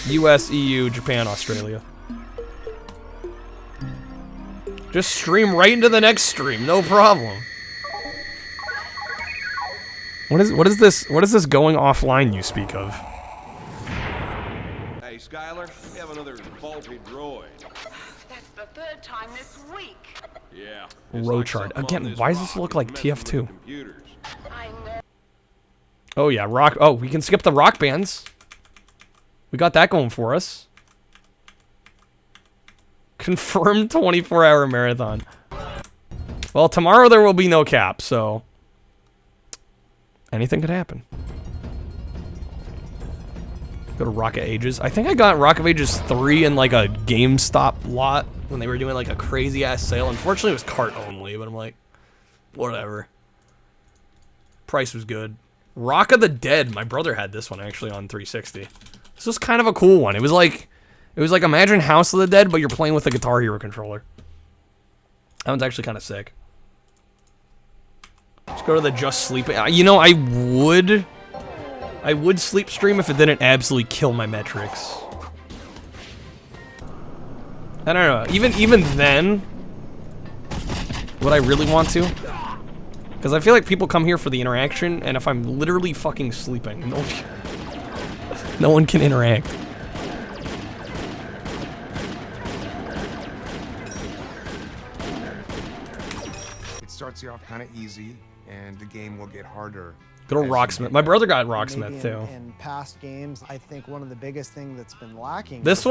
US, EU, Japan, Australia. Just stream right into the next stream, no problem. What is this going offline you speak of? Hey, Skylar, we have another faulty droid. That's the 3rd time this week. Yeah. Rochard. Again, why does this look like TF2? Oh yeah, rock. Oh, we can skip the rock bands. We got that going for us. Confirmed 24-hour marathon. Well, tomorrow there will be no cap, so anything could happen. Go to Rocket Ages. I think I got Rocket Ages 3 in like a GameStop lot when they were doing like a crazy ass sale. Unfortunately, it was cart only, but I'm like, whatever. Price was good. Rock of the Dead. My brother had this one actually on 360. This was kind of a cool one. It was like imagine House of the Dead, but you're playing with a Guitar Hero controller. That one's actually kind of sick. Let's go to the Just Sleep. You know, I would sleep stream if it didn't absolutely kill my metrics. I don't know. Even then, would I really want to? Because I feel like people come here for the interaction, and if I'm literally fucking sleeping, no one can interact. It starts you off kind of easy, and the game will get harder. Good old Rocksmith. My brother got Rocksmith too. In past games, I think one of the biggest things that's been lacking. This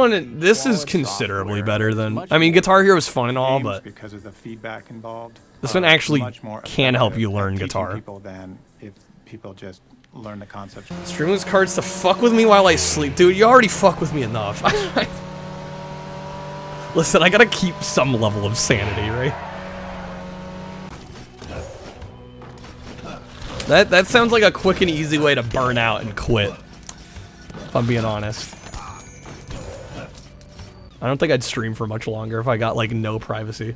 is considerably better than. I mean, Guitar Hero is fun and all, but because of the feedback involved, this one actually can help you learn guitar. People than if people just learn the concepts. Streamless cards to fuck with me while I sleep, dude. You already fuck with me enough. Listen, I gotta keep some level of sanity, right? That sounds like a quick and easy way to burn out and quit. If I'm being honest. I don't think I'd stream for much longer if I got like no privacy.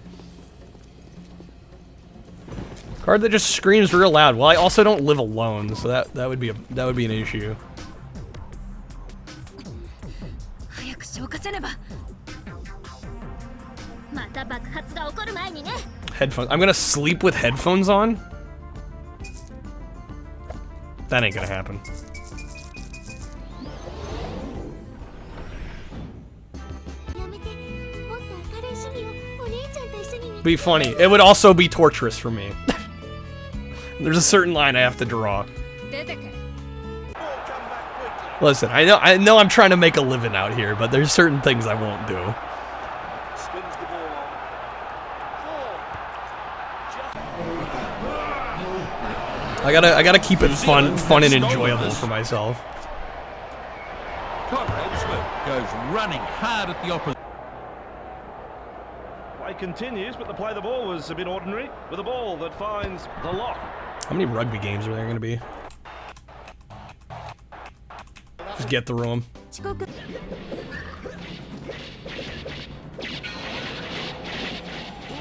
Card that just screams real loud. Well, I also don't live alone, so that would be an issue. Headphones. I'm gonna sleep with headphones on? That ain't gonna happen. Be funny. It would also be torturous for me. There's a certain line I have to draw. Listen, I know I'm trying to make a living out here, but there's certain things I won't do. I gotta keep it fun and enjoyable for myself. Goes running hard at the opposite. Play continues, but the play of the ball was a bit ordinary, with a ball that finds the lock. How many rugby games are there gonna be? Just get through them.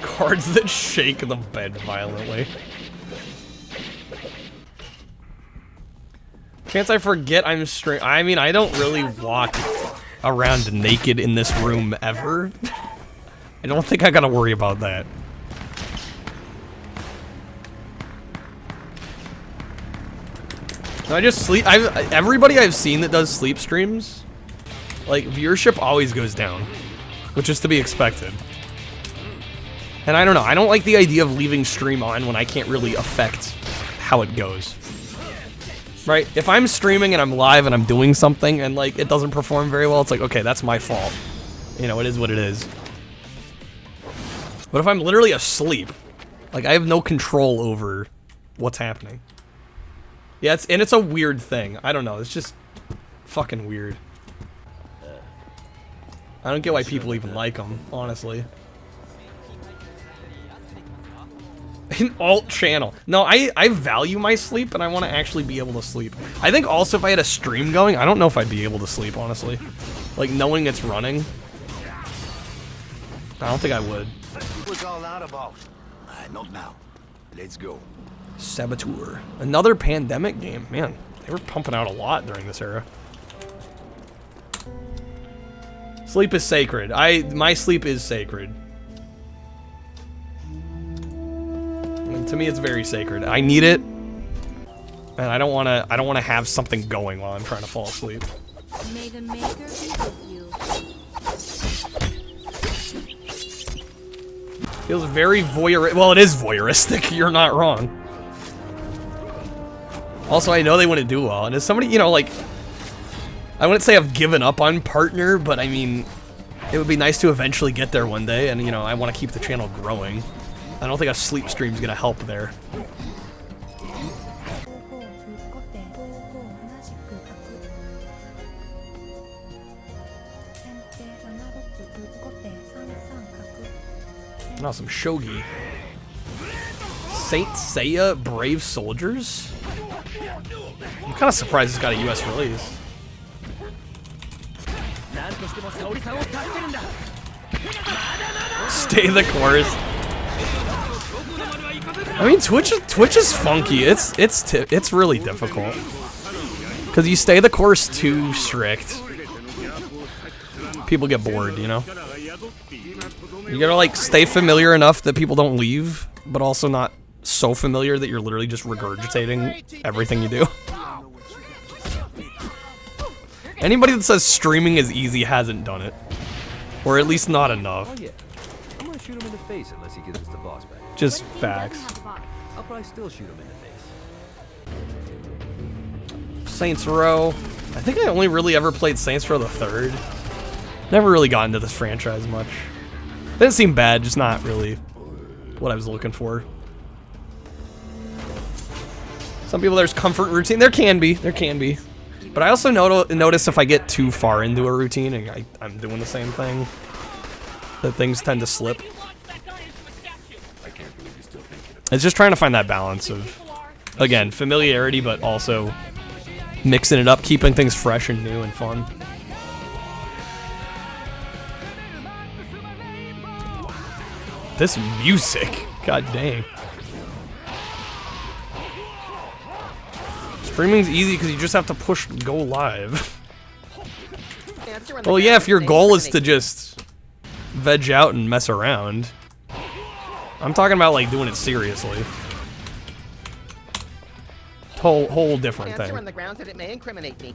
Cards that shake the bed violently. Chance I forget I'm straight. I mean, I don't really walk around naked in this room ever. I don't think I gotta worry about that. I just sleep. Everybody I've seen that does sleep streams, like, viewership always goes down, which is to be expected. And I don't know. I don't like the idea of leaving stream on when I can't really affect how it goes. Right? If I'm streaming and I'm live and I'm doing something and, like, it doesn't perform very well, it's like, okay, that's my fault. You know, it is what it is. But if I'm literally asleep, like, I have no control over what's happening. Yeah, it's a weird thing. I don't know. It's just fucking weird. I don't get why people even like them, honestly. An alt channel. No, I value my sleep, and I want to actually be able to sleep. I think also if I had a stream going, I don't know if I'd be able to sleep, honestly. Like, knowing it's running. I don't think I would. What's all that about? Not now. Let's go. Saboteur. Another pandemic game. Man, they were pumping out a lot during this era. Sleep is sacred. My sleep is sacred. I mean, to me, it's very sacred. I need it, and I don't want to have something going while I'm trying to fall asleep. May the maker be with you. Feels very voyeuristic. Well, it is voyeuristic. You're not wrong. Also, I know they wouldn't do well, and as somebody, you know, like, I wouldn't say I've given up on Partner, but I mean, it would be nice to eventually get there one day, and, you know, I want to keep the channel growing. I don't think a sleep stream is going to help there. Now some shogi. Saint Seiya Brave Soldiers? I'm kind of surprised it's got a US release. Stay the course. I mean, Twitch is funky. It's really difficult because you stay the course too strict. People get bored, you know. You gotta, like, stay familiar enough that people don't leave, but also not so familiar that you're literally just regurgitating everything you do. Anybody that says streaming is easy hasn't done it, or at least not enough. Oh yeah, I'm gonna shoot him in the face unless he gives us the boss back. Just facts. I'll probably still shoot him in the face. Saints Row. I think I only really ever played Saints Row the 3rd. Never really got into this franchise much. Didn't seem bad, just not really what I was looking for. Some people, there's comfort routine. There can be. But I also notice if I get too far into a routine and I'm doing the same thing, that things tend to slip. It's just trying to find that balance of, again, familiarity, but also mixing it up, keeping things fresh and new and fun. This music, god dang. Streaming's easy because you just have to push go live. Well, yeah, if your goal is to just veg out and mess around. I'm talking about like doing it seriously. Whole different thing. On the grounds that it may incriminate me.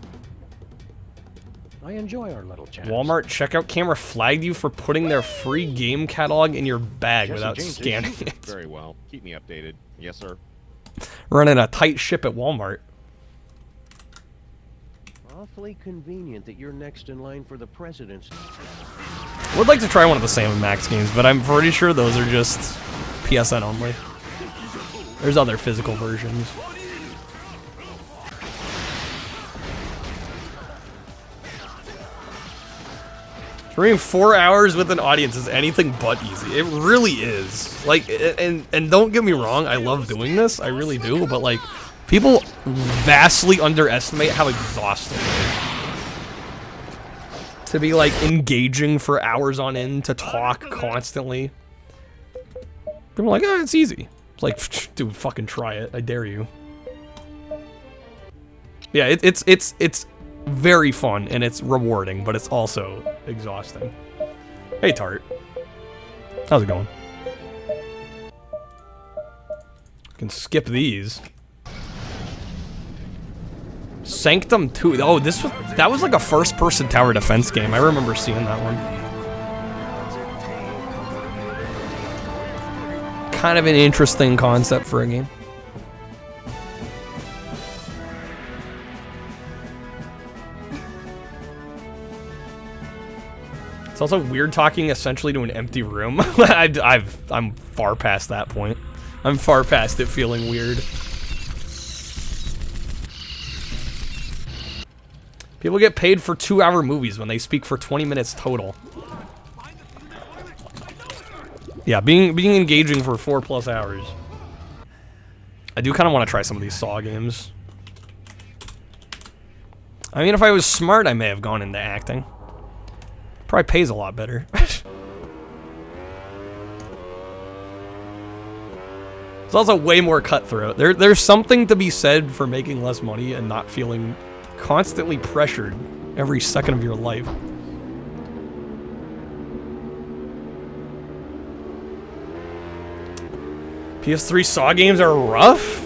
I enjoy our little chat. Walmart checkout camera flagged you for putting their free game catalog in your bag without scanning it. Very well. Keep me updated. Yes, sir. Running a tight ship at Walmart. Awfully convenient that you're next in line for the presidency. Would like to try one of the Sam & Max games, but I'm pretty sure those are just PSN only. There's other physical versions. Streaming 4 hours with an audience is anything but easy. It really is. Like, and don't get me wrong, I love doing this, I really do, but like, people vastly underestimate how exhausting it is. To be like engaging for hours on end, to talk constantly. People are like, oh, it's easy. It's like, dude, fucking try it. I dare you. Yeah, it's very fun and it's rewarding, but it's also exhausting. Hey, Tart. How's it going? Can skip these. Sanctum 2. Oh, that was like a first-person tower defense game. I remember seeing that one. Kind of an interesting concept for a game. It's also weird talking essentially to an empty room. I'm far past that point. I'm far past it feeling weird. People get paid for 2-hour movies when they speak for 20 minutes total. Yeah, being engaging for 4+ hours. I do kind of want to try some of these Saw games. I mean, if I was smart, I may have gone into acting. Probably pays a lot better. It's also way more cutthroat. There's something to be said for making less money and not feeling constantly pressured every second of your life. PS3 Saw games are rough?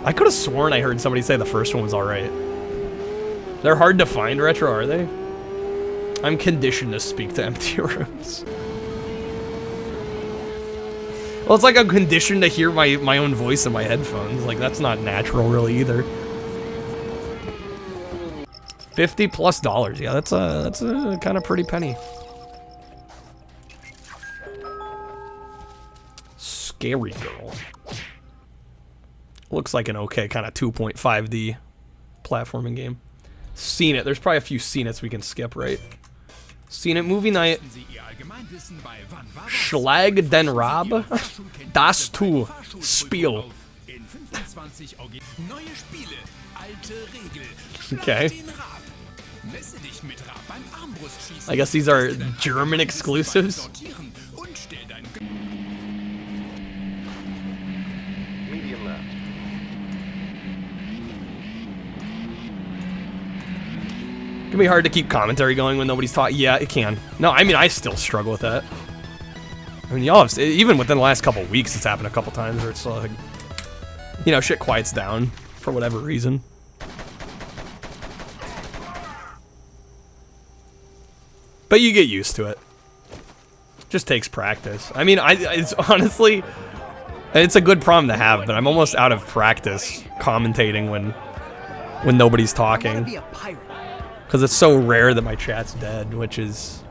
I could have sworn I heard somebody say the first one was alright. They're hard to find retro, are they? I'm conditioned to speak to empty rooms. Well, it's like I'm conditioned to hear my own voice in my headphones. Like, that's not natural really either. $50+. Yeah, that's a kind of pretty penny. Scary Girl. Looks like an okay kind of 2.5D platforming game. Seen It. There's probably a few Seen It's we can skip, right? Seen It movie night. Schlag den Rab. Das Tu. Spiel. Okay. I guess these are German exclusives. Medium left. It can be hard to keep commentary going when nobody's talking. Yeah, it can. No, I mean, I still struggle with that. I mean, y'all have, even within the last couple weeks, it's happened a couple times where it's like, you know, shit quiets down for whatever reason. But you get used to it. Just takes practice. I mean, it's honestly, it's a good problem to have, but I'm almost out of practice commentating when nobody's talking. Because it's so rare that my chat's dead, which is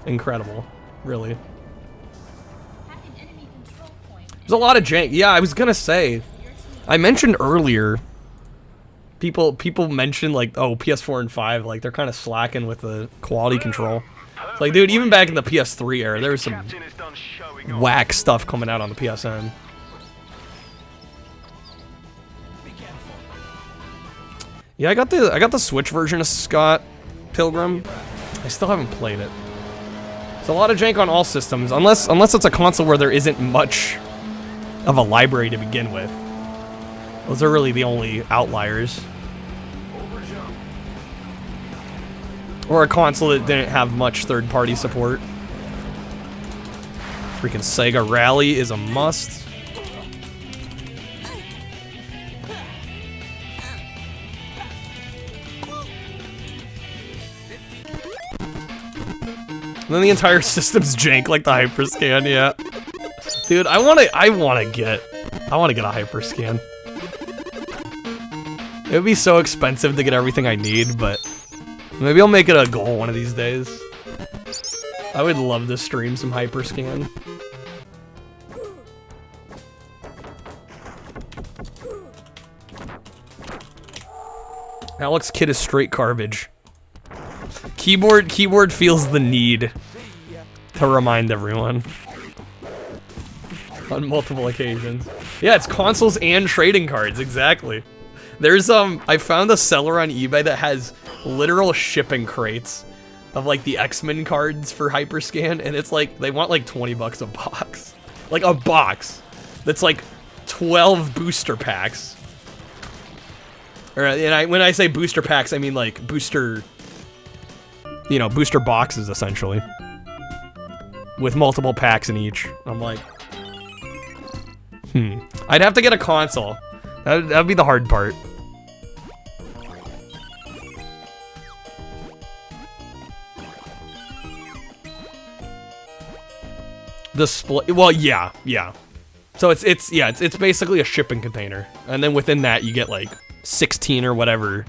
incredible, really. There's a lot of jank. Yeah, I was gonna say, I mentioned earlier, people mentioned like, oh, PS4 and 5, like they're kind of slacking with the quality control. Like, dude, even back in the PS3 era, there was some whack stuff coming out on the PSN. Yeah, I got the Switch version of Scott Pilgrim. I still haven't played it. It's a lot of jank on all systems, unless it's a console where there isn't much of a library to begin with. Those are really the only outliers. Or a console that didn't have much third-party support. Freaking Sega Rally is a must. And then the entire system's jank like the Hyperscan, yeah. Dude, I wanna get a Hyperscan. It would be so expensive to get everything I need, but maybe I'll make it a goal one of these days. I would love to stream some Hyperscan. Alex Kidd is straight garbage. Keyboard feels the need to remind everyone on multiple occasions. Yeah, it's consoles and trading cards, exactly. There's I found a seller on eBay that has literal shipping crates of like the X-Men cards for Hyperscan, and it's like they want like 20 bucks a box. Like a box that's like 12 booster packs. And when I say booster packs, I mean like booster, you know, booster boxes essentially, with multiple packs in each. I'm like, I'd have to get a console. That'd be the hard part. The split. Well, yeah. So it's basically a shipping container, and then within that you get like 16 or whatever,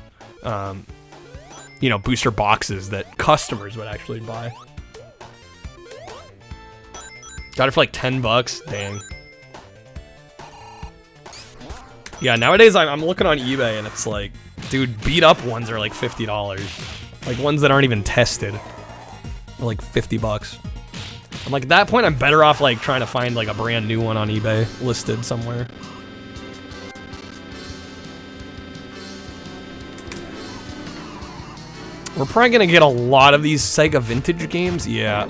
you know, booster boxes that customers would actually buy. Got it for like 10 bucks. Dang. Yeah, nowadays I'm looking on eBay and it's like, dude, beat up ones are like $50. Like ones that aren't even tested are like 50 bucks. I'm like, at that point I'm better off like trying to find like a brand new one on eBay listed somewhere. We're probably gonna get a lot of these Sega vintage games, yeah.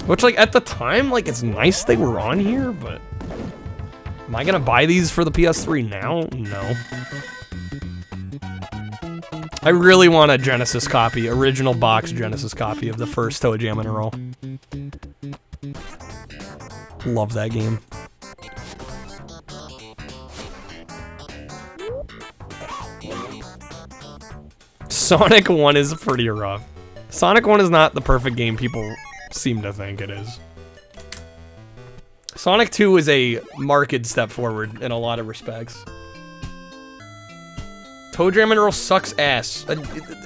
Which like at the time, like it's nice they were on here, but am I gonna buy these for the PS3 now? No. I really want a Genesis copy, original box Genesis copy of the first Toe Jam and Earl. Love that game. Sonic 1 is pretty rough. Sonic 1 is not the perfect game people seem to think it is. Sonic 2 is a marked step forward in a lot of respects. Toe Jam and Earl sucks ass.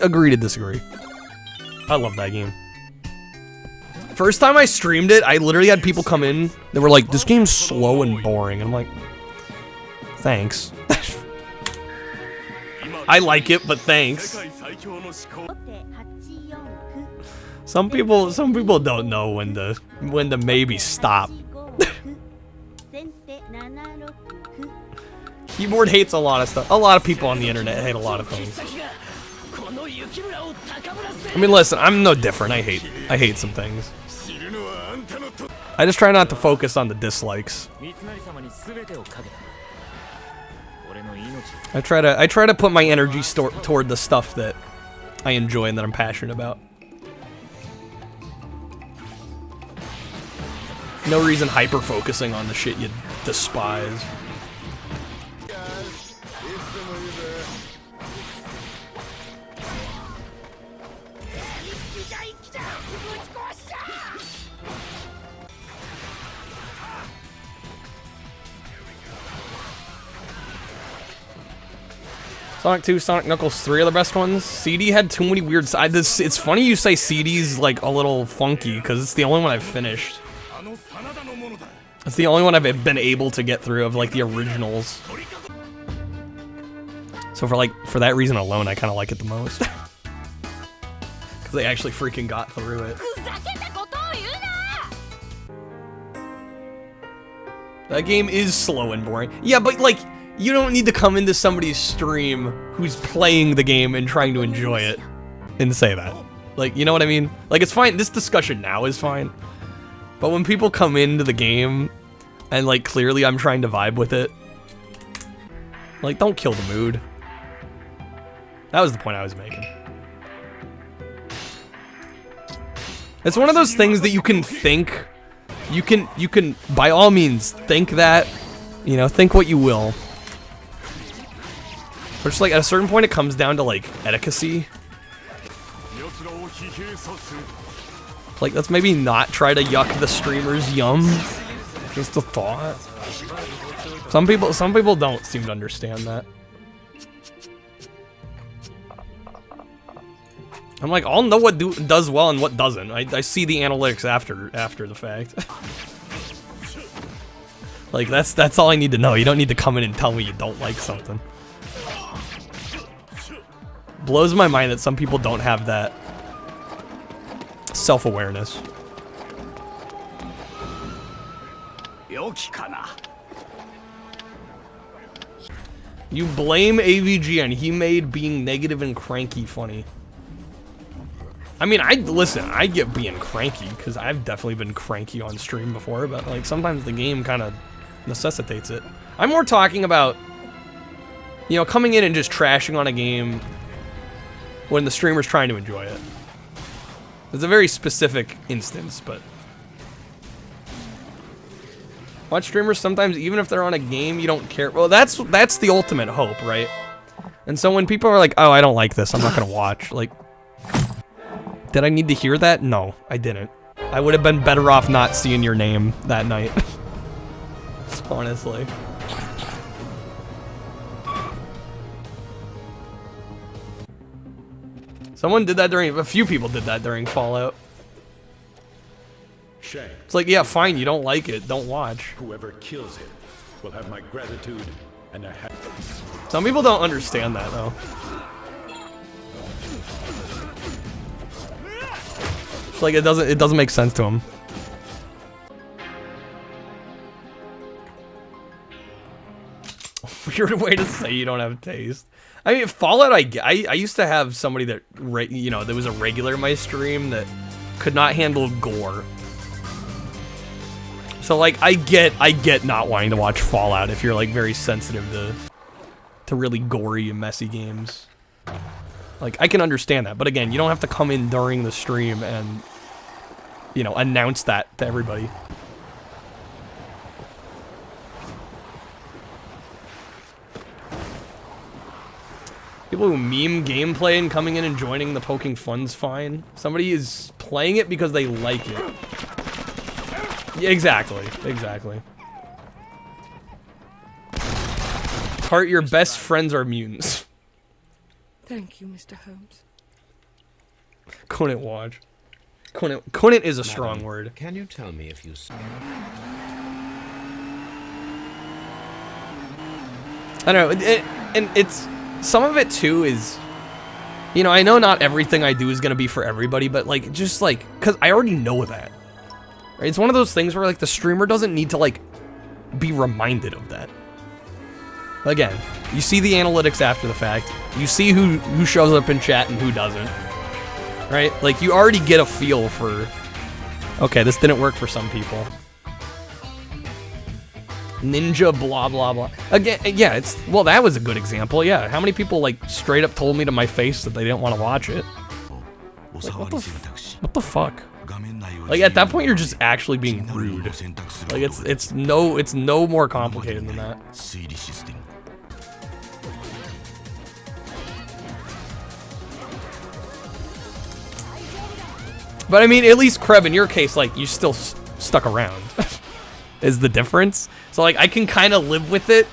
Agree to disagree. I love that game. First time I streamed it, I literally had people come in that were like, this game's slow and boring. And I'm like, thanks. I like it, but thanks. Some people don't know when to maybe stop. Keyboard hates a lot of stuff. A lot of people on the internet hate a lot of things. I mean, listen, I'm no different. I hate some things. I just try not to focus on the dislikes. I try to put my energy toward the stuff that I enjoy and that I'm passionate about. No reason hyper-focusing on the shit you despise. Sonic 2, Sonic Knuckles 3 are the best ones. CD had too many weird sides. It's funny you say CD's like a little funky, because it's the only one I've finished. It's the only one I've been able to get through of like the originals. So for that reason alone, I kind of like it the most. Because They actually freaking got through it. That game is slow and boring. Yeah, but like, you don't need to come into somebody's stream who's playing the game and trying to enjoy it and say that. Like, you know what I mean? Like, it's fine. This discussion now is fine. But when people come into the game and like, clearly I'm trying to vibe with it, like, don't kill the mood. That was the point I was making. It's one of those things that you can think, you can by all means think that, you know, think what you will. But just like at a certain point it comes down to like etiquette. Like, let's maybe not try to yuck the streamer's yum. Just a thought. Some people don't seem to understand that. I'm like, I'll know what does well and what doesn't. I see the analytics after the fact. Like, that's all I need to know. You don't need to come in and tell me you don't like something. Blows my mind that some people don't have that self-awareness. You blame AVG and he made being negative and cranky funny. I mean, listen, I get being cranky, because I've definitely been cranky on stream before, but like sometimes the game kind of necessitates it. I'm more talking about, you know, coming in and just trashing on a game when the streamer's trying to enjoy it. It's a very specific instance, but watch streamers sometimes, even if they're on a game you don't care. Well, that's the ultimate hope, right? And so when people are like, oh, I don't like this, I'm not gonna watch, like, did I need to hear that? No, I didn't. I would have been better off not seeing your name that night. Honestly. Someone did that a few people did that during Fallout. Shame. It's like, yeah, fine, you don't like it, don't watch. Whoever kills it will have my gratitude and a Some people don't understand that, though. It's like, it doesn't make sense to them. Weird way to say you don't have taste. I mean, Fallout, I used to have somebody that, you know, that was a regular in my stream that could not handle gore. So, like, I get not wanting to watch Fallout if you're, like, very sensitive to really gory and messy games. Like, I can understand that, but again, you don't have to come in during the stream and, you know, announce that to everybody. People who meme gameplay and coming in and joining the poking fun's fine. Somebody is playing it because they like it. Yeah, exactly. Heart, your best friends are mutants. Thank you, Mr. Holmes. Couldn't watch. Couldn't is a strong word. Can you tell me if you saw? I don't know, and it's some of it too is, you know, I know not everything I do is gonna be for everybody, but like, just like, cause I already know that. Right? It's one of those things where like the streamer doesn't need to like be reminded of that. Again, you see the analytics after the fact. You see who shows up in chat and who doesn't. Right? Like, you already get a feel for, okay, this didn't work for some people. Ninja blah blah blah. Again, yeah, well, that was a good example, yeah. How many people, like, straight up told me to my face that they didn't want to watch it? Like, what the fuck? Like, at that point, you're just actually being rude. Like, it's no more complicated than that. But I mean, at least Kreb, in your case, like, you still stuck around. Is the difference. So like, I can kind of live with it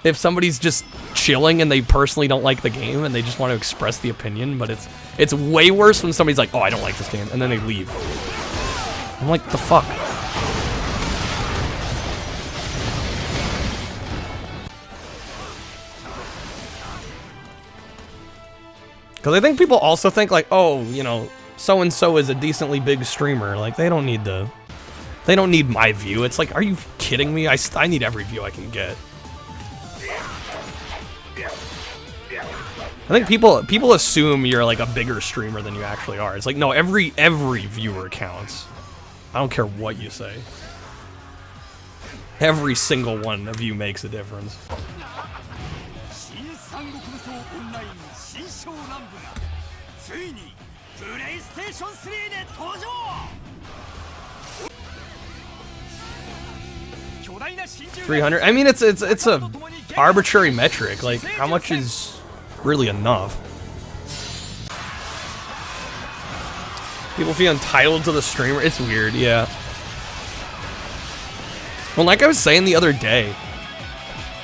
if somebody's just chilling and they personally don't like the game and they just want to express the opinion, but it's way worse when somebody's like, oh, I don't like this game, and then they leave. I'm like, the fuck? Because I think people also think like, oh, you know, so-and-so is a decently big streamer. Like, they don't need my view. It's like, are you kidding me? I need every view I can get. I think people assume you're like a bigger streamer than you actually are. It's like, no, every viewer counts. I don't care what you say. Every single one of you makes a difference. PlayStation 3 で登場。 300. I mean, it's a arbitrary metric. Like, how much is really enough? People feel entitled to the streamer. It's weird, yeah. Well, like I was saying the other day,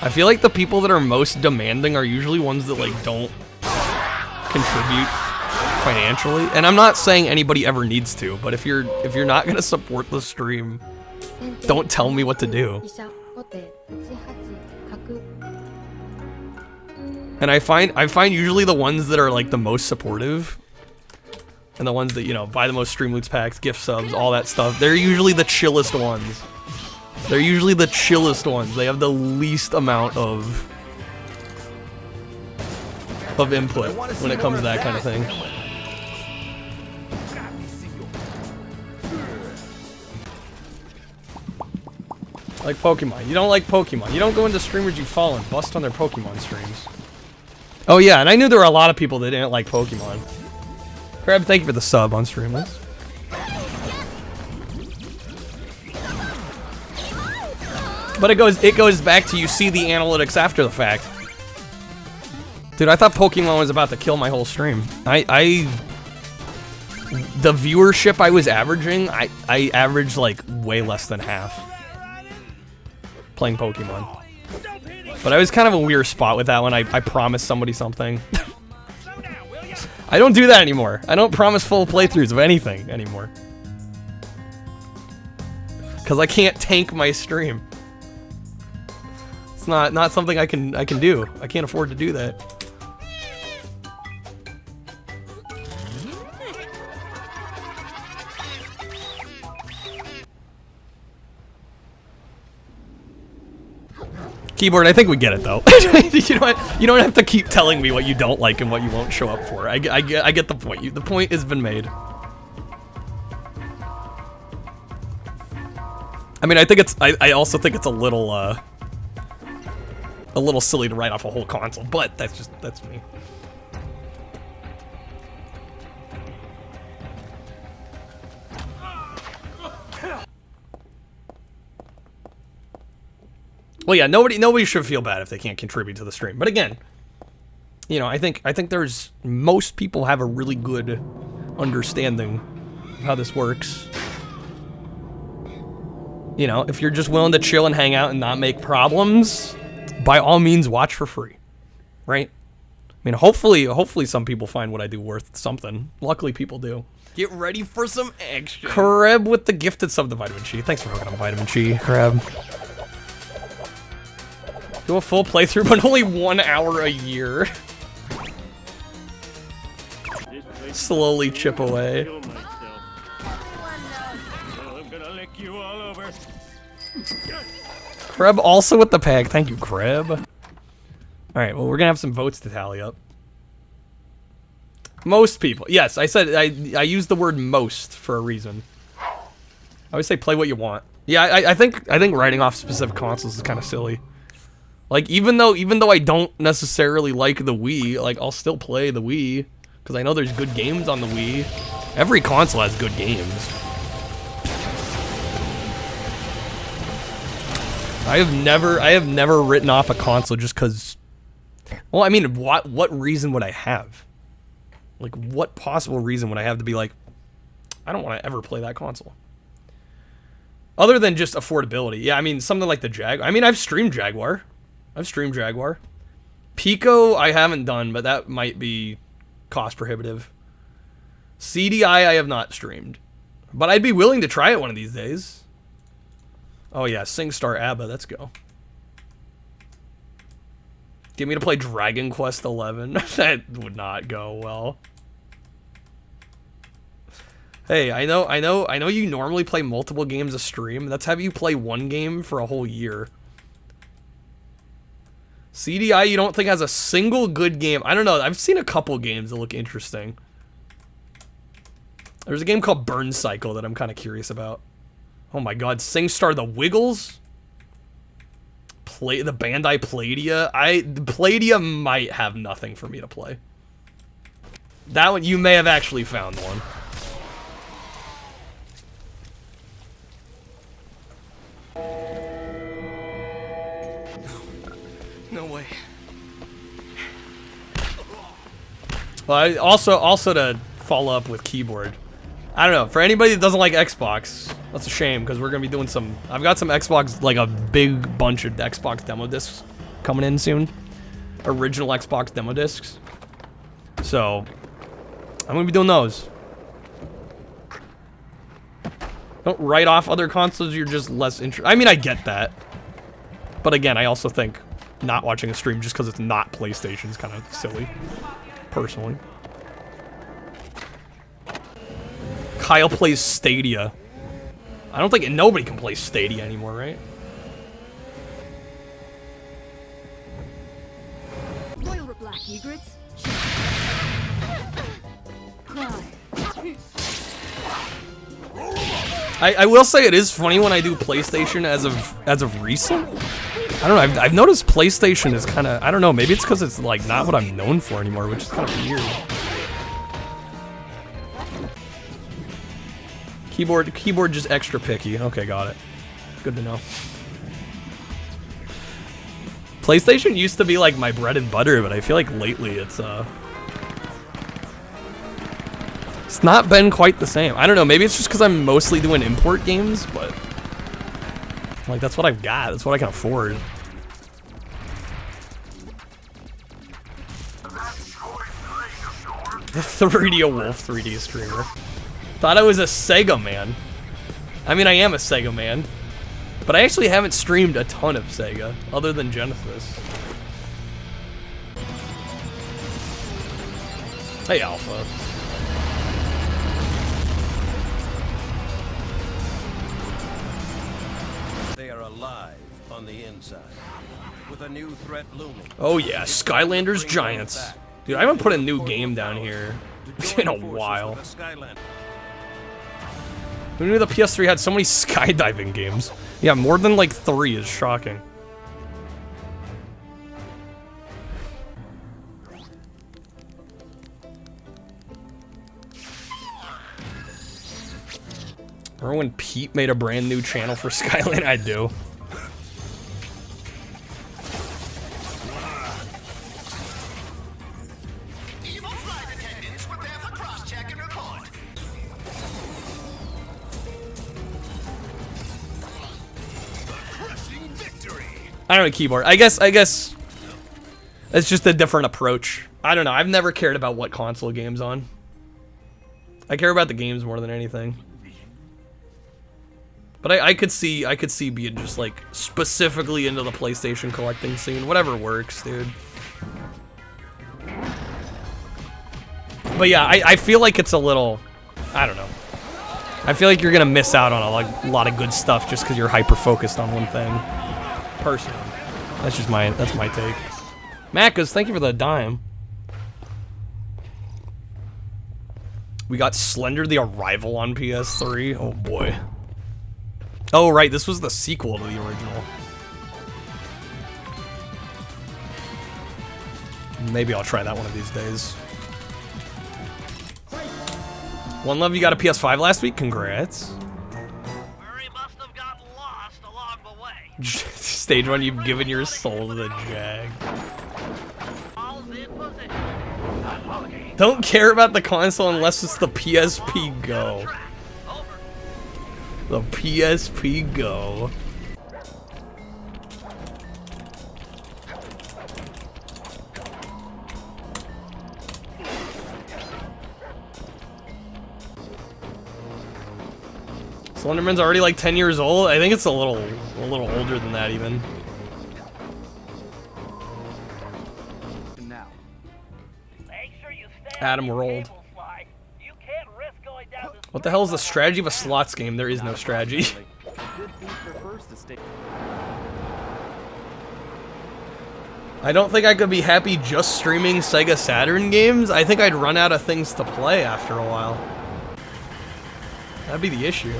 I feel like the people that are most demanding are usually ones that like don't contribute financially. And I'm not saying anybody ever needs to, but if you're not gonna support the stream, don't tell me what to do. And I find usually the ones that are like the most supportive and the ones that, you know, buy the most streamloots packs, gift subs, all that stuff, they're usually the chillest ones. They're usually the chillest ones. They have the least amount of input when it comes to that kind of thing. Like Pokemon. You don't like Pokemon. You don't go into streamers you follow and bust on their Pokemon streams. Oh yeah, and I knew there were a lot of people that didn't like Pokemon. Crab, thank you for the sub on Streamloots. But it goes back to you see the analytics after the fact. Dude, I thought Pokemon was about to kill my whole stream. The viewership I was averaging, I averaged like way less than half playing Pokemon. But I was kind of a weird spot with that one. I promised somebody something. I don't do that anymore. I don't promise full playthroughs of anything anymore. Because I can't tank my stream. It's not something I can do. I can't afford to do that. Keyboard, I think we get it though. You don't have to keep telling me what you don't like and what you won't show up for. I get the point. The point has been made. I mean, I also think it's a little silly to write off a whole console, but that's me. Well, yeah, nobody should feel bad if they can't contribute to the stream. But again, you know, I think there's most people have a really good understanding of how this works. You know, if you're just willing to chill and hang out and not make problems, by all means watch for free. Right? I mean, hopefully some people find what I do worth something. Luckily people do. Get ready for some action. Crab with the gifted sub to Vitamin Chi. Thanks for hooking up Vitamin Chi, Crab. Do a full playthrough, but only 1 hour a year. Slowly chip away. Kreb also with the pack. Thank you, Kreb. Alright, well, we're gonna have some votes to tally up. Most people. Yes, I said I used the word most for a reason. I always say play what you want. Yeah, I think writing off specific consoles is kind of silly. Like, even though I don't necessarily like the Wii, like, I'll still play the Wii, because I know there's good games on the Wii. Every console has good games. I have never written off a console just because, well, I mean, what reason would I have? Like, what possible reason would I have to be like, I don't want to ever play that console? Other than just affordability. Yeah, I mean, something like the Jaguar. I mean, I've streamed Jaguar. Pico, I haven't done, but that might be cost prohibitive. CDI, I have not streamed. But I'd be willing to try it one of these days. Oh yeah, SingStar ABBA, let's go. Get me to play Dragon Quest 11. That would not go well. Hey, I know you normally play multiple games a stream. Let's have you play one game for a whole year. CDI you don't think has a single good game. I don't know. I've seen a couple games that look interesting. There's a game called Burn Cycle that I'm kind of curious about. Oh my god, SingStar The Wiggles? The Bandai Pladia? Pladia might have nothing for me to play. That one, you may have actually found one. No way. Well, I also to follow up with keyboard. I don't know, for anybody that doesn't like Xbox, that's a shame, because we're going to be doing some... I've got some Xbox, like a big bunch of Xbox demo discs coming in soon. Original Xbox demo discs. So, I'm going to be doing those. Don't write off other consoles, you're just less interested. I mean, I get that. But again, I also think not watching a stream just because it's not PlayStation is kind of silly. Personally. Kyle plays Stadia. I don't think nobody can play Stadia anymore, right? Loyal black egrets. I will say it is funny when I do PlayStation as of recent. I don't know. I've noticed PlayStation is kind of, I don't know. Maybe it's because it's like not what I'm known for anymore, which is kind of weird. Keyboard just extra picky. Okay, got it. Good to know. PlayStation used to be like my bread and butter, but I feel like lately it's not been quite the same. I don't know, maybe it's just because I'm mostly doing import games, but like that's what I've got. That's what I can afford. The 3D Wolf 3D streamer. Thought I was a Sega man. I mean, I am a Sega man. But I actually haven't streamed a ton of Sega, other than Genesis. Hey, Alpha. They are alive on the inside, with a new threat looming. Oh yeah, Skylanders Giants. Dude, I haven't put a new game down here in a while. Who knew the PS3 had so many skydiving games? Yeah, more than like 3 is shocking. Remember when Pete made a brand new channel for Skyland? I do. I don't know, keyboard. I guess it's just a different approach. I don't know. I've never cared about what console game's on. I care about the games more than anything. But I could see being just like specifically into the PlayStation collecting scene. Whatever works, dude. But yeah, I feel like it's a little, I don't know. I feel like you're gonna miss out on a lot of good stuff just because you're hyper focused on one thing. Personally, that's my take. Macas, thank you for the dime. We got Slender the Arrival on PS3. Oh boy. Oh right, this was the sequel to the original. Maybe I'll try that one of these days. One Love, you got a PS5 last week? Congrats. Stage 1, you've given your soul to the Jag. Don't care about the console unless it's the PSP Go. The PSP Go. Slenderman's already like 10 years old. I think it's a little older than that even. had them rolled. What the hell is the strategy of a slots game? There is no strategy. I don't think I could be happy just streaming Sega Saturn games. I think I'd run out of things to play after a while. That'd be the issue.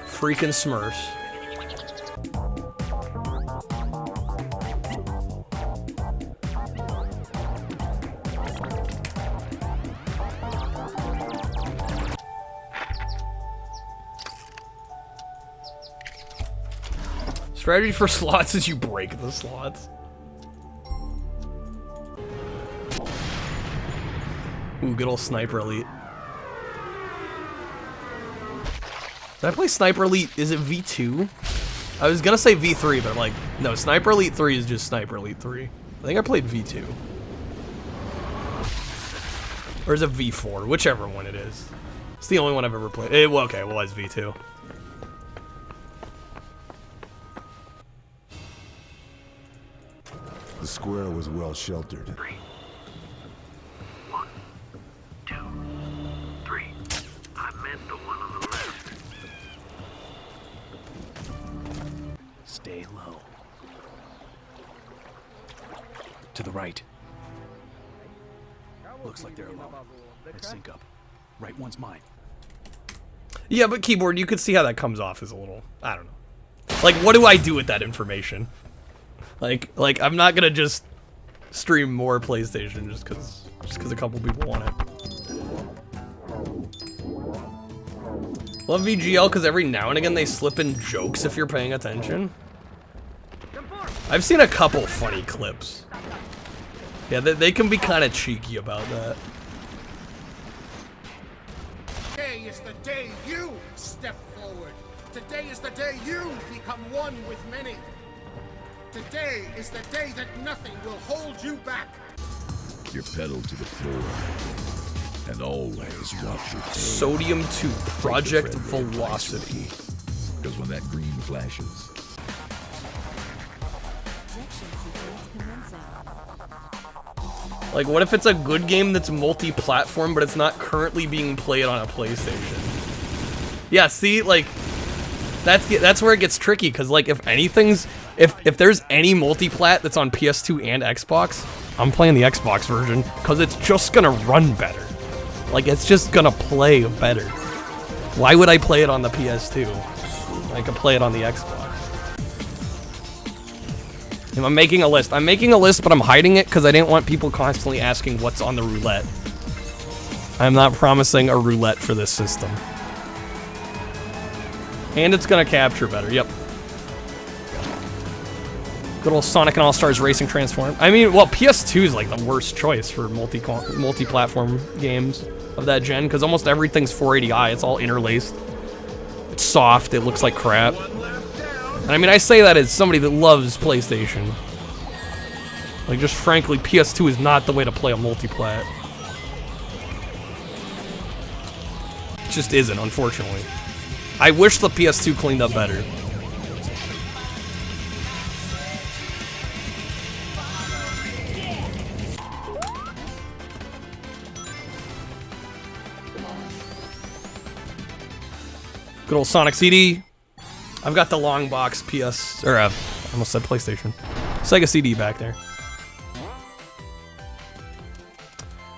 Freaking Smurfs. Strategy for slots is you break the slots. Ooh, good old Sniper Elite. Did I play Sniper Elite? Is it V2? I was gonna say V3, but like, no, Sniper Elite 3 is just Sniper Elite 3. I think I played V2. Or is it V4? Whichever one it is. It's the only one I've ever played. Okay, well, it's V2. The square was well sheltered. 3. 1, 2, 3. I meant the one on the left. Stay low. To the right. Looks like they're alone. Let's sync up. Right one's mine. Yeah, but keyboard, you could see how that comes off as a little, I don't know. Like, what do I do with that information? Like I'm not gonna just stream more PlayStation just cause a couple people want it. Love VGL because every now and again they slip in jokes if you're paying attention. I've seen a couple funny clips. Yeah, they can be kind of cheeky about that. Today is the day you step forward. Today is the day you become one with many. Today is the day that nothing will hold you back. Your pedal to the floor. And always watch your tail. Sodium 2 Project Velocity. Because when that green flashes. Like, what if it's a good game that's multi-platform, but it's not currently being played on a PlayStation? Yeah, see, like, that's where it gets tricky, because, like, if anything's... If there's any multi-plat that's on PS2 and Xbox, I'm playing the Xbox version, because it's just gonna run better. Like, it's just gonna play better. Why would I play it on the PS2? I could play it on the Xbox. I'm making a list. I'm making a list, but I'm hiding it because I didn't want people constantly asking what's on the roulette. I'm not promising a roulette for this system. And it's gonna capture better, yep. Good old Sonic and All-Stars Racing Transform. I mean, well, PS2 is like the worst choice for multi-platform games of that gen, because almost everything's 480i. It's all interlaced. It's soft. It looks like crap. And I mean, I say that as somebody that loves PlayStation. Like, just frankly, PS2 is not the way to play a multi-plat. It just isn't, unfortunately. I wish the PS2 cleaned up better. Good old Sonic CD. I've got the long box PS, or I almost said PlayStation. Sega CD back there.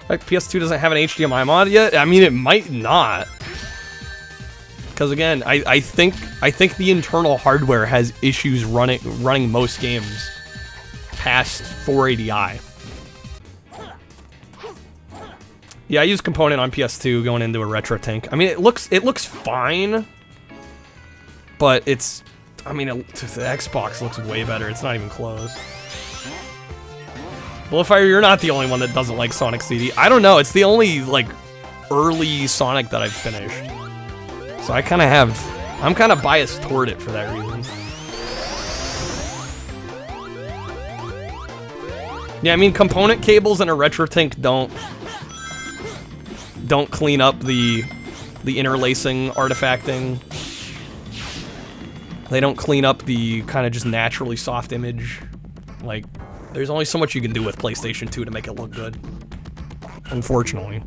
Like, PS2 doesn't have an HDMI mod yet. I mean, it might not, because again, I think the internal hardware has issues running most games past 480i. Yeah, I use Component on PS2 going into a retro tank. I mean, it looks fine. But it's, I mean, the Xbox looks way better. It's not even close. Bullfire, you're not the only one that doesn't like Sonic CD. I don't know. It's the only, like, early Sonic that I've finished. So I'm kind of biased toward it for that reason. Yeah, I mean, component cables in a retro tank don't don't clean up the interlacing artifacting. They don't clean up the kind of just naturally soft image. Like, there's only so much you can do with PlayStation 2 to make it look good. Unfortunately.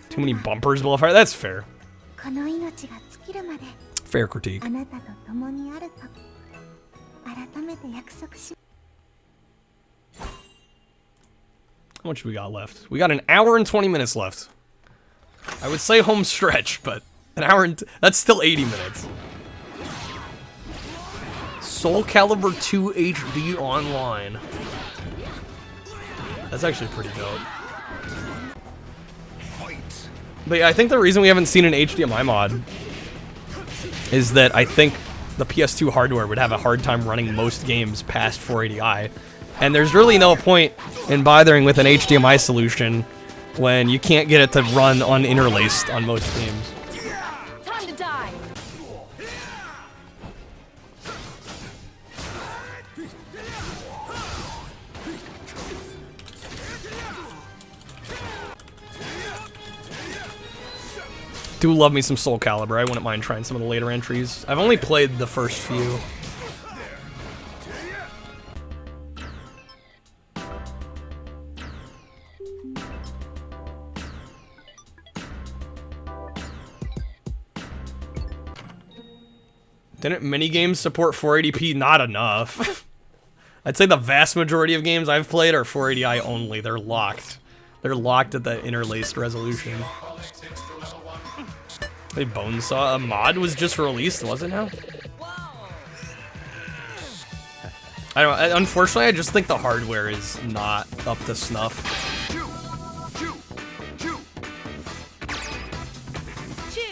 Too many bumpers below fire. That's fair. Fair critique. How much we got left? We got an hour and 20 minutes left. I would say home stretch, but an hour and that's still 80 minutes. Soul Calibur 2 HD Online. That's actually pretty dope. But yeah, I think the reason we haven't seen an HDMI mod is that I think the PS2 hardware would have a hard time running most games past 480i. And there's really no point in bothering with an HDMI solution when you can't get it to run uninterlaced on most games. Time to die. Do love me some Soul Calibur. I wouldn't mind trying some of the later entries. I've only played the first few. Didn't minigames support 480p? Not enough. I'd say the vast majority of games I've played are 480i only. They're locked. They're locked at the interlaced resolution. Hey, Bonesaw, a mod was just released, was it now? I don't know, unfortunately I just think the hardware is not up to snuff.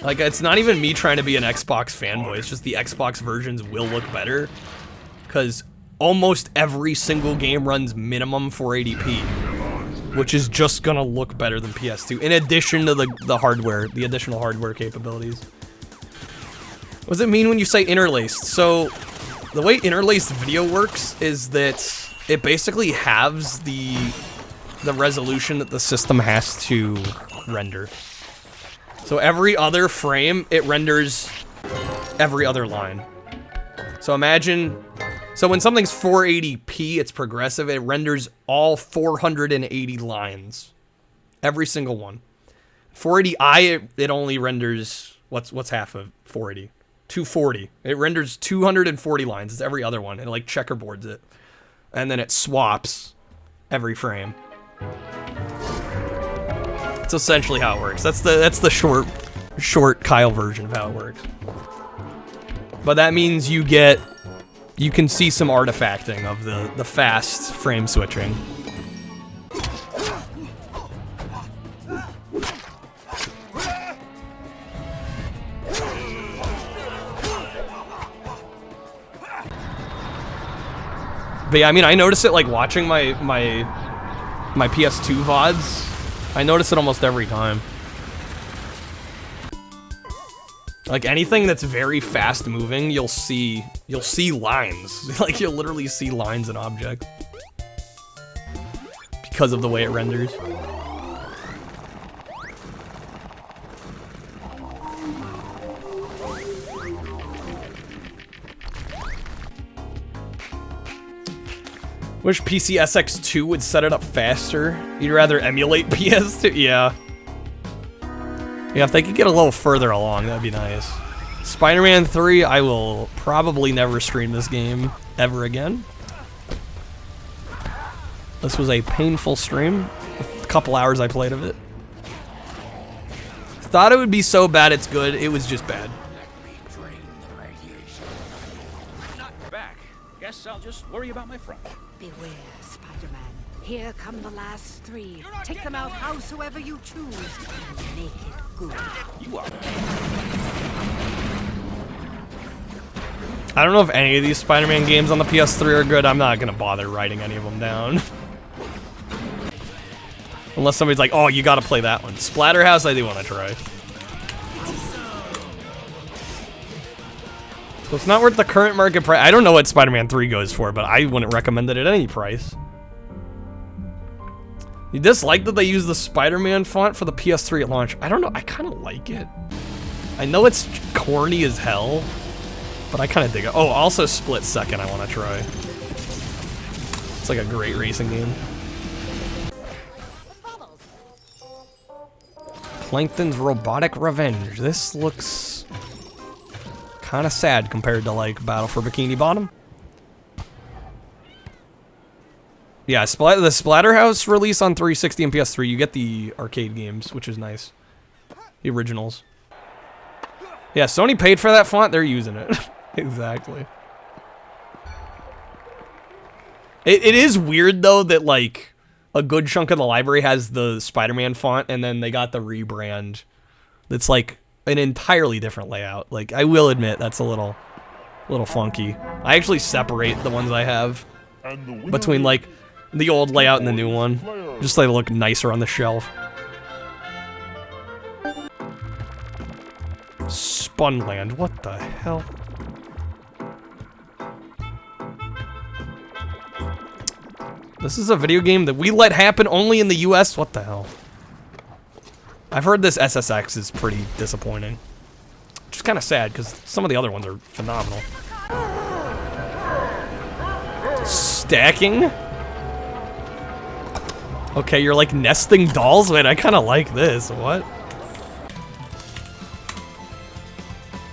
Like, it's not even me trying to be an Xbox fanboy, it's just the Xbox versions will look better. Because almost every single game runs minimum 480p, which is just gonna look better than PS2, in addition to the hardware, the additional hardware capabilities. What does it mean when you say interlaced? So, the way interlaced video works is that it basically halves the resolution that the system has to render. So every other frame, it renders every other line. So imagine, so when something's 480p, it's progressive, it renders all 480 lines. Every single one. 480i, it only renders, what's half of 480? 240. It renders 240 lines, it's every other one. It like checkerboards it. And then it swaps every frame. That's essentially how it works. That's the short Kyle version of how it works. But that means you can see some artifacting of the fast frame switching. But yeah, I mean, I notice it like watching my PS2 VODs. I notice it almost every time. Like anything that's very fast moving, you'll see lines. Like you'll literally see lines in objects because of the way it renders. Wish PC SX2 would set it up faster. You'd rather emulate PS2? Yeah. Yeah, if they could get a little further along, that'd be nice. Spider-Man 3, I will probably never stream this game ever again. This was a painful stream. A couple hours I played of it. Thought it would be so bad it's good, it was just bad. Back. Guess I'll just worry about my front. Beware, Spider-Man. Here come the last three. Take them out howsoever you choose. And make it good. You are. I don't know if any of these Spider-Man games on the PS3 are good. I'm not gonna bother writing any of them down. Unless somebody's like, oh, you gotta play that one. Splatterhouse, I do want to try. So it's not worth the current market price. I don't know what Spider-Man 3 goes for, but I wouldn't recommend it at any price. You dislike that they use the Spider-Man font for the PS3 at launch? I don't know, I kind of like it. I know it's corny as hell, but I kind of dig it. Oh, also Split Second I want to try. It's like a great racing game. Plankton's Robotic Revenge. This looks kind of sad compared to like Battle for Bikini Bottom. Yeah, the Splatterhouse release on 360 and PS3, you get the arcade games, which is nice. The originals. Yeah, Sony paid for that font, they're using it. Exactly. It is weird, though, that, like, a good chunk of the library has the Spider-Man font, and then they got the rebrand that's, like, an entirely different layout. Like, I will admit, that's a little funky. I actually separate the ones I have between, like, the old layout and the new one, just so they look nicer on the shelf. Spunland, what the hell? This is a video game that we let happen only in the US? What the hell? I've heard this SSX is pretty disappointing. Which is kind of sad, because some of the other ones are phenomenal. Stacking? Okay, you're like nesting dolls? Wait, I kind of like this. What?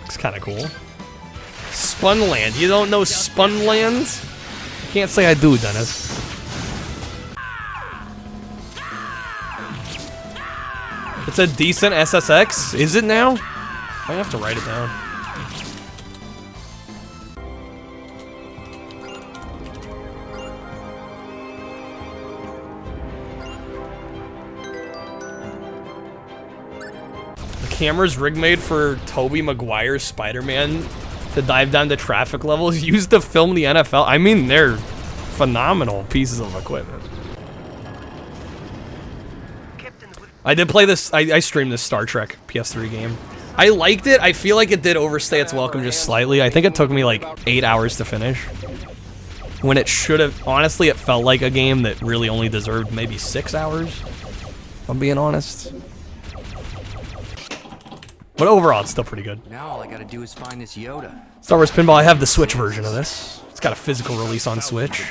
It's kind of cool. Spunland. You don't know Spunland? Can't say I do, Dennis. It's a decent SSX. Is it now? I have to write it down. The camera's rig-made for Tobey Maguire's Spider-Man to dive down to traffic levels used to film the NFL. I mean, they're phenomenal pieces of equipment. I did play this, I streamed this Star Trek PS3 game. I liked it. I feel like it did overstay its welcome just slightly. I think it took me like 8 hours to finish. When it should have, honestly, it felt like a game that really only deserved maybe 6 hours, if I'm being honest. But overall, it's still pretty good. Now all I gotta do is find this Yoda. Star Wars Pinball, I have the Switch version of this. It's got a physical release on Switch.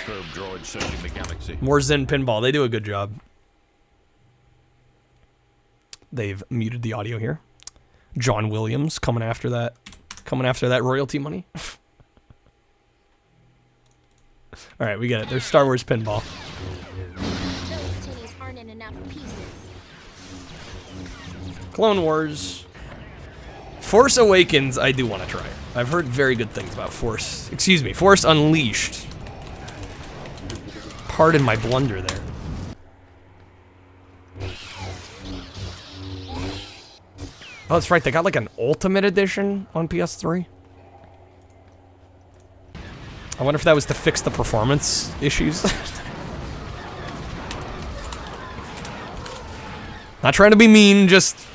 More Zen Pinball, they do a good job. They've muted the audio here. John Williams coming after that royalty money. All right, we get it. There's Star Wars Pinball. Clone Wars. Force Awakens, I do want to try. I've heard very good things about Force Unleashed. Pardon my blunder there. Oh, that's right, they got like an Ultimate Edition on PS3. I wonder if that was to fix the performance issues. Not trying to be mean, just...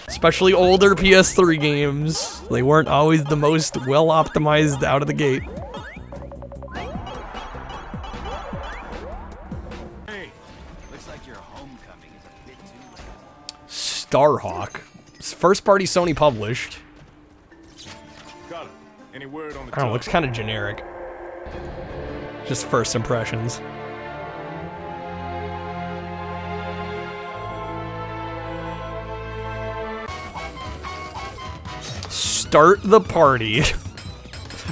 Especially older PS3 games. They weren't always the most well-optimized out of the gate. Hey, looks like your homecoming is a bit too late. Starhawk. First party Sony published. Got it. Any word on the I don't know, looks kind of generic. Just first impressions. Start the party.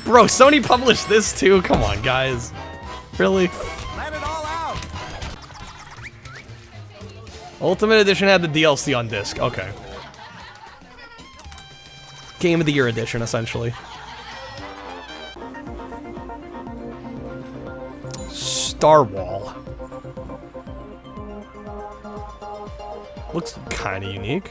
Bro, Sony published this too? Come on, guys. Really? Let it all out. Ultimate Edition had the DLC on disc. Okay. Game of the Year edition, essentially. Star Wall. Looks kind of unique.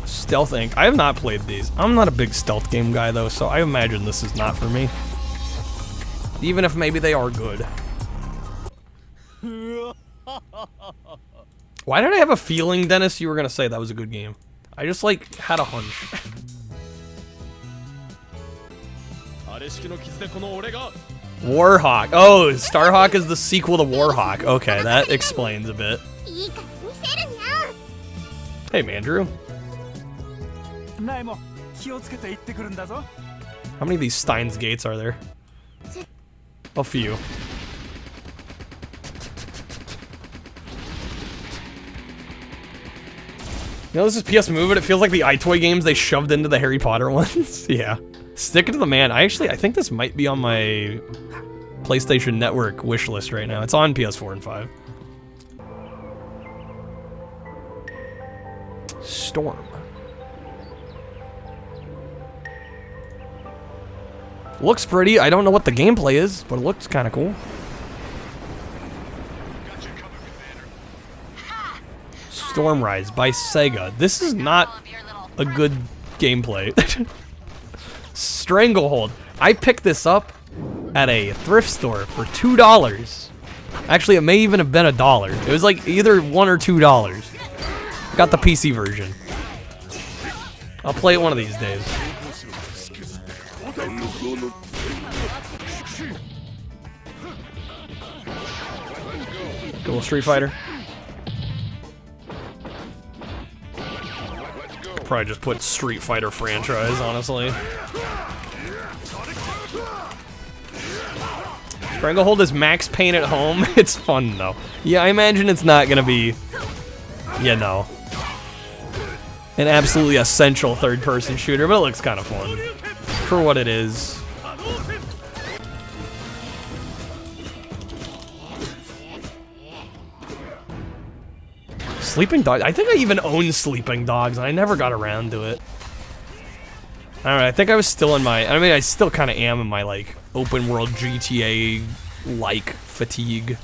Stealth Inc. I have not played these. I'm not a big stealth game guy though, so I imagine this is not for me. Even if maybe they are good. Why did I have a feeling, Dennis, you were gonna say that was a good game? I just, like, had a hunch. Warhawk. Oh, Starhawk is the sequel to Warhawk. Okay, that explains a bit. Hey, Mandrew. How many of these Steins Gates are there? A few. You know, this is PS Move, but it feels like the iToy games they shoved into the Harry Potter ones. Yeah. Stick it to the man. I think this might be on my PlayStation Network wish list right now. It's on PS4 and 5. Storm. Looks pretty. I don't know what the gameplay is, but it looks kind of cool. Stormrise by Sega. This is not a good gameplay. Stranglehold. I picked this up at a thrift store for $2. Actually, it may even have been $1. It was like either $1 or $2. Got the PC version. I'll play it one of these days. Cool Street Fighter. Probably just put Street Fighter franchise, honestly. Stranglehold is Max Payne at home. It's fun though. Yeah, I imagine it's not gonna be, you know, an absolutely essential third-person shooter, but it looks kind of fun for what it is. Sleeping Dogs? I think I even own Sleeping Dogs, and I never got around to it. I don't know, I think I was still in my, I mean, I still kind of am in my, like, open world GTA-like fatigue.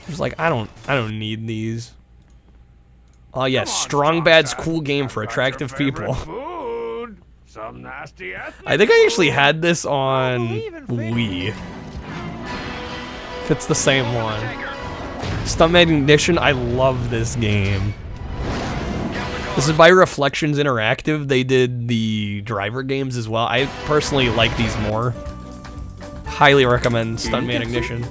Just like, I don't need these. Oh yeah, Strong Bad's cool game for attractive people. I think I actually had this on Wii. If it's the same one. Stuntman Ignition, I love this game. This is by Reflections Interactive. They did the driver games as well. I personally like these more. Highly recommend Stuntman Ignition.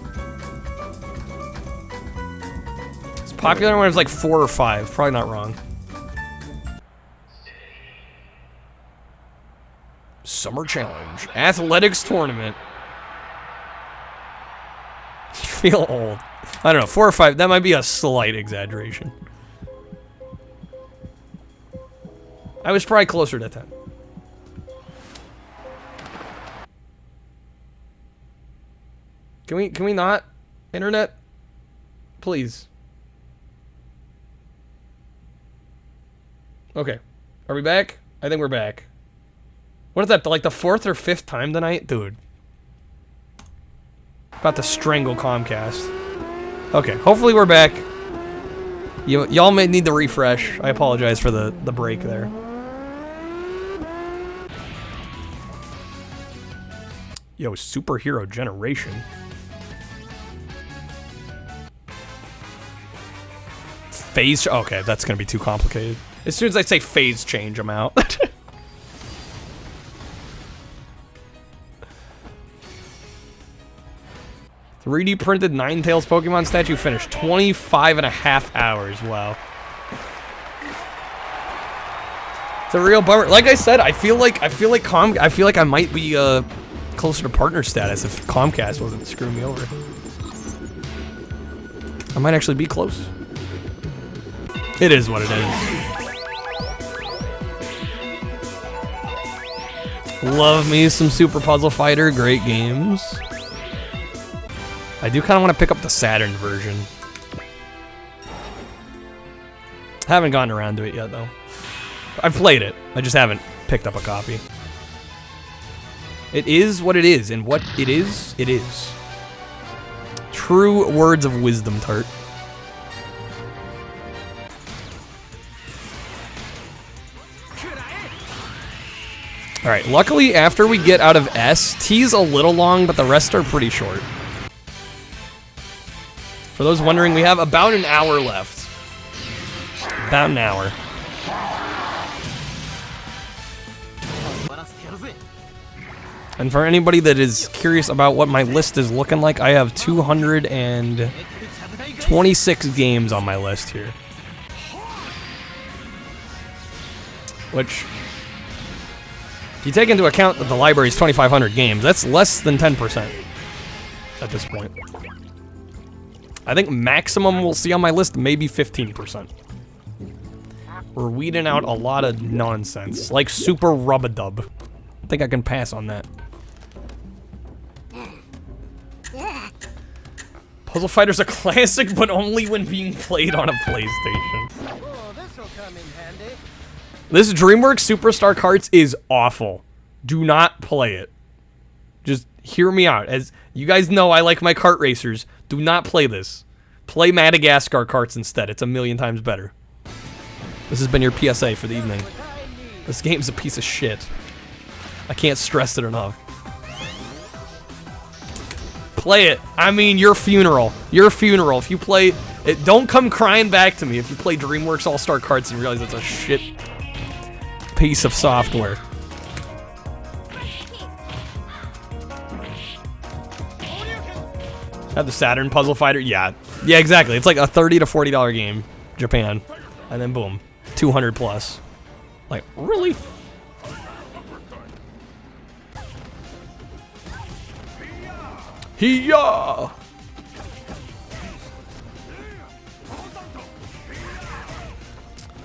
It's popular when it was like 4 or 5. Probably not wrong. Summer Challenge. Athletics Tournament. You feel old. I don't know, 4 or 5, that might be a slight exaggeration. I was probably closer to 10. Can we not? Internet? Please. Okay. Are we back? I think we're back. What is that, like the 4th or 5th time tonight? Dude. About to strangle Comcast. Okay, hopefully we're back. Y'all may need to refresh. I apologize for the break there. Yo, Superhero Generation. Phase, okay, that's gonna be too complicated. As soon as I say phase change, I'm out. 3D printed Ninetales Pokemon statue finished. 25.5 hours. Wow. It's a real bummer. Like I said, I feel like I might be closer to partner status if Comcast wasn't screwing me over. I might actually be close. It is what it is. Love me some Super Puzzle Fighter. Great games. I do kind of want to pick up the Saturn version. Haven't gotten around to it yet, though. I've played it. I just haven't picked up a copy. It is what it is, and what it is, it is. True words of wisdom, Tart. Alright, luckily after we get out of S, T's a little long, but the rest are pretty short. For those wondering, we have about an hour left. About an hour. And for anybody that is curious about what my list is looking like, I have 226 games on my list here. Which, if you take into account that the library is 2,500 games, that's less than 10% at this point. I think maximum we'll see on my list, maybe 15%. We're weeding out a lot of nonsense, like Super Rub-a-Dub. I think I can pass on that. Puzzle Fighter's a classic, but only when being played on a PlayStation. Oh, this'll come in handy. This DreamWorks Superstar Karts is awful. Do not play it. Just hear me out. As you guys know, I like my kart racers. Do not play this. Play Madagascar Karts instead. It's a million times better. This has been your PSA for the evening. This game's a piece of shit. I can't stress it enough. Play it. I mean, your funeral. Your funeral. If you play it, don't come crying back to me if you play DreamWorks All-Star Karts and realize it's a shit piece of software. Have the Saturn Puzzle Fighter? Yeah. Yeah, exactly. It's like a $30 to $40 game. Japan. And then boom. 200 plus. Like, really? Hiya!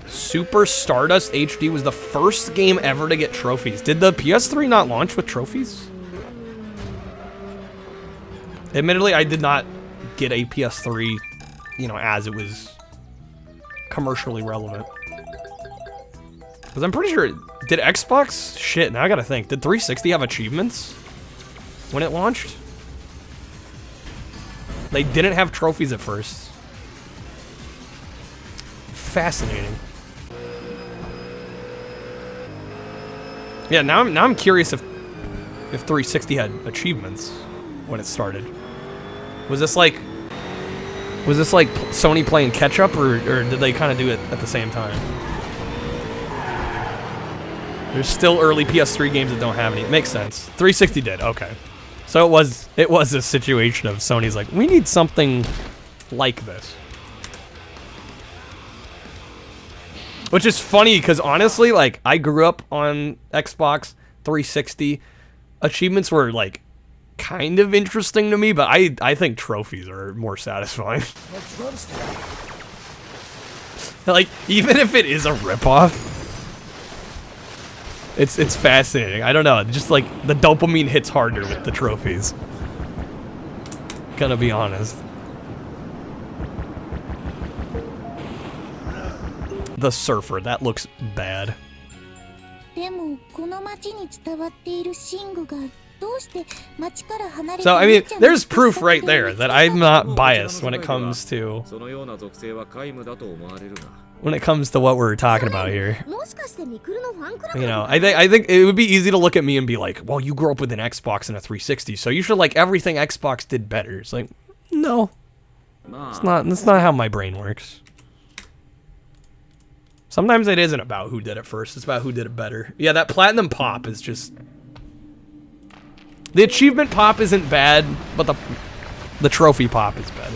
Super Stardust HD was the first game ever to get trophies. Did the PS3 not launch with trophies? Admittedly, I did not get a PS3, you know, as it was commercially relevant. Because I'm pretty sure, did Xbox? Shit, now I gotta think. Did 360 have achievements when it launched? They didn't have trophies at first. Fascinating. Yeah, now I'm curious if 360 had achievements when it started. Was this like Sony playing catch up, or did they kind of do it at the same time? There's still early PS3 games that don't have any. Makes sense. 360 did. Okay. So it was a situation of Sony's like, we need something like this. Which is funny because honestly, like, I grew up on Xbox 360. Achievements were like kind of interesting to me, but I think trophies are more satisfying. Like, even if it is a ripoff, it's fascinating. I don't know, just like the dopamine hits harder with the trophies. Gonna be honest. The Surfer, that looks bad. So, I mean, there's proof right there that I'm not biased when it comes to what we're talking about here. You know, I think it would be easy to look at me and be like, well, you grew up with an Xbox and a 360, so you should like everything Xbox did better. It's like, no. That's not how my brain works. Sometimes it isn't about who did it first, it's about who did it better. Yeah, that Platinum Pop is just... The achievement pop isn't bad, but the trophy pop is bad.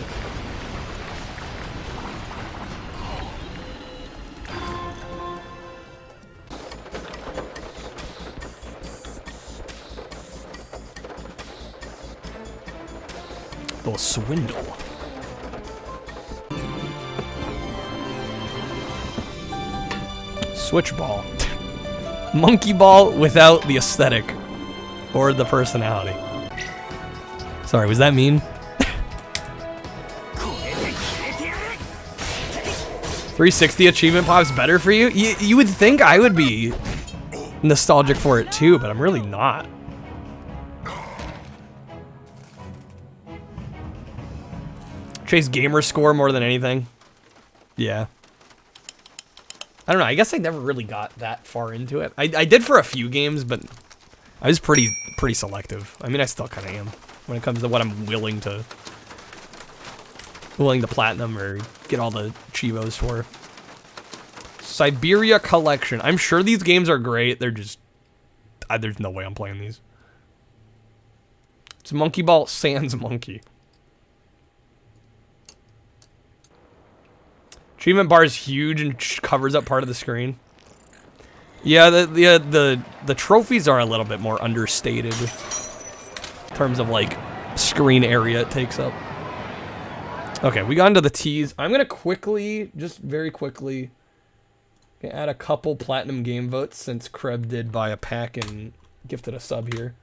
The swindle. Switch ball. Monkey ball without the aesthetic or the personality. Sorry, was that mean? 360 achievement pop's better for you? You would think I would be nostalgic for it too, but I'm really not. Chase gamer score more than anything. Yeah. I don't know, I guess I never really got that far into it. I did for a few games, but I was pretty selective. I mean, I still kind of am when it comes to what I'm willing to platinum or get all the Chivos for. Siberia Collection. I'm sure these games are great. They're just, There's no way I'm playing these. It's Monkey Ball Sans Monkey. Achievement bar is huge and covers up part of the screen. Yeah, the trophies are a little bit more understated in terms of like screen area it takes up. Okay, we got into the T's. I'm gonna quickly, just very quickly, add a couple platinum game votes since Kreb did buy a pack and gifted a sub here.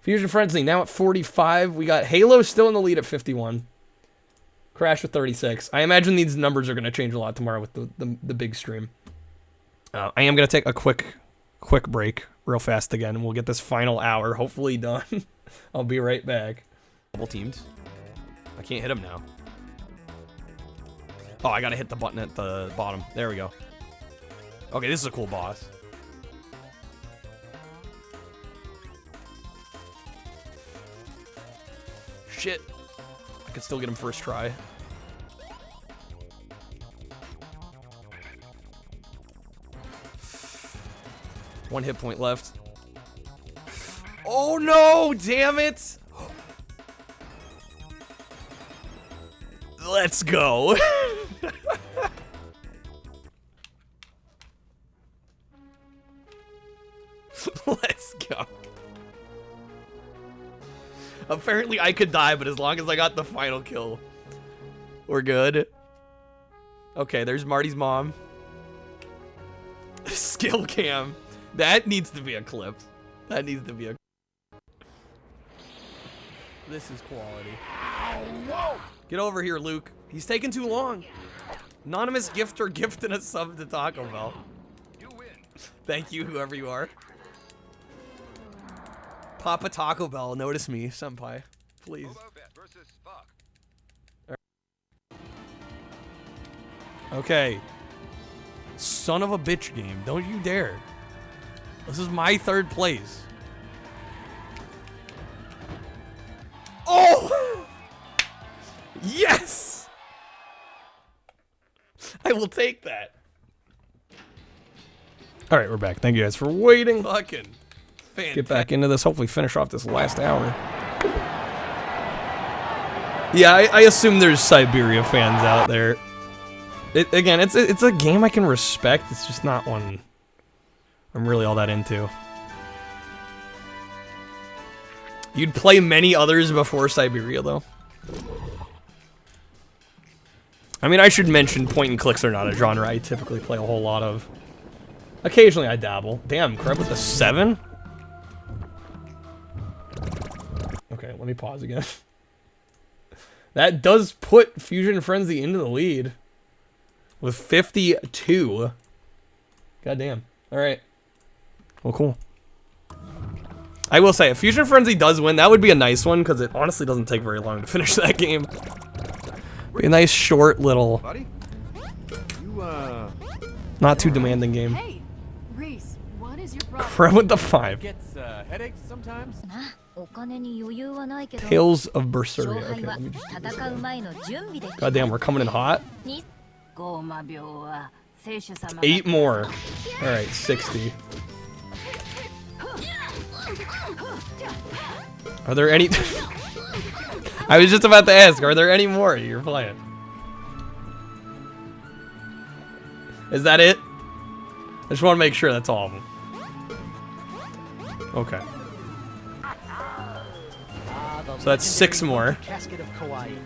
Fusion Frenzy now at 45. We got Halo still in the lead at 51. Crash with 36. I imagine these numbers are going to change a lot tomorrow with the big stream. I am going to take a quick break real fast again, and we'll get this final hour hopefully done. I'll be right back. Double teams. I can't hit him now. Oh, I got to hit the button at the bottom. There we go. Okay, this is a cool boss. Shit. I could still get him first try. One hit point left. Oh no! Damn it! Let's go. Let's go. Apparently I could die, but as long as I got the final kill, we're good. Okay, there's Marty's mom. Skill cam. That needs to be a clip. That needs to be a... This is quality. Whoa. Get over here, Luke. He's taking too long. Anonymous gifter gifting a sub to Taco Bell. You win. Thank you, whoever you are. Papa Taco Bell, notice me, senpai. Please. Okay. Son of a bitch game. Don't you dare. This is my third place. Oh! Yes! I will take that. Alright, we're back. Thank you guys for waiting. Fucking fantastic. Get back into this. Hopefully finish off this last hour. Yeah, I assume there's Siberia fans out there. Again, it's a game I can respect. It's just not one I'm really all that into. You'd play many others before Siberia, though. I mean, I should mention point and clicks are not a genre I typically play a whole lot of. Occasionally I dabble. Damn, Kreb with a 7? Okay, let me pause again. That does put Fusion Frenzy into the lead. With 52. Goddamn. Alright. Well, cool. I will say, if Fusion Frenzy does win, that would be a nice one, because it honestly doesn't take very long to finish that game. Be a nice, short, little... Buddy? Not too demanding game. Hey, Reese, what is your problem? Kreb with the 5. Gets headaches sometimes? Tales of Berseria. Okay, let me just... Goddamn, we're coming in hot. 8 more. Alright, 60. Are there any... I was just about to ask, are there any more you're playing? Is that it? I just want to make sure that's all of them. Okay. So that's 6 more. Casket of Kawaii.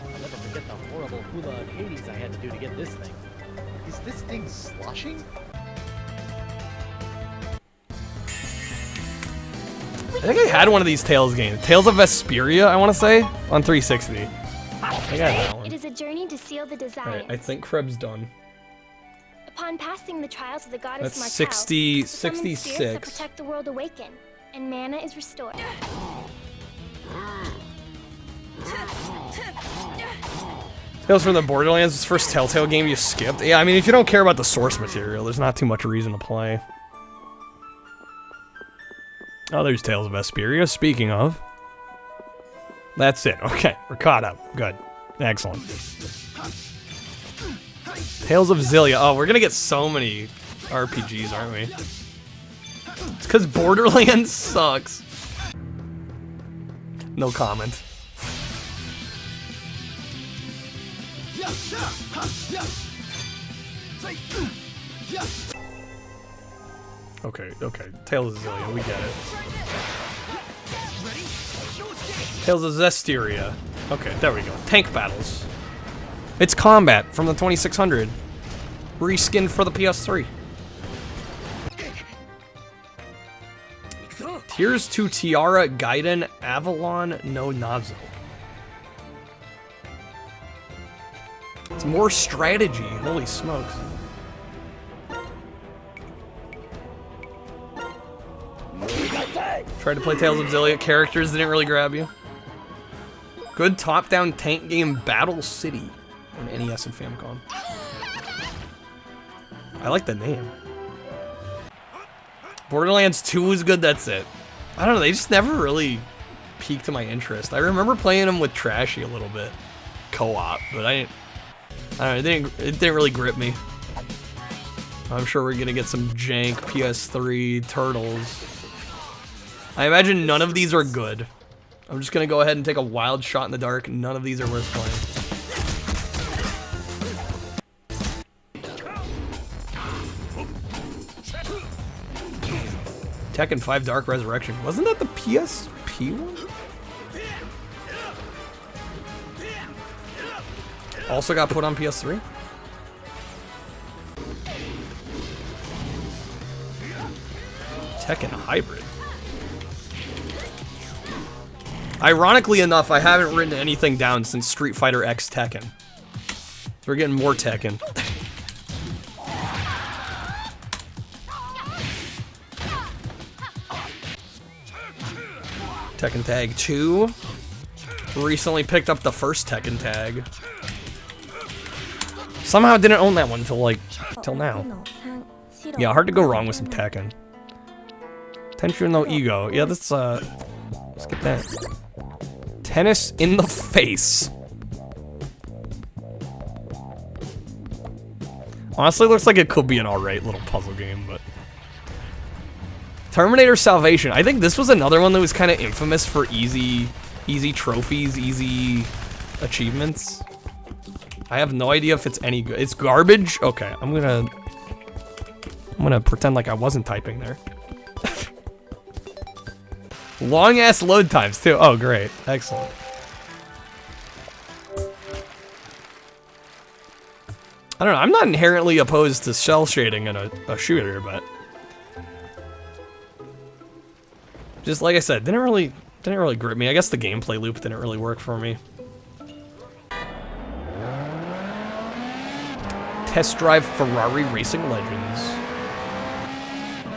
I'll never forget the horrible hula in Hades I had to do to get this thing. Is this thing sloshing? I think I had one of these Tales games. Tales of Vesperia, I want to say, on 360. I think I had that one. It is a journey to seal the desires. Alright, I think Kreb's done. Upon passing the trials of the goddess That's Martel, 60, the summoned spirits that 66. protect the world awaken, and mana is restored. Tales from the Borderlands, this first Telltale game you skipped. Yeah, I mean, if you don't care about the source material, there's not too much reason to play. Oh, there's Tales of Vesperia, speaking of. That's it. Okay, we're caught up. Good. Excellent. Tales of Zillia. Oh, we're gonna get so many RPGs, aren't we? It's because Borderlands sucks. No comment. Okay, okay. Tales of Zillia, we get it. Tales of Zestiria. Okay, there we go. Tank battles. It's combat from the 2600. Reskinned for the PS3. Tears to Tiara Gaiden Avalon no Nazo. It's more strategy. Holy smokes. Tried to play Tales of Zillia. Characters didn't really grab you. Good top-down tank game Battle City on NES and Famicom. I like the name. Borderlands 2 was good, that's it. I don't know, they just never really piqued my interest. I remember playing them with Trashy a little bit. Co-op, but I don't know, it didn't really grip me. I'm sure we're gonna get some jank PS3 turtles. I imagine none of these are good. I'm just gonna go ahead and take a wild shot in the dark. None of these are worth playing. Tekken 5 Dark Resurrection. Wasn't that the PSP one? Also got put on PS3? Tekken Hybrid. Ironically enough, I haven't written anything down since Street Fighter X Tekken. So we're getting more Tekken. Tekken Tag 2. Recently picked up the first Tekken Tag. Somehow didn't own that one till now. Yeah, hard to go wrong with some Tekken. Tension no Ego. Yeah, let's skip that. Tennis in the Face. Honestly, looks like it could be an alright little puzzle game, but... Terminator Salvation. I think this was another one that was kind of infamous for easy trophies, easy achievements. I have no idea if it's any good. It's garbage? Okay, I'm gonna pretend like I wasn't typing there. Long ass load times too. Oh, great. Excellent. I don't know. I'm not inherently opposed to cell shading in a shooter, but just like I said, didn't really grip me. I guess the gameplay loop didn't really work for me. Test Drive Ferrari Racing Legends.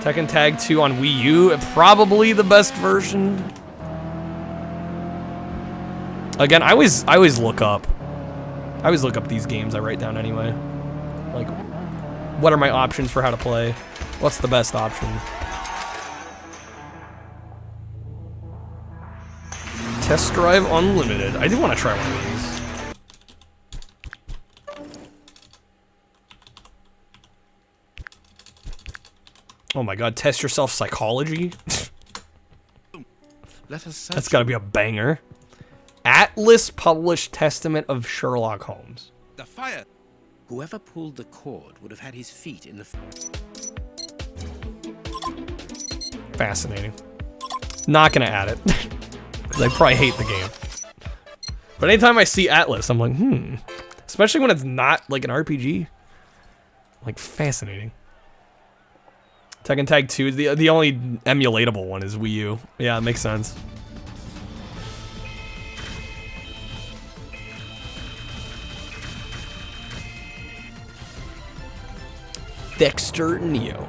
Tekken Tag 2 on Wii U, probably the best version. Again, I always look up these games I write down anyway. Like, what are my options for how to play? What's the best option? Test Drive Unlimited. I do want to try one of these. Oh my god, Test Yourself Psychology? That's gotta be a banger. Atlas published Testament of Sherlock Holmes. The fire. Whoever pulled the cord would have had his feet in the... Fascinating. Not gonna add it. Because I probably hate the game. But anytime I see Atlas, I'm like, Especially when it's not like an RPG. Like, fascinating. Tekken Tag 2, the only emulatable one is Wii U. Yeah, it makes sense. Dexter Neo.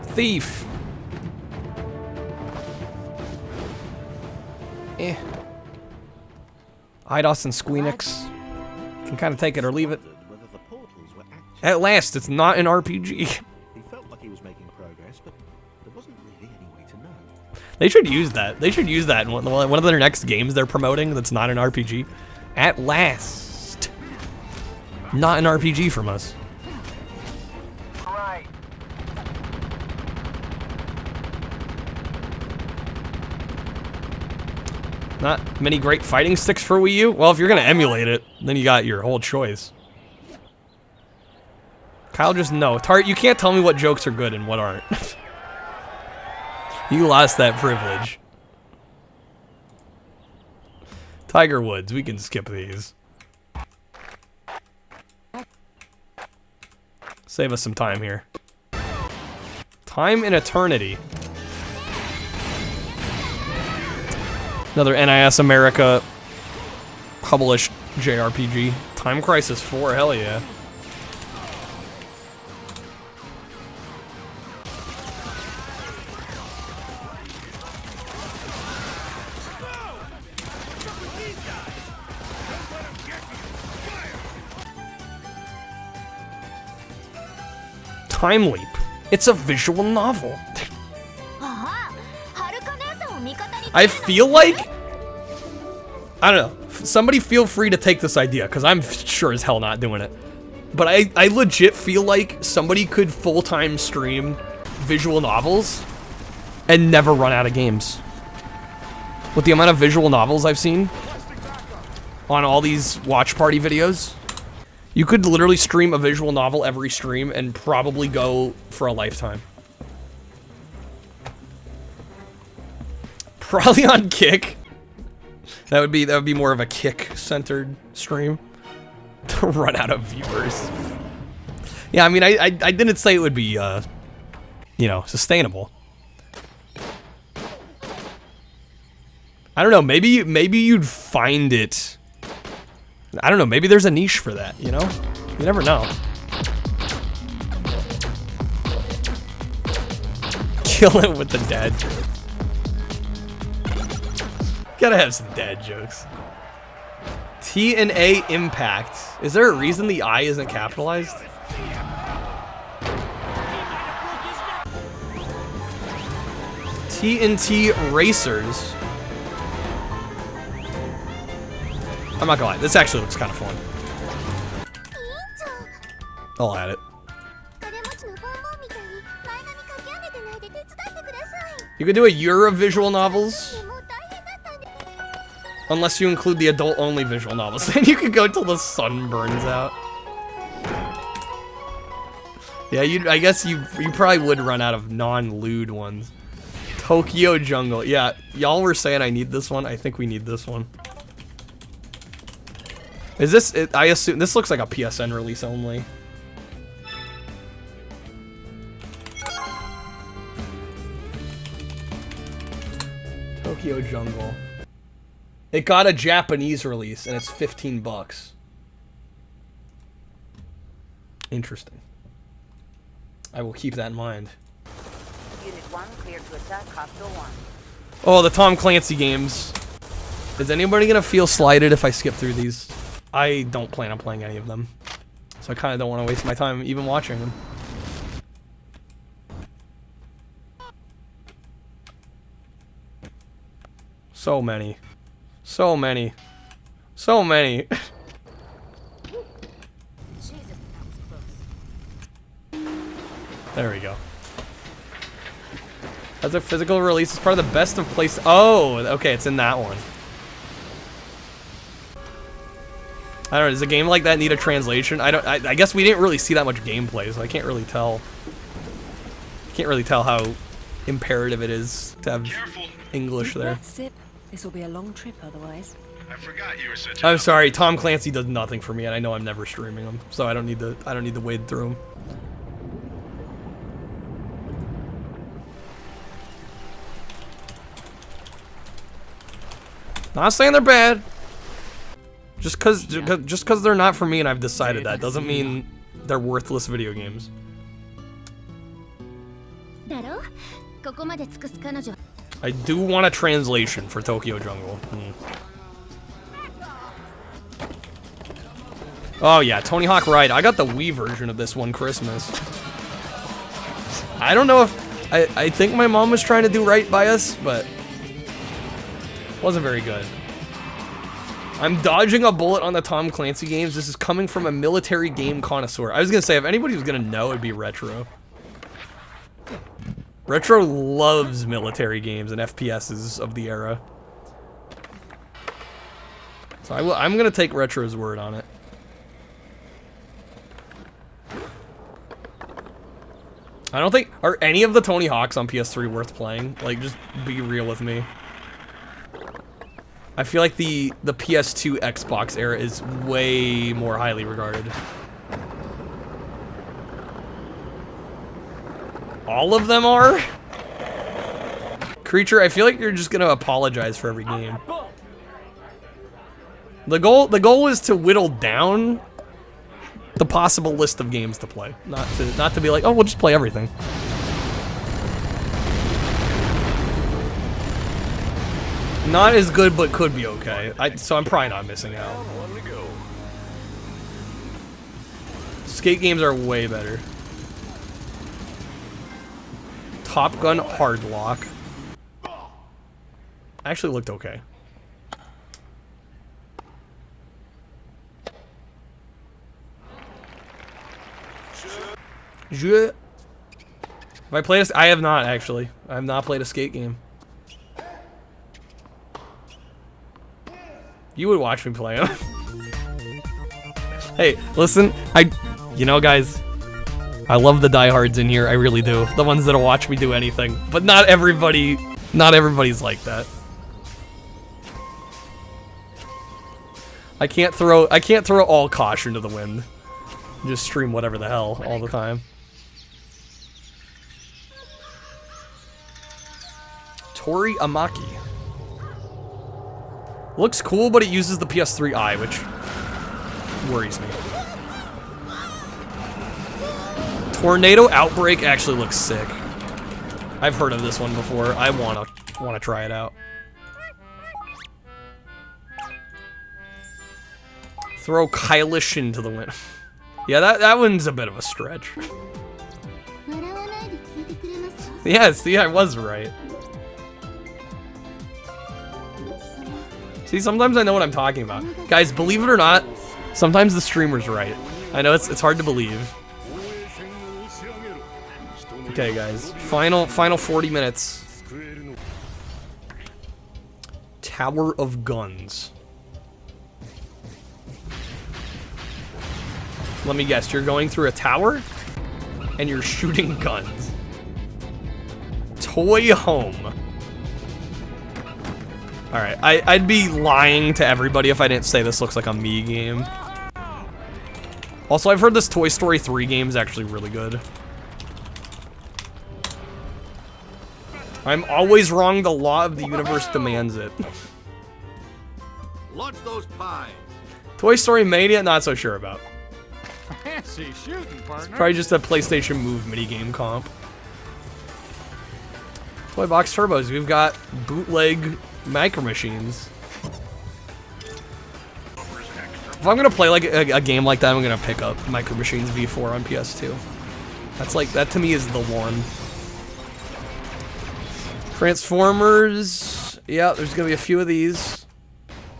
Thief. Eidos and Squeenix. Can kind of take it or leave it. At last, it's not an RPG. They should use that. They should use that in one of their next games they're promoting that's not an RPG. At last. Not an RPG from us. Not many great fighting sticks for Wii U? Well, if you're gonna emulate it, then you got your whole choice. Kyle just no. Tart, you can't tell me what jokes are good and what aren't. You lost that privilege. Tiger Woods, we can skip these. Save us some time here. Time and Eternity. Another NIS America published JRPG. Time Crisis 4, hell yeah. Time Leap. It's a visual novel. I feel like... I don't know. Somebody feel free to take this idea, because I'm sure as hell not doing it. But I legit feel like somebody could full-time stream visual novels and never run out of games. With the amount of visual novels I've seen on all these watch party videos, you could literally stream a visual novel every stream and probably go for a lifetime. Probably on Kick. That would be more of a Kick-centered stream. To run out of viewers. Yeah, I mean, I didn't say it would be, you know, sustainable. I don't know, maybe you'd find it... I don't know, maybe there's a niche for that, you know? You never know. Kill it with the dad joke. Gotta have some dad jokes. TNA Impact. Is there a reason the I isn't capitalized? TNT Racers. I'm not gonna lie, this actually looks kind of fun. I'll add it. You could do a Euro visual novels. Unless you include the adult-only visual novels. Then you could go till the sun burns out. Yeah, I guess you probably would run out of non-lewd ones. Tokyo Jungle. Yeah, y'all were saying I need this one. I think we need this one. Is this... I assume... This looks like a PSN release only. Tokyo Jungle. It got a Japanese release, and it's 15 bucks. Interesting. I will keep that in mind. Unit 1 cleared to attack Hostile 1. Oh, the Tom Clancy games. Is anybody gonna feel slighted if I skip through these? I don't plan on playing any of them. So I kind of don't want to waste my time even watching them. So many. So many. So many. There we go. As a physical release, it's part of the best of place. Oh, okay, it's in that one. I don't know, does a game like that need a translation? I guess we didn't really see that much gameplay, so I can't really tell. Can't really tell how imperative it is to have English there. This will be a long trip otherwise. I forgot you were such I'm sorry, Tom Clancy does nothing for me, and I know I'm never streaming them, so I don't need to wade through them. Not saying they're bad. Just cause they're not for me and I've decided that doesn't mean they're worthless video games. I do want a translation for Tokyo Jungle. Oh yeah, Tony Hawk Ride. I got the Wii version of this one Christmas. I don't know if... I think my mom was trying to do right by us, but... wasn't very good. I'm dodging a bullet on the Tom Clancy games. This is coming from a military game connoisseur. I was gonna say, if anybody was gonna know, it'd be Retro. Retro loves military games and FPSs of the era. So I'm gonna take Retro's word on it. I don't think, are any of the Tony Hawks on PS3 worth playing? Like, just be real with me. I feel like the PS2 Xbox era is way more highly regarded. All of them are? Creature, I feel like you're just gonna apologize for every game. The goal is to whittle down the possible list of games to play, not to be like, oh, we'll just play everything. Not as good, but could be okay. So I'm probably not missing out. Skate games are way better. Top Gun Hard Lock actually looked okay. Have I played I have not, actually. I have not played a skate game. You would watch me play them. Hey, listen, you know, guys, I love the diehards in here, I really do. The ones that'll watch me do anything. But not everybody's like that. I can't throw all caution to the wind. Just stream whatever the hell all the time. Tori Amaki. Looks cool, but it uses the PS3i, which worries me. Tornado Outbreak actually looks sick. I've heard of this one before. I wanna try it out. Throw Kylish into the wind. Yeah, that one's a bit of a stretch. Yeah, see, I was right. See, sometimes I know what I'm talking about. Guys, believe it or not, sometimes the streamer's right. I know it's hard to believe. Okay, guys. Final 40 minutes. Tower of Guns. Let me guess, you're going through a tower and you're shooting guns. Toy Home. Alright, I'd be lying to everybody if I didn't say this looks like a me game. Also, I've heard this Toy Story 3 game is actually really good. I'm always wrong, the law of the universe demands it. Launch those pies. Toy Story Mania, not so sure about. Fancy shooting, partner. Probably just a PlayStation Move minigame comp. Toy Box Turbos, we've got bootleg Micro Machines. If I'm gonna play like a game like that, I'm gonna pick up Micro Machines V4 on PS2. That's like, that to me is the one. Transformers, yeah, there's gonna be a few of these.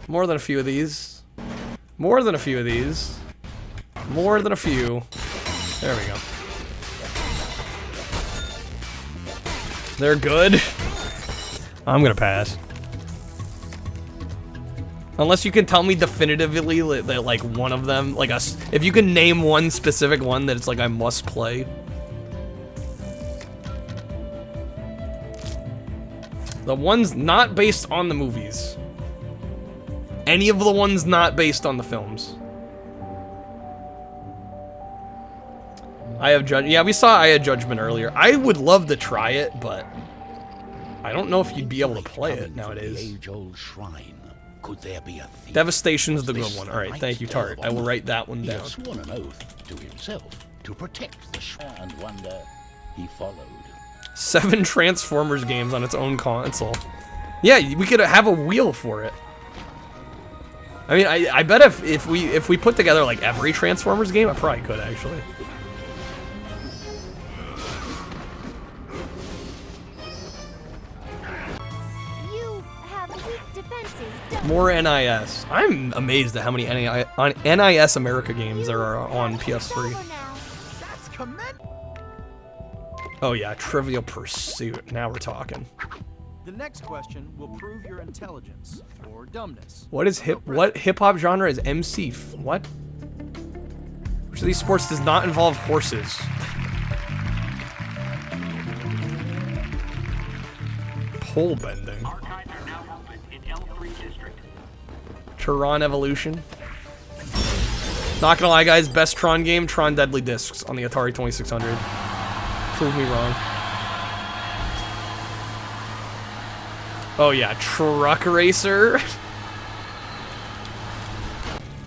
More than a few of these. More than a few of these. More than a few. There we go. They're good. I'm gonna pass. Unless you can tell me definitively that like one of them, like if you can name one specific one that it's like I must play. The ones not based on the movies. Any of the ones not based on the films. I have Judgment. Yeah, we saw I Had Judgment earlier. I would love to try it, but I don't know if you'd be able to play it nowadays. Age-old shrine. Could there be a thief? Devastation's the good one. All right, thank you, Tart. I will write that one down. He had sworn an oath to himself to protect the shrine, and wonder he followed. 7 Transformers games on its own console. Yeah, we could have a wheel for it. I mean, I bet if we put together like every Transformers game, I probably could actually. You have weak defenses. More NIS. I'm amazed at how many NIS America games there are on PS3. Oh yeah, Trivial Pursuit. Now we're talking. The next question will prove your intelligence or dumbness. What hip hop genre is MC? What? Which of these sports does not involve horses? Pole bending. Tron Evolution. Not gonna lie, guys, best Tron game, Tron Deadly Discs on the Atari 2600. Prove me wrong. Oh yeah, Truck Racer.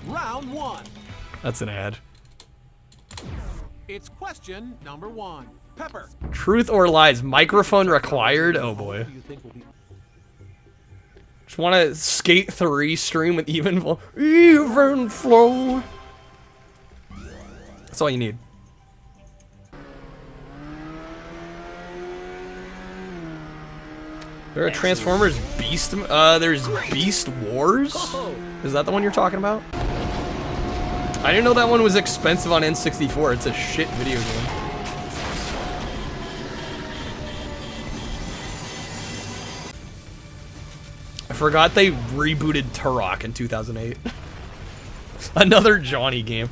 Round 1. That's an ad. It's question number 1. Pepper. Truth or lies? Microphone required? Oh boy. Just want to Skate 3 stream with even flow. That's all you need. There are Transformers Beast. There's Beast Wars. Is that the one you're talking about? I didn't know that one was expensive on N64. It's a shit video game. I forgot they rebooted Turok in 2008. Another Johnny game.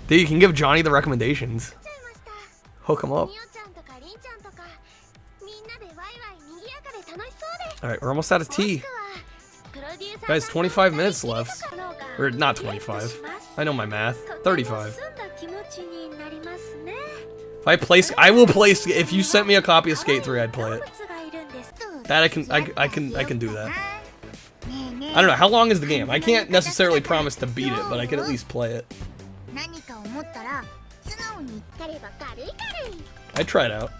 Dude, you can give Johnny the recommendations. Hook him up. Alright, we're almost out of tea. Guys, 25 minutes left. Or not 25. I know my math. 35. If I play, I will play. If you sent me a copy of Skate 3, I'd play it. That I can do that. I don't know, how long is the game? I can't necessarily promise to beat it, but I can at least play it. I'd try it out.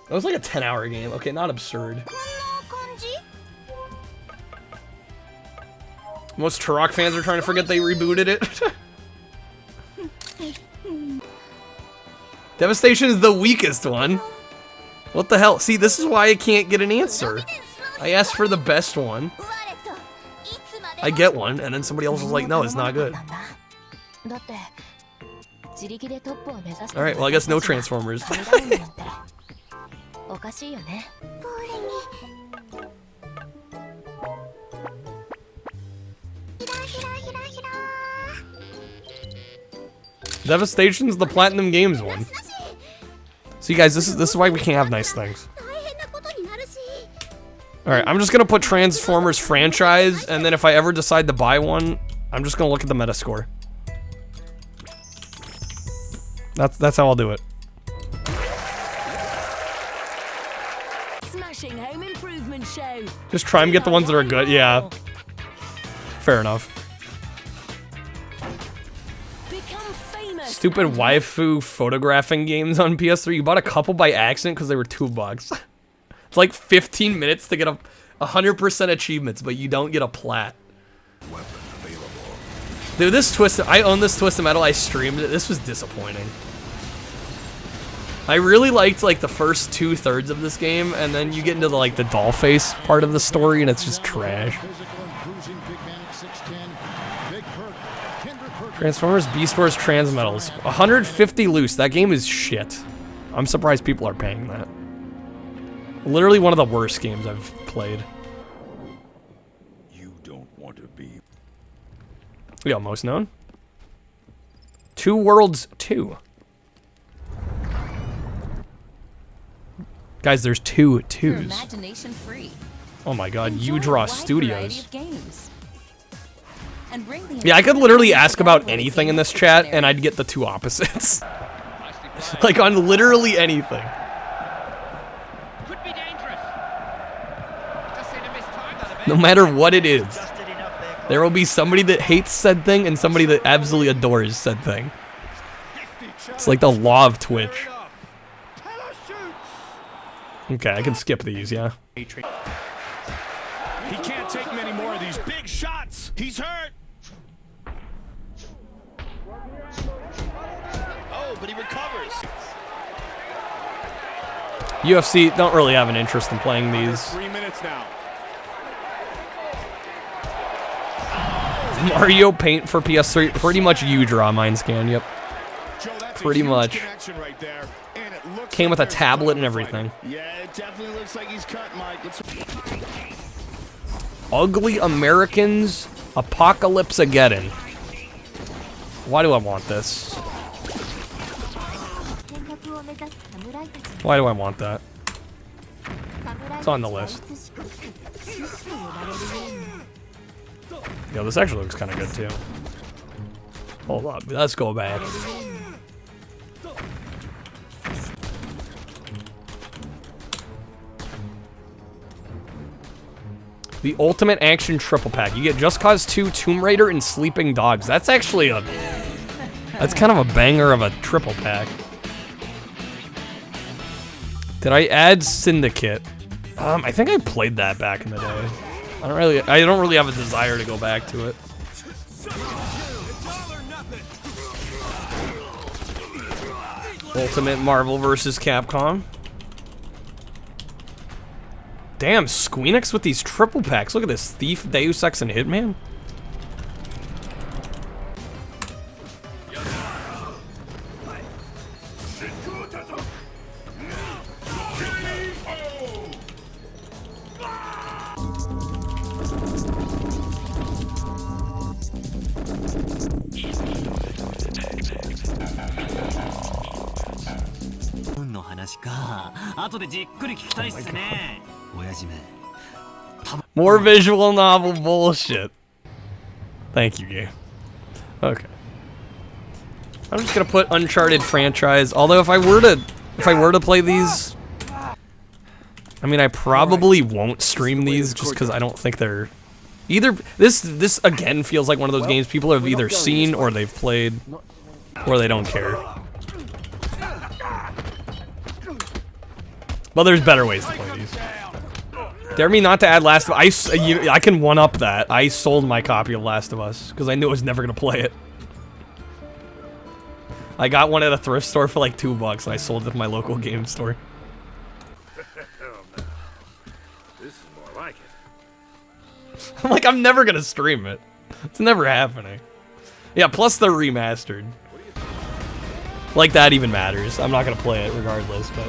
That was like a 10-hour game. Okay, not absurd. Most Turok fans are trying to forget they rebooted it. Devastation is the weakest one. What the hell? See, this is why I can't get an answer. I asked for the best one. I get one, and then somebody else was like, no, it's not good. Alright, well, I guess no Transformers. Devastation's the Platinum Games one. See, guys, this is why we can't have nice things. Alright, I'm just gonna put Transformers franchise, and then if I ever decide to buy one, I'm just gonna look at the Metascore. That's how I'll do it. Smashing home improvement show. Just try and get the ones that are good. Yeah. Fair enough. Stupid waifu photographing games on PS3. You bought a couple by accident because they were $2. It's like 15 minutes to get a 100% achievements, but you don't get a plat. Dude, I own this Twisted Metal. I streamed it. This was disappointing. I really liked like the first 2/3 of this game, and then you get into the doll face part of the story, and it's just trash. Transformers Beast Wars Transmetals. 150 loose. That game is shit. I'm surprised people are paying that. Literally one of the worst games I've played. You don't want to be. We almost known. Two Worlds 2. Guys, there's two twos. Imagination free. Oh my god, you draw studios. And bring the Yeah, I could literally ask about anything in this chat and I'd get the two opposites. Like on literally anything. No matter what it is. There will be somebody that hates said thing and somebody that absolutely adores said thing. It's like the law of Twitch. Okay, I can skip these, yeah. He can't take many more of these big shots. He's hurt. Oh, but he recovers. UFC don't really have an interest in playing these. 3 minutes now. Mario Paint for PS3, pretty much you draw mine scan, yep. Pretty much. Right there, and it looks Came with a like tablet and everything. Yeah, it definitely looks like he's cut, Mike. Ugly Americans Apocalypse-ageddon. Why do I want this? Why do I want that? It's on the list. Yo, this actually looks kind of good too. Hold up, let's go back. The Ultimate Action Triple Pack. You get Just Cause 2, Tomb Raider, and Sleeping Dogs. That's actually a... That's kind of a banger of a triple pack. Did I add Syndicate? I think I played that back in the day. I don't really have a desire to go back to it. Ultimate Marvel vs. Capcom. Damn, Squeenix with these triple packs. Look at this. Thief, Deus Ex, and Hitman. More visual novel bullshit. Thank you, game. Okay. I'm just gonna put Uncharted franchise. Although if I were to play these, I mean, I probably won't stream these just because I don't think they're either. This again feels like one of those games people have either seen or they've played, or they don't care. Well, there's better ways to play these. Dare me not to add Last of Us. I can one-up that. I sold my copy of Last of Us because I knew I was never going to play it. I got one at a thrift store for like $2 and I sold it at my local game store. This is more like it. I'm like, I'm never going to stream it. It's never happening. Yeah, plus they're remastered. Like that even matters. I'm not going to play it regardless, but...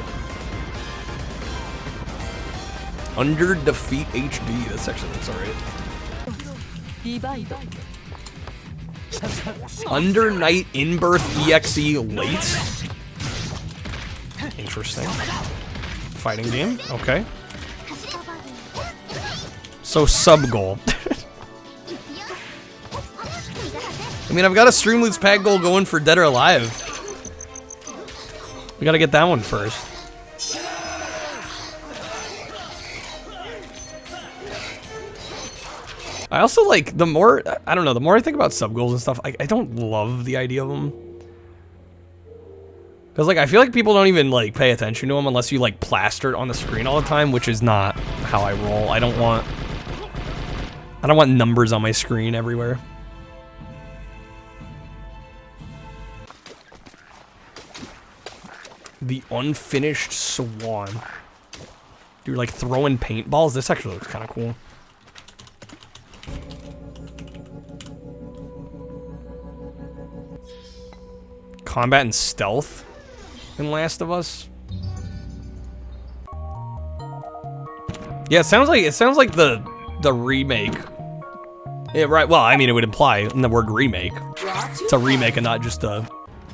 Under Defeat HD. That section looks alright. Under Night In-Birth EXE Late. Interesting. Fighting game. Okay. So sub-goal. I mean, I've got a Streamloots pack goal going for Dead or Alive. We gotta get that one first. I also like, the more, I don't know, the more I think about sub-goals and stuff, I don't love the idea of them. Because, like, I feel like people don't even, like, pay attention to them unless you, like, plaster it on the screen all the time, which is not how I roll. I don't want numbers on my screen everywhere. The Unfinished Swan. You're, like, throwing paintballs? This actually looks kind of cool. Combat and stealth in Last of Us. Yeah, it sounds like the remake. Yeah, right. Well, I mean, it would imply in the word remake. It's a remake and not just a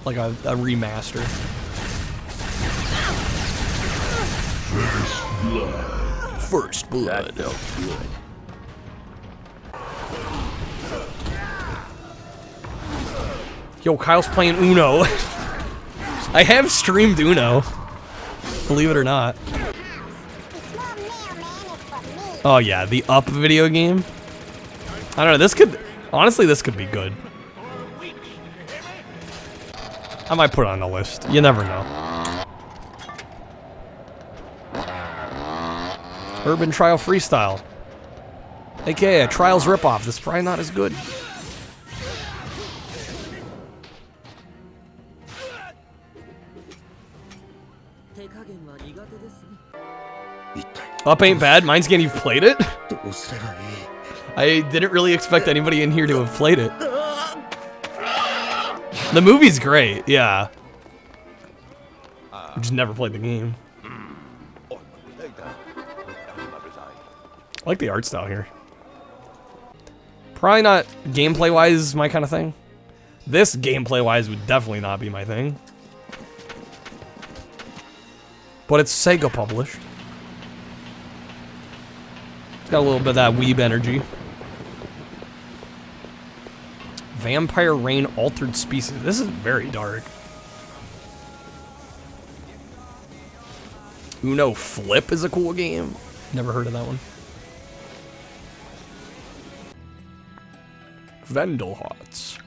remaster. First blood. That felt good. Yo, Kyle's playing Uno. I have streamed Uno. Believe it or not. Oh yeah, the Up video game. I don't know, this could... Honestly, this could be good. I might put it on the list. You never know. Urban Trial Freestyle. AKA a Trials ripoff. This is probably not as good. Up ain't bad. Mine's game, you've played it? I didn't really expect anybody in here to have played it. The movie's great, yeah. I just never played the game. I like the art style here. Probably not gameplay-wise my kind of thing. This gameplay-wise would definitely not be my thing. But it's Sega published. It's got a little bit of that weeb energy. Vampire Rain Altered Species. This is very dark. Uno Flip is a cool game. Never heard of that one. Vendelhots.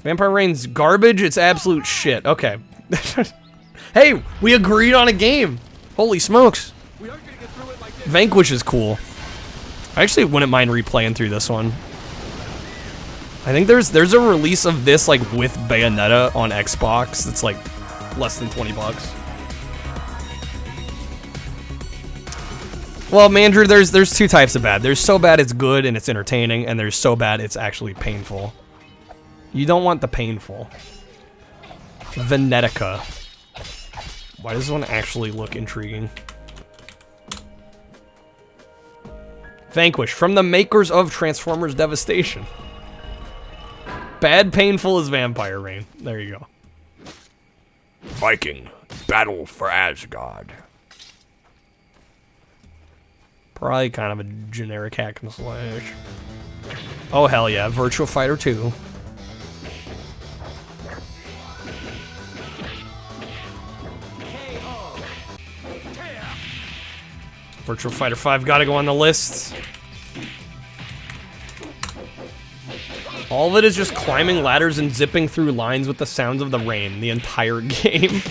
Vampire Rain's garbage. It's absolute shit. Okay. Hey, we agreed on a game. Holy smokes. Vanquish is cool. I actually wouldn't mind replaying through this one. I think there's a release of this like with Bayonetta on Xbox that's like less than 20 bucks. Well, Mandrew, there's two types of bad. There's so bad it's good and it's entertaining, and there's so bad it's actually painful. You don't want the painful. Venetica. Why does this one actually look intriguing? Vanquish, from the makers of Transformers Devastation. Bad painful is Vampire Rain. There you go. Viking, battle for Asgard. Probably kind of a generic hack and slash. Oh hell yeah, Virtua Fighter 2. Virtua Fighter 5 gotta go on the list. All of it is just climbing ladders and zipping through lines with the sounds of the rain the entire game.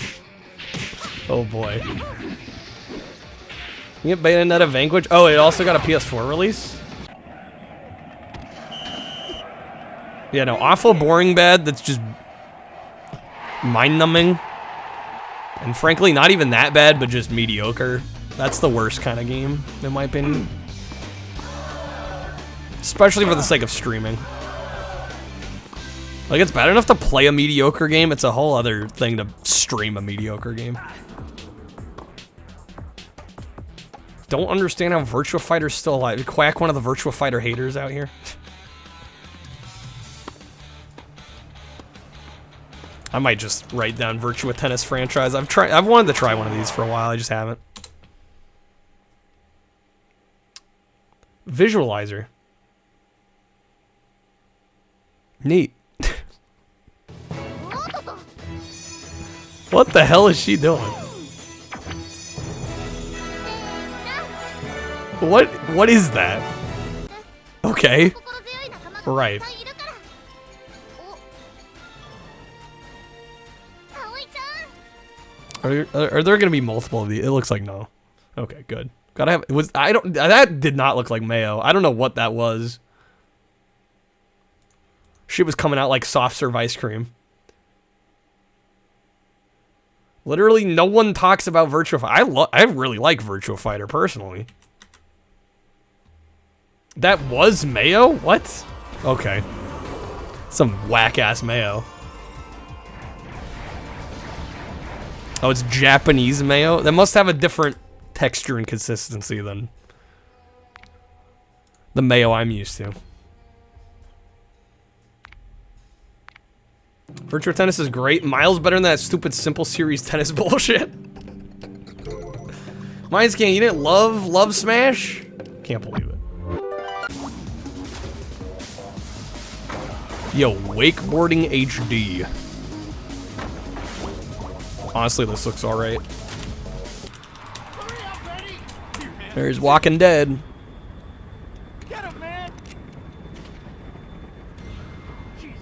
Oh boy. You get Bayonetta Vanquish? Oh, it also got a PS4 release? Yeah, no, awful boring bad that's just mind-numbing. And frankly, not even that bad, but just mediocre. That's the worst kind of game, in my opinion. Especially for the sake of streaming. Like, it's bad enough to play a mediocre game, it's a whole other thing to stream a mediocre game. Don't understand how Virtua Fighter's still alive. Quack, one of the Virtua Fighter haters out here. I might just write down Virtua Tennis franchise. I've wanted to try one of these for a while, I just haven't. Visualizer. Neat. What the hell is she doing? What is that? Okay. Right. Are there gonna be multiple of these? It looks like no. Okay, good. Gotta have that did not look like mayo. I don't know what that was. Shit was coming out like soft serve ice cream. Literally no one talks about Virtua Fighter. I really like Virtua Fighter personally. That was mayo? What? Okay. Some whack-ass mayo. Oh, it's Japanese mayo? That must have a different texture and consistency than the mayo I'm used to. Virtua Tennis is great. Miles better than that stupid Simple Series tennis bullshit. Mine's King, you didn't love Smash? Can't believe it. Yo, Wakeboarding HD. Honestly, this looks alright. There's Walking Dead. Get him, man! Jesus.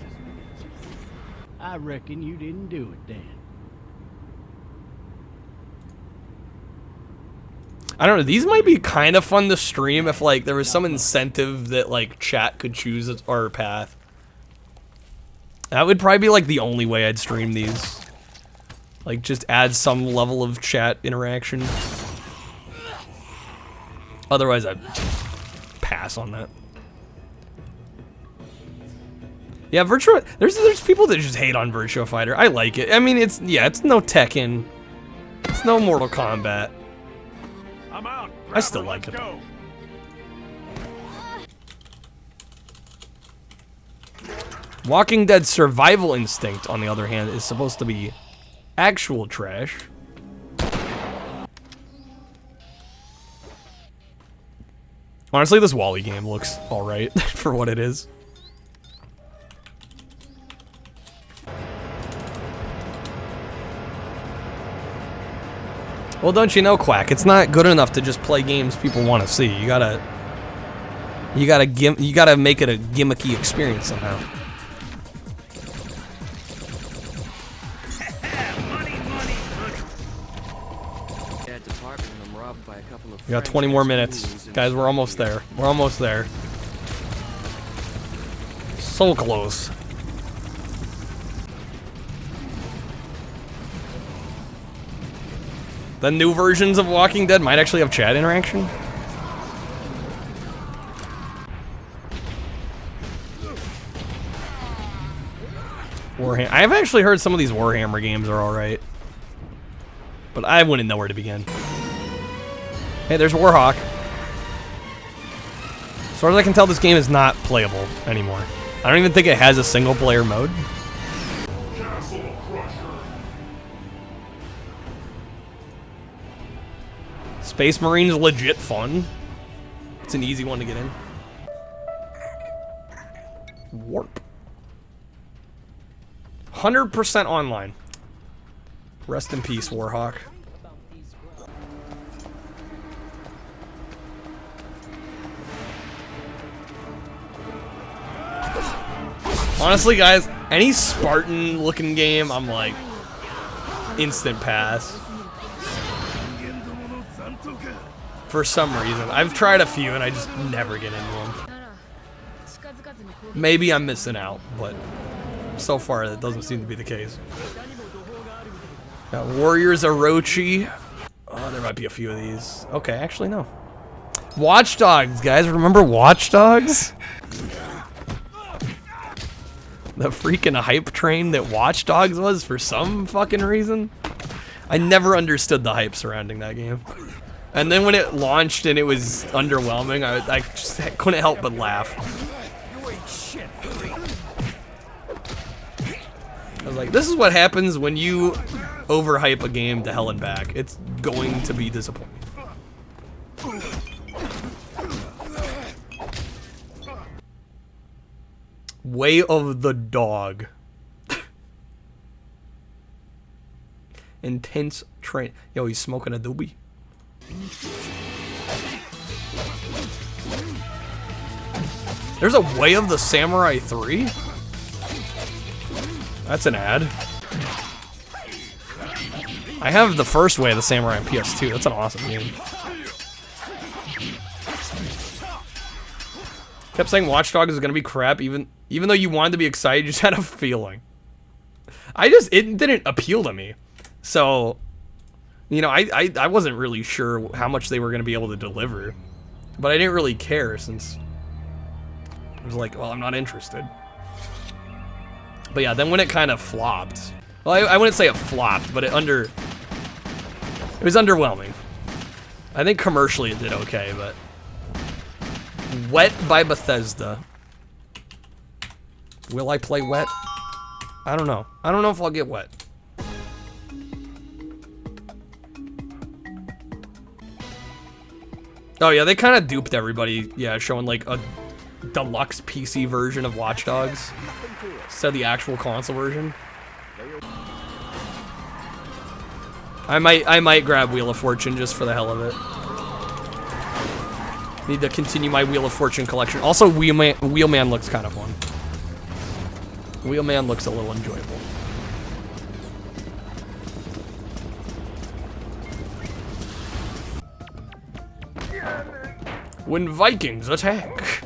I reckon you didn't do it then. I don't know, these might be kind of fun to stream if like there was some incentive that like chat could choose our path. That would probably be like the only way I'd stream these. Like just add some level of chat interaction. Otherwise I'd pass on that. Yeah, Virtua. There's people that just hate on Virtua Fighter. I like it. I mean, it's no Tekken. It's no Mortal Kombat. I'm out. I still like it. Go. Walking Dead Survival Instinct, on the other hand, is supposed to be actual trash. Honestly, this Wally game looks alright for what it is. Well, don't you know, Quack? It's not good enough to just play games people want to see. You gotta make it a gimmicky experience somehow. We got 20 more minutes. Guys, we're almost there. We're almost there. So close. The new versions of Walking Dead might actually have chat interaction. Warhammer. I've actually heard some of these Warhammer games are alright. But I wouldn't know where to begin. Hey, there's Warhawk. As far as I can tell, this game is not playable anymore. I don't even think it has a single player mode. Space Marine's legit fun. It's an easy one to get in. Warp. 100% online. Rest in peace, Warhawk. Honestly, guys, any Spartan-looking game, I'm like, instant pass. For some reason. I've tried a few and I just never get into them. Maybe I'm missing out, but so far that doesn't seem to be the case. Got Warriors Orochi. Oh, there might be a few of these. Okay, actually no. Watch Dogs, guys. Remember Watch Dogs? The freaking hype train that Watch Dogs was for some fucking reason. I never understood the hype surrounding that game. And then when it launched and it was underwhelming, I just couldn't help but laugh. I was like, this is what happens when you overhype a game to hell and back. It's going to be disappointing. Way of the Dog. Intense train. Yo, he's smoking a doobie. There's a Way of the Samurai 3? That's an ad. I have the first Way of the Samurai on PS2. That's an awesome game. Kept saying Watch Dogs is gonna be crap, even though you wanted to be excited, you just had a feeling. It didn't appeal to me. So, you know, I wasn't really sure how much they were gonna be able to deliver. But I didn't really care since I was like, well, I'm not interested. But yeah, then when it kind of flopped. Well, I wouldn't say it flopped, but it was underwhelming. I think commercially it did okay, but Wet by Bethesda. Will I play Wet? I don't know. I don't know if I'll get Wet. Oh yeah, they kind of duped everybody. Yeah, showing like a deluxe PC version of Watch Dogs instead of the actual console version. I might grab Wheel of Fortune just for the hell of it. Need to continue my Wheel of Fortune collection. Also, Wheelman looks kind of fun. Wheelman looks a little enjoyable. When Vikings attack.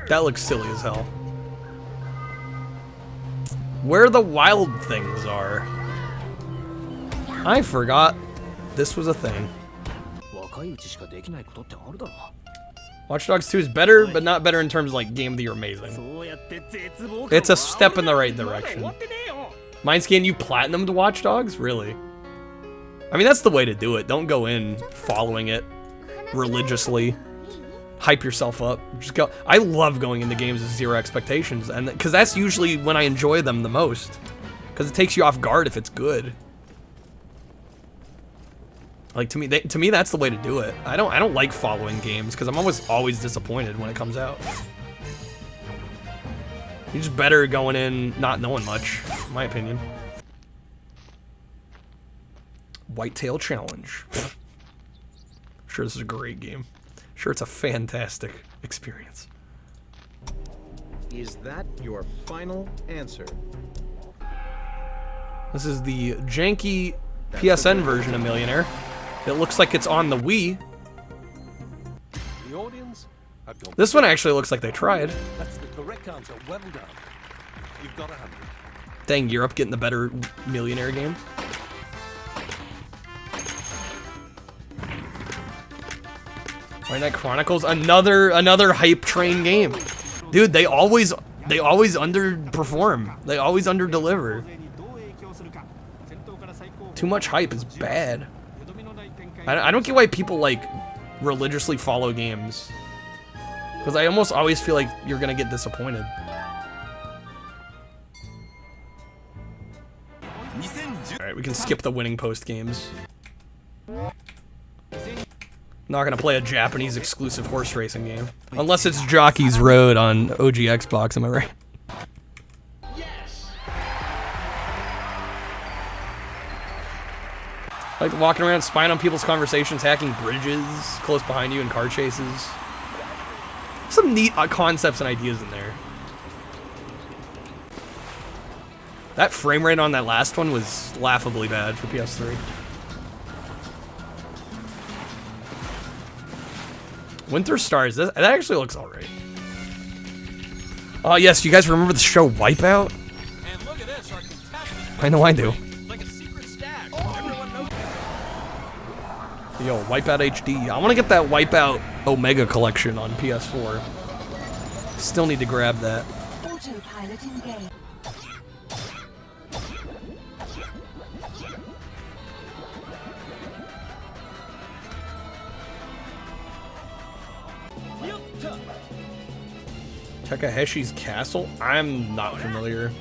That looks silly as hell. Where the wild things are. I forgot this was a thing. Watch Dogs 2 is better, but not better in terms of like game of the year amazing. It's a step in the right direction. Mindscan, you platinumed Watch Dogs? Really? I mean, that's the way to do it. Don't go in following it religiously. Hype yourself up. Just go. I love going into games with zero expectations, and because that's usually when I enjoy them the most. Because it takes you off guard if it's good. Like to me, that's the way to do it. I don't like following games because I'm always disappointed when it comes out. You're just better going in not knowing much, in my opinion. Whitetail Challenge. Sure, this is a great game. Sure, it's a fantastic experience. Is that your final answer? This is the janky PSN version of Millionaire. It looks like it's on the Wii. The audience have gone. This one actually looks like they tried. That's the correct answer. Well done. You've got 100. Dang, Europe getting the better Millionaire game. White Knight Chronicles, another hype train game. Dude, they always underperform. They always underdeliver. Too much hype is bad. I don't get why people like religiously follow games. Because I almost always feel like you're gonna get disappointed. Alright, we can skip the winning post games. Not gonna play a Japanese exclusive horse racing game. Unless it's Jockey's Road on OG Xbox, am I right? Like walking around, spying on people's conversations, hacking bridges close behind you in car chases. Some neat concepts and ideas in there. That frame rate on that last one was laughably bad for PS3. Winter Stars, that actually looks alright. Oh yes, you guys remember the show Wipeout? And look at this, our contestant. I know I do. Like a secret stash. Everyone knows. Yo, Wipeout HD. I want to get that Wipeout Omega collection on PS4. Still need to grab that. Autopilot engaged. Takaheshi's Castle? I'm not familiar.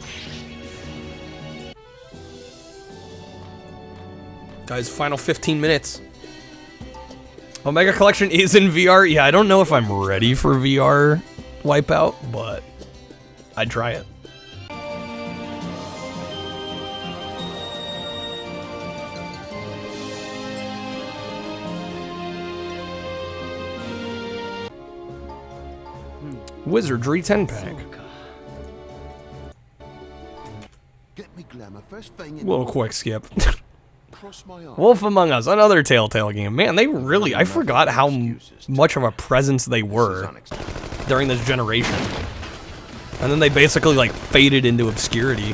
Guys, final 15 minutes. Omega Collection is in VR. Yeah, I don't know if I'm ready for VR Wipeout, but I'd try it. Wizardry 10-pack. Little quick skip. Wolf Among Us, another Telltale game. Man, they really, I forgot how much of a presence they were during this generation. And then they basically like faded into obscurity.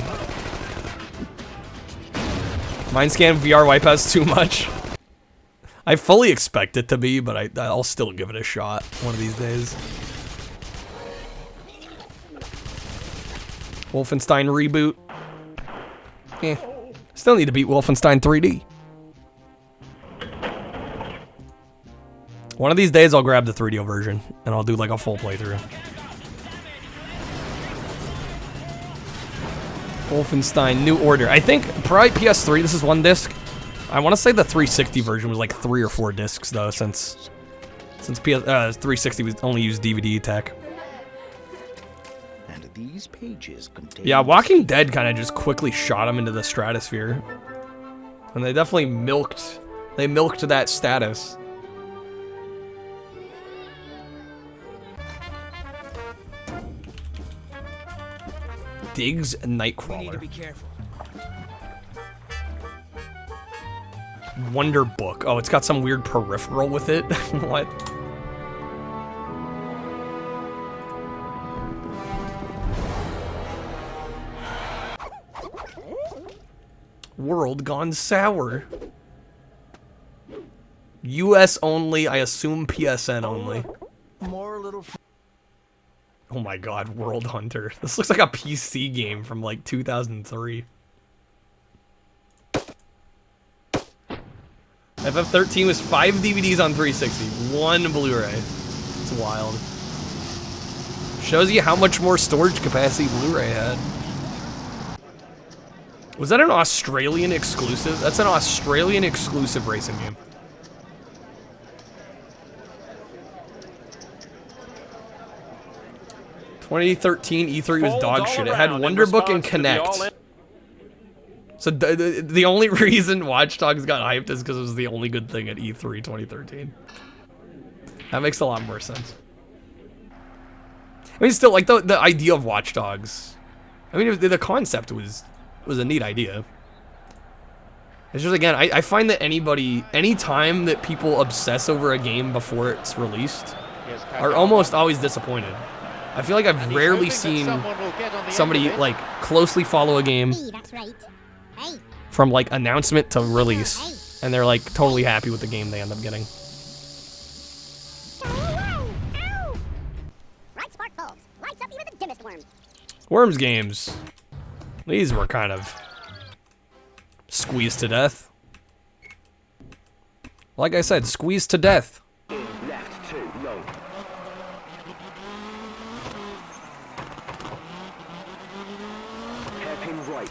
Mindscan VR Wipeout's too much. I fully expect it to be, but I'll still give it a shot one of these days. Wolfenstein reboot. Still need to beat Wolfenstein 3D. One of these days I'll grab the 3D version and I'll do like a full playthrough. Wolfenstein New Order. I think probably PS3 this is one disc. I want to say the 360 version was like 3 or 4 discs though, since 360 was only used DVD tech. These pages contain. Yeah, Walking Dead kind of just quickly shot him into the stratosphere. And they definitely milked that status. Diggs Nightcrawler. We need to be careful. Wonder Book. Oh, it's got some weird peripheral with it. What? World Gone Sour. US only, I assume PSN only. More Oh my god, World Hunter. This looks like a PC game from like 2003. FF13 was 5 DVDs on 360, 1 Blu-ray. It's wild. Shows you how much more storage capacity Blu-ray had. Was that an Australian exclusive? That's an Australian exclusive racing game. (2013) E3 was dog shit. It had Wonderbook and Kinect. So the only reason Watch Dogs got hyped is because it was the only good thing at E3 2013. That makes a lot more sense. I mean, still, like, the idea of Watch Dogs. I mean, the concept was a neat idea. It's just, again, I find that anytime that people obsess over a game before it's released, are almost always disappointed. I feel like I've rarely seen somebody, like, closely follow a game from, like, announcement to release, and they're, like, totally happy with the game they end up getting. Worms games. These were kind of squeezed to death. Like I said, squeezed to death. Left 2, low.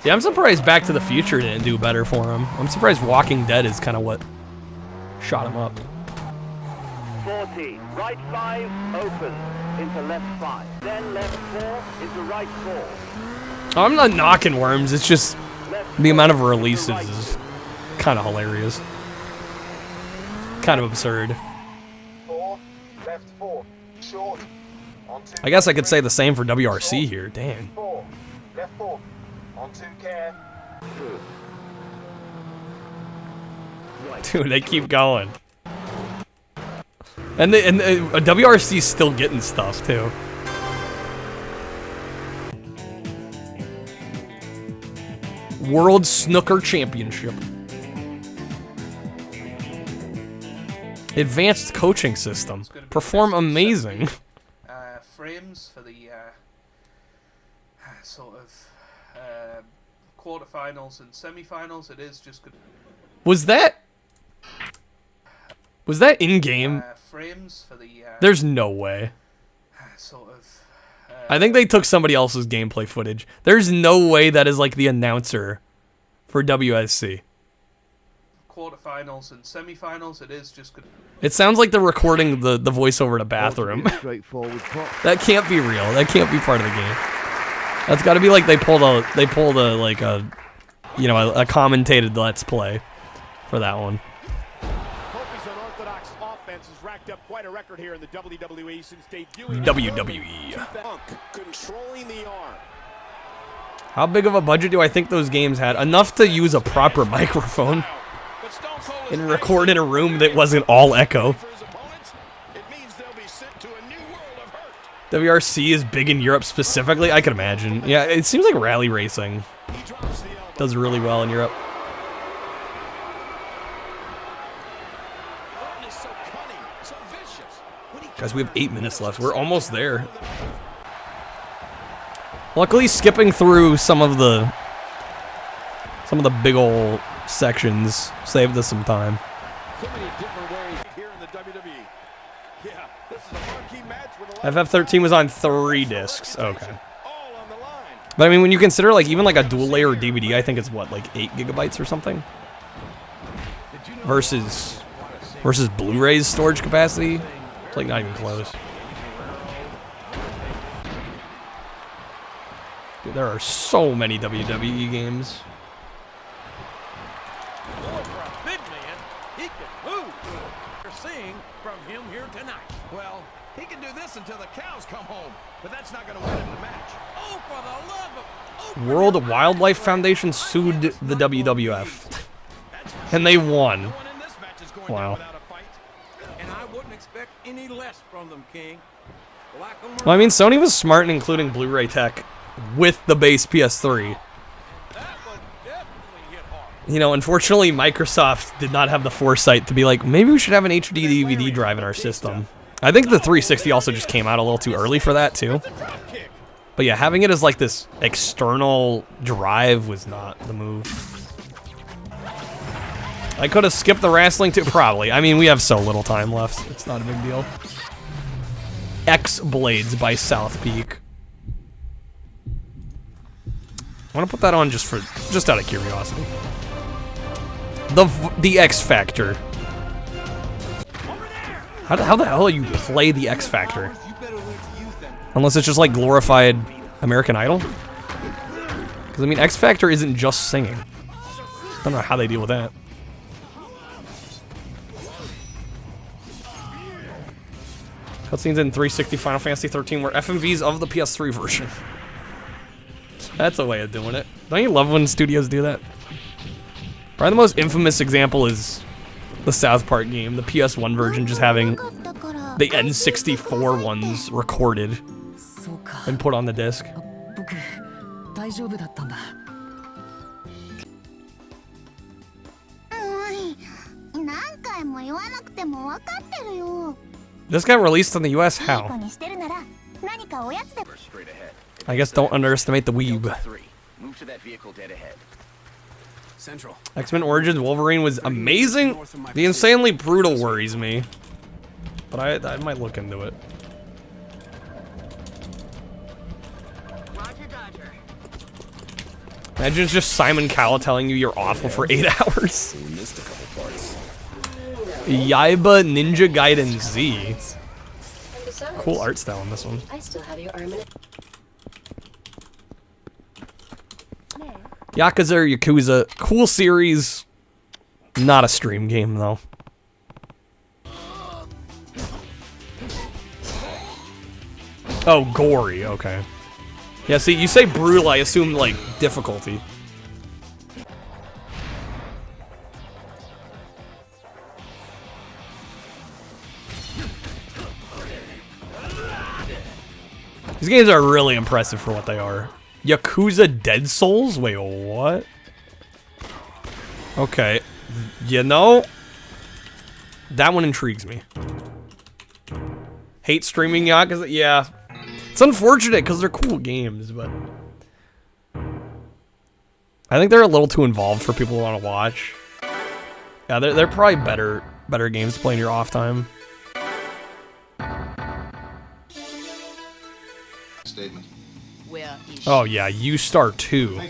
Yeah, I'm surprised Back to the Future didn't do better for him. I'm surprised Walking Dead is kind of what shot him up. 40, right 5, open, into left 5, then left 4, into right 4. I'm not knocking Worms, it's just the amount of releases is kind of hilarious. Kind of absurd. 4, left 4, short, on 2. I guess I could say the same for WRC here, dang. 4, left 4, on 2 care. Dude, they keep going. And WRC's still getting stuff, too. World Snooker Championship. Advanced coaching system. Perform amazing. Frames for the sort of quarterfinals and semifinals. It is just good. Was that in-game? Frames for the There's no way. Sort of I think they took somebody else's gameplay footage. There's no way that is like the announcer for WSC. Quarterfinals and semifinals. It is just good. It sounds like they're recording the voiceover to Bathroom. That can't be real. That can't be part of the game. That's got to be like they pulled a like a you know a commentated Let's Play for that one. Unorthodox offense has racked up quite a record here in the WWE since debuting. WWE. Controlling the arm. How big of a budget do I think those games had? Enough to use a proper microphone and record in a room that wasn't all echo. WRC is big in Europe specifically, I can imagine. Yeah, it seems like rally racing does really well in Europe. Guys, we have 8 minutes left. We're almost there. Luckily, skipping through some of the big ol' sections saved us some time. So many different ways here in the WWE. Yeah, this is a marquee match with a lot FF13 was on 3 discs. Okay. But I mean, when you consider like even like a dual layer DVD, I think it's what, like 8 gigabytes or something? Versus Blu-ray's storage capacity? It's like not even close. Dude, there are so many WWE games. Big man, he can move. You're seeing from him here tonight. Well, he can do this until the cows come home, but that's not going to win him the match. Oh, for the love of World Wildlife Foundation sued the WWF, and they won. Wow. And I wouldn't expect any less from them, King. Well, I mean, Sony was smart in including Blu-ray tech with the base PS3. You know, unfortunately, Microsoft did not have the foresight to be like, maybe we should have an HD DVD drive in our system. I think the 360 also just came out a little too early for that too. But yeah, having it as like this external drive was not the move. I could have skipped the wrestling too, probably. I mean, we have so little time left. It's not a big deal. X Blades by South Peak. I want to put that on just out of curiosity. The X Factor. How the hell do you play the X Factor? Unless it's just like glorified American Idol? Because I mean, X Factor isn't just singing. I don't know how they deal with that. Cutscenes in 360 Final Fantasy 13 were FMVs of the PS3 version. That's a way of doing it. Don't you love when studios do that? Probably the most infamous example is the South Park game, the PS1 version just having the N64 ones recorded and put on the disc. This got released in the US? How? I guess don't underestimate the weeb. Move to that vehicle dead ahead. Central. X-Men Origins Wolverine was amazing. The insanely brutal worries me. But I might look into it. Imagine it's just Simon Cowell telling you you're awful for 8 hours. We missed a couple parts. Yaiba Ninja Gaiden Z. Cool art style in this one. I still have your arm in it. Yakuza or Yakuza, cool series. Not a stream game though. Oh, gory, okay. Yeah, see, you say brutal, I assume, like, difficulty. These games are really impressive for what they are. Yakuza Dead Souls? Wait, what? Okay. You know, that one intrigues me. Hate streaming Yakuza? Yeah. It's unfortunate because they're cool games, but I think they're a little too involved for people who want to watch. Yeah, they're probably better games to play in your off time. Statement. Oh yeah, U-Star 2.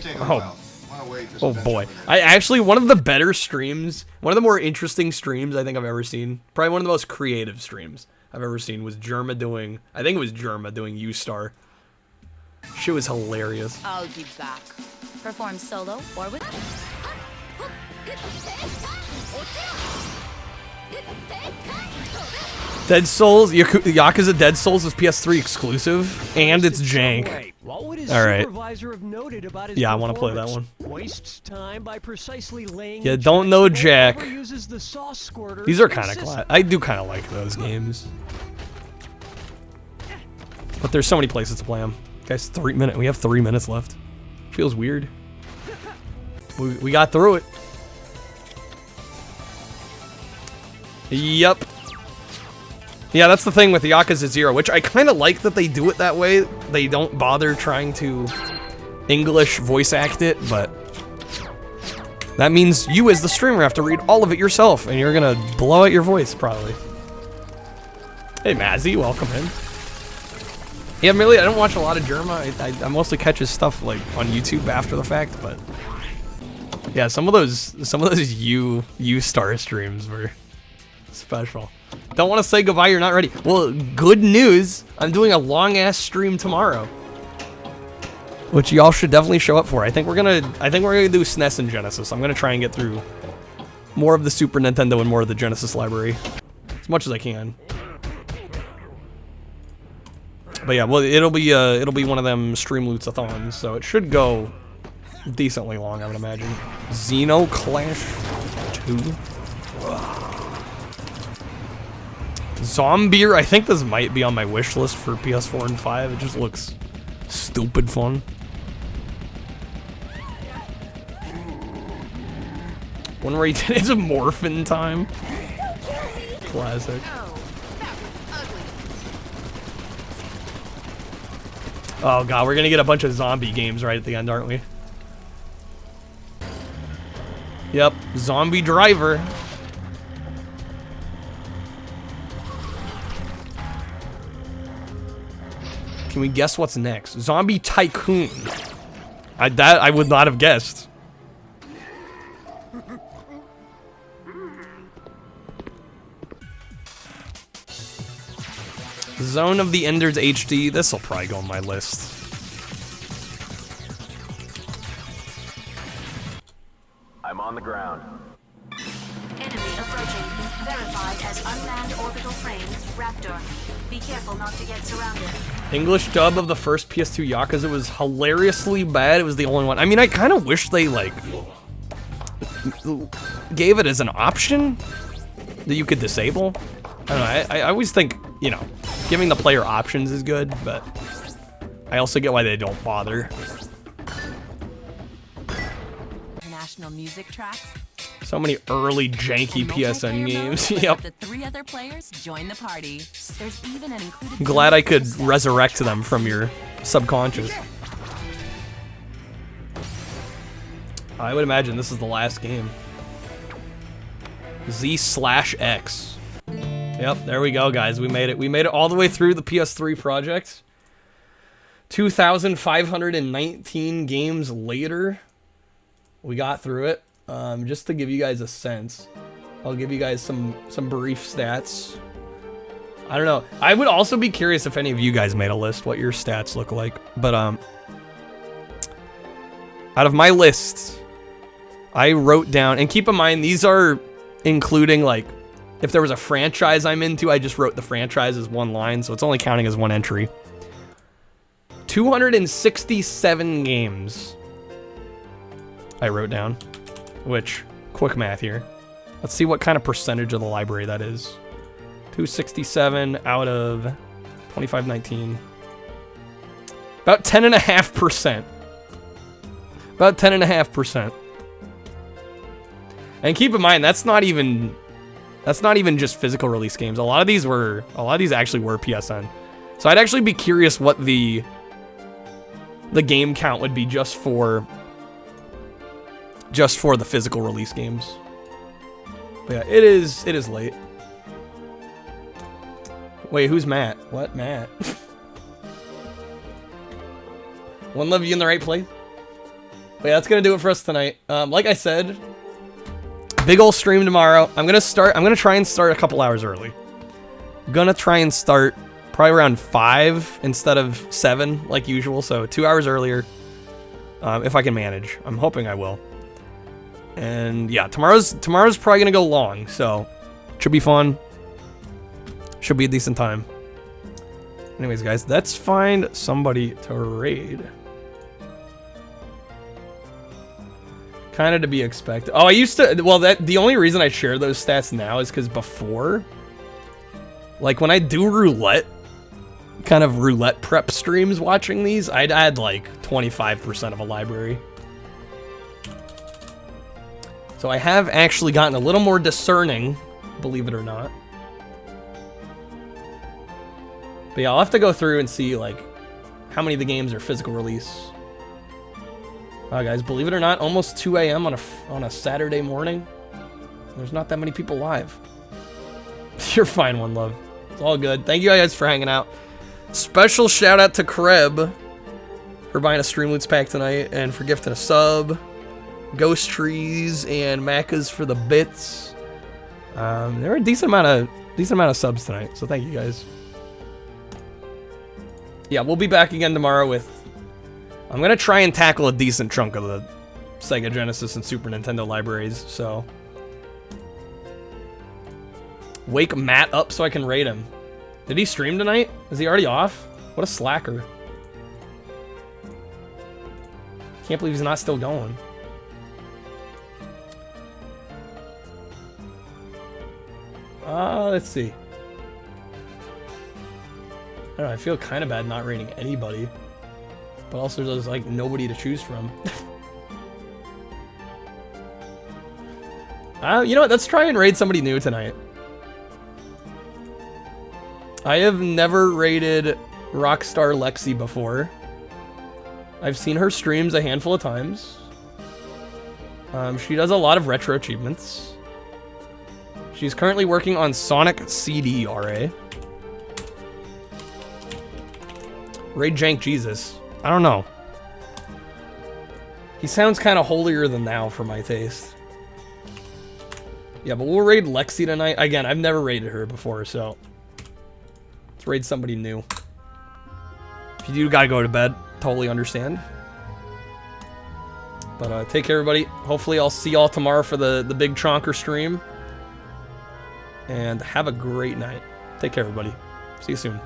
Oh boy. I actually, one of the better streams, one of the more interesting streams I think I've ever seen, probably one of the most creative streams I've ever seen was Germa doing, I think it was Germa doing U-Star. Shit was hilarious. I'll be back. Perform solo or with... Dead Souls, Yakuza Dead Souls is PS3 exclusive, and it's jank. Alright. Yeah, I want to play that one. Yeah, don't know Jack. These are kind of glad. I do kind of like those games. But there's so many places to play them. Guys, we have 3 minutes left. Feels weird. We got through it. Yep. Yeah, that's the thing with Yakuza 0, which I kind of like that they do it that way. They don't bother trying to English voice act it, but that means you as the streamer have to read all of it yourself, and you're gonna blow out your voice, probably. Hey, Mazzy, welcome in. Yeah, really, I don't watch a lot of Germa. I mostly catch his stuff, like, on YouTube after the fact, but yeah, some of those U-Star streams were special. Don't want to say goodbye, you're not ready. Well, good news, I'm doing a long-ass stream tomorrow, which y'all should definitely show up for. I think we're gonna do SNES and Genesis. I'm gonna try and get through more of the Super Nintendo and more of the Genesis library, as much as I can. But yeah, well, it'll be one of them streamloots-a-thons, so it should go decently long, I would imagine. Xenoclash 2. Zombier, I think this might be on my wish list for PS4 and 5. It just looks stupid fun. One where he did it's a morphin time. Classic. Oh god, we're gonna get a bunch of zombie games right at the end, aren't we? Yep, Zombie Driver. Can we guess what's next? Zombie Tycoon. I would not have guessed. Zone of the Enders HD. This will probably go on my list. I'm on the ground. Enemy approaching. Verified as unmanned orbital frame, Raptor. Be careful not to get surrounded. English dub of the first PS2 Yakuza was hilariously bad. It was the only one. I mean, I kind of wish they, like, gave it as an option that you could disable. I don't know. I always think, you know, giving the player options is good, but I also get why they don't bother. International music tracks. So many early janky PSN games. Yep. The 3 other players join the party. There's even an included. I'm glad I could resurrect them from your subconscious. I would imagine this is the last game. Z/X. Yep, there we go, guys. We made it. We made it all the way through the PS3 project. 2,519 games later, we got through it. Just to give you guys a sense, I'll give you guys some brief stats. I don't know. I would also be curious if any of you guys made a list, what your stats look like. But out of my list, I wrote down, and keep in mind these are including, like, if there was a franchise I'm into, I just wrote the franchise as one line, so it's only counting as one entry. 267 games I wrote down. Which, quick math here. Let's see what kind of percentage of the library that is. 267 out of 2519. About 10.5%. About 10.5%. And keep in mind, that's not even just physical release games. A lot of these actually were PSN. So I'd actually be curious what the game count would be just for the physical release games. But yeah, it is late. Wait, who's Matt? What, Matt? One Love, you in the right place? But yeah, that's gonna do it for us tonight. Like I said, big ol' stream tomorrow. I'm gonna try and start a couple hours early. Gonna try and start probably around 5 instead of 7 like usual, so 2 hours earlier. If I can manage. I'm hoping I will. And yeah, tomorrow's probably gonna go long, so should be fun. Should be a decent time. Anyways, guys, let's find somebody to raid. Kind of to be expected. Oh, I used to. Well, the only reason I share those stats now is because before, like when I do roulette, kind of roulette prep streams, watching these, I'd add like 25% of a library. So I have actually gotten a little more discerning, believe it or not. But yeah, I'll have to go through and see like how many of the games are physical release. Wow, guys, believe it or not, almost 2 a.m. on a Saturday morning. There's not that many people live. You're fine, One Love. It's all good. Thank you guys for hanging out. Special shout out to Kreb for buying a Streamloots pack tonight and for gifting a sub. Ghost Trees and Macca's for the bits. There were a decent amount of subs tonight, so thank you guys. Yeah, we'll be back again tomorrow with. I'm gonna try and tackle a decent chunk of the Sega Genesis and Super Nintendo libraries. So wake Matt up so I can raid him. Did he stream tonight? Is he already off? What a slacker! Can't believe he's not still going. Let's see. I don't know, I feel kind of bad not rating anybody. But also there's like nobody to choose from. You know what, let's try and raid somebody new tonight. I have never raided Rockstar Lexi before. I've seen her streams a handful of times. She does a lot of retro achievements. She's currently working on Sonic CD, RA. Raid Jank Jesus. I don't know. He sounds kind of holier than thou for my taste. Yeah, but we'll raid Lexi tonight. Again, I've never raided her before, so let's raid somebody new. If you do gotta go to bed, totally understand. But take care, everybody. Hopefully I'll see y'all tomorrow for the big Tronker stream. And have a great night. Take care, everybody. See you soon.